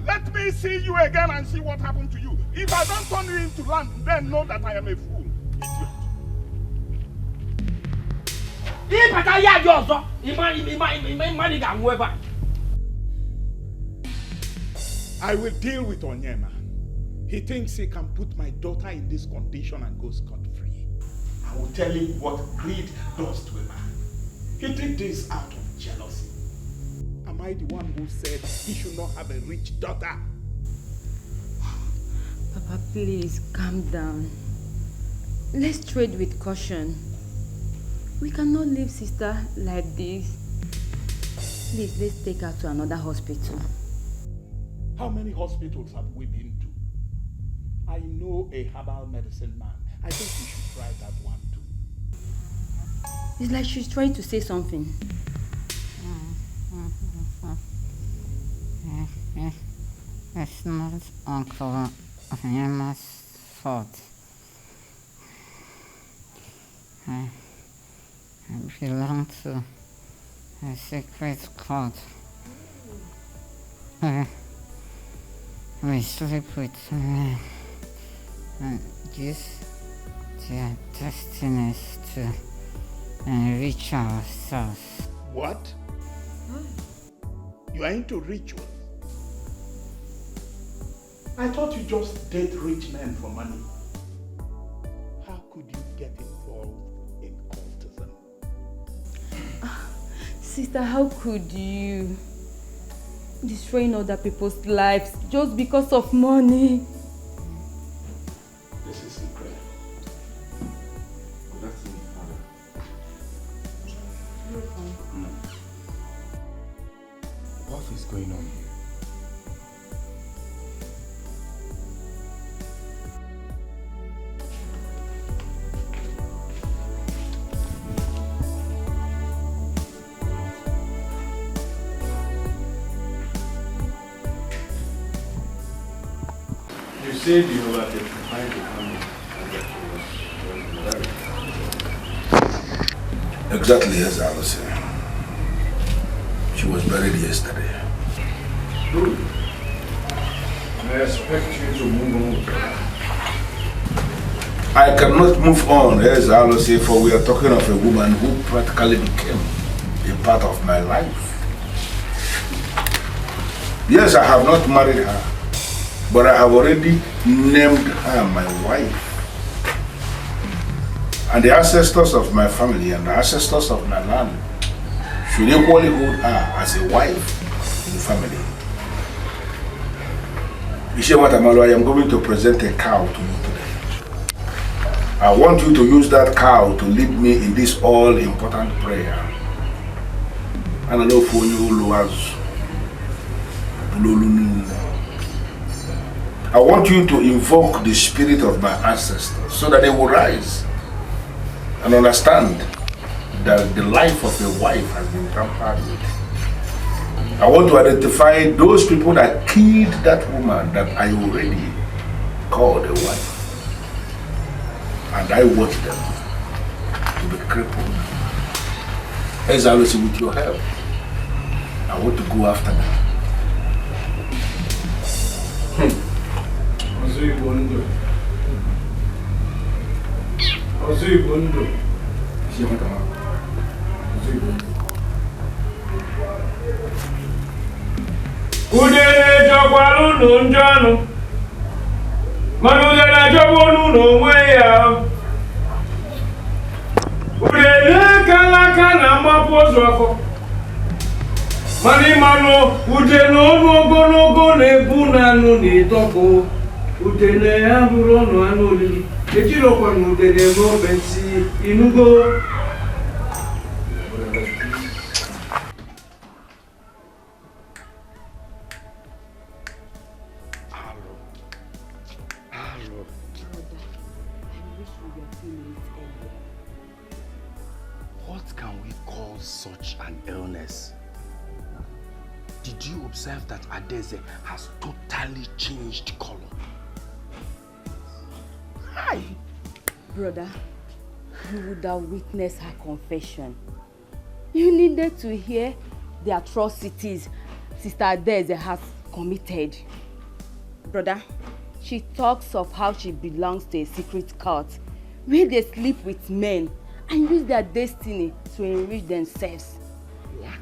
Let me see you again and see what happened to you. If I don't turn you into land, then know that I am a fool. Idiot. I will deal with Onyema. He thinks he can put my daughter in this condition and go scot-free. I will tell him what greed does to a man. He did this out of jealousy. Am I the one who said he should not have a rich daughter? Papa, please, calm down. Let's trade with caution. We cannot leave sister like this. Please, let's take her to another hospital. How many hospitals have we been to? I know a herbal medicine man. I think we should try that one too. It's like she's trying to say something. It's not Uncle Onyema's fault. I belong to a secret cult. We sleep with men and use their destinies to enrich ourselves. What? You are into rituals? I thought you just date rich men for money. How could you get involved in cultism? Sister, how could you? Destroying other people's lives just because of money. This is incredible. Good afternoon, Father. What is going on here? You said you were trying to come Exactly as I was saying. She was buried yesterday. Good. I expect you to move on. I cannot move on, as I will say, for we are talking of a woman who practically became a part of my life. Yes, I have not married her, but I have already named her my wife. And the ancestors of my family and the ancestors of my land should equally hold her as a wife in the family. Ishematamalo, I am going to present a cow to you today. I want you to use that cow to lead me in this all-important prayer. And I know for you, I want you to invoke the spirit of my ancestors so that they will rise and understand that the life of a wife has been tampered with. I want to identify those people that killed that woman that I already called a wife. And I want them to be crippled. As I was with your help, I want to go after them. Udele jọgbalụ n'njọ anụ, mana udele jọgbolu n'onwe ya. Udele kalaka na mgbapụ ozu afọ, mana ịmanụ udele ọnụ ogologo na-ebu n'anụ na-etọpụ. Udele ya bụrụ ọnụ anụ olili, ejirokwa na udele n'obe nsi inugo. What can we call such an illness? Did you observe that Adeze has totally changed color? Hi! Brother, you would have witnessed her confession. You needed to hear the atrocities Sister Adeze has committed. Brother, she talks of how she belongs to a secret cult where they sleep with men and use their destiny to enrich themselves. What?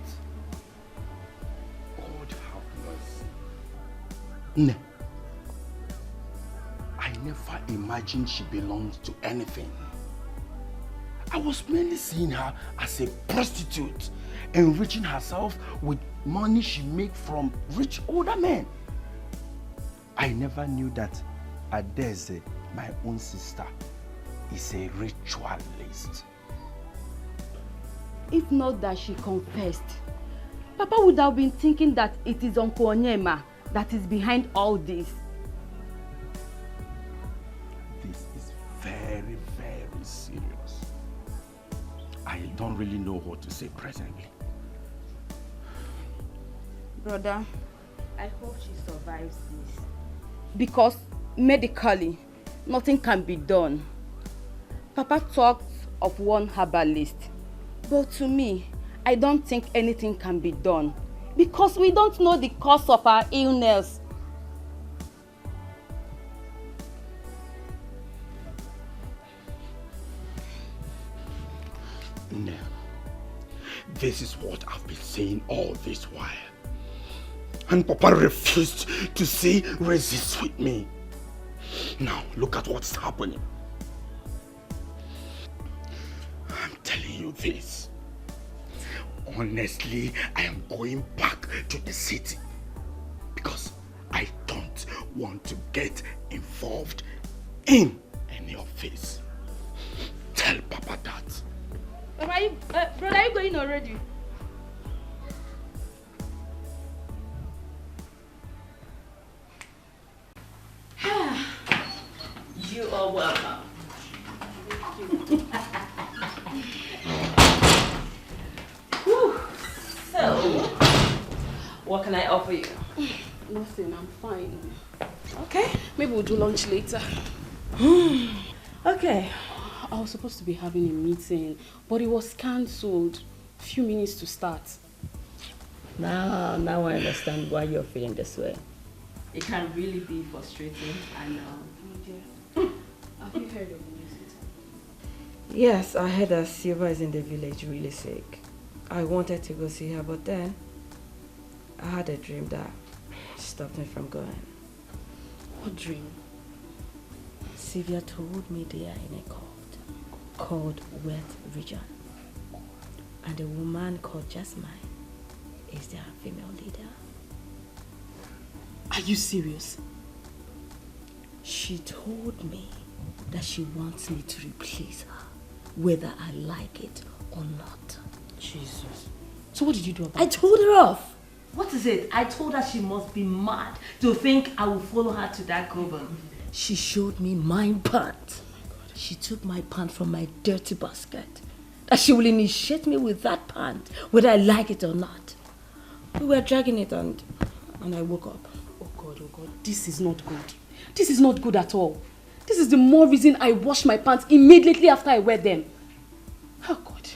God have mercy. No. I never imagined she belongs to anything. I was mainly seeing her as a prostitute, enriching herself with money she makes from rich older men. I never knew that Adeze, my own sister, is a ritualist. If not that she confessed, Papa would have been thinking that it is Uncle Onyema that is behind all this. This is very, very serious. I don't really know what to say presently. Brother, I hope she survives this. Because medically, nothing can be done. Papa talked of one herbalist. But to me, I don't think anything can be done. Because we don't know the cause of our illness. No. This is what I've been saying all this while. And Papa refused to say resist with me. Now, look at what's happening. I'm telling you this. Honestly, I am going back to the city. Because I don't want to get involved in any of this. Tell Papa that. Brother, are you going already? You are welcome. So, what can I offer you? Nothing, I'm fine. Okay, maybe we'll do lunch later. Okay. I was supposed to be having a meeting, but it was cancelled. Few minutes to start. Now I understand why you're feeling this way. It can really be frustrating, I know. Have you heard of this? Yes, I heard that Silva is in the village really sick. I wanted to go see her, but then I had a dream that stopped me from going. What dream? Sylvia told me they are in a cult called Wealth Region. And a woman called Jasmine is their female leader. Are you serious? She told me that she wants me to replace her, whether I like it or not. Jesus. So what did you do about it? I told her off. What is it? I told her she must be mad to think I will follow her to that coven. She showed me my pant. She took my pant from my dirty basket. That she will initiate me with that pant, whether I like it or not. We were dragging it and I woke up. Oh God, this is not good. This is not good at all. This is the more reason I wash my pants immediately after I wear them. Oh God.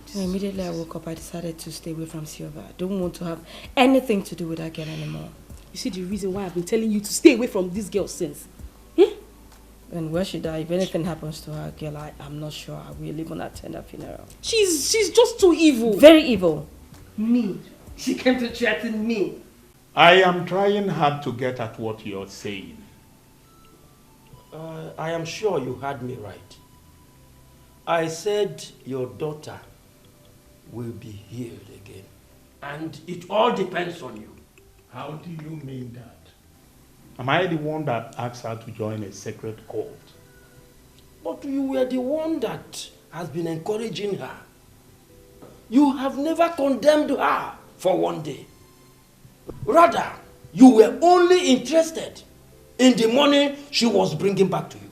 So immediately I woke up, I decided to stay away from Silva. I don't want to have anything to do with that girl anymore. You see the reason why I've been telling you to stay away from this girl since? And where she die, if anything happens to her, girl, I'm not sure I will even attend her funeral. She's just too evil. Very evil. Me. She came to threaten me. I am trying hard to get at what you're saying. I am sure you heard me right. I said your daughter will be healed again. And it all depends on you. How do you mean that? Am I the one that asked her to join a sacred cult? But you were the one that has been encouraging her. You have never condemned her for one day. Rather, you were only interested in the money she was bringing back to you.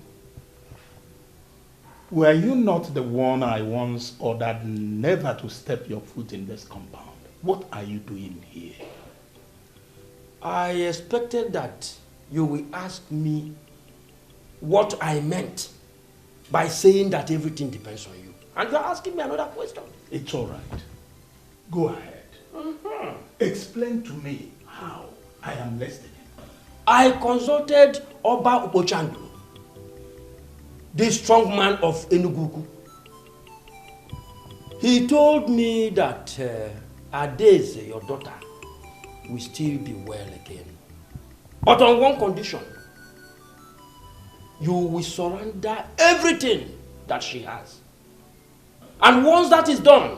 Were you not the one I once ordered never to step your foot in this compound? What are you doing here? I expected that you will ask me what I meant by saying that everything depends on you. And you are asking me another question. It's all right. Go ahead. Explain to me how. I am listening. I consulted Oba Upochandu, the strong man of Enugu. He told me that Adeze, your daughter, will still be well again. But on one condition. You will surrender everything that she has. And once that is done,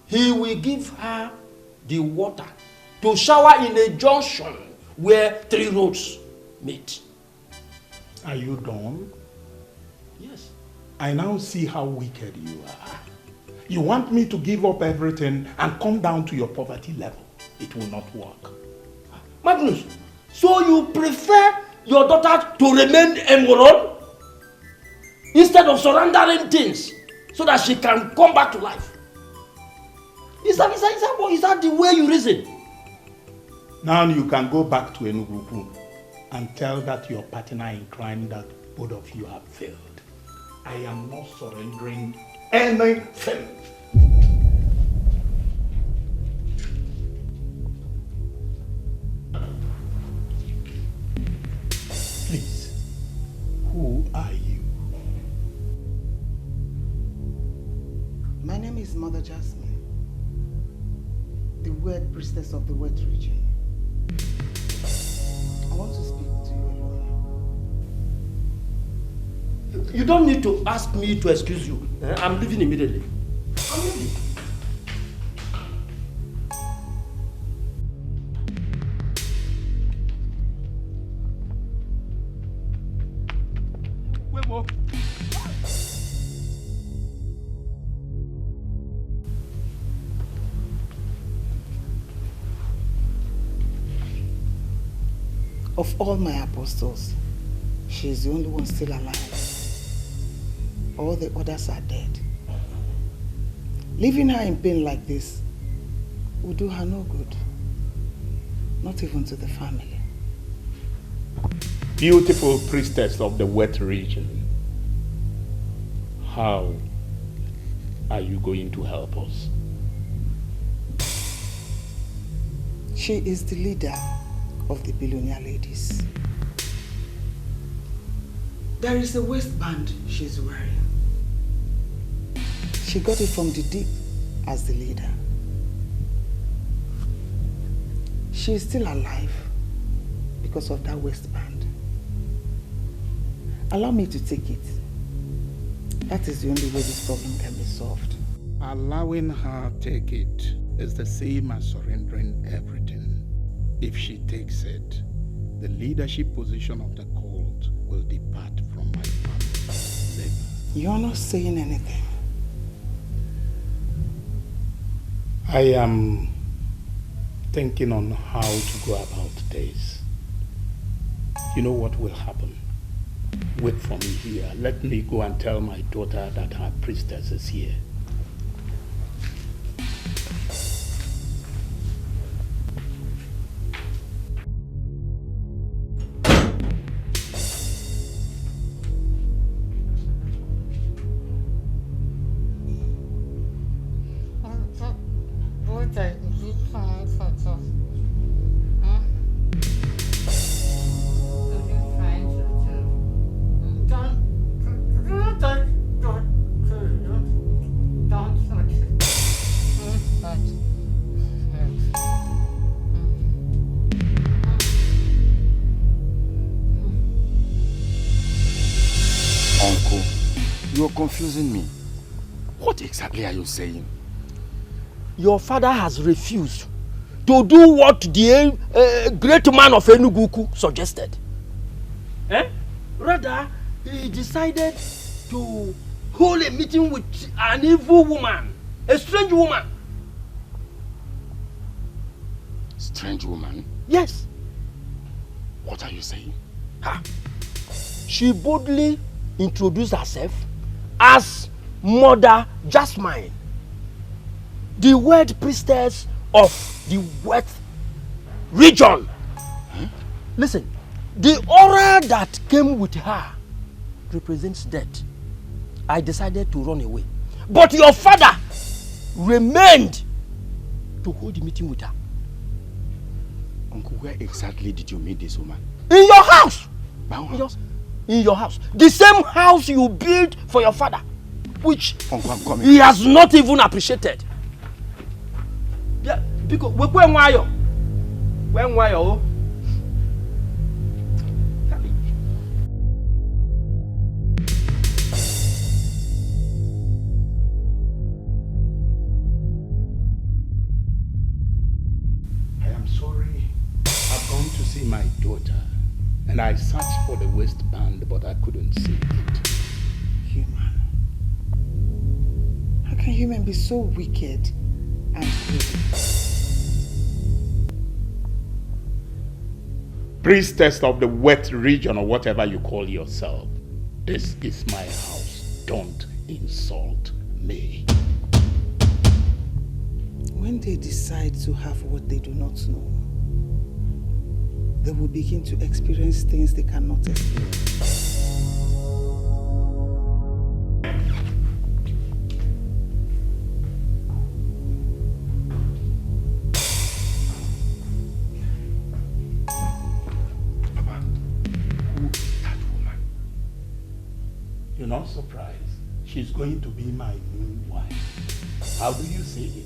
he will give her the water to shower in a junction where 3 roads meet. Are you done? Yes. I now see how wicked you are. You want me to give up everything and come down to your poverty level. It will not work. Magnus, so you prefer your daughter to remain immoral instead of surrendering things so that she can come back to life? Is that the way you reason? Now you can go back to Enugu and tell that your partner in crime that both of you have failed. I am not surrendering anything. Please, who are you? My name is Mother Jasmine, the word priestess of the wet region. I want to speak to you alone. You don't need to ask me to excuse you. I'm leaving immediately. I'm leaving. Of all my apostles, she is the only one still alive. All the others are dead. Leaving her in pain like this will do her no good. Not even to the family. Beautiful priestess of the wet region, how are you going to help us? She is the leader of the billionaire ladies. There is a waistband she's wearing. She got it from the deep as the leader. She is still alive because of that waistband. Allow me to take it. That is the only way this problem can be solved. Allowing her take it is the same as surrendering everything. If she takes it, the leadership position of the cult will depart from my family. You're not saying anything. I am thinking on how to go about this. You know what will happen? Wait for me here. Let me go and tell my daughter that her priestess is here. Confusing me. What exactly are you saying? Your father has refused to do what the great man of Enugu suggested. Rather, he decided to hold a meeting with an evil woman, a strange woman. Strange woman? Yes. What are you saying? She boldly introduced herself as Mother Jasmine, the word priestess of the wet region. Listen, the aura that came with her represents death. I decided to run away. But your father remained to hold the meeting with her. Uncle, where exactly did you meet this woman? In your house. In your house. The same house you built for your father, which Uncle, I'm coming. he has not even appreciated. Yeah, because when were you? When were you? I am sorry. I've gone to see my daughter and I searched for the waistband, but I couldn't see it. Human. How can human be so wicked and greedy? Priestess of the wet region or whatever you call yourself, this is my house. Don't insult me. When they decide to have what they do not know, they will begin to experience things they cannot experience. Papa, who is that woman? You're not surprised. She's going to be my new wife. How do you see it?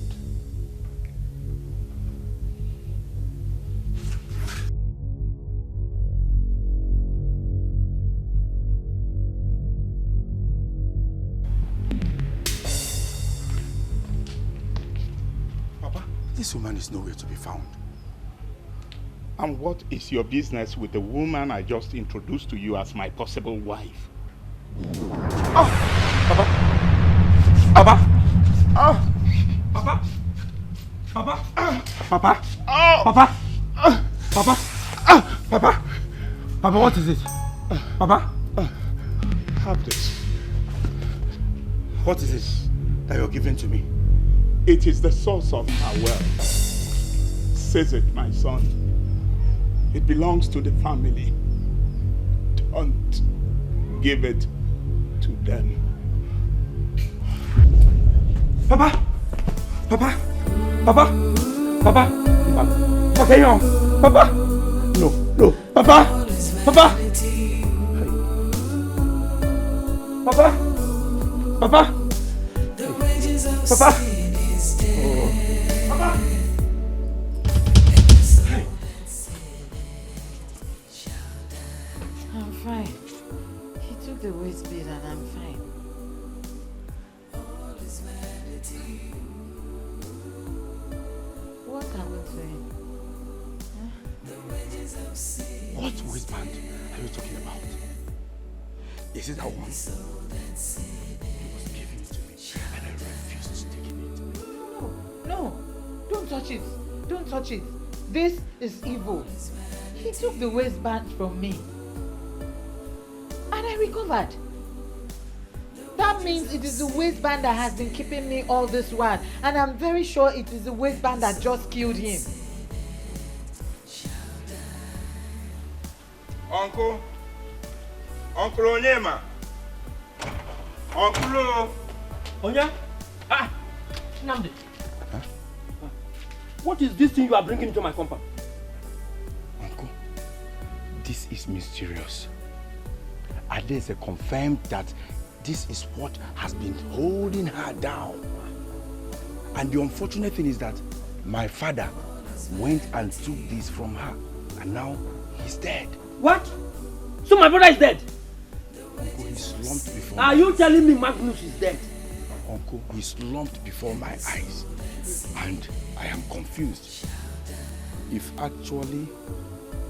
This woman is nowhere to be found. And what is your business with the woman I just introduced to you as my possible wife? Oh, Papa. Papa. Oh, Papa. Papa. Papa. Oh. Papa. Papa. Papa. Papa, what is it? Papa. Have this. What is it that you're giving to me? It is the source of our wealth. Seize it, my son. It belongs to the family. Don't give it to them. Papa. Papa. Papa. Papa. Okay, on. Papa. No. Papa. Papa. Papa. Papa. Papa. I'm fine. He took the waist bead and I'm fine. What happened to him? What waistband are you talking about? Is it that one? He was giving it to me and I refused to take it. No, don't touch it. Don't touch it. This is evil. He took the waistband from me. And I recovered. That means it is the waistband that has been keeping me all this while. And I'm very sure it is the waistband that just killed him. Uncle Onyema. Uncle Onya? Namdi. Huh? What is this thing you are bringing into my compound? Uncle, this is mysterious. Adaeze confirmed that this is what has been holding her down. And the unfortunate thing is that my father went and took this from her. And now he's dead. What? So my brother is dead? Uncle, he slumped before Are you telling me Magnus is dead? Uncle, he slumped before my eyes. And I am confused. If actually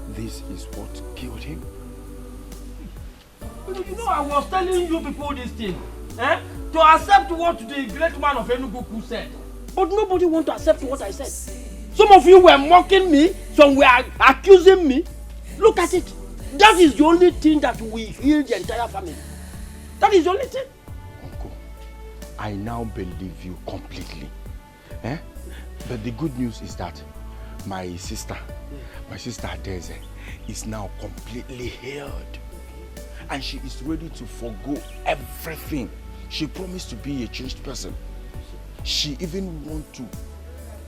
this is what killed him. You know, I was telling you people this thing. To accept what the great man of Enugu said. But nobody wants to accept what I said. Some of you were mocking me. Some were accusing me. Look at it. That is the only thing that will heal the entire family. That is the only thing. Uncle, I now believe you completely. But the good news is that my sister Adaeze, is now completely healed. And she is ready to forgo everything. She promised to be a changed person. She even wants to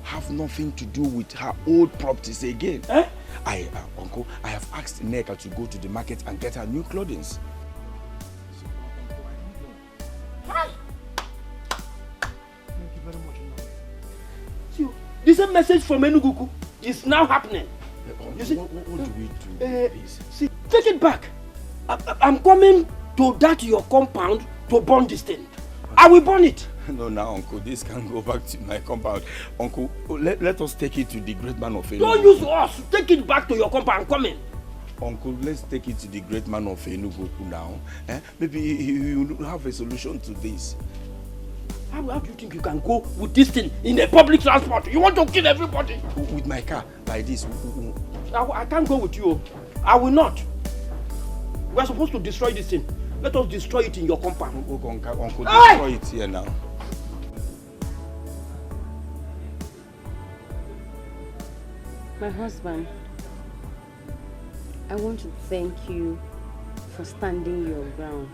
have nothing to do with her old properties again. Eh? Uncle, I have asked Neka to go to the market and get her new clothing. Thank you very much. See, the same message from Enugu is now happening. You see? What do we do, please? See, take it back. I'm coming to that your compound to burn this thing. I will burn it. No, now, Uncle, this can go back to my compound. Uncle, let us take it to the great man of Enugu. Don't use us. Take it back to your compound. I'm coming. Uncle, let's take it to the great man of Enugu now. Maybe he will have a solution to this. How do you think you can go with this thing in a public transport? You want to kill everybody? With my car, like this. I can't go with you. I will not. We're supposed to destroy this thing. Let us destroy it in your compound. Uncle, destroy it here now. My husband, I want to thank you for standing your ground.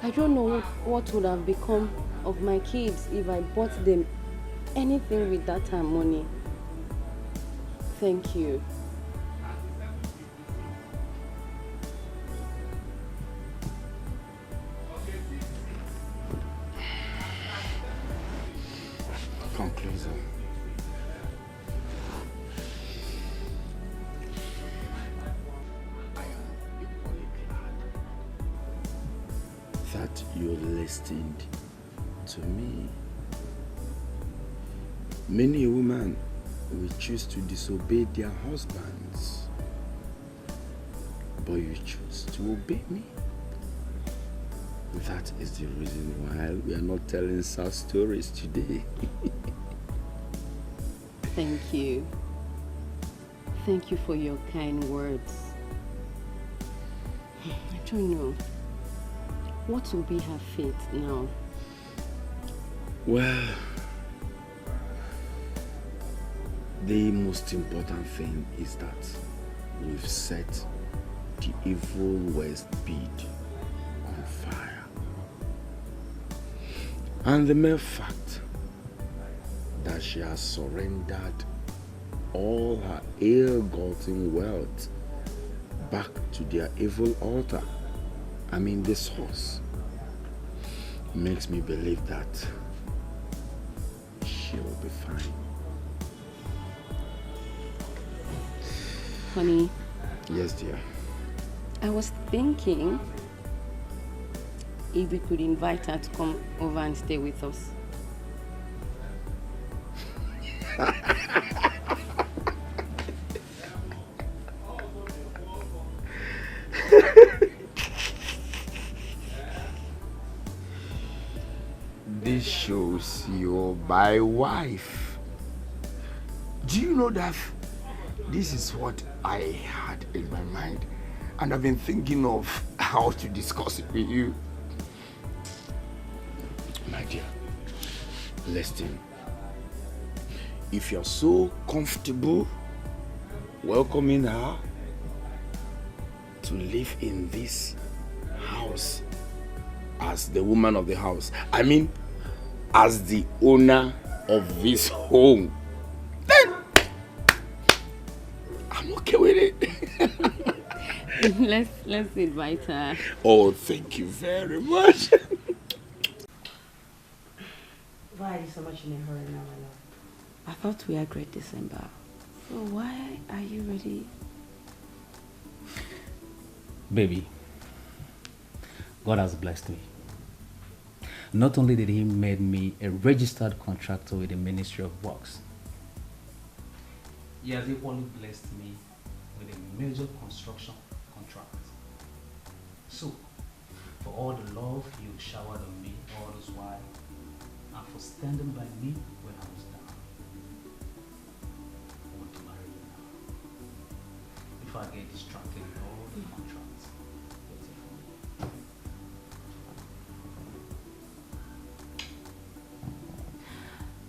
I don't know what would have become of my kids if I bought them anything with that money. Thank you. Come closer. That you listened to me. Many women will choose to disobey their husbands, but you choose to obey me. That is the reason why we are not telling sad stories today. Thank you. Thank you for your kind words. I don't know. What will be her fate now? Well, the most important thing is that we've set the evil West Bid on fire. And the mere fact that she has surrendered all her ill-gotten wealth back to their evil altar, I mean the source, makes me believe that she will be fine. Honey. Yes, dear. I was thinking if we could invite her to come over and stay with us. This shows you're my wife. Do you know that this is what I had in my mind, and I've been thinking of how to discuss it with you? My dear, listen. If you're so comfortable welcoming her to live in this house as the woman of the house, I mean, as the owner of this home, then I'm okay with it. Let's invite her. Oh, thank you very much. Why are you so much in a hurry now, my love? I thought we agreed December. So why are you ready? Baby, God has blessed me. Not only did he make me a registered contractor with the Ministry of Works, he has equally blessed me with a major construction contract. So, for all the love you showered on me all this while, and for standing by me when I was down, I want to marry you now. Before I get distracted with all the contracts.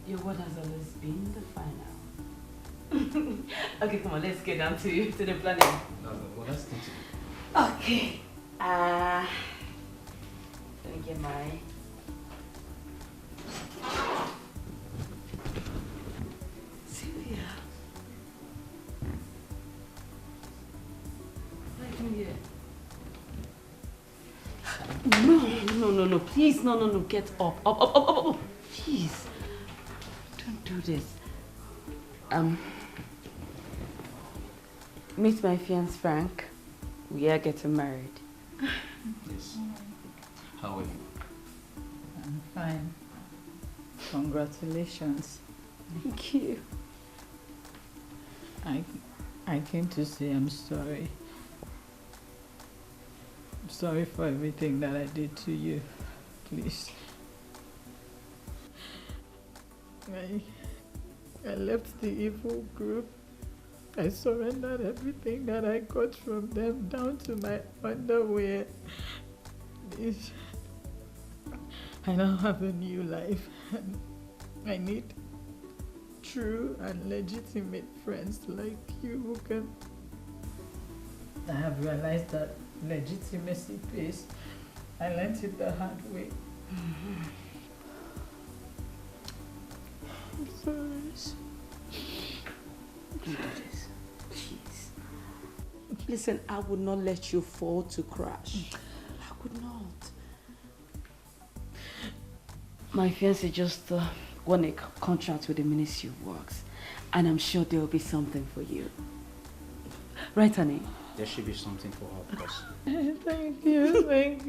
Your word has always been the final. Okay, come on, let's get down to the planning. No, well, that's not Okay. Okay, Mari. Sylvia. What are you doing here? No, please, no, get up. Please. Don't do this. Meet my fiancé Frank. We are getting married. Yes. How are you? I'm fine. Congratulations. Thank you. I came to say I'm sorry. I'm sorry for everything that I did to you. Please. I left the evil group. I surrendered everything that I got from them down to my underwear. Please. I now have a new life and I need true and legitimate friends like you who can. I have realized that legitimacy pays. I learned it the hard way. I'm sorry. Don't do this, please. Listen, I would not let you fall to crash. I would not. My fiancé just won a contract with the Ministry of Works, and I'm sure there will be something for you. Right, honey? There should be something for her, of course. Thank you so much.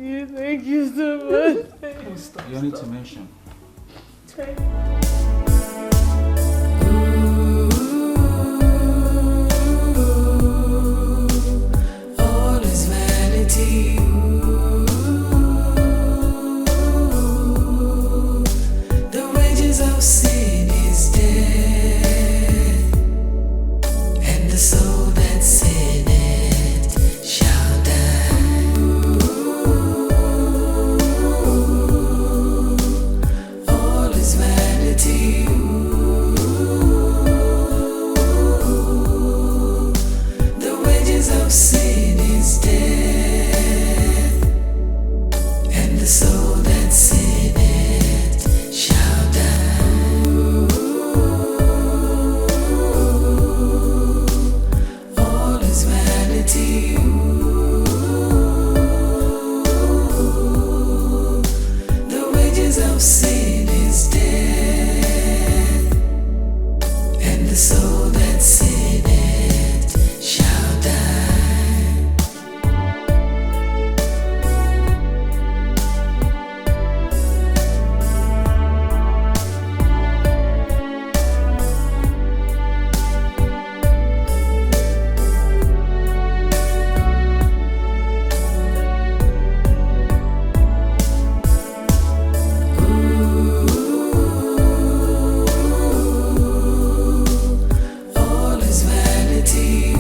You need to mention. All is vanity. The wages of sin is death, and the soul that sinneth shall die. All is vanity. The wages of sin is death, and the soul that sinneth shall die. All is vanity. The wages of sin is death, and the soul that sinneth shall die. All is vanity.